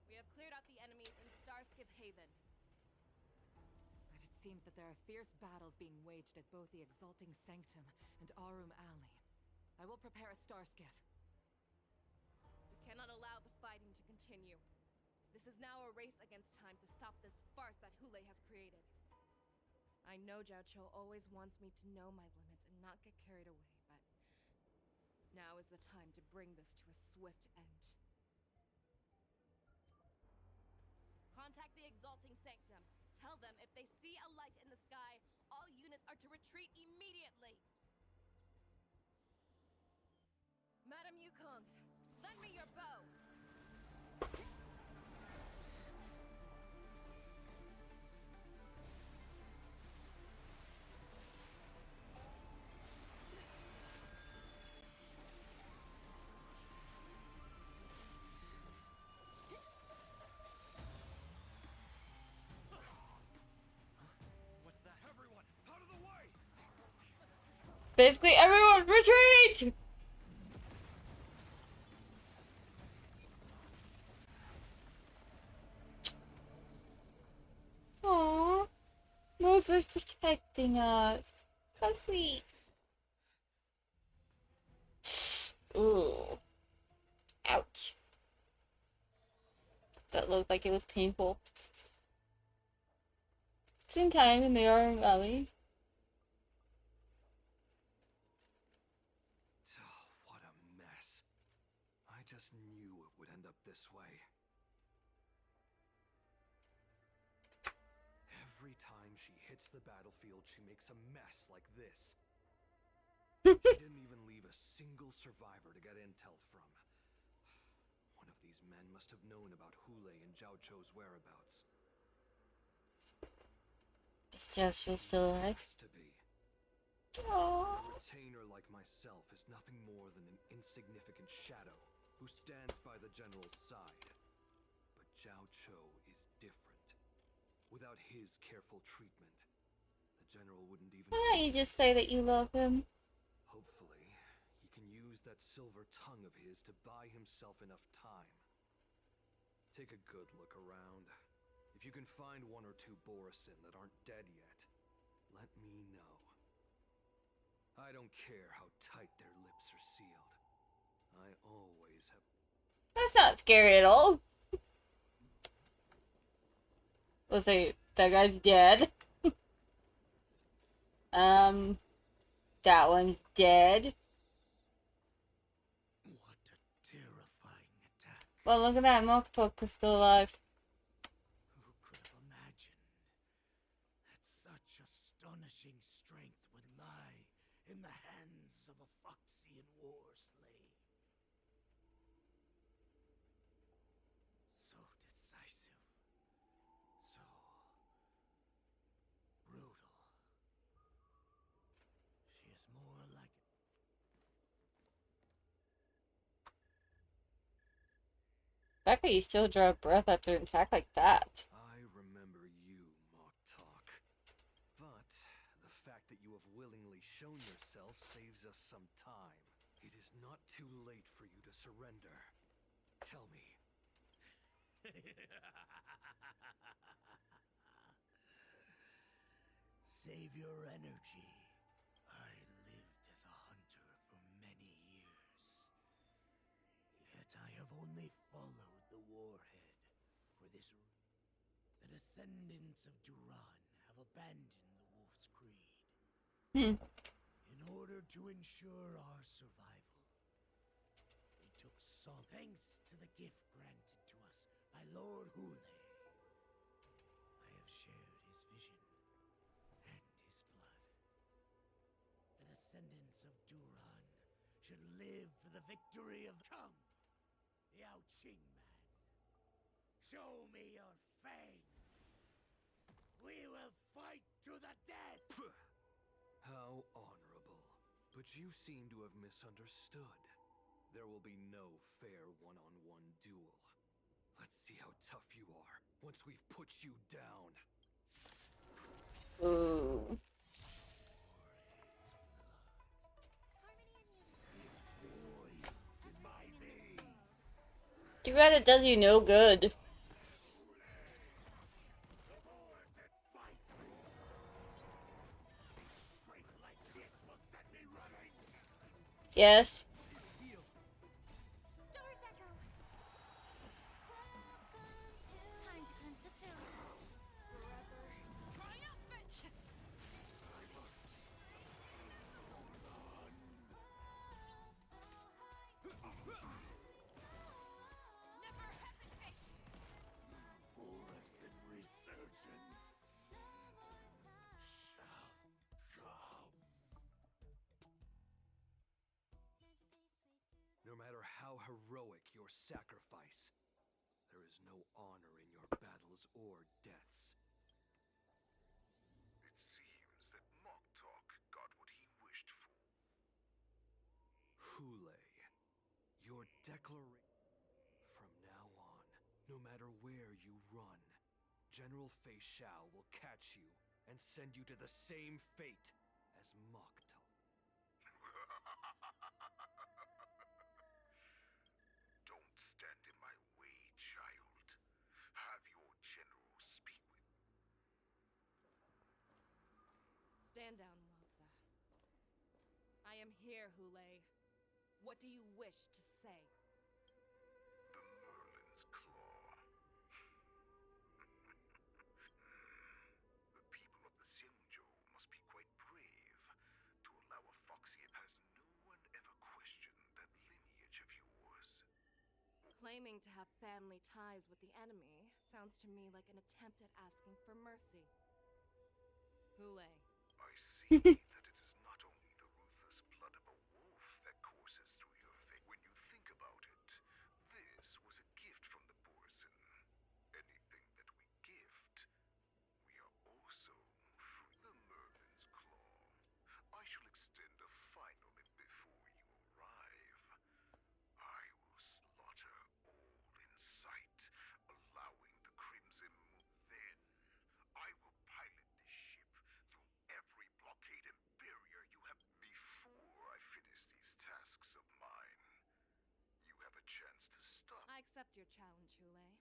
We have cleared out the enemies in Starskiff Haven. But it seems that there are fierce battles being waged at both the Exalting Sanctum and Arum Alley. I will prepare a star skiff. We cannot allow the fighting to continue. This is now a race against time to stop this farce that Hule has created. I know Jiaoqiu always wants me to know my limits and not get carried away, but now is the time to bring this to a swift end. Contact the Exalting Sanctum. Tell them if they see a light in the sky, all units are to retreat immediately. Madam Yukong, lend me your bow. What's that? Everyone, out of the way! Basically, everyone retreat! Aww. Moose was protecting us. So sweet. Ooh. Ouch. That looked like it was painful. It's in time in the Arum Valley. Oh, what a mess. I just knew it would end up this way. Every time she hits the battlefield, she makes a mess like this. She didn't even leave a single survivor to get intel from. One of these men must have known about Hule and Jiaoqiu's whereabouts. Is Jiaoqiu still alive? Has to be. A retainer like myself is nothing more than an insignificant shadow who stands by the general's side. But Zhao Cho is different. Without his careful treatment, the general wouldn't even... Why don't you just say that you love him? Hopefully, he can use that silver tongue of his to buy himself enough time. Take a good look around. If you can find one or two Borisin that aren't dead yet, let me know. I don't care how tight their lips are sealed. I always have... That's not scary at all. Let's say that guy's dead. That one's dead. What a terrifying attack. Well, look at that. Moktok is still alive. Who could have imagined that such astonishing strength would lie in the hands of a Foxian war slave? So decisive. So brutal. She is more like... The fact that you still draw breath after an attack like that. I remember you, Moktok. But the fact that you have willingly shown yourself saves us some time. It is not too late for you to surrender. Tell me. Save your energy. I lived as a hunter for many years. Yet I have only followed the warhead for this. The descendants of Duran have abandoned the Wolf's Creed. In order to ensure our survival, they took salt thanks to the gift granted to us by Lord Hule. I have shared his vision and his blood. The descendants of Duran should live for the victory of... Come, Yao Qing man. Show me your fangs. We will fight to the death. How honorable. But you seem to have misunderstood. There will be no fair one-on-one duel. Let's see how tough you are once we've put you down. Ooh. Too bad it does you no good. Yes. Time to cleanse the filth. Borisin resurgence. No matter how heroic your sacrifice, there is no honor in your battles or deaths. It seems that Moktok got what he wished for. Hule, your declaration. From now on, no matter where you run, General Fei Xiao will catch you and send you to the same fate as Moktok. Don't stand in my way, child. Have your general speak with me. Stand down, Walza. I am here, Hule. What do you wish to say? The Merlin's Claw. The people of the Xianzhou must be quite brave to allow a Foxian. Has no one ever questioned that lineage of yours? Claiming to have family ties with the enemy sounds to me like an attempt at asking for mercy. Hule. I see that it is not only the ruthless blood of a wolf that courses through your veins. When you think about it, this was a gift from the Borisin. Anything that we gift, we are also free. The Merlin's Claw. I shall I accept your challenge, Hule.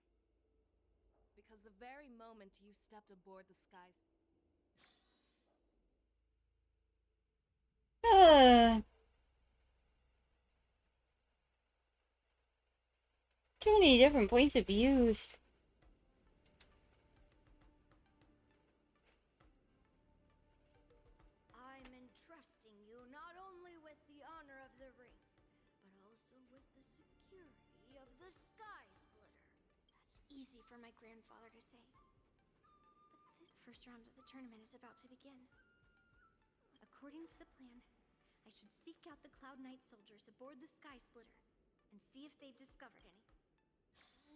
Because the very moment you stepped aboard the skies. Too many different points of views. I'm entrusting you not only with the honor of the ring, but also with the security of the Sky Splitter. That's easy for my grandfather to say. But the first round of the tournament is about to begin. According to the plan, I should seek out the Cloud Knight soldiers aboard the Sky Splitter and see if they've discovered any.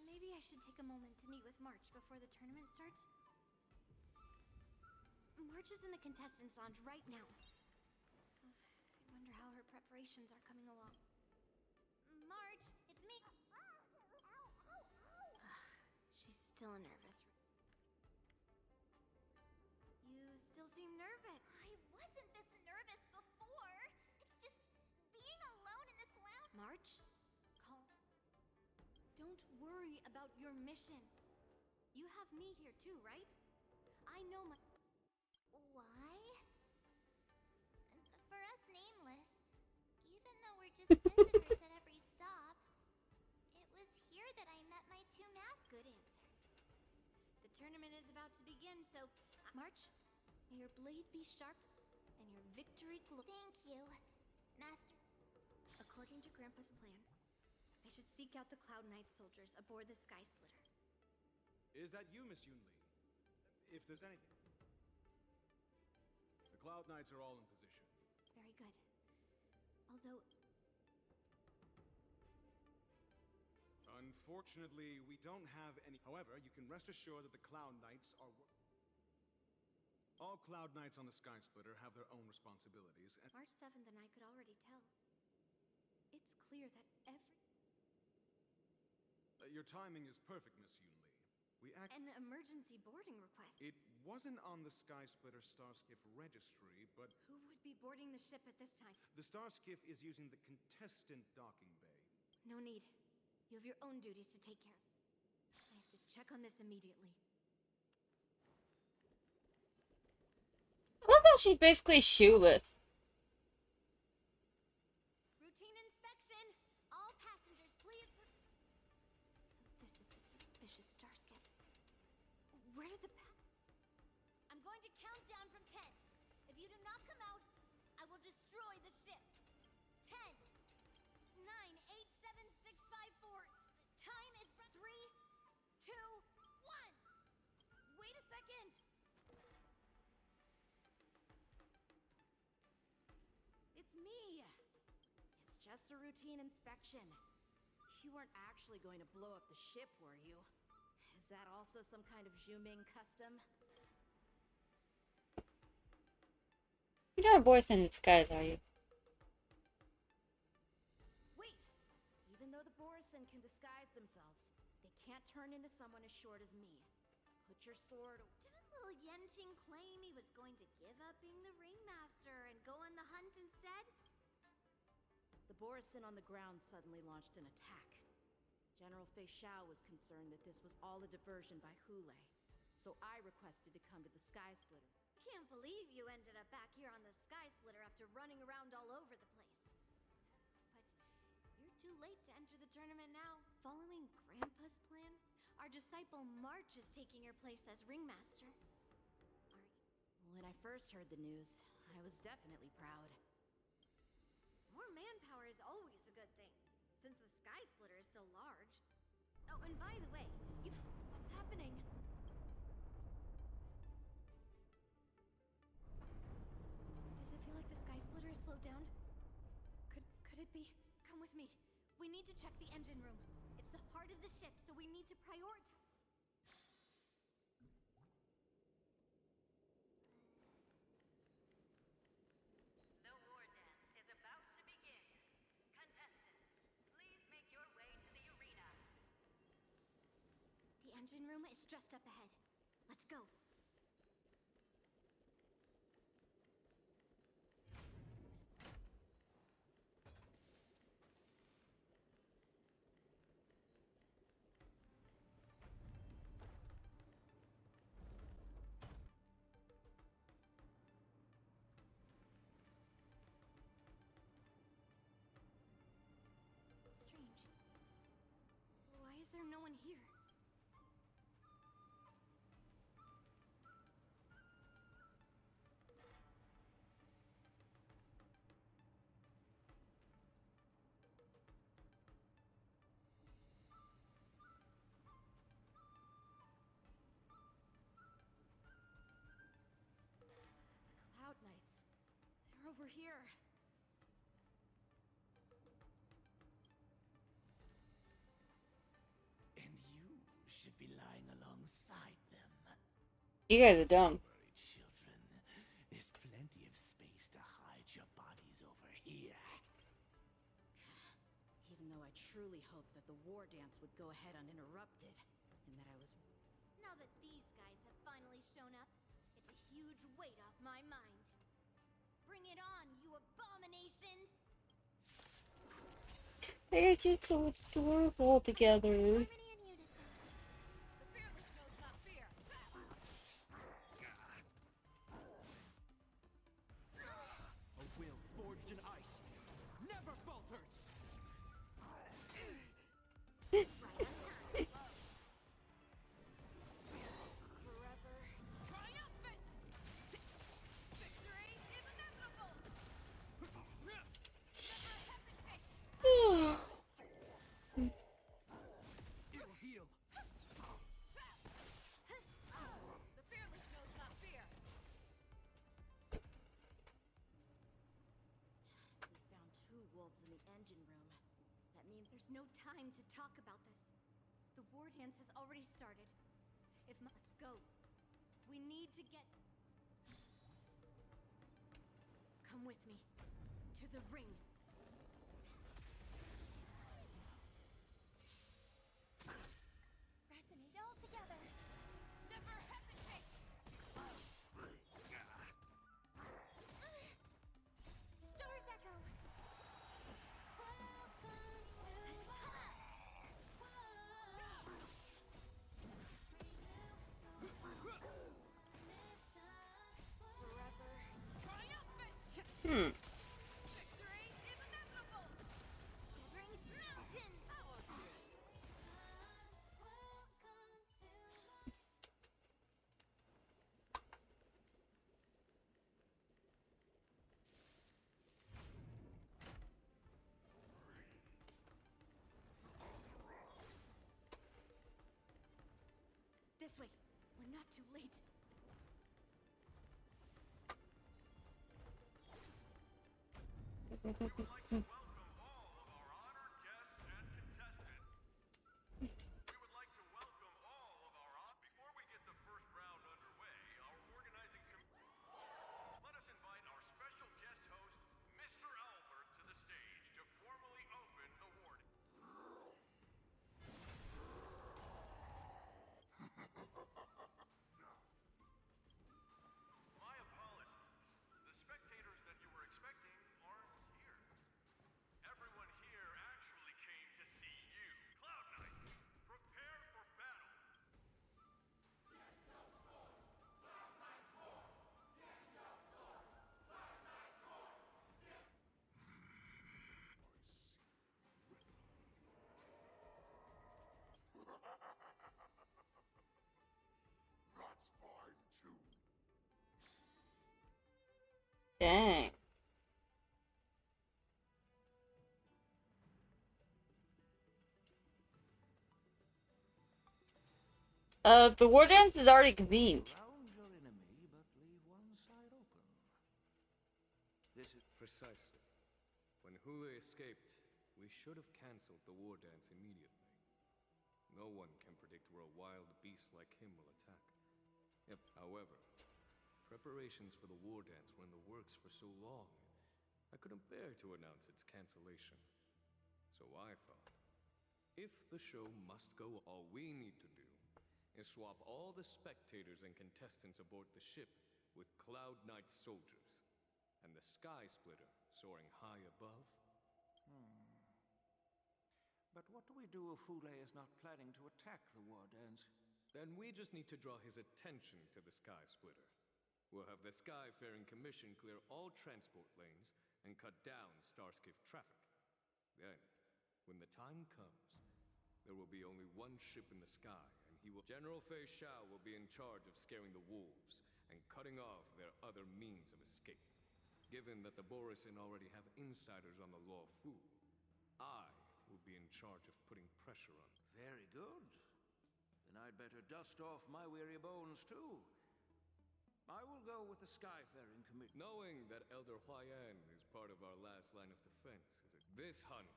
Maybe I should take a moment to meet with March before the tournament starts. March is in the contestants' lounge right now. I wonder how her preparations are coming along. March, it's me! She's still nervous. You still seem nervous. I wasn't this nervous before. It's just being alone in this lounge. March, calm. Don't worry about your mission. You have me here too, right? I know my... Why? For us nameless, even though we're just visitors at every stop, it was here that I met my two masters. Good answer. The tournament is about to begin, so... March, may your blade be sharp and your victory Thank you, Master. According to Grandpa's plan, I should seek out the Cloud Knight soldiers aboard the Sky Splitter. Is that you, Miss Yunli? If there's anything. The Cloud Knights are all in position. Very good. Although... Unfortunately, we don't have any... However, you can rest assured that the Cloud Knights are... All Cloud Knights on the Sky Splitter have their own responsibilities, and... March 7th and I could already tell. It's clear that every... Your timing is perfect, Miss Yunli. An emergency boarding request. It wasn't on the Sky Splitter Starskiff registry, but... Who would be boarding the ship at this time? The Starskiff is using the contestant docking bay. No need. You have your own duties to take care of. I have to check on this immediately. I love how she's basically shoeless. Routine inspection! All passengers, please... So this is the suspicious Starskiff. Where did the I'm going to count down from 10. If you do not come out, I will destroy the ship. 10, 9, 8, 7, 6, 5, 4. Time is 3, 2, 1. Wait a second. It's me! It's just a routine inspection. You weren't actually going to blow up the ship, were you? Is that also some kind of Zhuming custom? You're not a voice in disguise, are you? Wait! Even though the Borison can disguise themselves, they can't turn into someone as short as me. Put your sword... Didn't little Yenching claim he was going to give up being the ringmaster and go on the hunt instead? The Borison on the ground suddenly launched an attack. General Fei Xiao was concerned that this was all a diversion by Hule, so I requested to come to the Sky Splitter. Can't believe you ended up back here on the Sky Splitter after running around all over the place. But you're too late to enter the tournament now. Following Grandpa's plan, our disciple March is taking your place as ringmaster. When I first heard the news, I was definitely proud. More manpower is always a good thing, since the Sky Splitter is so large. Oh, and by the way, what's happening? Does it feel like the Sky Splitter is slowed down? Could it be? Come with me. We need to check the engine room. It's the heart of the ship, so we need to prioritize. The war dance is about to begin. Contestants, please make your way to the arena. The engine room is just up ahead. Let's go. is there no one here? Cloud Knights. They're over here. And you should be lying alongside them. You guys are dumb. Worry, children. There's plenty of space to hide your bodies over here. Even though I truly hoped that the war dance would go ahead uninterrupted, and that I was... Now that these guys have finally shown up, it's a huge weight off my mind. Bring it on, you abominations! They're just so adorable together. Harmony and unison. The fearless knows not fear. A will forged in ice never falters. Forever triumphant. Victory is inevitable. Never hesitate. It'll heal. The fearless knows not fear. We found 2 wolves in the engine room. That means There's no time to talk about this. The war dance has already started. Let's go. We need to get... Come with me. To the ring. Resonate all together. Never hesitate. Stars echo. Forever triumphant. Hmm. Victory is inevitable. Severing mountains. This way. We're not too late. We would like to welcome all of our honored guests and contestants. We would like to welcome all of our before we get the first round underway, our organizing let us invite our special guest host, Mr. Albert, to the stage to formally open the warning. My apologies. The spectators that you were expecting aren't here. Everyone here actually came to see you. Cloud Knights, prepare for battle. That's fine too. Dang. The war dance is already convened. Round your enemy, but leave one side open. This is Precisely. When Hule escaped, we should have cancelled the war dance immediately. No one can predict where a wild beast like him will attack. Yep. However, preparations for the war dance were in the works for so long, I couldn't bear to announce its cancellation. So I thought, if the show must go, all we need to do is swap all the spectators and contestants aboard the ship with Cloud Knight soldiers, and the Sky Splitter soaring high above. But what do we do if Hule is not planning to attack the war dance? Then we just need to draw his attention to the Sky Splitter. We'll have the Skyfaring Commission clear all transport lanes and cut down Starskiff traffic. Then, when the time comes, There will be only one ship in the sky, and he will. General Fei Shao will be in charge of scaring the wolves and cutting off their other means of escape. Given that the Borisin already have insiders on the Law Fu, I will be in charge of putting pressure on them. Very good. Then I'd better dust off my weary bones too. I will go with the Skyfaring Committee. Knowing that Elder Huayan is part of our last line of defense, this hunt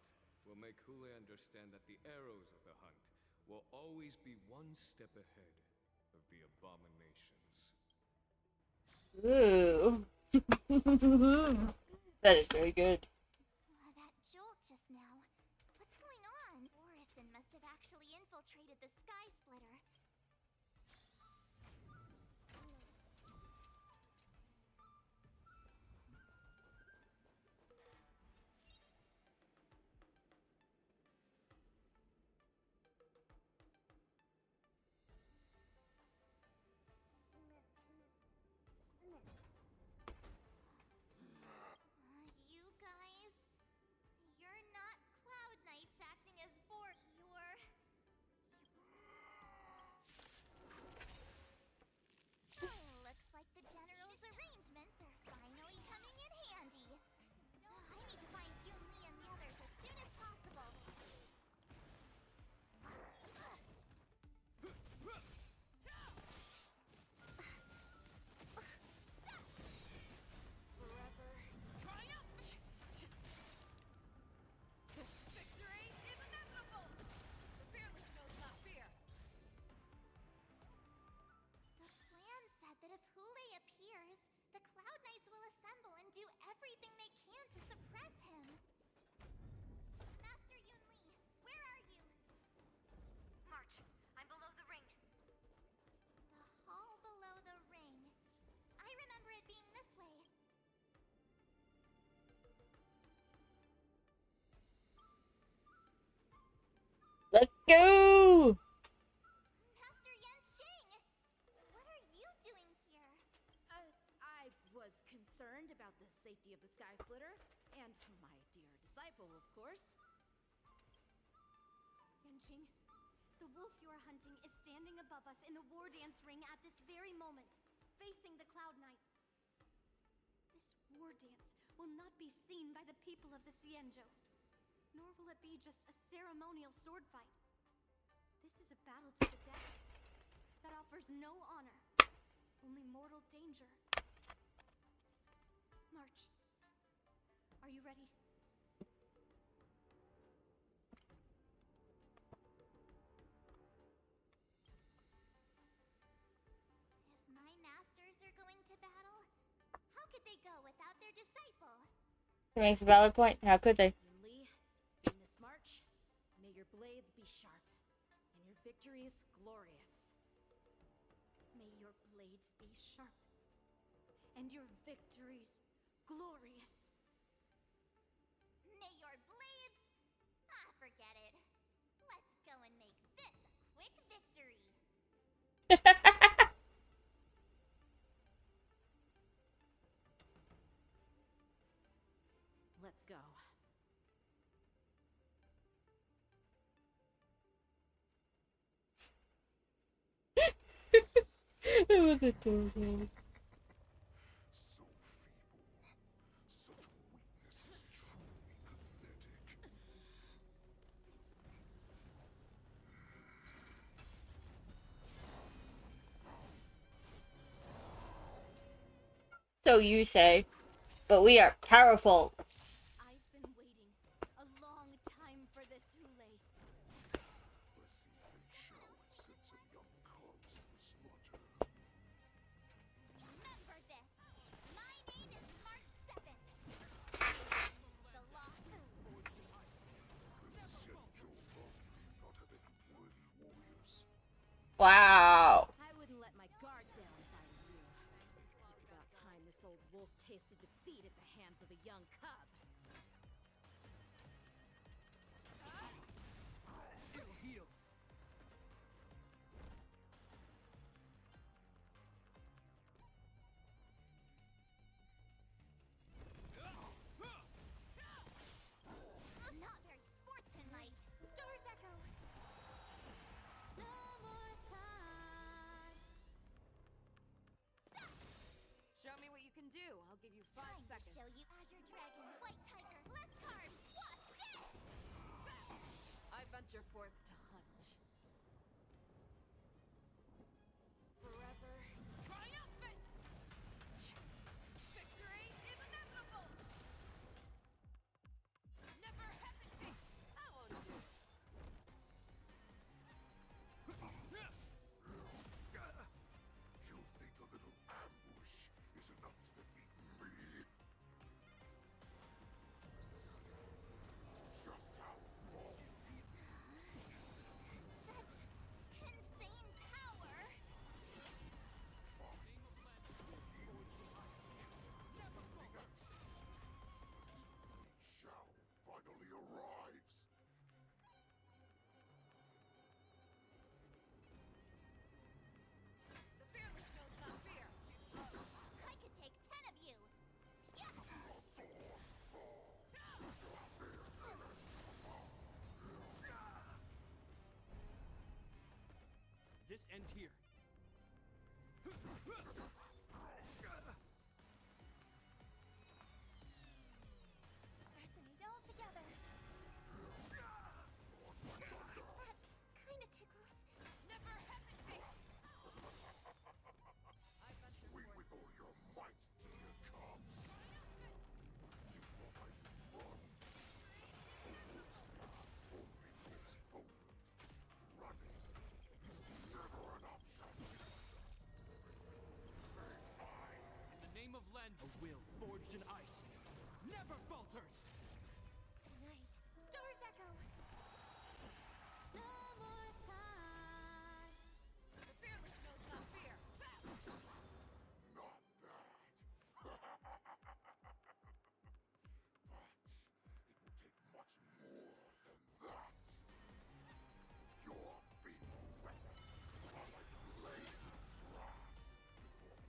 will make Hule understand that the arrows of the hunt will always be one step ahead of the abominations. Ooh. That is very good. That jolt just now. What's going on? Orison must have actually infiltrated the Sky Splitter. You guys, you're not Cloud Knights acting as Borg. Looks like the General's arrangements are finally coming in handy. I need to find Yun Li and the others as soon as possible. Forever triumph! Victory is inevitable! The fearless knows not fear. The plan said that if Hule appears, the Cloud Knights will assemble and do everything they can to suppress him. Master Yun Li, where are you? March, I'm below the ring. The hall below the ring. I remember it being this way. Let's go! Master Yanqing! What are you doing here? I was concerned about the safety of the Sky Splitter, and my dear disciple, of course. Yanqing, the wolf you are hunting is standing above us in the war dance ring at this very moment, facing the Cloud Knights. This war dance will not be seen by the people of the Xianzhou, nor will it be just a ceremonial sword fight. This is a battle to the death that offers no honor, only mortal danger. March, are you ready? If my masters are going to battle, how could they go without their disciple? That makes a valid point. How could they? Yun Li, in this march, may your blades be sharp, and your victories glorious. May your blades be sharp, and your victories glorious. May your blades... forget it. Let's go and make this a quick victory. Let's go. It was adorable. So feeble. Such weakness is truly pathetic. So you say, but we are powerful. I've been waiting a long time for this, Hule. I see Fei Shao had sent some young cubs to the slaughter. Remember this. My name is March 7th. The law. Does the Xianzhou Law not have any worthy warriors? Wow. I wouldn't let my guard down if I were you. It's about time this old wolf tasted defeat at the hands of a young cub. It'll heal. Not very sportsmanlike. Stars Echo. Time to show you Azure Dragon, White Tiger, less carbs. What's this? I venture forth to hunt. Forever triumphant! Victory is inevitable! Never hesitate! I won't do it. You think a little ambush is enough to defeat me? Just how long? Such insane power. Shao finally arrives. The fearless knows not fear. Too slow. I could take 10 of you. Yeah. This ends here. Resonate all together. That kinda tickles. Never hesitate! I venture Swing forth. with all your might, here comes. You thought I could run? Forward's path only moves forward. Running is never an option. In the name of Len, a will forged in ice never falters. Tonight, stars echo. No more times. The fearless knows not fear. Not bad. But it will take much more than that. Your feeble weapons are like blades of grass before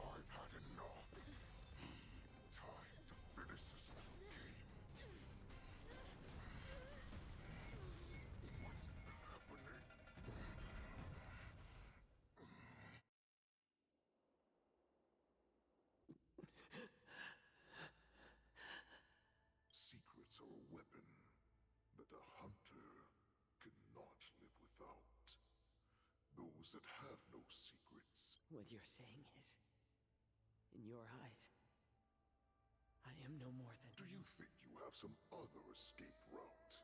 I've had enough. Time to finish this game. What's happening? Secrets are a weapon that a hunter cannot live without. Those that have no secrets. What you're saying is, in your eyes, I am no more than... Do you think you have some other escape route?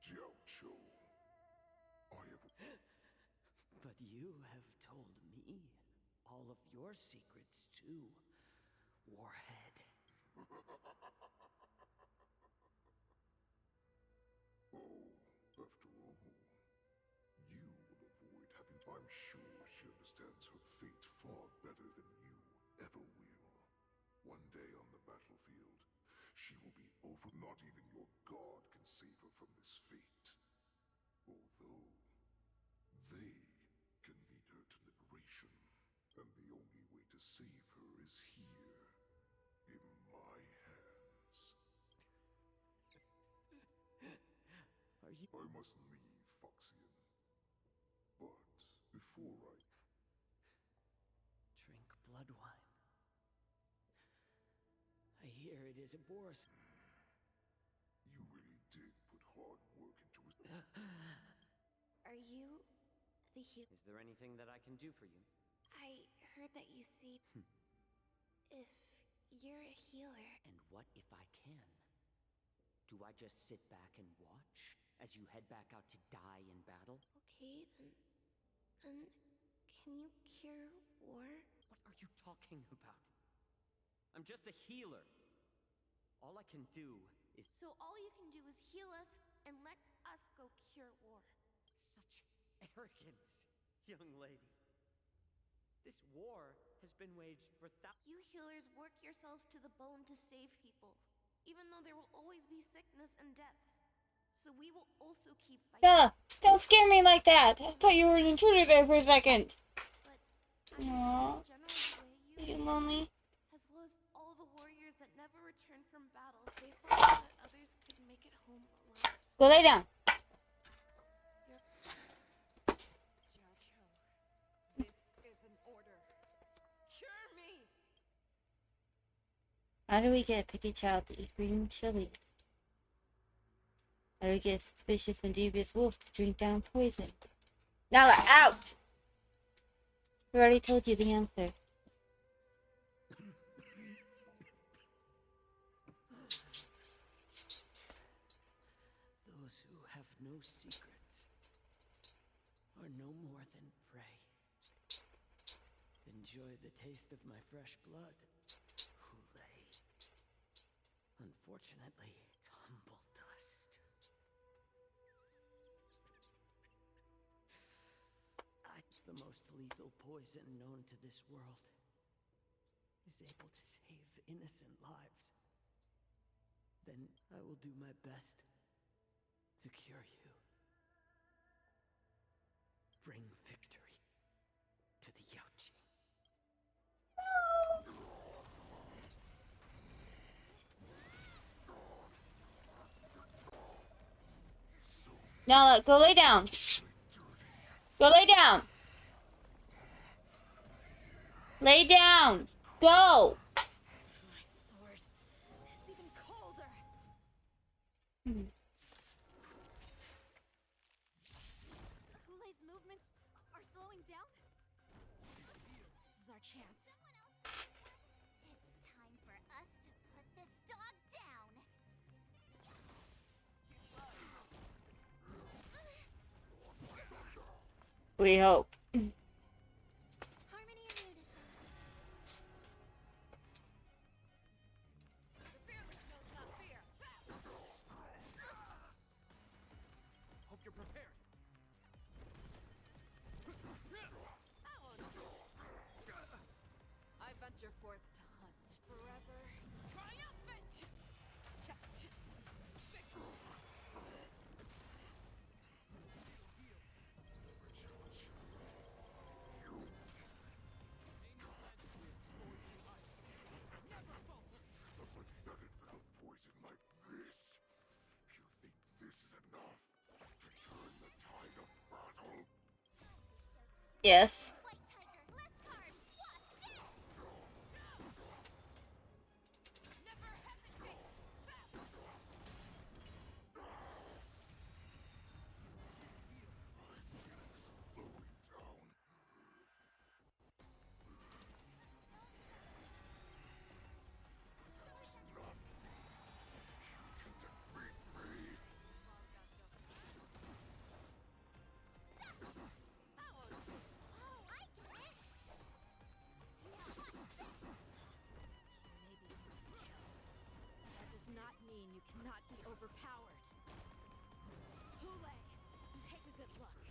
Jiao I have... But you have told me all of your secrets too, Warhead. Oh, after all, you will avoid having... I'm sure she understands her fate far better than you ever will. One day on the battlefield, she will be over... Not even your god can save her from this fate. Although, they can lead her to liberation. And the only way to save her is here, in my hands. Are you... I must leave, Foxian. But before I... Drink blood wine. I hear it is a Boris. You really did put hard work into it. Are you the healer? Is there anything that I can do for you? I heard that you see. If you're a healer. And what if I can? Do I just sit back and watch as you head back out to die in battle? Okay, then can you cure war? What are you talking about? I'm just a healer. All I can do is... So all you can do is heal us and let us go cure war. Such arrogance, young lady. This war has been waged for You healers work yourselves to the bone to save people, even though there will always be sickness and death. So we will also keep fighting. Duh! Don't scare me like that! I thought you were an intruder there for a second. Aww. Are you lonely? As well as all the warriors that never returned from battle, they fought so that others could make it home alive. Go lay down. How do we get a picky child to eat green chilies? How do we get a suspicious and devious wolf to drink down poison? Nala, out! I already told you the answer. Those who have no secrets are no more than prey. Enjoy the taste of my fresh blood, Hule. Unfortunately, tumble dust. The most lethal poison known to this world is able to save innocent lives. Then I will do my best to cure you. Bring victory to the Yaoqing. Nala, go lay down. Go lay down. Lay down. Go. My sword is even colder. Hule's movements are slowing down. This is our chance. It's time for us to put this dog down. We hope. Harmony and unison. Hope you're prepared. I venture forth to hunt forever. Triumphant! A pathetic little poison like this. You think this is enough to turn the tide of battle? Yes. White tiger, less carbs. What's this? Never hesitate! Slowing down. That is not. You can defeat me. Oh, I get it. Now what's this? That does not mean you cannot be overpowered. Hule, take a good look. The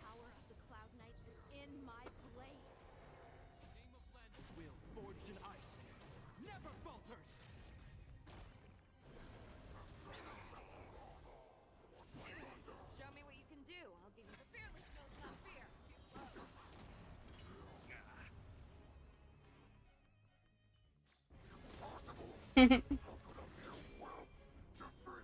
power of the Cloud Knights is in my blade. Will forged in ice. Never falters! Show me what you can do. I'll give you the fearless knows not fear. Too slow. How could a mere whelp defeat me?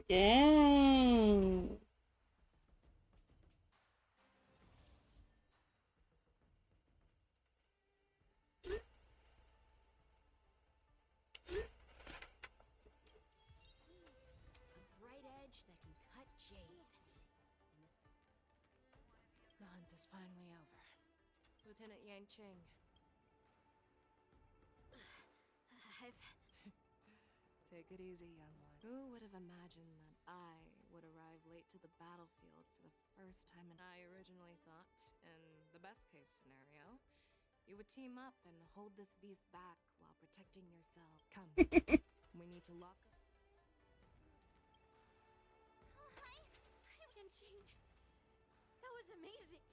Dang. A bright edge that can cut jade. The hunt is finally over. Lieutenant Yanqing, I've... take it easy, young one. Who would have imagined that I would arrive late to the battlefield for the first time? And I originally thought, in the best case scenario, you would team up and hold this beast back while protecting yourself. Come, we need to lock up. Oh, hi. Yanqing. amazing.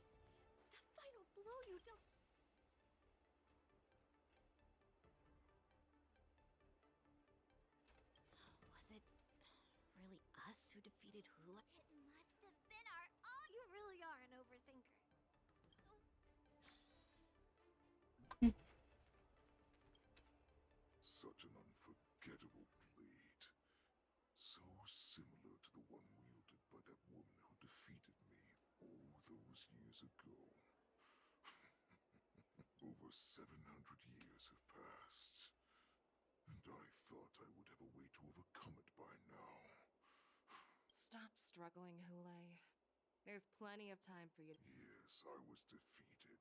That final blow you dealt. Was it really us who defeated Hula? It must have been our all. You really are an overthinker. Such an unforgettable blade. So similar to the one wielded by that woman who defeated me all those years ago. Over 700 years have passed, and I thought I would have a way to overcome it by now. Stop struggling, Hule. There's plenty of time for you to... Yes, I was defeated,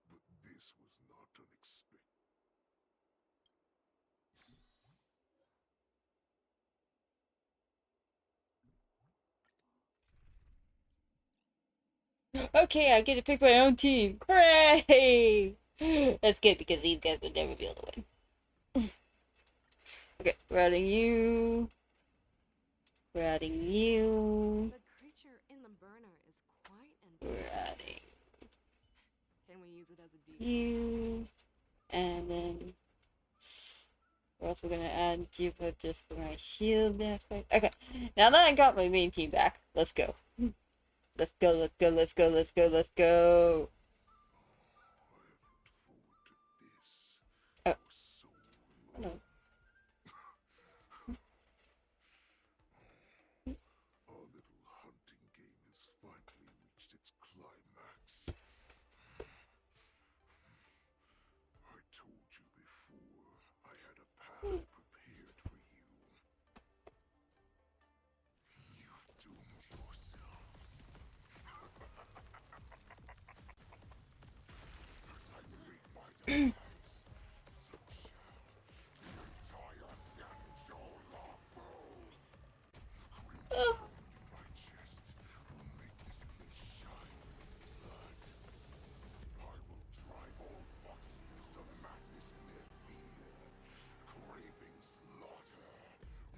but this was not unexpected. Okay, I get to pick my own team. Hooray! That's good because these guys would never be able to win. Okay, we're adding you. We're adding you. The creature in the burner is quite We're adding Can we use it as a decoy? you. And then we're also gonna add Jiva just for my shield aspect. Okay, now that I got my main team back, let's go. Let's go, let's go, let's go, let's go, let's go. Oh. Hello. Our little hunting game has finally reached its climax. I told you before, I had a path prepared for you. You've doomed yourselves. As I make my demands, so shall the entire Sanjo Lafu. Oh. My chest will make this place shine with blood. I will drive all Foxians to madness in their fear, craving slaughter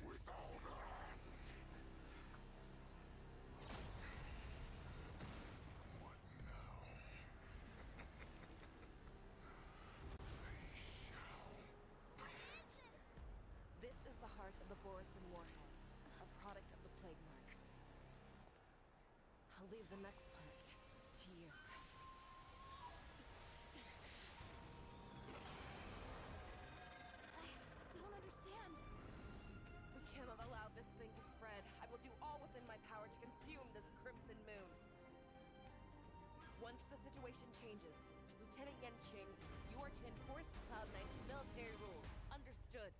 without end. What now? This is the heart of the Borisin warhead, a product of the plague mark. I'll leave the next part to you. I don't understand. We cannot allow this thing to spread. I will do all within my power to consume this crimson moon. Once the situation changes, Lieutenant Yenqing, you are to enforce the Cloud Knight's military rules. Understood.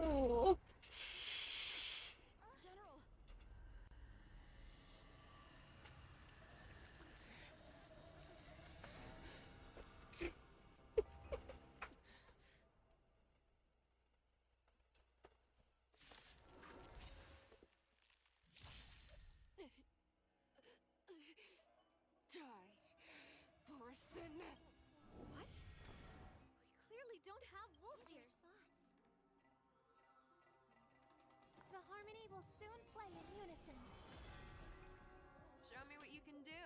Oh. General. Die, Borisin. What? We clearly don't have wolf ears. The harmony will soon play in unison. Show me what you can do.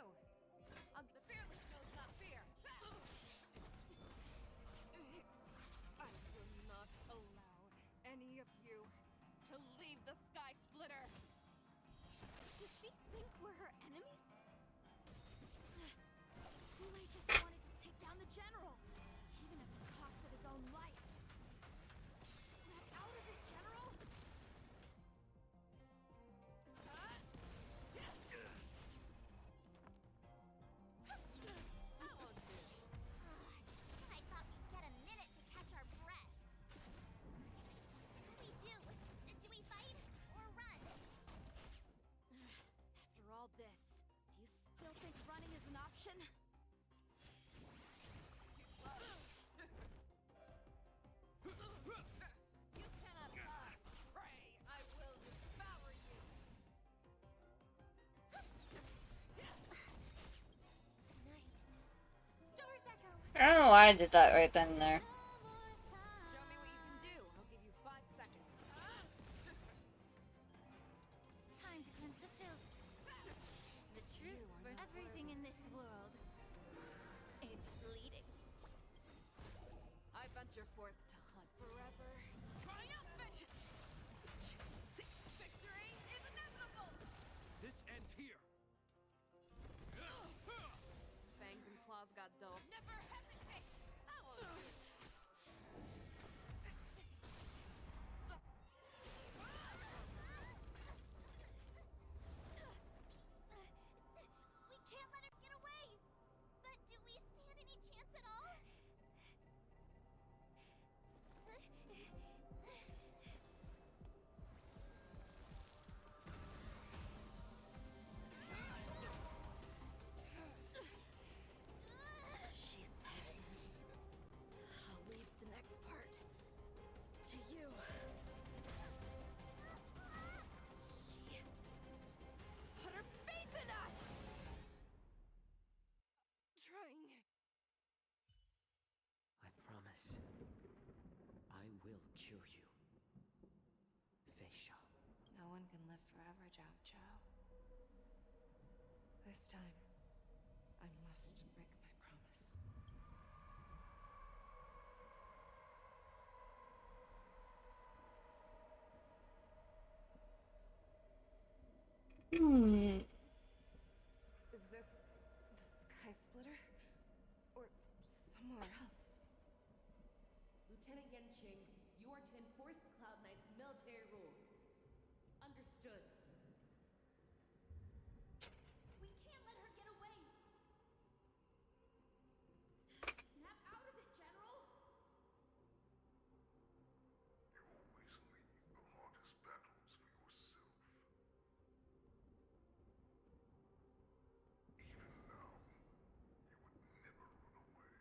The fearless knows not fear. I will not allow any of you to leave the Sky Splitter. Does she think we're her enemies? Hule just wanted to take down the general, even at the cost of his own life. Snap out of it, General! I thought we'd get a minute to catch our breath. What do we do? Do we fight or run? After all this, do you still think running is an option? I did that right then and there. Show me what you can do. I'll give you 5 seconds. Time to cleanse the filth. The truth for everything in this world. It's bleeding. I venture forth to hunt forever. Triumphant! Victory is inevitable! This ends here. Fangs and claws got dull. Never hesitate! We can't let her get away! But do we stand any chance at all? She said, I'll leave the next part to you. She put her faith in us! Trying. I promise. I will cure you. Feisha. No one can live forever, Zhao Zhao. This time, I must break my promise. Is this the Sky Splitter? Or somewhere else? Lieutenant Yanqing, you are to enforce the Cloud Knight's military rules. Understood. We can't let her get away! Snap out of it, General! You always leave the hardest battles for yourself. Even now, you would never run away.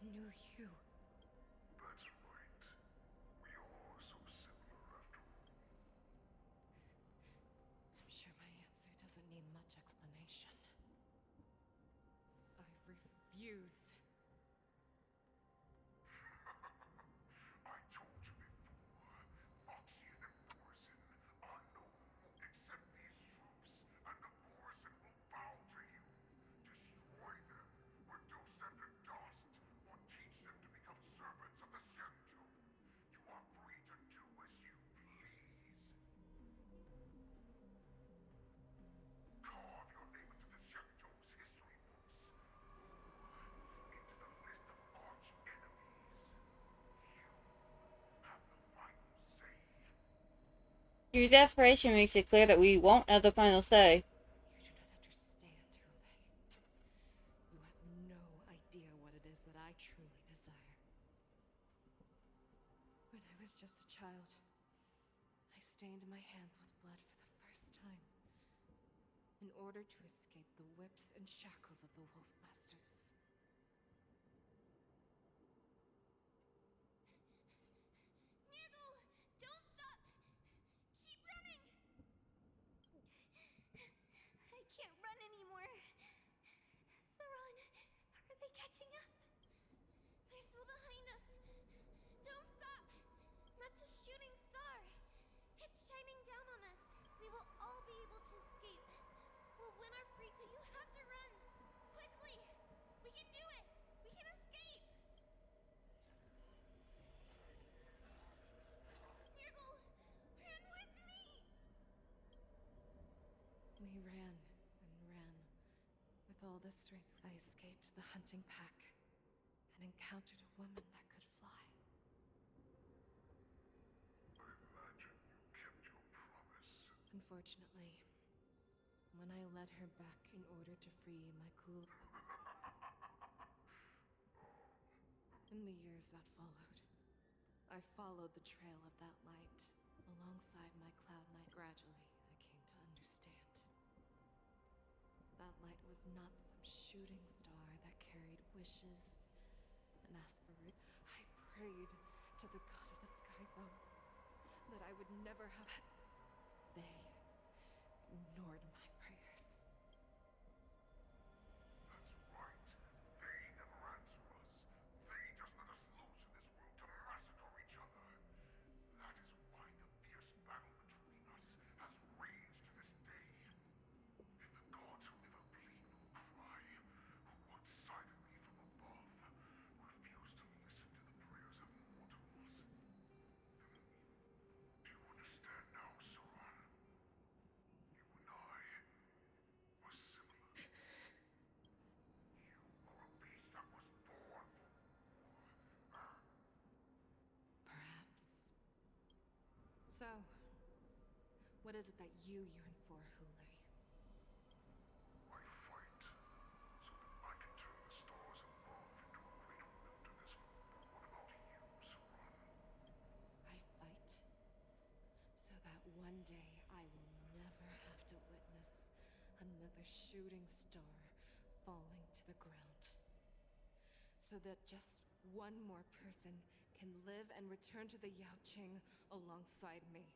knew you. That's right. We are so similar after all. I'm sure my answer doesn't need much explanation. I refuse. I told you before, Foxian and Borusan are no more except these truths, and the Borusan will bow to you. Destroy them, reduce them to dust, or teach them to become servants of the Xianzhou. You are free to do as you please. Carve your name into the Xianzhou's history books, or into the list of arch enemies. You have the final say. Your desperation makes it clear that we won't have the final say. You do not understand, Hule. You have no idea what it is that I truly desire. When I was just a child, I stained my hands with blood for the first time, in order to escape the whips and shackles of the Wolf Masters. Nirgal! Don't stop! Keep running! I can't run anymore. Saran, are they catching up? They're still behind us. Don't stop! That's a shooting star. It's shining down on us. We will all be able to escape. We'll win our freedom. You have to run. Quickly! We can do it! We can escape! Nirgal! Run with me! We ran and ran. With all the strength, I escaped the hunting pack and encountered a woman that could fly. I imagine you kept your promise. Unfortunately, when I led her back in order to free my cool... In the years that followed, I followed the trail of that light alongside my Cloud Knight. Gradually, I came to understand. That light was not some shooting star that carried wishes and aspirations. I prayed to the god of the skybow that I would never have... They ignored my prayers. That's right. They never answer us. They just let us loose in this world to massacre each other. That is why the fierce battle between us has raged to this day. If the gods who never bleed nor cry, who watch silently from above, refuse to listen to the prayers of mortals, then do you understand now, Saran? You and I were similar. You are a beast that was born for war. Perhaps. So, what is it that you yearn for, Hule? I fight so that I can turn the stars above into a great wilderness. But what about you, Saran? I fight so that one day I will never have to witness another shooting star falling to the ground. So that just one more person can live and return to the Yaoqing alongside me.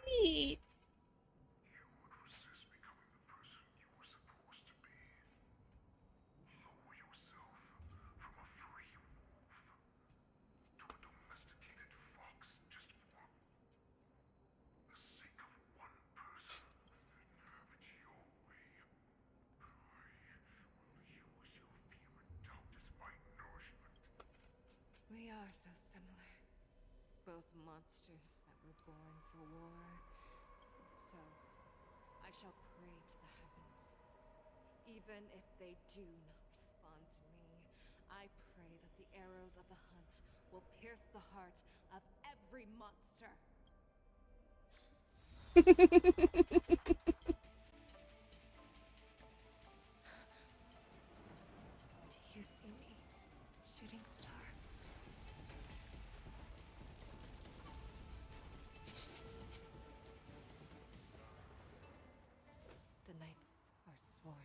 Sweet. You would resist becoming the person you were supposed to be. Lower yourself from a free wolf to a domesticated fox just for the sake of one person. Then have it your way. I will use your fear and doubt as my nourishment. We are so similar. Both monsters that were born for war. So, I shall pray to the heavens. Even if they do not respond to me, I pray that the arrows of the hunt will pierce the heart of every monster. Do you see me, shooting star? The knights are sworn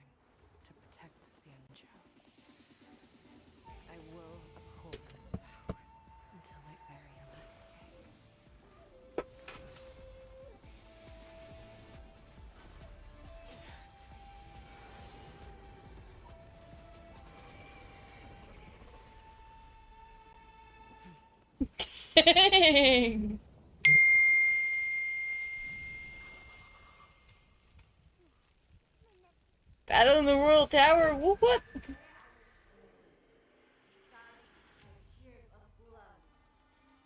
to protect the Xianzhou. Battle in the Royal Tower. Whoop what? Tears of blood,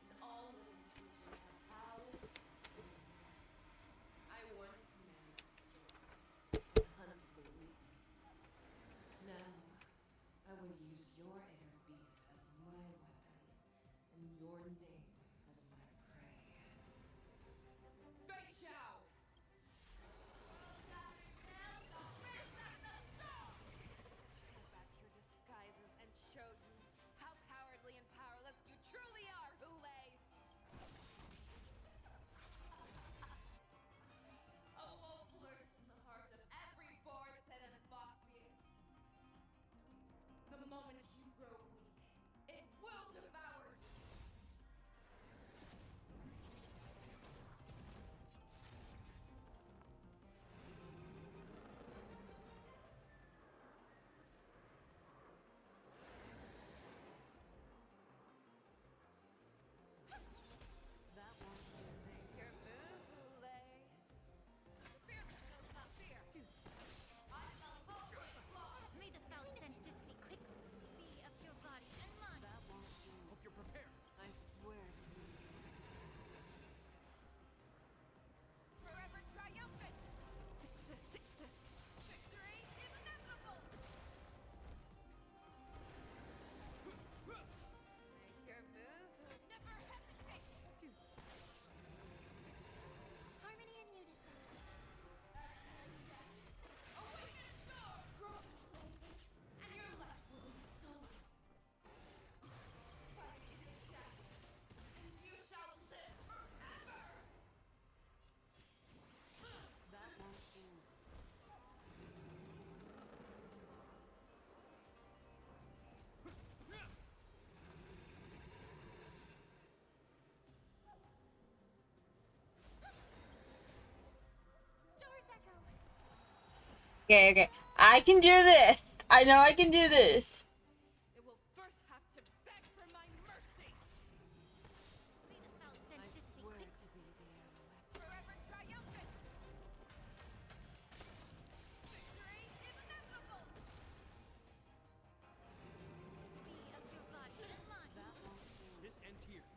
and all living creatures are howled and wept. I once manned the sword and hunted the weak. Now, I will use your air beasts as my weapon, and your name as my prey. Fei Xiao! Tear back your disguises and show you how cowardly and powerless you truly are, Hule! A wolf lurks in the heart of every Borsen and Foxian. The moment you grow weak, it will devour you. That won't do. Make your move, Hule. Fear that knows not fear. I shall hopefully fly. May the foul stench dissipate quickly. Be of your body and mind. That won't do. Hope you're prepared. I swear to be Forever triumphant. Victory is inevitable. Make your move, Hule. Never hesitate. Harmony and unison. Awaken a storm. Grow complacent, and you're left floating solo. Fight to the death, and you shall live forever. that won't do. Stars echo. Okay, okay. I can do this. I know I can do this. It will first have to beg for my mercy. May the foul stench I dissipate swear quickly. to be the arrow. Forever triumphant. Victory is inevitable. Be of your body and mind. That won't do. This ends here.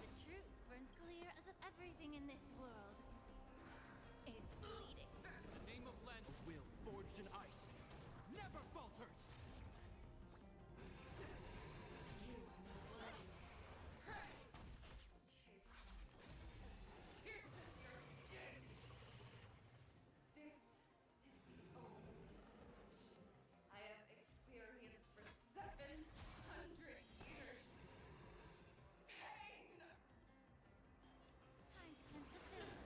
The truth burns clear as if everything in this world is bleeding. In the name of Len, a will forged in ice never falters. You are not worthy. Pray. Pierces your skin. This is the only sensation I have experienced for 700 years. Pain. Time to cleanse the filth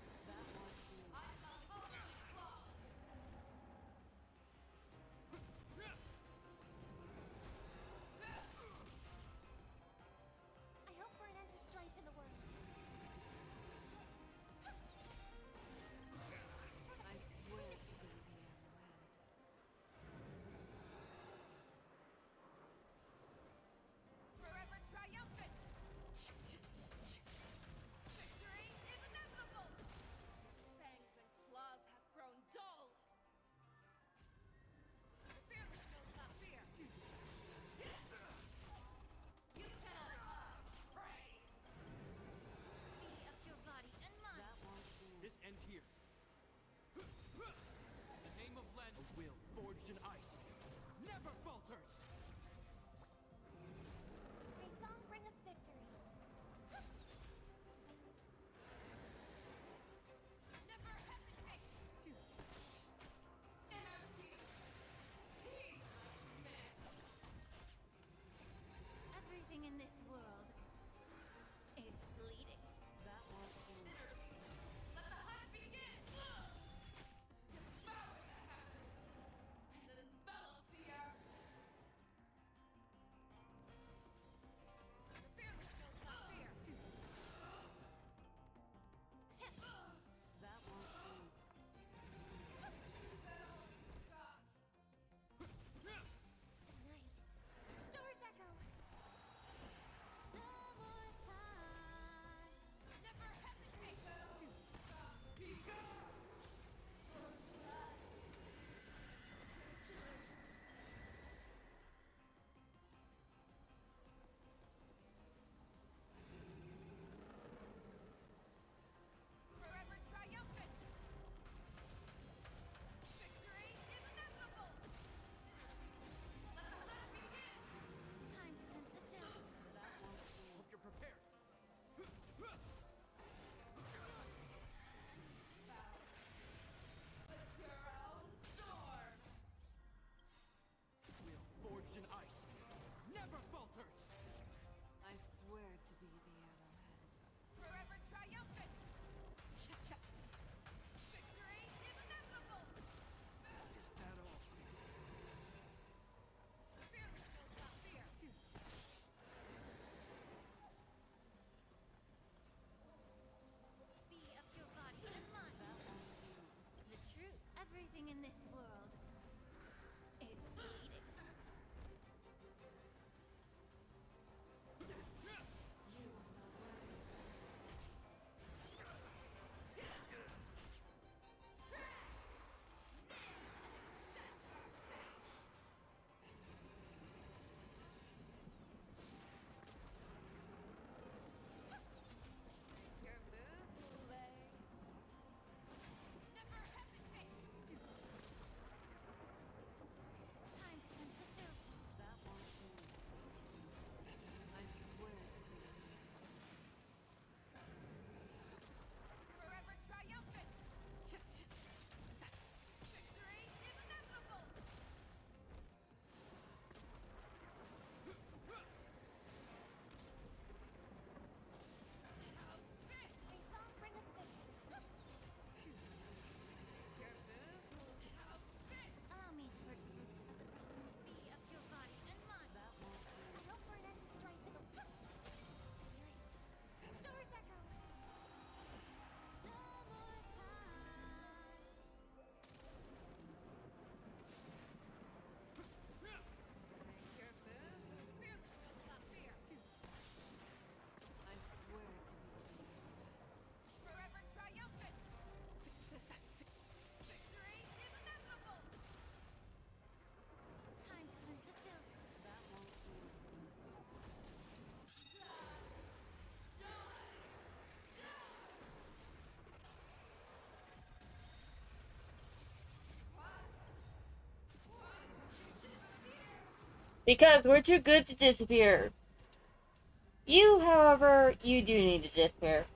Because we're too good to disappear. You, however, you do need to disappear.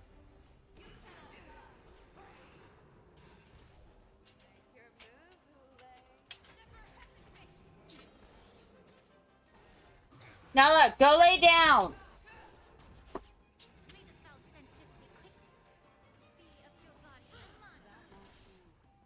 Now look, go lay down. May the foul stench dissipate quickly. Be of your body and mine. Harmony and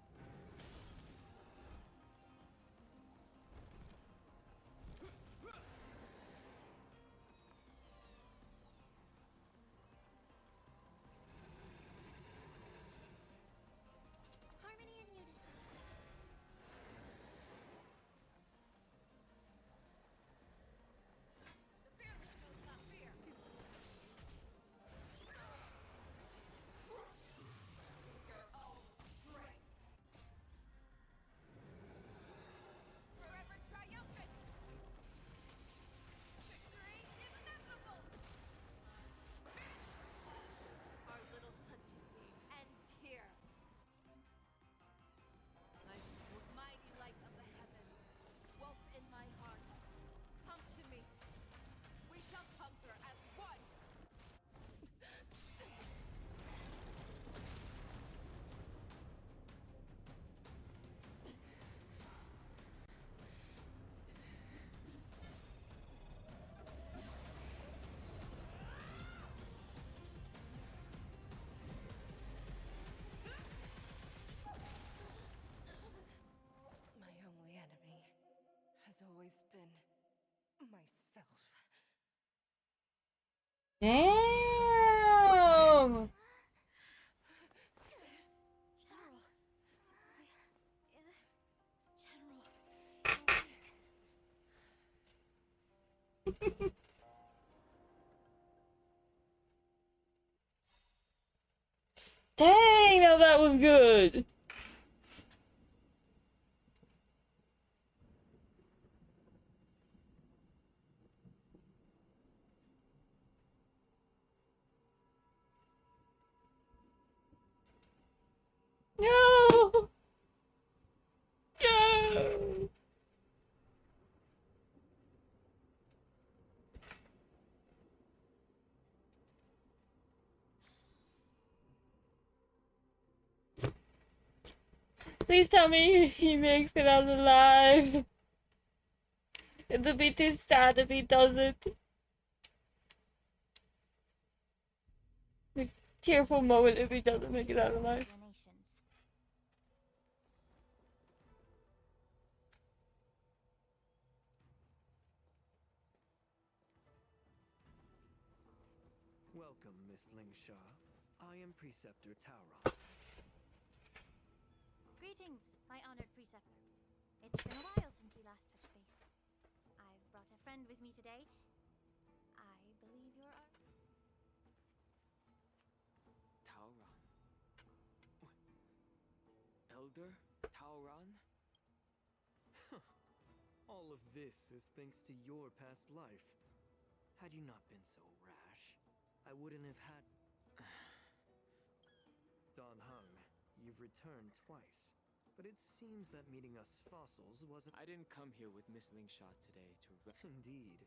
unison. Forever triumphant! Victory is inevitable! Our little hunting game ends here. Mighty light of the heavens, woke in my heart, come to me. We shall conquer as one. My only enemy has always been myself. Damn. Dang, now that was good. No. No. Please tell me he makes it out alive. It'll be too sad if he doesn't. A tearful moment if he doesn't make it out alive. Welcome, Miss Lingshaw. I am Preceptor Tauron. Greetings, my honored preceptor. It's been a while since we last touched base. I've brought a friend with me today. I believe you're our... Tauron? Elder Tauron? All of this is thanks to your past life. Had you not been so rash, I wouldn't have had... Don Hung, you've returned twice. But it seems that meeting us fossils wasn't... I didn't come here with Miss Lingshaw today to... Indeed.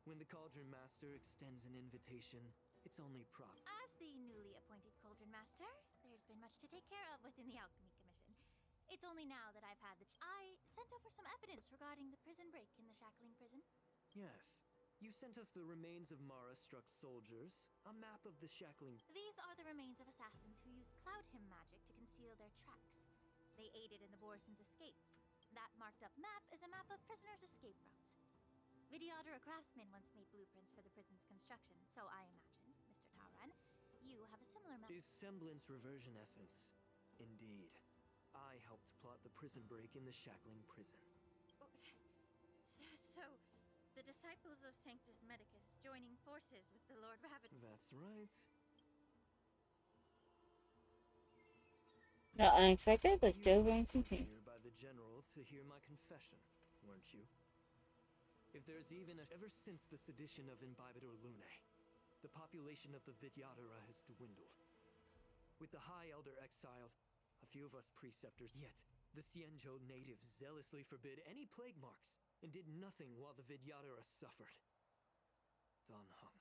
When the Cauldron Master extends an invitation, it's only prop. As the newly appointed Cauldron Master, there's been much to take care of within the Alchemy Commission. It's only now that I've had the... I sent over some evidence regarding the prison break in the Shackling prison. Yes. You sent us the remains of Mara-struck soldiers, a map of the Shackling... These are the remains of assassins who used Cloud Hymn magic to conceal their tracks. They aided in the Borison's escape. That marked-up map is a map of prisoners' escape routes. Vidyadhara craftsmen once made blueprints for the prison's construction, so I imagine, Mr. Tauron, you have a similar map. Is semblance reversion essence. Indeed. I helped plot the prison break in the Shackling prison. So, the disciples of Sanctus Medicus joining forces with the Lord Rabbit. That's right. Not unexpected, but still going to continue. Here by the general to hear my confession, weren't you? If there's even a... Ever since the sedition of Imbibitor Lunae, the population of the Vidyadhara has dwindled. With the High Elder exiled, a few of us preceptors, yet the Xianzhou natives zealously forbid any plague marks, and did nothing while the Vidyadhara suffered. Dan Heng,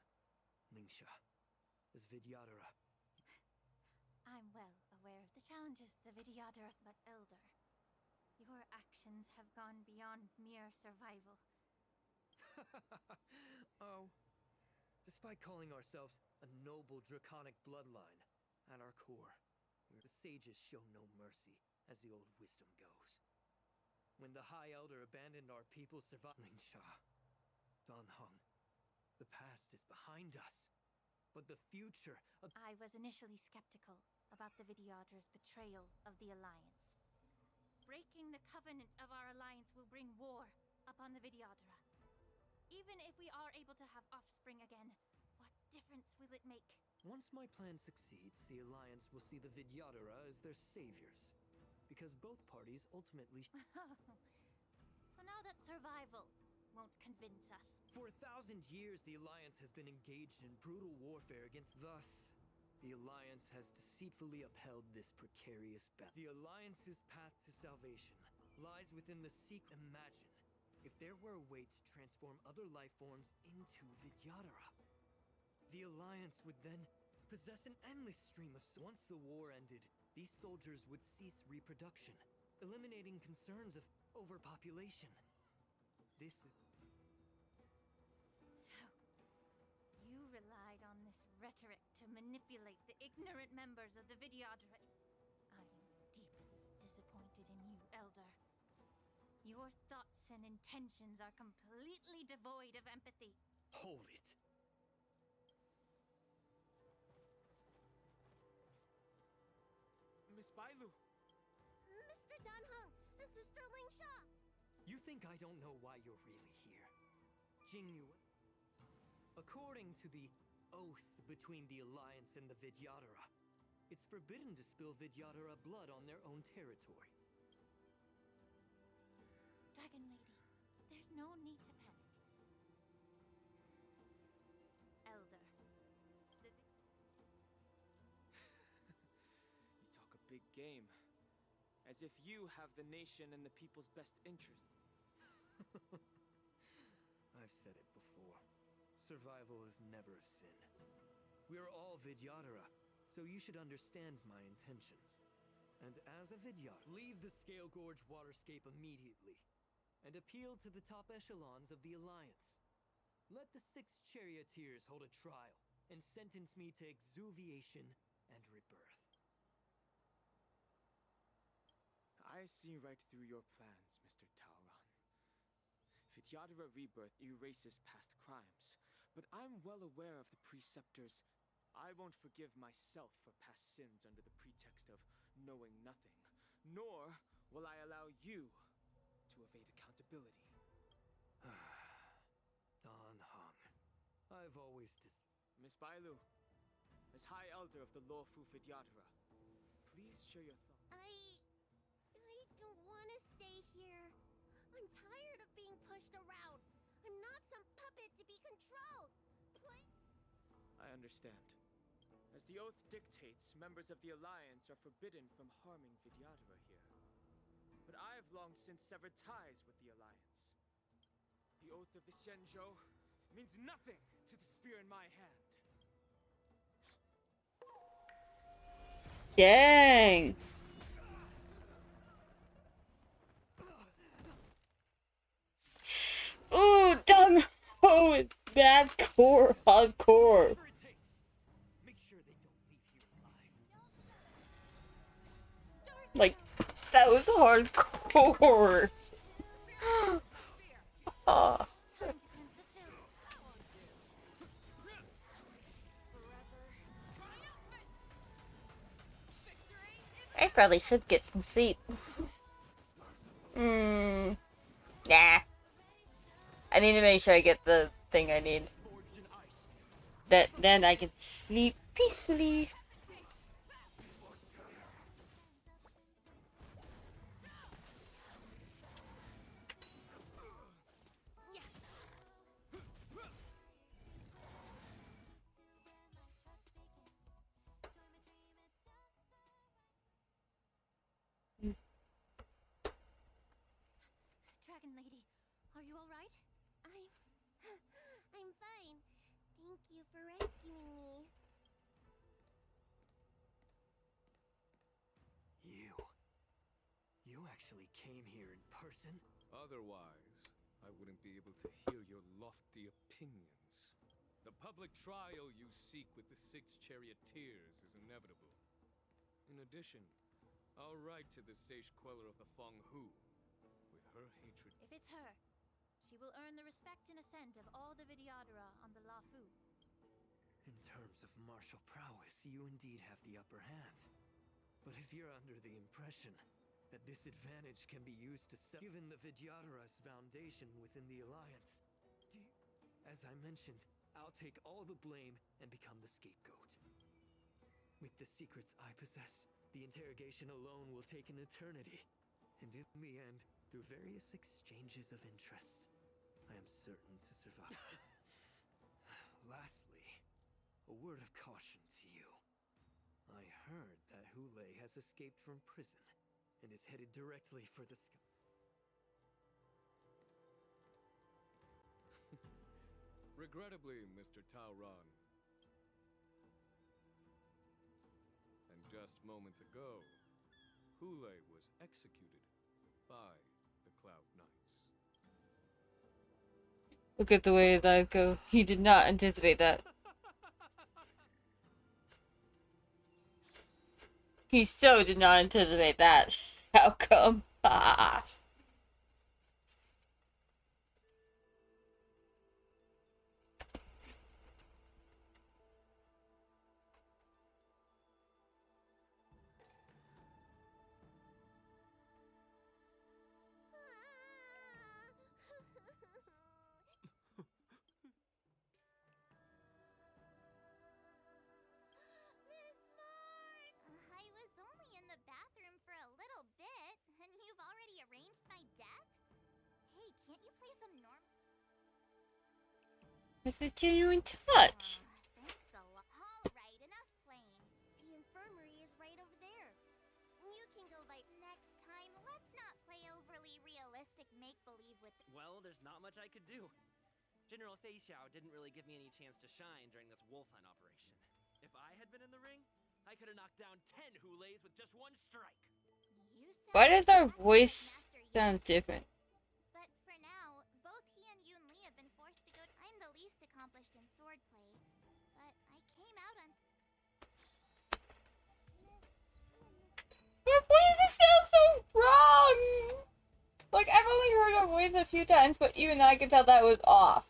Lingsha, as Vidyadhara. I'm well aware of the challenges the Vidyadhara, but Elder, your actions have gone beyond mere survival. Oh. Despite calling ourselves a noble draconic bloodline, at our core, the sages show no mercy, as the old wisdom goes. When the High Elder abandoned our people, Lingsha, Dan Heng, the past is behind us, but the future. I was initially skeptical about the Vidyadhara's betrayal of the Alliance. Breaking the covenant of our alliance will bring war upon the Vidyadhara. Even if we are able to have offspring again, what difference will it make? Once my plan succeeds, the Alliance will see the Vidyadhara as their saviors, because both parties ultimately. So now that survival won't convince us. For 1,000 years, the Alliance has been engaged in brutal warfare against thus. The Alliance has deceitfully upheld this precarious battle. The Alliance's path to salvation lies within the secret. Imagine if there were a way to transform other life forms into Vidyadhara. The Alliance would then possess an endless stream of. Once the war ended, these soldiers would cease reproduction, eliminating concerns of overpopulation. This is. So, you relied on this rhetoric to manipulate the ignorant members of the Vidyadhara. I am deeply disappointed in you, Elder. Your thoughts and intentions are completely devoid of empathy. Hold it. Miss Bailu! Mr. Dan Heng and Sister Lingsha! You think I don't know why you're really here? Jingyuan. According to the oath between the Alliance and the Vidyadhara, it's forbidden to spill Vidyadhara blood on their own territory. Dragon Lady, there's no need to panic. Elder, You talk a big game. As if you have the nation and the people's best interest. I've said it before. Survival is never a sin. We're all Vidyadhara, so you should understand my intentions. And as a Vidyadhara, leave the Scale Gorge waterscape immediately, and appeal to the top echelons of the Alliance. Let the 6 charioteers hold a trial, and sentence me to exuviation and rebirth. I see right through your plans, Mr. Taoran. Vidyadhara rebirth erases past crimes, but I'm well aware of the preceptors. I won't forgive myself for past sins under the pretext of knowing nothing, nor will I allow you to evade accountability. Dan Heng, I've always Miss Bailu, as High Elder of the Lawfu Vidyadhara, please share your thoughts. I don't want to stay here. I'm tired of being pushed around. I'm not some puppet to be controlled. I understand. As the oath dictates, members of the Alliance are forbidden from harming Vidyadhara here. But I have long since severed ties with the Alliance. The oath of the Xianzhou means nothing to the spear in my hand. Dang! Ooh, Dung Ho is bad core, hardcore. Like, that was hardcore. I probably should get some sleep. Nah. I need to make sure I get the thing I need. Then I can sleep peacefully. Dragon Lady, Are you alright? I'm fine. Thank you for rescuing me. You actually came here in person? Otherwise, I wouldn't be able to hear your lofty opinions. The public trial you seek with the 6 charioteers is inevitable. In addition, I'll write to the Sage Queller of the Feng Hu. With her hatred... If it's her, she will earn the respect and assent of all the Vidyadhara on the Lafu. In terms of martial prowess, you indeed have the upper hand. But if you're under the impression that this advantage can be used to given the Vidyadhara's foundation within the Alliance, as I mentioned, I'll take all the blame and become the scapegoat. With the secrets I possess, the interrogation alone will take an eternity. And in the end, through various exchanges of interest, I am certain to survive. Lastly, a word of caution to you. I heard that Hule has escaped from prison and is headed directly for the sky. Regrettably, Mr. Taoran. And just moments ago, Hule was executed by the Cloud Knights. Look at the way that go. He did not anticipate that. He so did not anticipate that outcome. Ah. I was only in the bathroom for a little bit, and you've already arranged my death? Hey, can't you play some It's a genuine touch. Thanks a lot. Alright, enough playing. The infirmary is right over there. You can go by next time. Let's not play overly realistic make-believe with... Well, there's not much I could do. General Fei Xiao didn't really give me any chance to shine during this wolf hunt operation. If I had been in the ring, I could have knocked down 10 Huleis with just one strike. Why does our voice sound different? But for now, both he and Yun Li have been forced to go... I'm the least accomplished in swordplay, but I came out on... Your voice sounds so wrong! Like, I've only heard her voice a few times, but even I could tell that was off.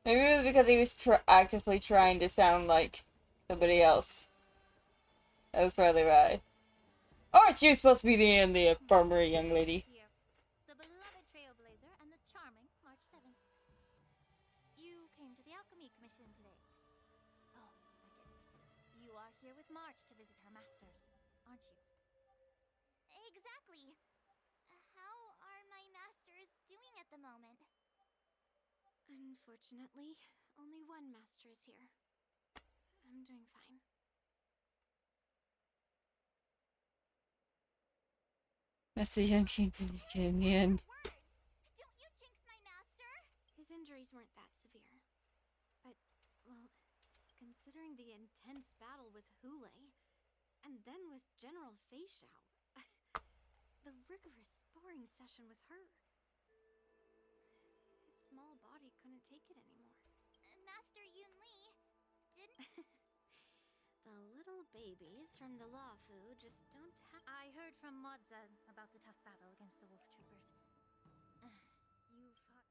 Maybe it was because he was actively trying to sound like somebody else. That was probably right. Aren't you supposed to be in the infirmary, young lady? The beloved trailblazer and the charming March 7th. You came to the Alchemy Commission today. Oh, I get it. You are here with March to visit her masters, aren't you? Exactly. How are my masters doing at the moment? Unfortunately, only one master is here. I'm doing fine. That's the young king in the end. Don't you jinx my master! His injuries weren't that severe. But, well, considering the intense battle with Hule, and then with General Fei Xiao, the rigorous sparring session with her. His small body couldn't take it anymore. Master Yun Li, didn't... The little babies from the Lafu just don't have... I heard from Modza about the tough battle against the wolf troopers. You fought...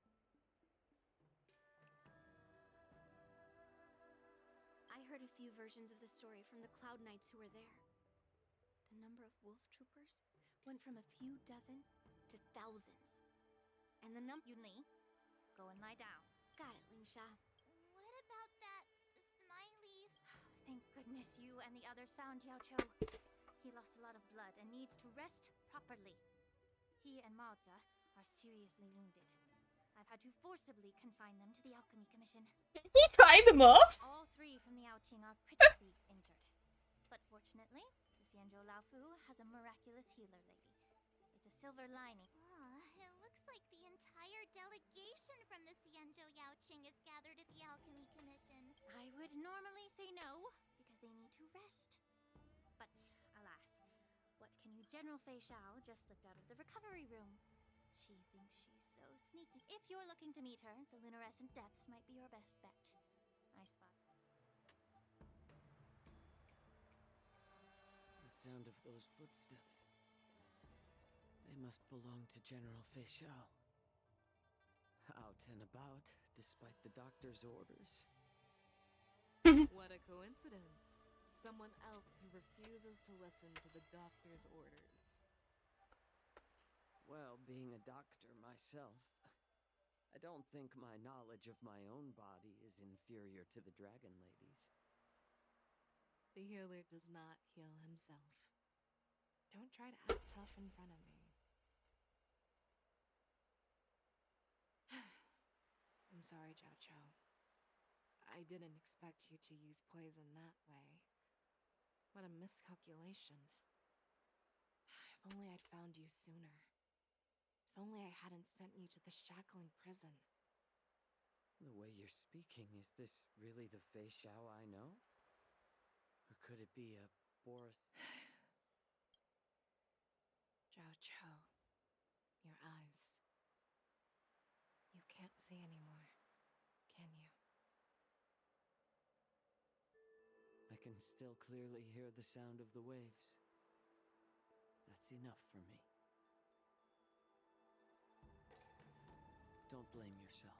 I heard a few versions of the story from the Cloud Knights who were there. The number of wolf troopers went from a few dozen to thousands. And the Yun Li, go and lie down. Got it, Lingsha. What about that smiley... Thank goodness you and the others found Yao Cho. He lost a lot of blood and needs to rest properly. He and Maoza are seriously wounded. I've had to forcibly confine them to the Alchemy Commission. He tied them up? All three from the Yaoqing are critically injured. But fortunately, the Xianzhou Laofu has a miraculous healer lady. It's a silver lining. It looks like the entire delegation from the Xianzhou Yaoqing is gathered at the Alchemy Commission. I would normally say no, because they need to rest. But, alas, what can you General Fei Xiao just slipped out of the recovery room. She thinks she's so sneaky. If you're looking to meet her, the luminescent depths might be your best bet. I spot. The sound of those footsteps. They must belong to General Fei Xiao. Out and about, despite the doctor's orders. What a coincidence. Someone else who refuses to listen to the doctor's orders. Well, being a doctor myself, I don't think my knowledge of my own body is inferior to the Dragon Lady's. The healer does not heal himself. Don't try to act tough in front of me. I'm sorry, Zhao Chou. I didn't expect you to use poison that way. What a miscalculation. If only I'd found you sooner. If only I hadn't sent you to the shackling prison. The way you're speaking, is this really the Fei Xiao I know? Or could it be a Boris... Zhao Chou, your eyes. You can't see anymore, can you? I can still clearly hear the sound of the waves. That's enough for me. Don't blame yourself.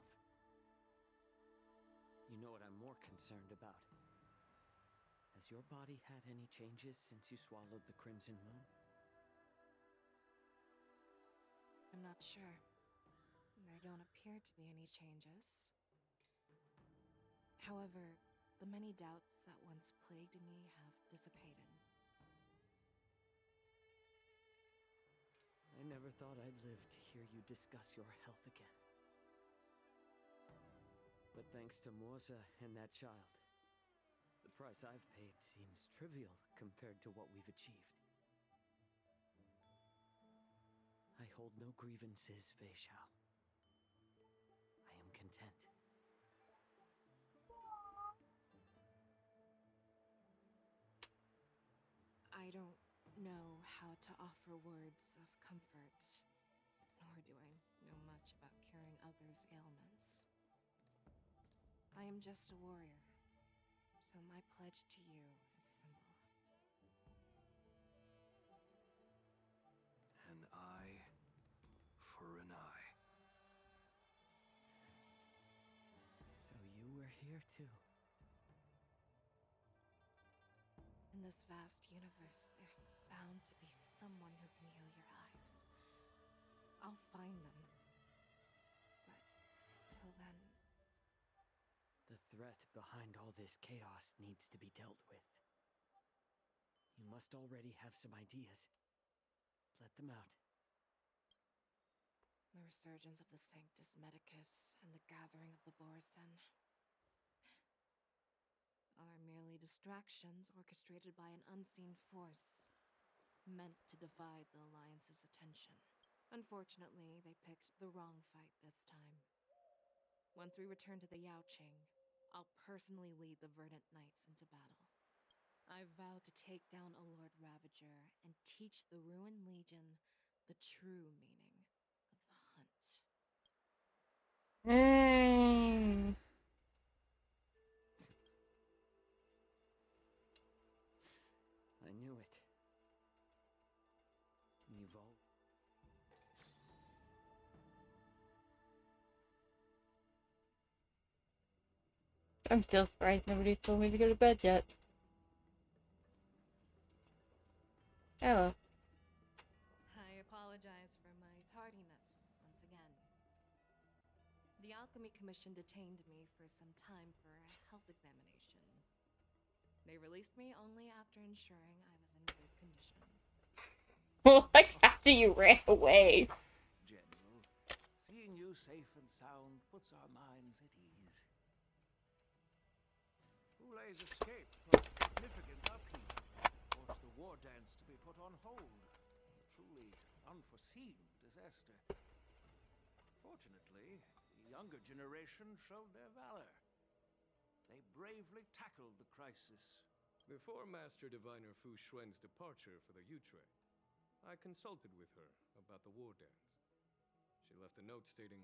You know what I'm more concerned about? Has your body had any changes since you swallowed the Crimson Moon? I'm not sure. There don't appear to be any changes. However, the many doubts that once plagued me have dissipated. I never thought I'd live to hear you discuss your health again. But thanks to Moza and that child, the price I've paid seems trivial compared to what we've achieved. I hold no grievances, Fei Xiao. I am content. I don't know how to offer words of comfort, nor do I know much about curing others' ailments. I am just a warrior, so my pledge to you is simple. An eye for an eye. So you were here too. In this vast universe, there's bound to be someone who can heal your eyes. I'll find them. But till then... The threat behind all this chaos needs to be dealt with. You must already have some ideas. Let them out. The resurgence of the Sanctus Medicus and the gathering of the Borsen are merely distractions orchestrated by an unseen force, meant to divide the Alliance's attention. Unfortunately, they picked the wrong fight this time. Once we return to the Yaoqing, I'll personally lead the Verdant Knights into battle. I vow to take down a Lord Ravager and teach the Ruined Legion the true meaning of the hunt. I knew it. You've all... I'm still surprised nobody told me to go to bed yet. Hello. I apologize for my tardiness once again. The Alchemy Commission detained me for some time for a health examination. They released me only after ensuring I was in good condition. Like after you ran away. General, seeing you safe and sound puts our minds at ease. Hulei's escape caused significant upheaval, forced the war dance to be put on hold. A truly unforeseen disaster. Fortunately, the younger generation showed their valor. They bravely tackled the crisis. Before Master Diviner Fu Xuan's departure for the Yushui, I consulted with her about the war dance. She left a note stating,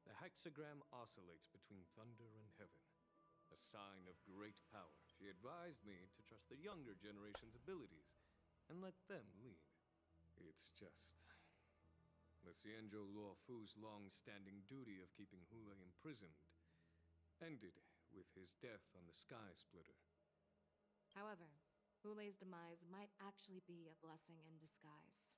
"The hexagram oscillates between thunder and heaven, a sign of great power." She advised me to trust the younger generation's abilities and let them lead. It's just... the Xianzhou Luofu's long-standing duty of keeping Hulei imprisoned ended with his death on the Sky Splitter. However, Hulei's demise might actually be a blessing in disguise.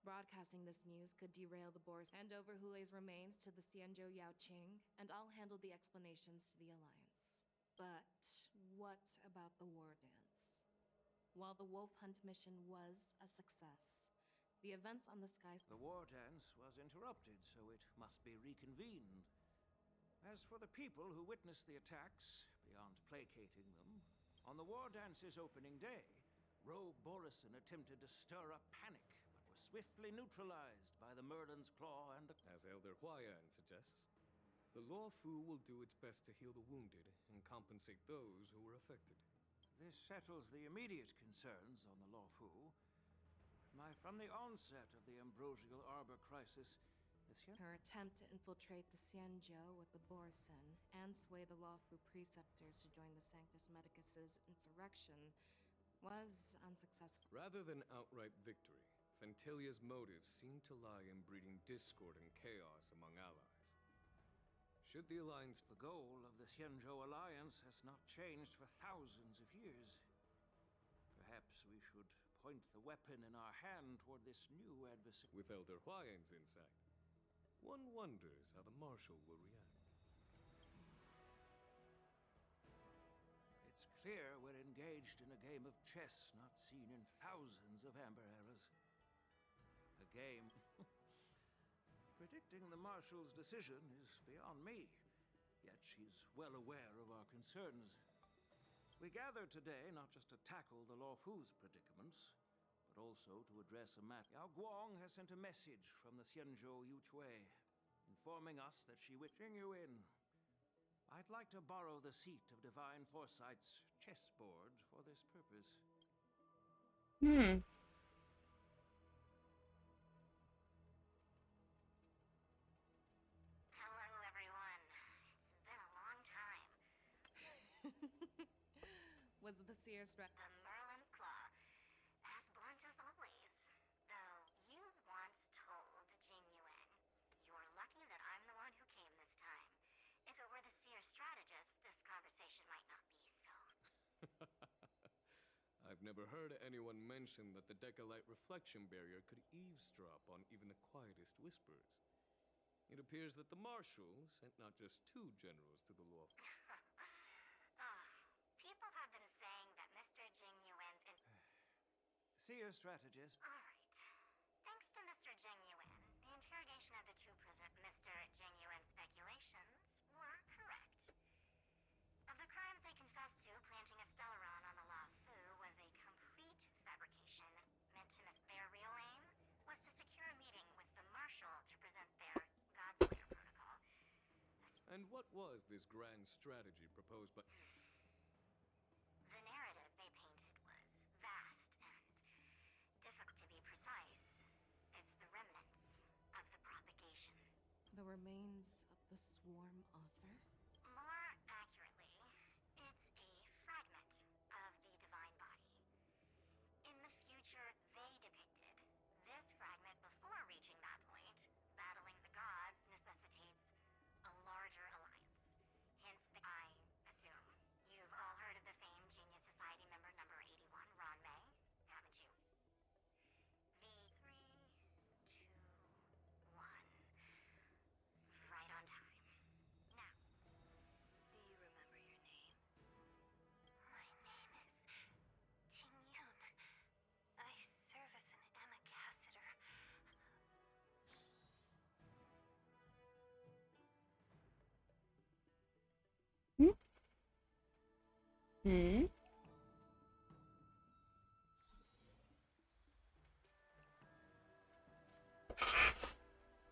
Broadcasting this news could derail the Boar's. Hand over Hulei's remains to the Xianzhou Yaoqing, and I'll handle the explanations to the Alliance. But what about the war dance? While the wolf hunt mission was a success, the events on the skies... The war dance was interrupted, so it must be reconvened. As for the people who witnessed the attacks, beyond placating them, on the war dance's opening day, Rogue Borison attempted to stir up panic, but was swiftly neutralized by the Merlin's Claw and the... As Elder Huayan suggests, the Luofu will do its best to heal the wounded and compensate those who were affected. This settles the immediate concerns on the Luofu. From the onset of the Ambrosial Arbor crisis, her attempt to infiltrate the Xianzhou with the Borison and sway the Luofu preceptors to join the Sanctus Medicus's insurrection was unsuccessful. Rather than outright victory, Fentilia's motives seem to lie in breeding discord and chaos among allies. Should the Alliance... The goal of the Xianzhou Alliance has not changed for thousands of years. Perhaps we should point the weapon in our hand toward this new adversary. With Elder Huayan's insight, one wonders how the Marshal will react. It's clear we're engaged in a game of chess not seen in thousands of Amber eras. A game... Predicting the Marshal's decision is beyond me, yet she's well aware of our concerns. We gathered today not just to tackle the Luofu's predicaments, but also to address a matter. Yao Guang has sent a message from the Xianzhou Yushui, informing us that she would bring you in. I'd like to borrow the seat of Divine Foresight's chessboard for this purpose. Hello, everyone. It's been a long time. Was the Seer The Merlin's Claw, as blunt as always. Though you once told Jing Yuan, you're lucky that I'm the one who came this time. If it were the Seer strategist, this conversation might not be so. I've never heard anyone mention that the Decalite reflection barrier could eavesdrop on even the quietest whispers. It appears that the Marshal sent not just 2 generals to the Luofu. People have been saying that Mr. Jing Yuan's Seer strategist. All right. Thanks to Mr. Jing Yuan, the interrogation of the 2 prisoners, Mr. Jing Yuan's speculations were correct. Of the crimes they confessed to, planting a Stellaron on the Luofu was a complete fabrication meant to miss their real aim was to secure a meeting with the Marshal to present their Godslayer protocol. And what was this grand strategy proposed by... The narrative they painted was vast and difficult to be precise. It's the remnants of the propagation. The remains of the Swarm Author? More accurately, it's a fragment of the divine body. In the future, they depicted this fragment before reaching that point, battling the gods necessitates a larger alliance. Hence, I assume you've all heard of the famed Genius Society member number 81, Ron May, haven't you? The 3, 2, 1. Right on time. Now, do you remember your name? My name is Ting Yun. I serve as an ambassador.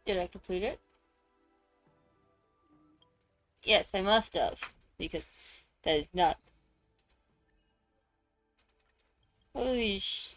Did I complete it? Yes, I must have. Because that is not... Holy sh...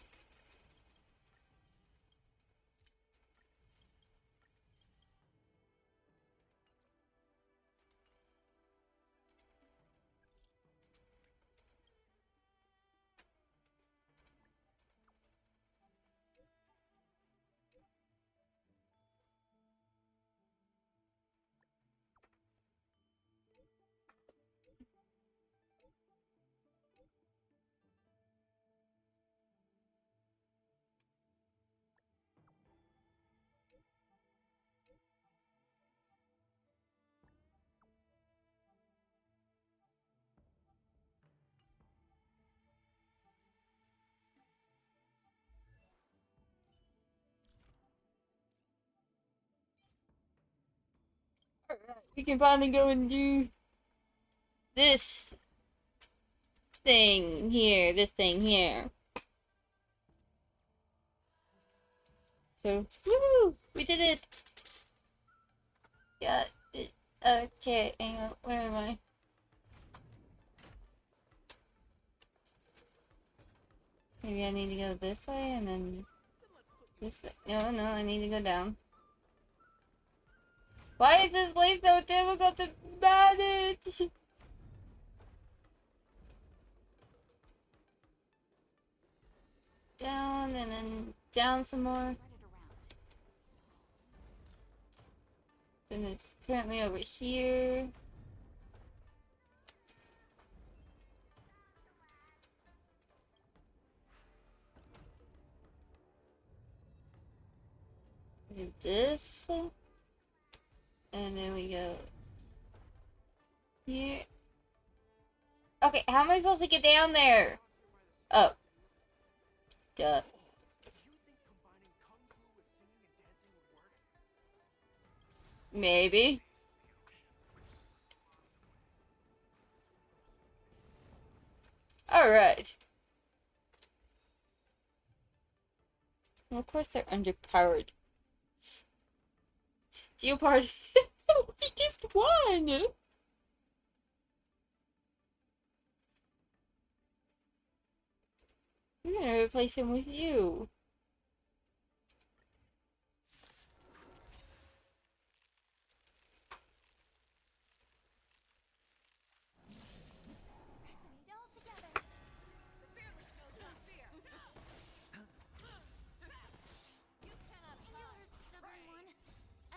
We can finally go and do this thing here, So, woo! We did it! Got it. Okay, hang on, where am I? Maybe I need to go this way and then this way. No, I need to go down. Why is this place so difficult to manage? Down and then down some more. Then it's currently over here. Do this. And then we go here. Okay, how am I supposed to get down there? Oh. Duh. Maybe. Alright. Well, of course they're underpowered. Geopard. We just won! I'm gonna replace him with you.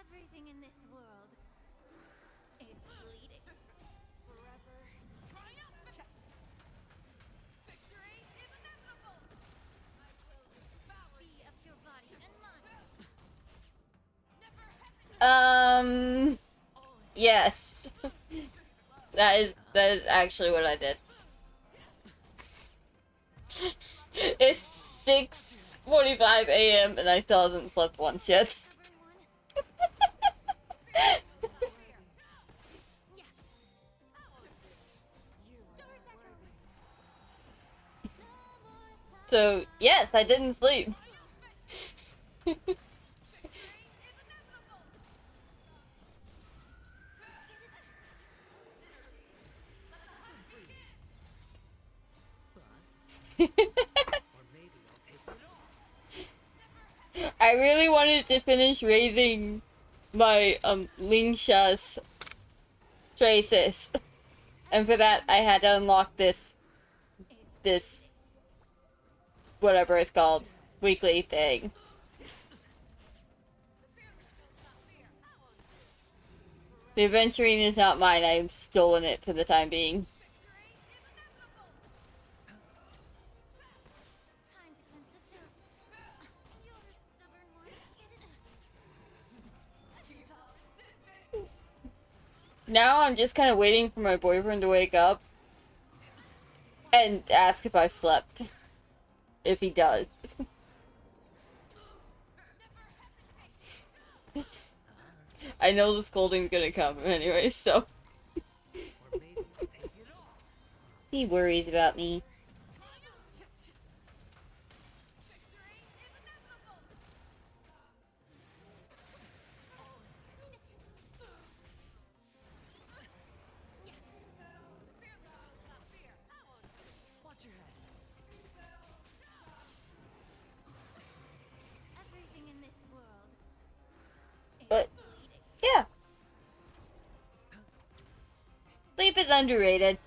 Everything in this world is bleeding. Forever. Triumph! Victory is inevitable! I will devour you of your body and mind. Yes. That is actually what I did. It's 6:45 a.m. and I still haven't slept once yet. So, yes, I didn't sleep. I really wanted to finish raising my Lingsha's traces. And for that I had to unlock this whatever it's called, weekly thing. The adventuring is not mine, I've stolen it for the time being. Now I'm just kind of waiting for my boyfriend to wake up and ask if I slept. If he does. I know the scolding's gonna come anyway, so. He worries about me. is underrated.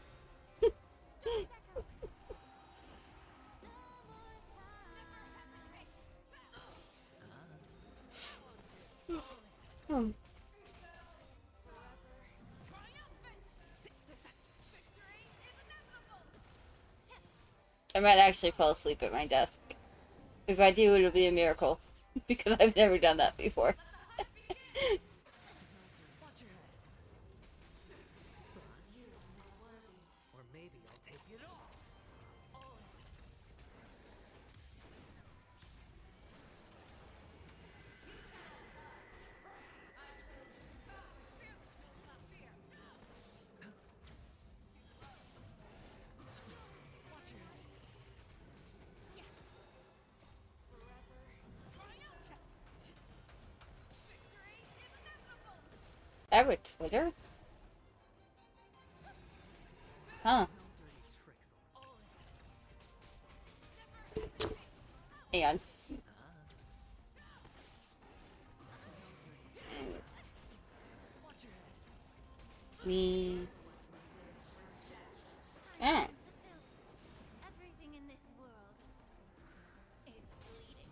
Hmm. I might actually fall asleep at my desk. If I do, it'll be a miracle. Because I've never done that before. Or maybe I'll take it off. I have a Twitter? Huh. Hang on. Me. Ah. Everything in this world is bleeding.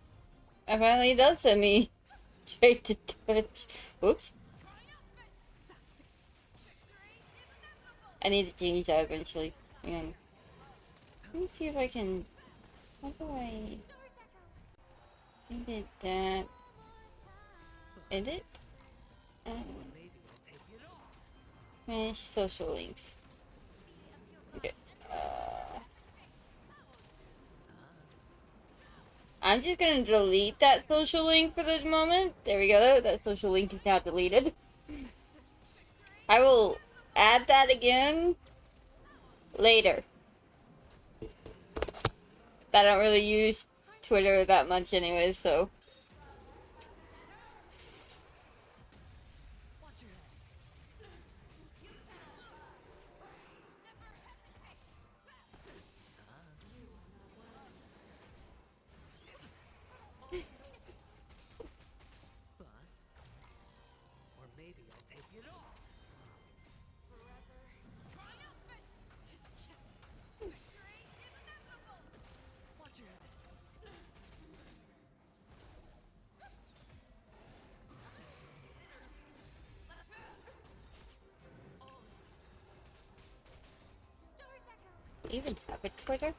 It finally does send me straight to Twitch. Oops. I need to change that eventually. Hang on. Let me see if I can... How do I... Edit that. Edit? Manage social links. Okay. I'm just gonna delete that social link for this moment. There we go. That social link is now deleted. I will add that again later. I don't really use Twitter that much anyway, so. Or maybe I'll take it off. Do you even have a Twitter?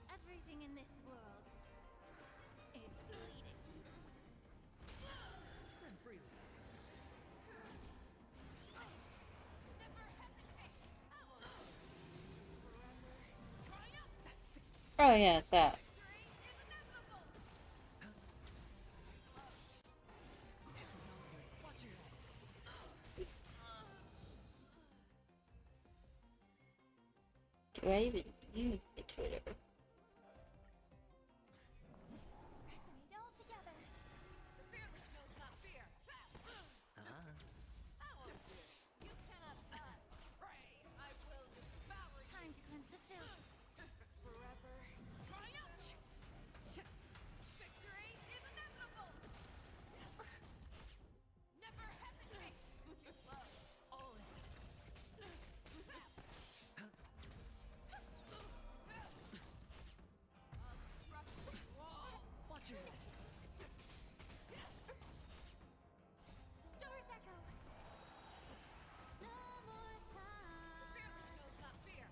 Everything in this world is bleeding. Spend freely. Oh yeah, that. Do I even use the Twitter? Resonate all together. The fearless knows not fear. You cannot prey. I will devour you. Time to cleanse the filth. Forever. Triumph. Victory is inevitable. Never hesitate. Too slow. Watch your head. Stars echo. No more time. The fearless knows not fear.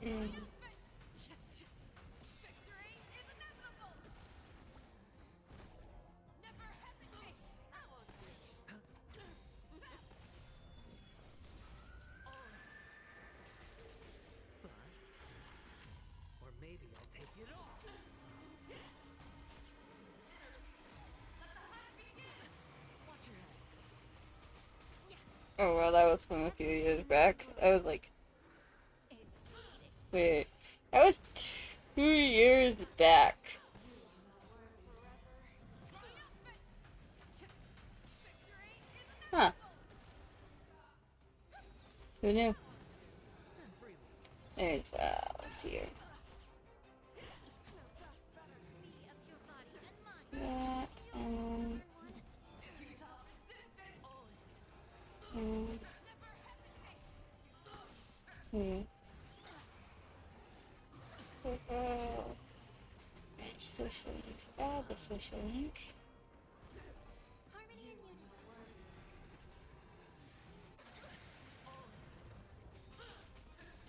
Mm. Victory is inevitable. Never hesitate. I will do. Bust. Or maybe I'll take it off. Watch your head. Oh well, that was from a few years back. I was like... Wait. That was 2 years back. Huh. Who knew? There's, let's see here. that. Social link. Add the social link. Harmony and unity.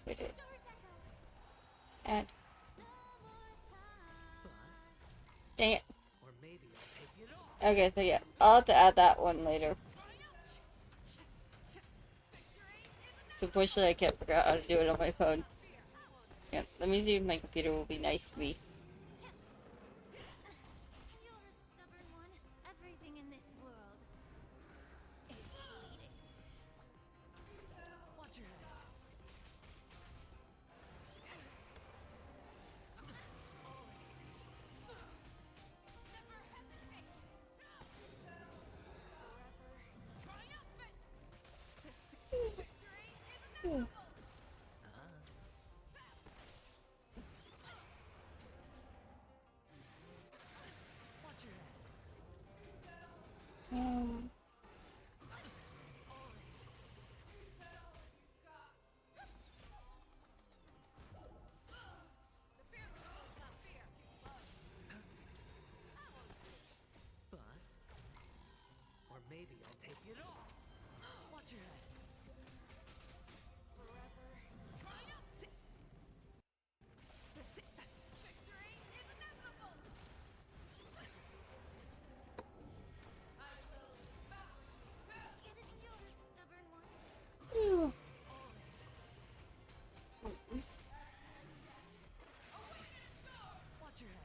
Twitter. Add. Dang it. Or maybe I'll take it all. Okay, so yeah, I'll have to add that one later. So unfortunately, I can't figure out how to do it on my phone. Yeah, let me see if my computer will be nice to me. You're a stubborn one. Everything in this world is bleeding. Watch your head. Watch your head. Bust. Or maybe I'll take it all. Watch your head. Get it? You're a stubborn one. Watch your head.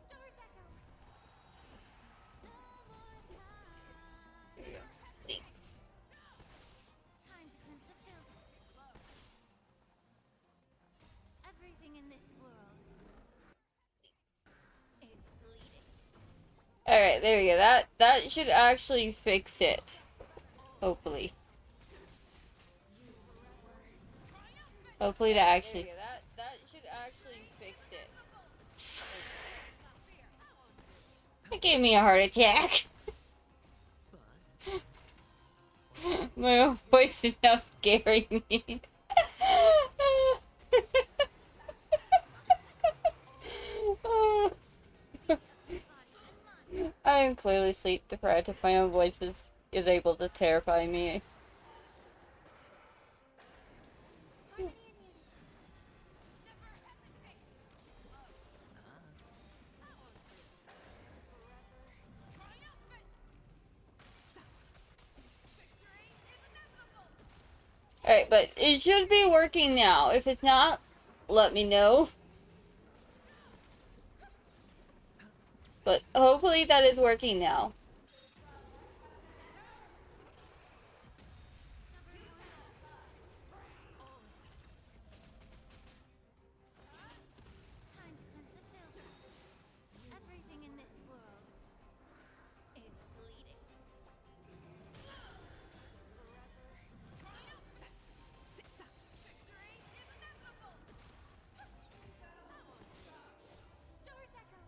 Stars echo. Time to cleanse the filth. Everything in this world is bleeding. Alright, there we go. That should actually fix it. Hopefully. Hopefully that actually... That should actually fix it. It gave me a heart attack. My own voice is now scaring me. I am clearly sleep deprived if my own voice is able to terrify me. Alright, but it should be working now. If it's not, let me know. But hopefully that is working now. Time to cleanse the filth. Everything in this world is bleeding. Stars echo.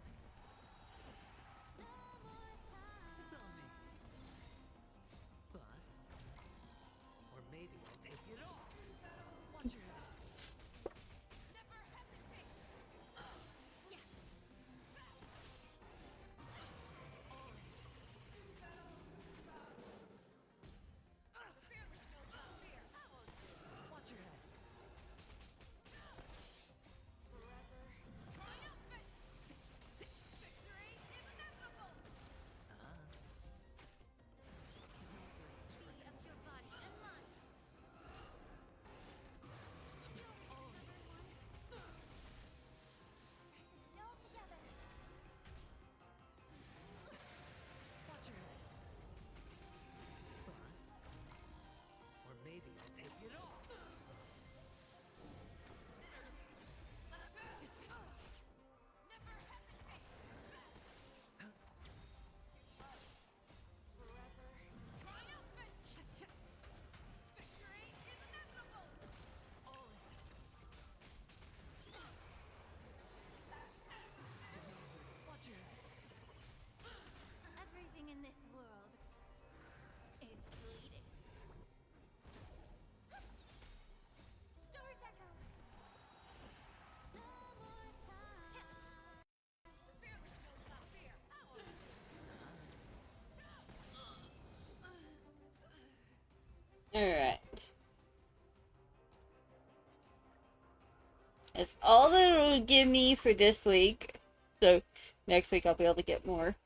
That's all that it'll give me for this week. So next week I'll be able to get more.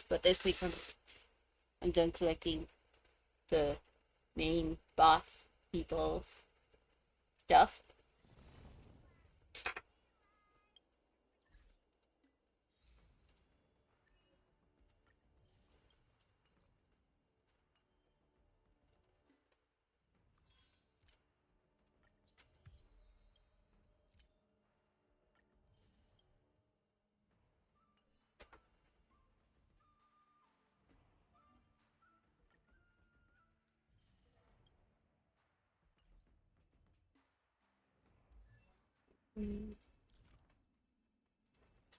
But this week I'm done collecting the main boss people's stuff.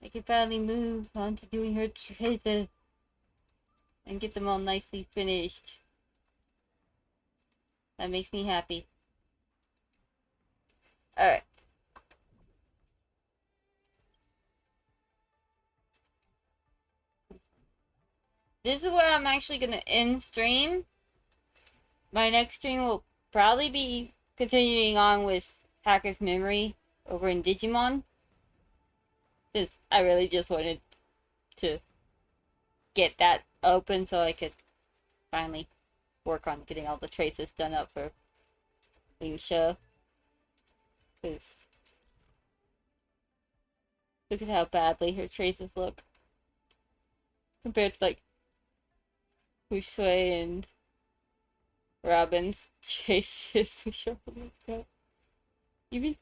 I can finally move on to doing her traces and get them all nicely finished. That makes me happy. Alright. This is where I'm actually gonna end stream. My next stream will probably be continuing on with Hacker's Memory over in Digimon. Since I really just wanted to get that open so I could finally work on getting all the traces done up for Lucia. Because look at how badly her traces look. Compared to like Ushui and Robin's traces, which are like that. Even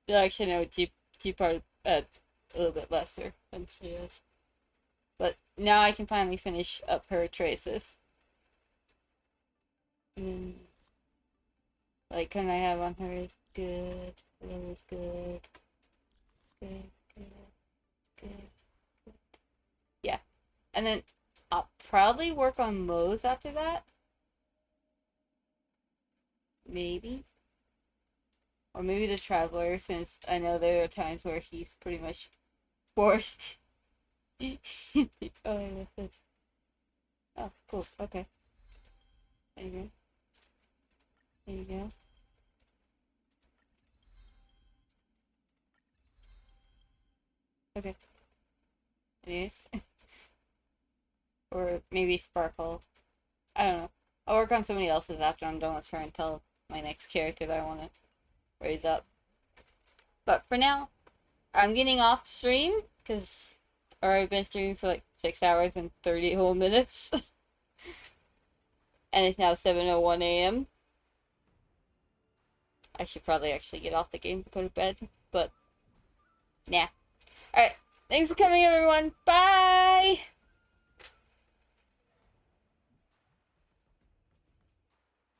actually no, G part a little bit lesser than she is. But now I can finally finish up her traces. And like kind I have on her is good. That was good. Good, good, good, good. Yeah. And then I'll probably work on Moe's after that. Maybe. Or maybe the Traveler, since I know there are times where he's pretty much forced. Oh, what's this? Oh, cool. Okay. There you go. There you go. Okay. Anyways. Or maybe Sparkle. I don't know. I'll work on somebody else's after I'm done with her until my next character that I want to raise up. But for now, I'm getting off stream because I've already been streaming for like 6 hours and 30 whole minutes. And it's now 7:01 a.m. I should probably actually get off the game to go to bed, but nah. Alright, thanks for coming everyone. Bye!